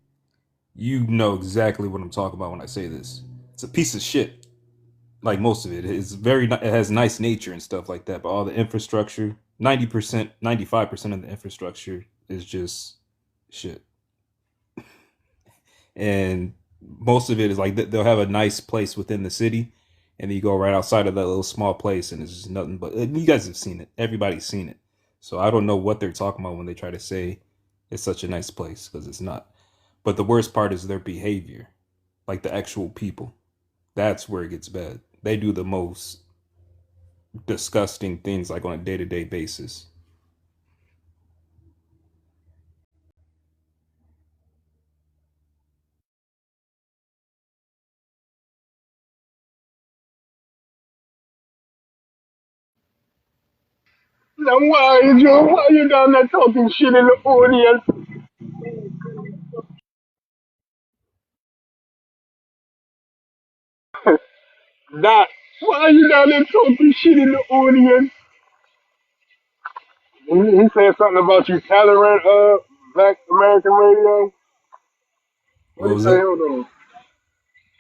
you know exactly what I'm talking about when I say this. It's a piece of shit. Like most of it, it has nice nature and stuff like that, but all the infrastructure, 90%, 95% of the infrastructure is just shit. And most of it is like they'll have a nice place within the city, and then you go right outside of that little small place, and it's just nothing but you guys have seen it. Everybody's seen it. So I don't know what they're talking about when they try to say it's such a nice place because it's not. But the worst part is their behavior, like the actual people. That's where it gets bad. They do the most disgusting things like on a day-to-day basis. now why is you why you down there talking shit in the audience? That why you down there talking shit in the audience? He said something about you tolerant black American radio. What What did he was say? that? Hold on.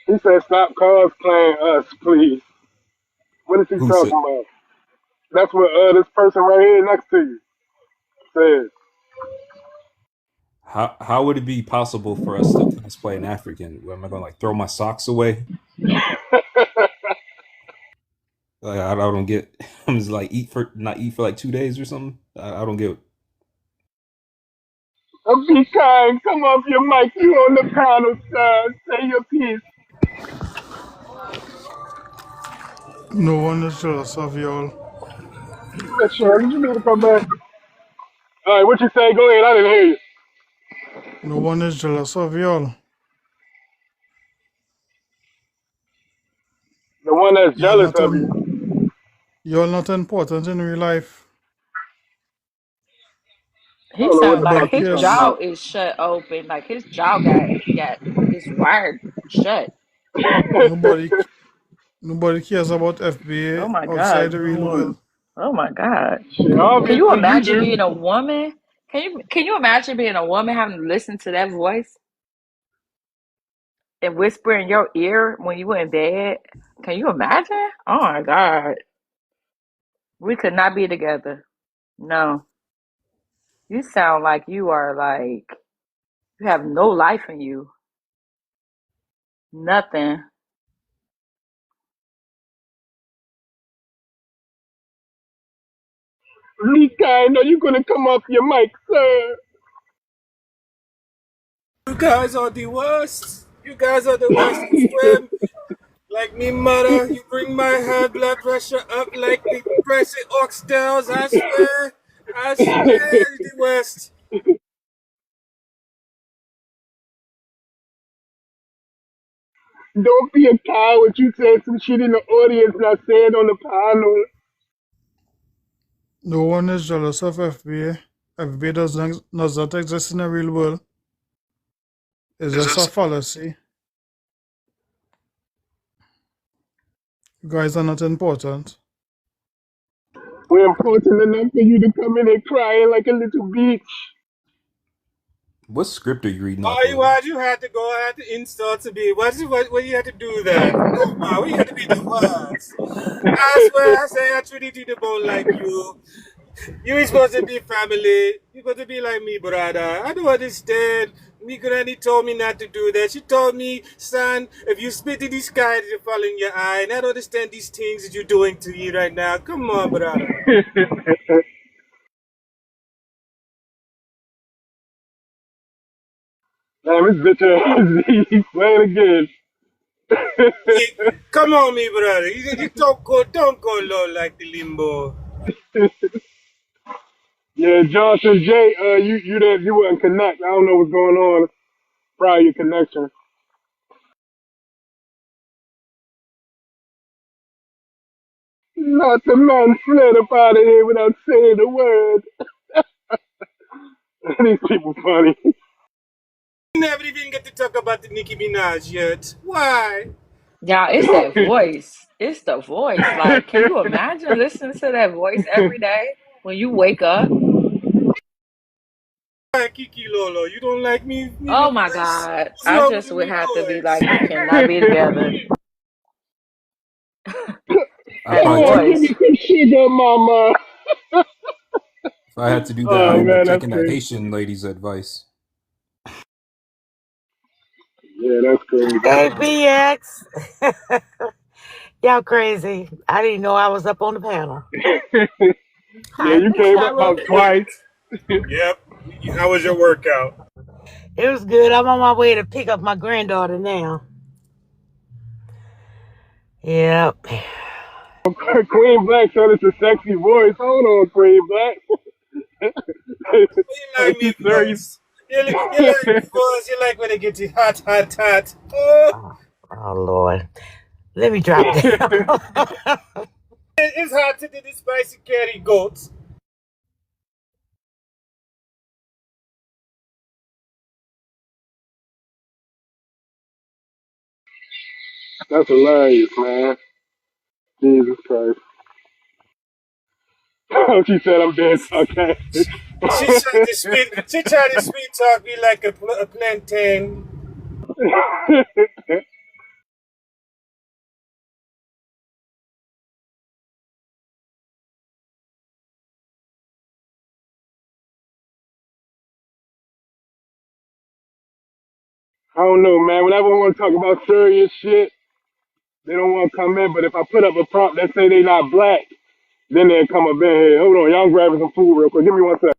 He said stop cosplaying us, please. What is he Who said? talking about? That's what this person right here next to you said. How would it be possible for us to cosplay an African? Am I gonna like throw my socks away? Like I don't get. I'm just like not eat for like 2 days or something. I don't get it. Be kind, come off your mic, you on the panel, sir. Say your piece. No one is jealous of y'all. Yeah, sure, did you need to come back? Alright, what you say? Go ahead, I didn't hear you. No one is jealous of y'all. The one that's Y'all jealous not of un, you. y'all not important in real life. I He don't know what sound the like Nobody fuck you his talking cares. jaw about. is shut open. Like his jaw got is wired shut. Nobody nobody cares about Oh FBA my outside God. the real world. Oh my God. Shit, Can you obviously you imagine do. being a woman? Can you imagine being a woman having to listen to that voice and whisper in your ear when you in bed? Can you imagine? Oh my God. We could not be together. No. You sound like you are like you have no life in you. Nothing. Nika, I know you're gonna come off your mic, sir. You guys are the worst. You guys are the worst. I swear. Like me mother, you bring my high blood pressure up like the pressure oxtails. I swear. I swear, the worst. Don't be a coward. You said some shit in the audience and I said on the panel. No one is jealous of FBA. FBA does not exist in the real world. It's Is just a this fallacy. You guys are not important. We're important enough for you to come in and crying like a little bitch. What script are you reading off of? Why'd you have to go out to insult to be? What you had to do that? Oh, wow, we had to be the worst. I swear, I say I treated you the bone like you. You ain't supposed to be family. You supposed to be like me, brother. I don't understand. Me granny told me not to do that. She told me, son, if you spit in the sky, it'll fall in your eye. And I don't understand these things that you're doing to me right now. Come on, brother. Damn, this bitch ass, he's playing again. Come on, me brother. You don't go low like the limbo. Yeah, Johnson J, you wouldn't connect. I don't know what's going on. Probably your connection. Not the man fled up out of here without saying a word. These people funny. You never even get to talk about the Nicki Minaj yet. Why? Y'all, it's that voice. It's the voice. Like, can you imagine listening to that voice every day when you wake up? Kiki Lolo, you don't like me? Oh my God. What's I wrong with just the would me have to be voice? like, we cannot be together. I That Come probably on, take give me voice. some sugar, mama. if I had to do that, I Oh end up man, that's taking that crazy. Haitian lady's advice. Yeah, that's crazy. Hey, BX. Y'all crazy. I didn't know I was up on the panel. Yeah, Hi, you Miss came up Shallow. about twice. Yep. How was your workout? It was good. I'm on my way to pick up my granddaughter now. Yep. Queen Black said it's a sexy voice. Hold on, Queen Black. You Are like me you serious? voice? You like me voice? You like when it gets hot, hot, hot? Oh, Oh, Lord. Let me drop down. it's hot to do the spicy curry goats. That's hilarious, man. Jesus Christ. Oh, she said I'm being sarcastic. She tried to sweet. She tried to sweet talk me like a plantain. I don't know, man. Whenever I want to talk about serious shit, they don't want to come in. But if I put up a prompt that say they not black, then they'll come up in here. Hold on, y'all, I'm grabbing some food real quick. Give me 1 second.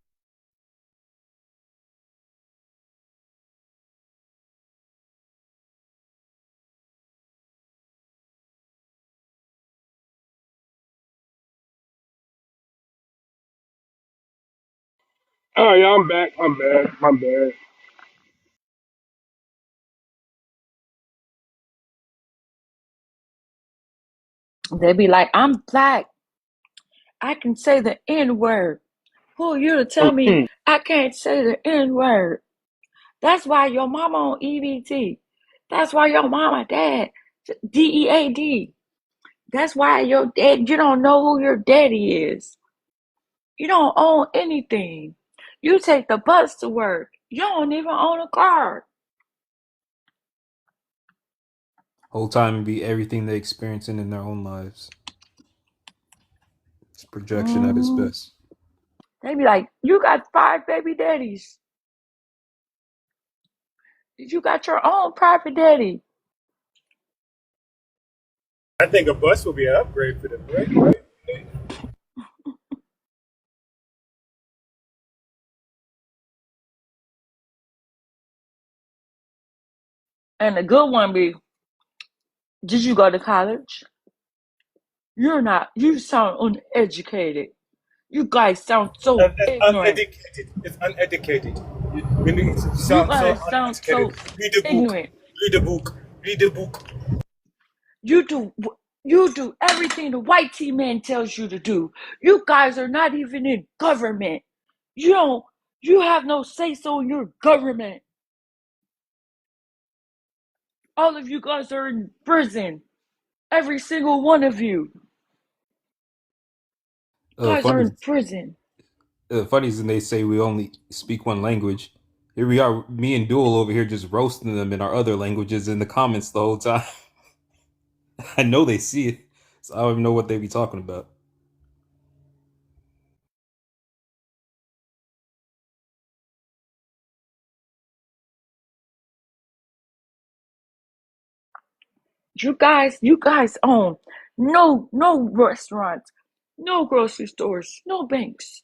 Oh, yeah, I'm back. I'm bad. I'm bad. They be like, I'm black. I can say the N word. Who are you to tell me I can't say the N word? That's why your mama on EBT. That's why your mama dad DEAD. That's why your dad, you don't know who your daddy is. You don't own anything. You take the bus to work. You don't even own a car. Whole time be everything they experiencing in their own lives. It's projection at its Mhm. best. They be like, you got 5 baby daddies. You got your own private daddy. I think a bus will be an upgrade for them, right? And the good one be, did you go to college? You sound uneducated. You guys sound so ignorant. Uneducated. It's uneducated. You need to You sound so guys sound uneducated. so Read the book. ignorant. Read the book. Read the book. You do you do everything the white tea man tells you to do. You guys are not even in government. You have no say so in your government. All of you guys are in prison. Every single one of you guys are Funny, in prison. funny is when they say we only speak one language. Here we are, me and Duel over here just roasting them in our other languages in the comments the whole time. I know they see it, so I don't even know what they be talking about. You guys own no restaurants, no grocery stores, no banks.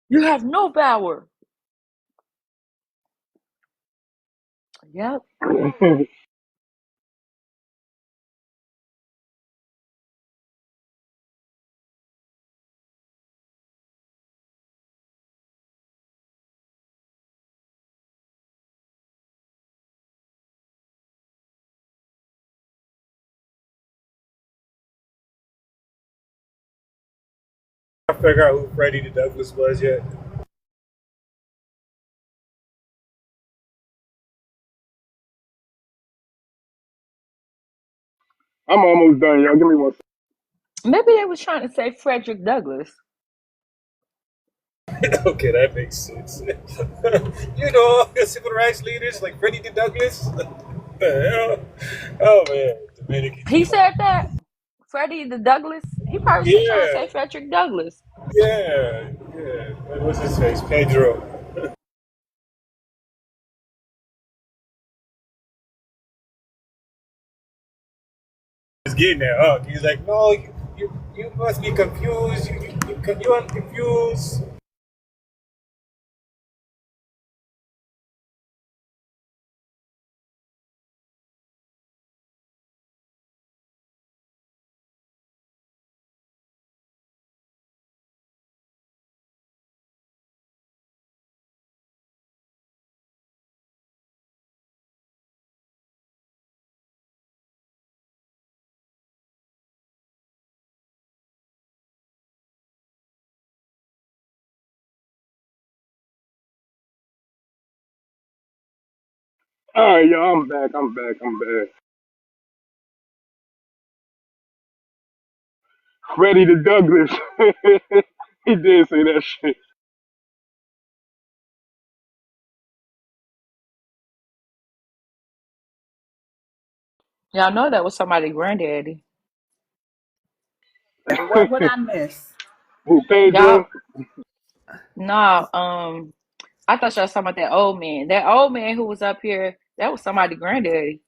You have no power. Yep. I figure out who Freddie the Douglas was yet. I'm almost done, y'all. Give me one second. Maybe they was trying to say Frederick Douglass. Okay, that makes sense. You know, civil rights leaders like Freddie the Douglas. Oh man, Dominican. He said that. Freddie the Douglas. He probably was trying to Yeah, say Frederick Douglass. yeah. What's his face? Pedro. He's getting that up. He's like, no, you must be confused. You are confused. All right, y'all. I'm back. I'm back. I'm back. Freddie the Douglas. He did say that shit. Y'all know that was somebody's granddaddy. What I miss? Who, Y'all, Pedro? nah, I thought y'all was talking about that old man. That old man who was up here, that was somebody's granddaddy.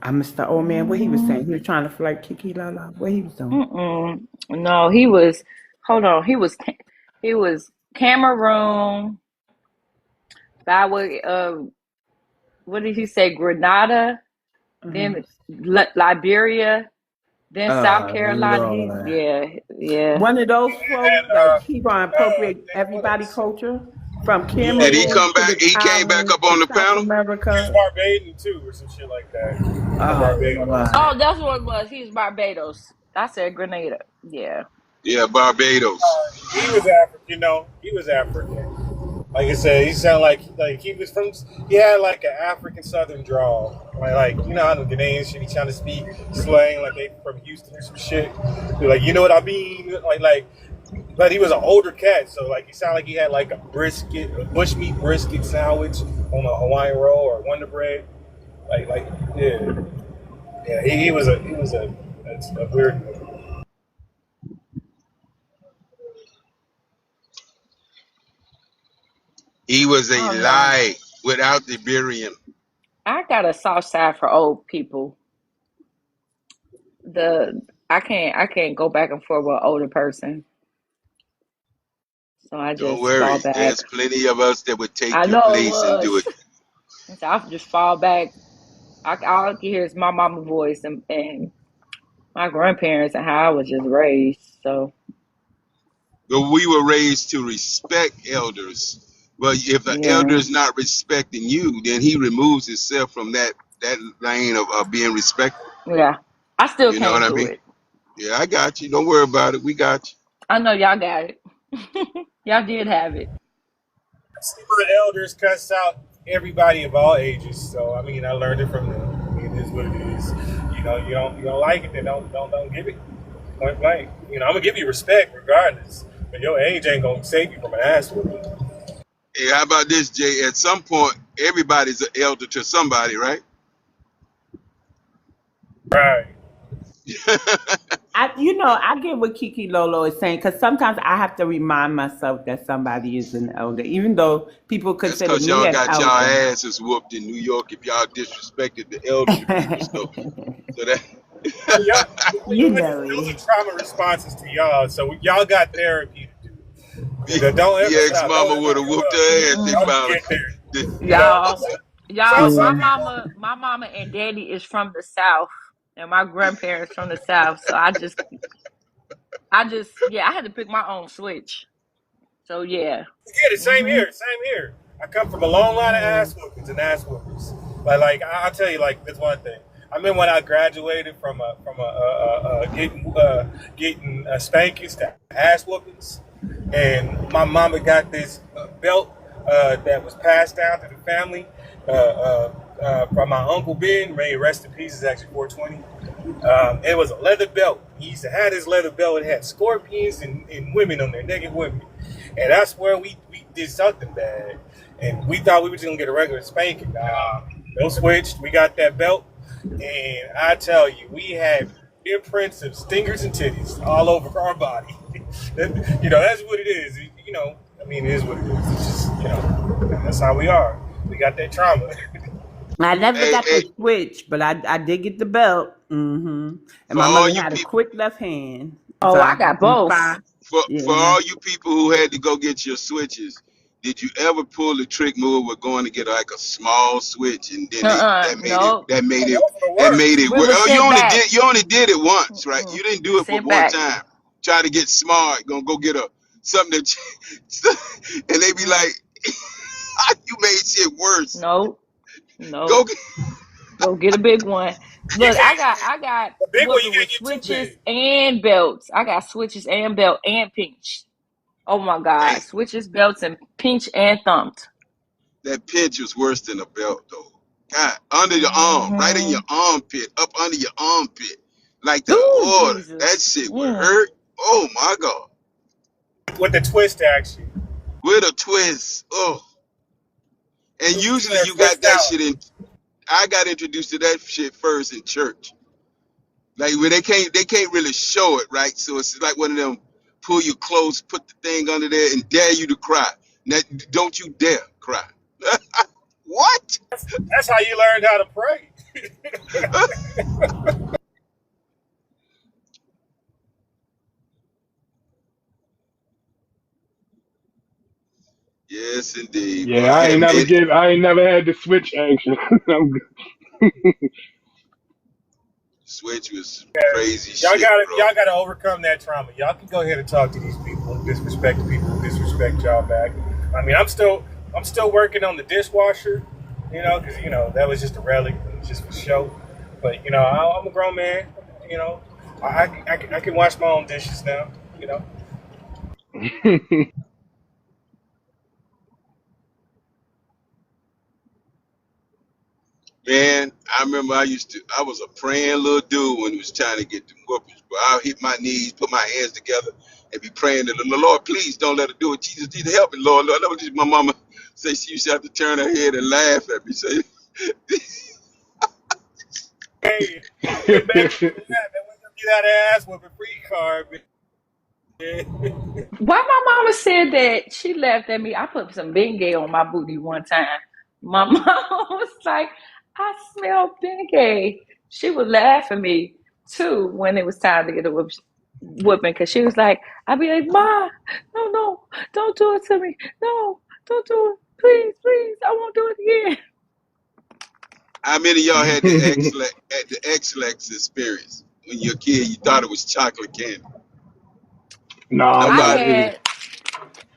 I missed the old man. What he was saying? He was trying to flirt Kiki La La. What he was doing? No, he was, hold on, he was Cameroon, by what did he say? Grenada, then Liberia, then South Carolina. Lord. Yeah. One of those folks And that keep on appropriate everybody culture from yeah, Did he Cameroon come to back? the He came back islands up to on the South panel? he was America. Barbadian too, or some shit like that. From Barbados. Lord. Oh, that's what it was. He was Barbados. I said Grenada. Yeah. Yeah, Barbados. He was African, no. He was African. Like I said, he sounded like he was from. He had like an African Southern drawl, like you know how the Ghanaians should be trying to speak slang like they from Houston or some shit. They're like, you know what I mean? But he was an older cat, so like he sounded like he had like a bushmeat brisket sandwich on a Hawaiian roll or Wonder Bread. Yeah, yeah. He was a weird. He was a Oh no. lie without the Iberian. I got a soft side for old people. I can't go back and forth with an older person. So I Don't just fall worry. back. There's plenty of us that would take I your know it place and do it. was. So I just fall back. All I can hear is my mama voice and my grandparents and how I was just raised. So But we were raised to respect elders. But if an elder yeah, is not respecting you, then he removes himself from that lane of being respected. yeah. I still You know what can't I do mean? it. Yeah, I got you. Don't worry about it. We got you. I know y'all got it. Y'all did have it. See, my elders cuss out everybody of all ages, so I mean, I learned it from them. It is what it is. You don't like it, then don't give it. Point blank. I'm gonna give you respect regardless. But your age ain't gonna save you from an ass whooping. Hey, how about this, Jay? At some point, everybody's an elder to somebody, right? Right. I get what Kiki Lolo is saying because sometimes I have to remind myself that somebody is an elder, even though people That's consider because me y'all an got y'all elder. asses whooped in New York if y'all disrespected the elderly people. So that. Y'all, You know those are it. trauma responses to y'all. So y'all got therapy to do. Don't ever The stop. Don't ex-mama ever would have give whooped up. her ass. They Y'all can found get there. the, Y'all, y'all, Some people. my mama and daddy is from the South, and my grandparents from the South. So yeah, I had to pick my own switch. So yeah. Yeah, the same Mhm. here. Same here. I come from a long line of Mhm. ass whoopings and ass whoopers. I'll tell you, that's one thing. I remember when I graduated from getting spankings to ass whoopings, and my mama got this belt that was passed down to the family from my uncle Ben. May he rest in peace. It's actually 420. It was a leather belt. He used to have this leather belt. It had scorpions and women on there, naked women. And that's where we did something bad. And we thought we were just going to get a regular spanking. No switched. We got that belt. And I tell you, we had imprints of stingers and titties all over our body. That's what it is. It is what it is. It's just, that's how we are. We got that trauma. I never hey, got hey, the switch, but I did get the belt. And for my all mother you had a people, quick left hand, so Oh, I I got could do both. five. for Yeah. all you people who had to go get your switches, did you ever pull the trick move with going to get like a small switch and then Nope. Those are the that made worst. it We work? was Oh, sent back. you only did it once, right? You didn't do it but Sent one back. time. Try to get smart, gonna go get a something that, and they be Mm. like, you made shit worse. Nope. Go Nope. get, Go get a big one. You Look, can't, I got the big one, you whooping can't with get too switches big. and belts. I got switches and belt and pinch. Oh my hey, God. Switches, belts, and pinch and thumped. that pinch was worse than a belt though. God, under your arm, right in Hmm. your armpit, up under your armpit, like Ooh, that Jesus. shit would Mm. hurt. Oh my God, With the twist action. with a twist. Oh, and You usually gotta you got twist that out. shit in. I got introduced to that shit first in church. Like where they can't really show it, right? So it's like one of them pull you close, put the thing under there, and dare you to cry. Now, don't you dare cry. What? That's how you learned how to pray. Yes, indeed, boy. Yeah, I had made it. I ain't never had the switch action. I'm Switch was Yeah. crazy shit, bro. Y'all gotta overcome that trauma. Y'all can go ahead and talk to these people and disrespect the people who disrespect y'all back. I'm still working on the dishwasher, because that was just a relic, it was just for show. But I'm a grown man. You know, I can wash my own dishes now. You know, Man, I remember I was a praying little dude when he was trying to get the whoopings, but I'll hit my knees, put my hands together, and be praying to the Lord, please don't let her do it. Jesus, help me, Lord. Lord, my mama say she used to have to turn her head and laugh at me. Say, hey, them baby boomers, man, we gonna get that ass whooping free card, man. Why my mama said that she laughed at me? I put some Bengay on my booty one time. My mom was like, I smell Bengay. She would laugh at me too when it was time to get a whooping because she was like, I'd be like, Ma, no, don't do it to me. No, don't do it. Please, please, I won't do it again. how many of y'all had the X-Lex experience when you're a kid? You thought it was chocolate candy. nah, I'm I not. Nobody. had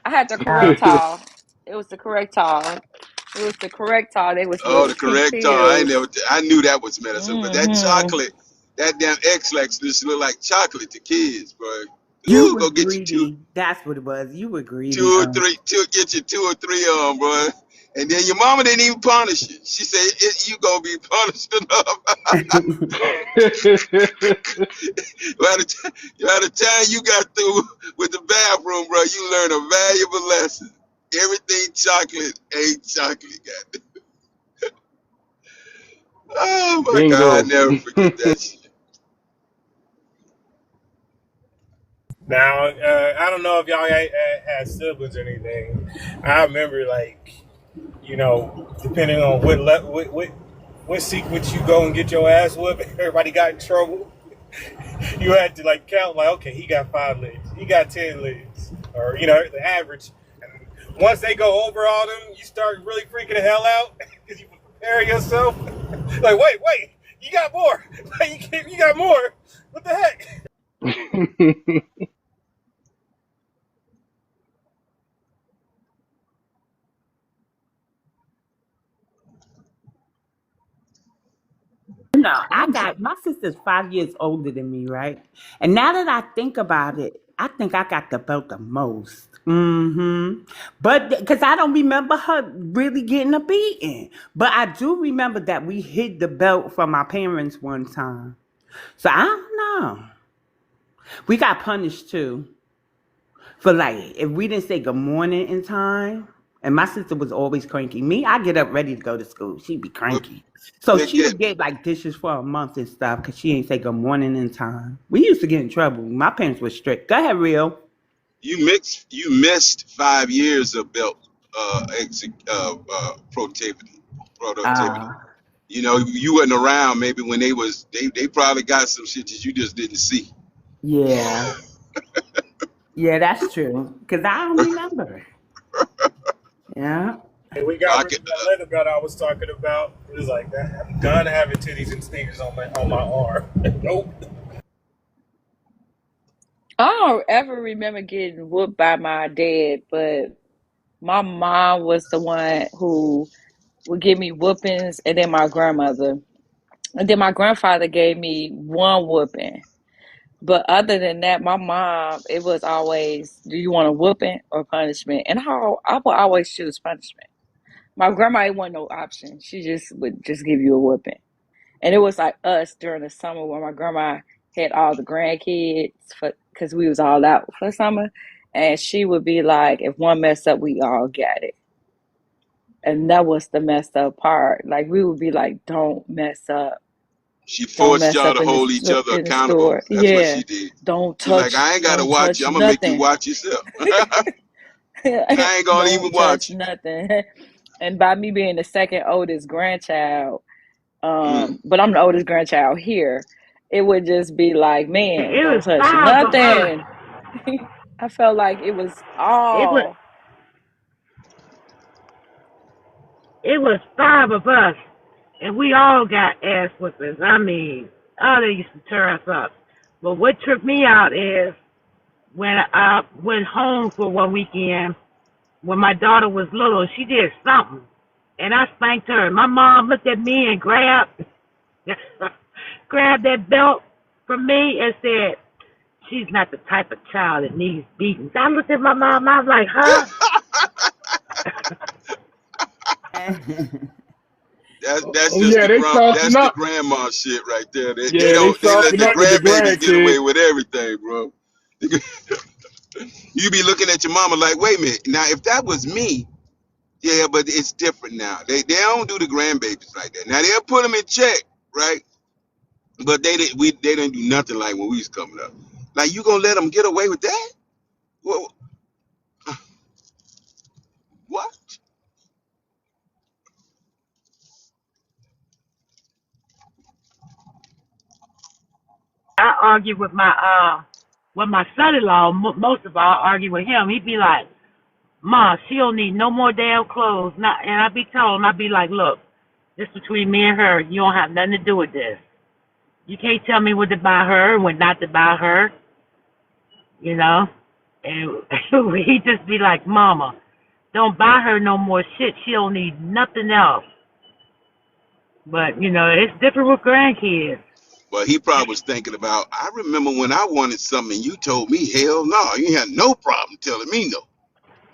I had the No. correct tall. It was the correct tall. It was the correct tall. They was Oh, little the pink correct tone. pills. I knew that was medicine, but that Hmm. chocolate, that damn X-Lex just looked like chocolate to kids, bro. You Ooh, was go get you greedy. That's what it was. You were greedy. two or three, get you 2 or 3 of them, bro. And then your mama didn't even punish you. She said, "You gonna be punished enough." By the time you got through with the bathroom, bro, you learned a valuable lesson. Everything chocolate ain't chocolate, goddamn. Oh my God, Bingo. never forget that shit. Now, I don't know if y'all had siblings or anything. I remember, like, you know, depending on what sequence you go and get your ass whooped, everybody got in trouble. You had to like count, like, okay, he got 5 legs, he got 10 legs, or you know, the average. And once they go over all them, you start really freaking the hell out because you prepare yourself. Like, wait, you got more. You got more. What the heck? No, I got my sister's 5 years older than me, right? And now that I think about it, I think I got the belt the most. But because I don't remember her really getting a beating, but I do remember that we hid the belt from my parents one time. So I don't know. We got punished too for like if we didn't say good morning in time. And my sister was always cranky. Me, I get up ready to go to school. She'd be Well, cranky. So well, she get would get like dishes for a month and stuff because she ain't say good morning in time. We used to get in trouble. My parents were strict. Go ahead, Real. you missed 5 years of belt productivity. Ah, You know, you wasn't around maybe when they probably got some shit that you just didn't see. yeah. Yeah, that's true. Because I don't remember. Yeah. And we got I rid could, of that leather belt I was talking about. It was like that. I'm done having titties and sneakers on my arm. Nope. I don't ever remember getting whooped by my dad, but my mom was the one who would give me whoopings, and then my grandmother. And then my grandfather gave me one whooping. But other than that, my mom, it was always, do you want a whooping or punishment? And I would always choose punishment. My grandma, it wasn't no option. She just would just give you a whooping. And it was like us during the summer when my grandma had all the grandkids because we was all out for summer. And she would be like, if one messed up, we all got it. And that was the messed up part. Like we would be like, don't mess up. she Don't forced mess y'all up to hold each other in the accountable. store. That's what Yeah. she did. Don't She's like, touch I ain't gotta don't watch you. touch I'm gonna make you nothing. watch yourself. I ain't gonna even Don't touch watch you. nothing. And by me being the second oldest grandchild, Mm. but I'm the oldest grandchild here, it would just be like, man, It don't was touch 5 of us. nothing. I felt like it was It was all. it was 5 of us, and we all got ass whippings. I mean, oh, they used to tear us up. But what tripped me out is when I went home for one weekend when my daughter was little, she did something, and I spanked her. My mom looked at me and grabbed grabbed that belt from me and said, "She's not the type of child that needs beatings." I looked at my mom. I was like, "Huh?" That's Oh just yeah, they soften that's the up. grandma shit right there. Yeah, they They let soften the up with the grandbabies get away grandkids. with everything, bro. You be looking at your mama like, wait a minute. Now if that was me, yeah, but it's different now. They don't do the grandbabies like that. Now they'll put them in check, right? But they didn't do nothing like when we was coming up. Like you gonna let them get away with that? Well, what? I argue with my son-in-law. Most of all, I argue with him. He'd be like, "Ma, she don't need no more damn clothes." Not, and I'd be telling him, I'd be like, "Look, this between me and her. You don't have nothing to do with this. You can't tell me what to buy her and what not to buy her, you know." And he'd just be like, "Mama, don't buy her no more shit. She don't need nothing else." But it's different with grandkids. But he probably was thinking about, I remember when I wanted something and you told me, hell no, you had no problem telling me no.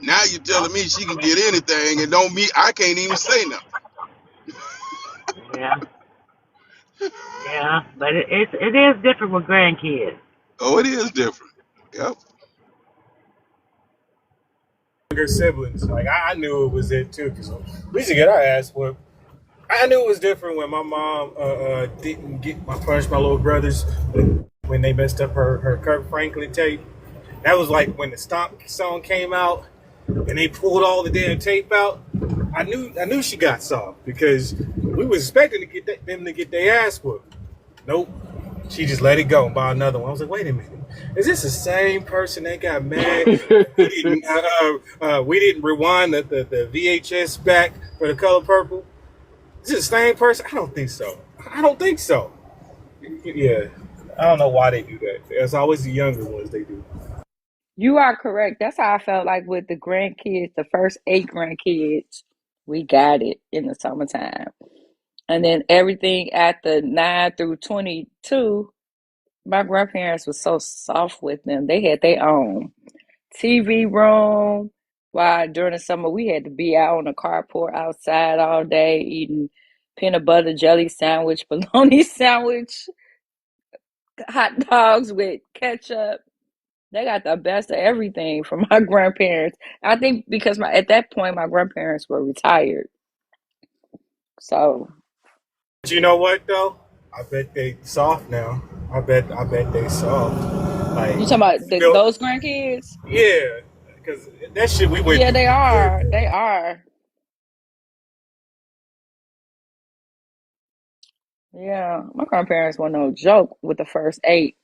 Now you're telling me she can get anything and don't me, I can't even say nothing. Yeah, yeah, but it is different with grandkids. Oh, it is different. Yep. Younger siblings, like I knew it was it too, because we used to get our ass whooped. I knew it was different when my mom didn't get punish my little brothers when they messed up her Kirk Franklin tape. That was like when the Stomp song came out and they pulled all the damn tape out. I knew she got soft because we was expecting to get them to get their ass whooped. Nope. She just let it go and buy another one. I was like, wait a minute. Is this the same person that got mad? We didn't rewind the VHS back for The Color Purple. Is it the same person? I don't think so. Yeah. I don't know why they do that. It's always the younger ones they do. You are correct. That's how I felt like with the grandkids, the first 8 grandkids, we got it in the summertime. And then everything after 9 through 22, my grandparents were so soft with them. They had their own TV room. While during the summer, we had to be out on the carport outside all day eating peanut butter jelly sandwich, bologna sandwich, hot dogs with ketchup. They got the best of everything from my grandparents. I think because at that point my grandparents were retired. So But you know what though? I bet they soft now. I bet they soft. Like you talking about Bill, those grandkids? yeah, because that shit we went Yeah, through. they are. They are. Yeah, my grandparents were no joke with the first 8.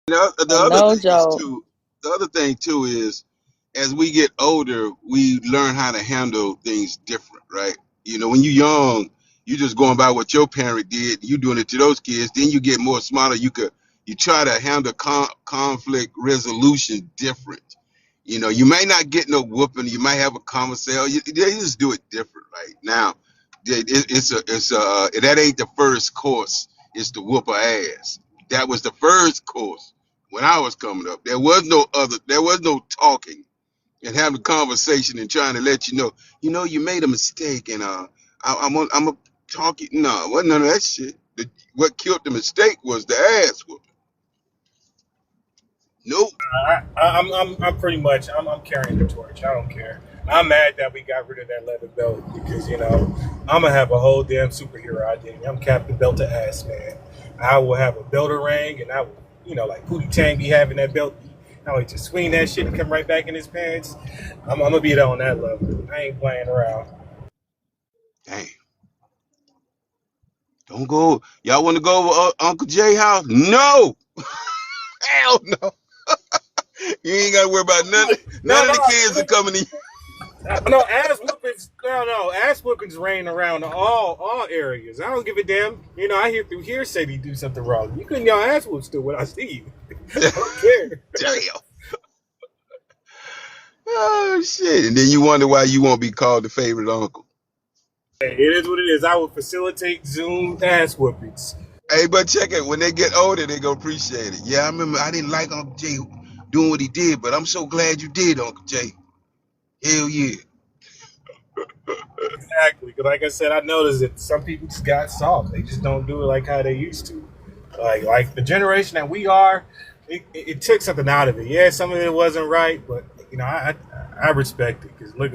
The other No thing is joke. too. The other thing too is, as we get older, we learn how to handle things different, right? You know, when you're young, you just going by what your parent did. You doing it to those kids. Then you get more smarter. You try to handle conflict resolution different. You know, you may not get no whooping. You might have a conversation. They just do it different, right? Now, that ain't the first course. It's the whoop a ass. That was the first course when I was coming up. There was no other. There was no talking and having a conversation and trying to let you know. You know, you made a mistake, and I'm a talking. No, wasn't none of that shit. What killed the mistake was the ass whooping. Nope. I'm pretty much I'm carrying the torch. I don't care. I'm mad that we got rid of that leather belt because I'm gonna have a whole damn superhero identity. I'm Captain Belt to Ass Man. I will have a belter ring and I will like Pootie Tang be having that belt. I would just swing that shit and come right back in his pants. I'm gonna be there on that level. I ain't playing around. Dang. Don't go. Y'all want to go over Uncle Jay house? No. Hell no. You ain't got to worry about none. None of the kids are coming in. No, ass whoopings reign around all areas. I don't give a damn. I hear through hearsay you do something wrong. You couldn't y'all ass whoop still when I see you. I don't care. Damn. Oh shit! And then you wonder why you won't be called the favorite uncle. Hey, it is what it is. I will facilitate Zoom ass whoopings. Hey, but check it. When they get older, they gonna appreciate it. Yeah, I remember I didn't like Uncle Jay doing what he did, but I'm so glad you did, Uncle Jay. Hell yeah. Exactly. Because like I said, I noticed that some people just got soft. They just don't do it like how they used to. Like the generation that we are, it took something out of it. Yeah, some of it wasn't right, but I respect it because look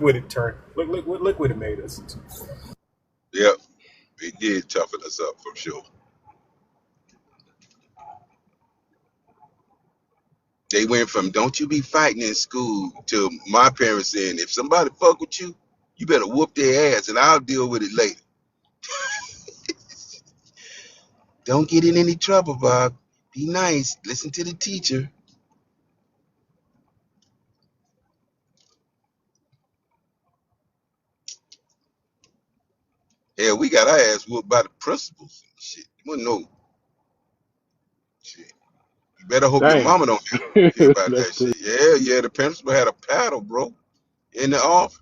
what it turned. Look what it made us into. Yep, it did toughen us up for sure. They went from "don't you be fighting in school" to my parents saying, "if somebody fuck with you, you better whoop their ass, and I'll deal with it later. Don't get in any trouble, Bob. Be nice. Listen to the teacher." Hell, we got our ass whooped by the principals and shit. Wasn't no shit. You better hope your Damn. mama don't hear about That's that crazy. shit. Yeah, the principal had a paddle, bro, in the office.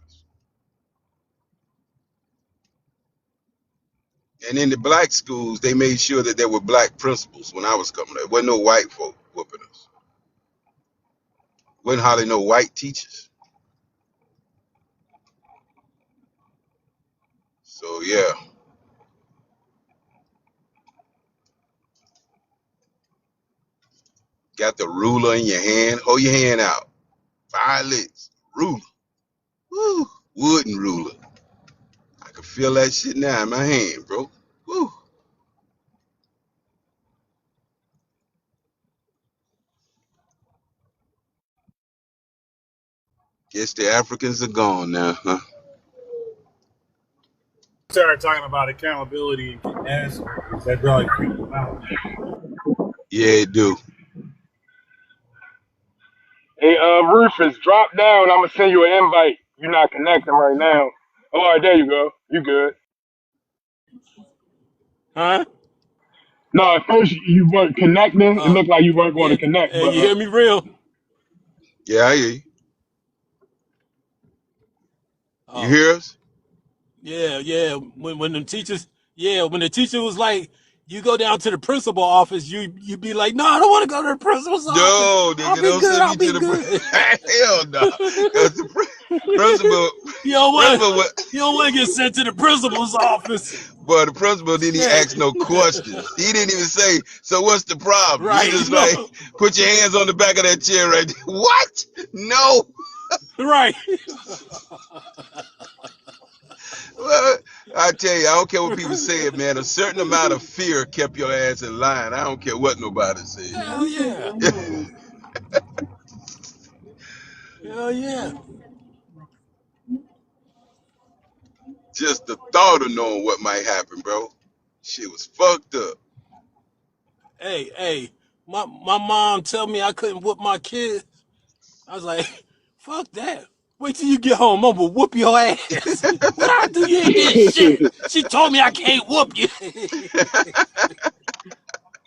And in the black schools, they made sure that there were black principals when I was coming there. Wasn't no white folk whooping us. Wasn't hardly no white teachers. So yeah, got the ruler in your hand. Hold your hand out. Violets. Ruler. Woo. Wooden ruler. I can feel that shit now in my hand, bro. Woo. Guess the Africans are gone now, huh? Started talking about accountability and getting ass whoopings. That really freaked them out. Yeah, it do. Hey, Rufus, drop down. I'm gonna send you an invite. You're not connecting right now. All right, there you go. You good? Huh? No, at first you weren't connecting. It looked like you weren't going to Yeah. connect, Hey, but you hear me real? Yeah, I hear you. You Oh, hear us? yeah, yeah. When the teachers, yeah, when the teacher was like, you go down to the principal office, you be like, no, I don't want to go to the principal's office. No, I'll nigga, be don't good. send I'll me to be the good. hell no. Cause the principal, you don't want principal, you don't want to get sent to the principal's office. boy, the principal didn't even Shit. ask no questions. He didn't even say, "So what's the problem?" He Right. just No. like, put your hands on the back of that chair right there. What? No. Right. Well, I tell you, I don't care what people say, man. A certain amount of fear kept your ass in line. I don't care what nobody said. Hell yeah. Hell yeah. Just the thought of knowing what might happen, bro. Shit was fucked up. Hey, my mom tell me I couldn't whoop my kids. I was like, fuck that. Wait till you get home, I'm gonna whoop your ass. What I do? You ain't did shit. She told me I can't whoop you.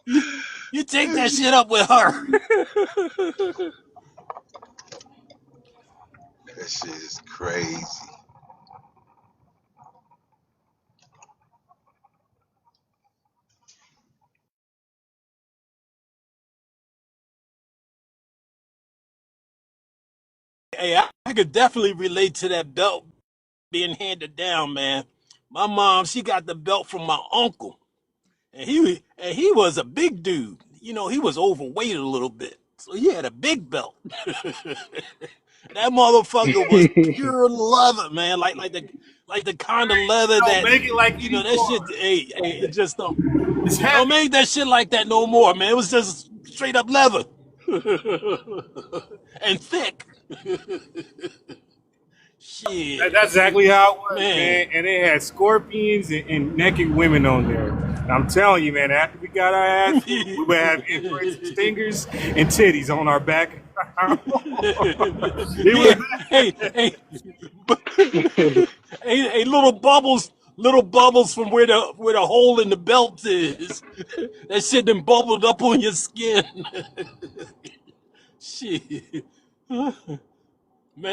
you, you take that shit up with her. That shit is crazy. Hey, I could definitely relate to that belt being handed down, man. My mom, she got the belt from my uncle. And he was a big dude. You know, he was overweight a little bit. So he had a big belt. That motherfucker was pure leather, man. Like the kind of leather Don't that, make it like you know, that shit, anymore. hey, it just It's don't heavy. make that shit like that no more, man. It was just straight up leather. And thick. Shit. That's exactly how it was, Man. man. And they had scorpions and naked women on there. And I'm telling you, man, after we got our ass whooped, we would have imprints of stingers and titties on our back. It was Yeah, hey, little bubbles from where the hole in the belt is. That shit done bubbled up on your skin. Shit,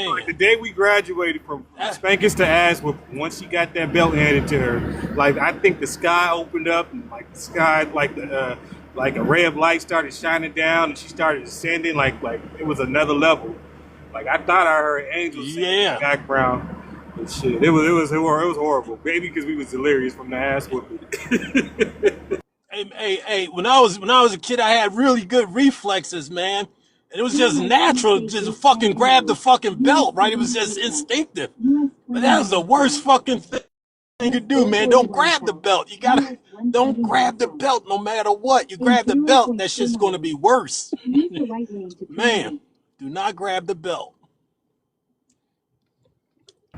like man. the day we graduated from spankings to ass whooping. Once she got that belt handed to her, like I think the sky opened up, and like the sky, like a ray of light started shining down, and she started ascending, like it was another level. Like I thought I heard angels singing in the Yeah. background and shit. It was horrible, maybe because we was delirious from the ass whooping. Hey. When I was a kid, I had really good reflexes, man. And it was just natural, just fucking grab the fucking belt, right? It was just instinctive. But that was the worst fucking thing you could do, man. Don't grab the belt. You gotta don't grab the belt no matter what. You grab the belt, that shit's gonna be worse. Man, do not grab the belt.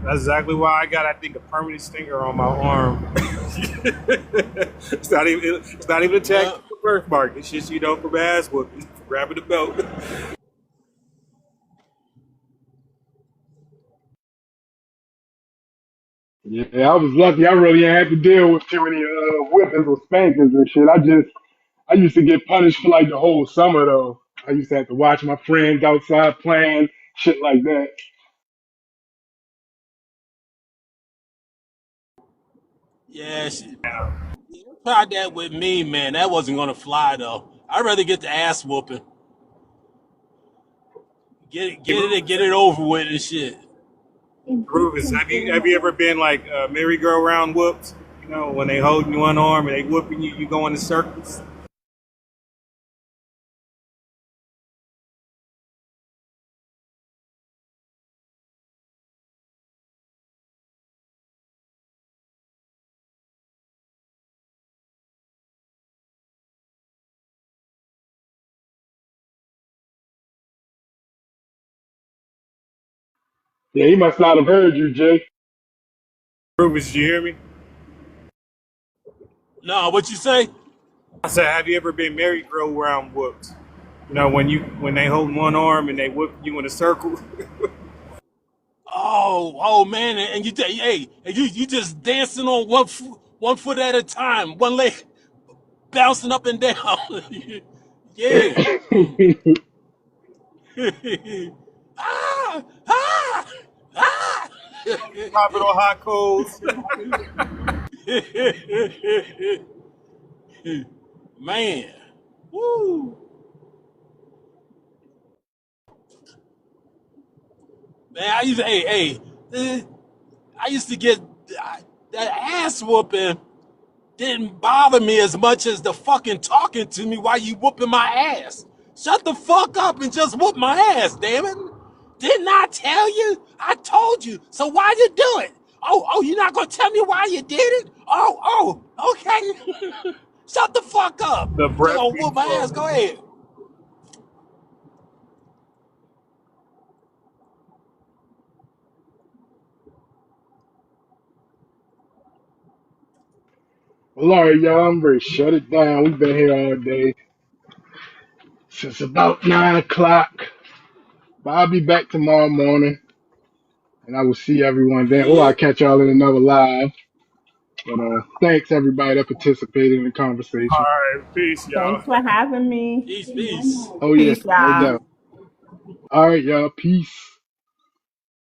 That's exactly why I got, I think, a permanent stinger on my arm. It's not even a tag Yeah. birthmark. It's just from ass whooping, for grabbing the belt. yeah, I was lucky. I really didn't have to deal with too many whippings or spankings and shit. I used to get punished for like the whole summer though. I used to have to watch my friends outside playing shit like that. Yeah, Tried that with me, man. That wasn't gonna fly though. I'd rather get the ass whooping. Hey, Get it over with and shit. Rufus, have you ever been like merry-go-round whooped? You know, when they holding you one arm and they whooping you, you go in the circles. Yeah, he must not have heard you, Jay. Rufus, did you hear me? No, what you say? I said, have you ever been merry-go-round whooped? You know, when they hold one arm and they whip you in a circle. Oh man, and you just dancing on one foot at a time, one leg bouncing up and down. Yeah. Ah, ah, ah. Popping on hot coals. Man, woo, man. I used to get that ass whooping. Didn't bother me as much as the fucking talking to me while you whooping my ass. Shut the fuck up and just whoop my ass, damn it. Didn't I tell you? I told you. So why you do it? Oh, you're not gonna tell me why you did it? Okay. Shut the fuck up. The You're breath gonna be whoop my ass. Go flowing. ahead. Well, all right, y'all, I'm ready to shut it down. We've been here all day since about 9 o'clock. But I'll be back tomorrow morning, and I will see everyone then. Or Yeah. I'll catch y'all in another live. But thanks everybody that participated in the All conversation. right, peace, y'all. Thanks for having me. Peace, peace. Oh yeah, Peace, no y'all. doubt. All right, y'all, peace.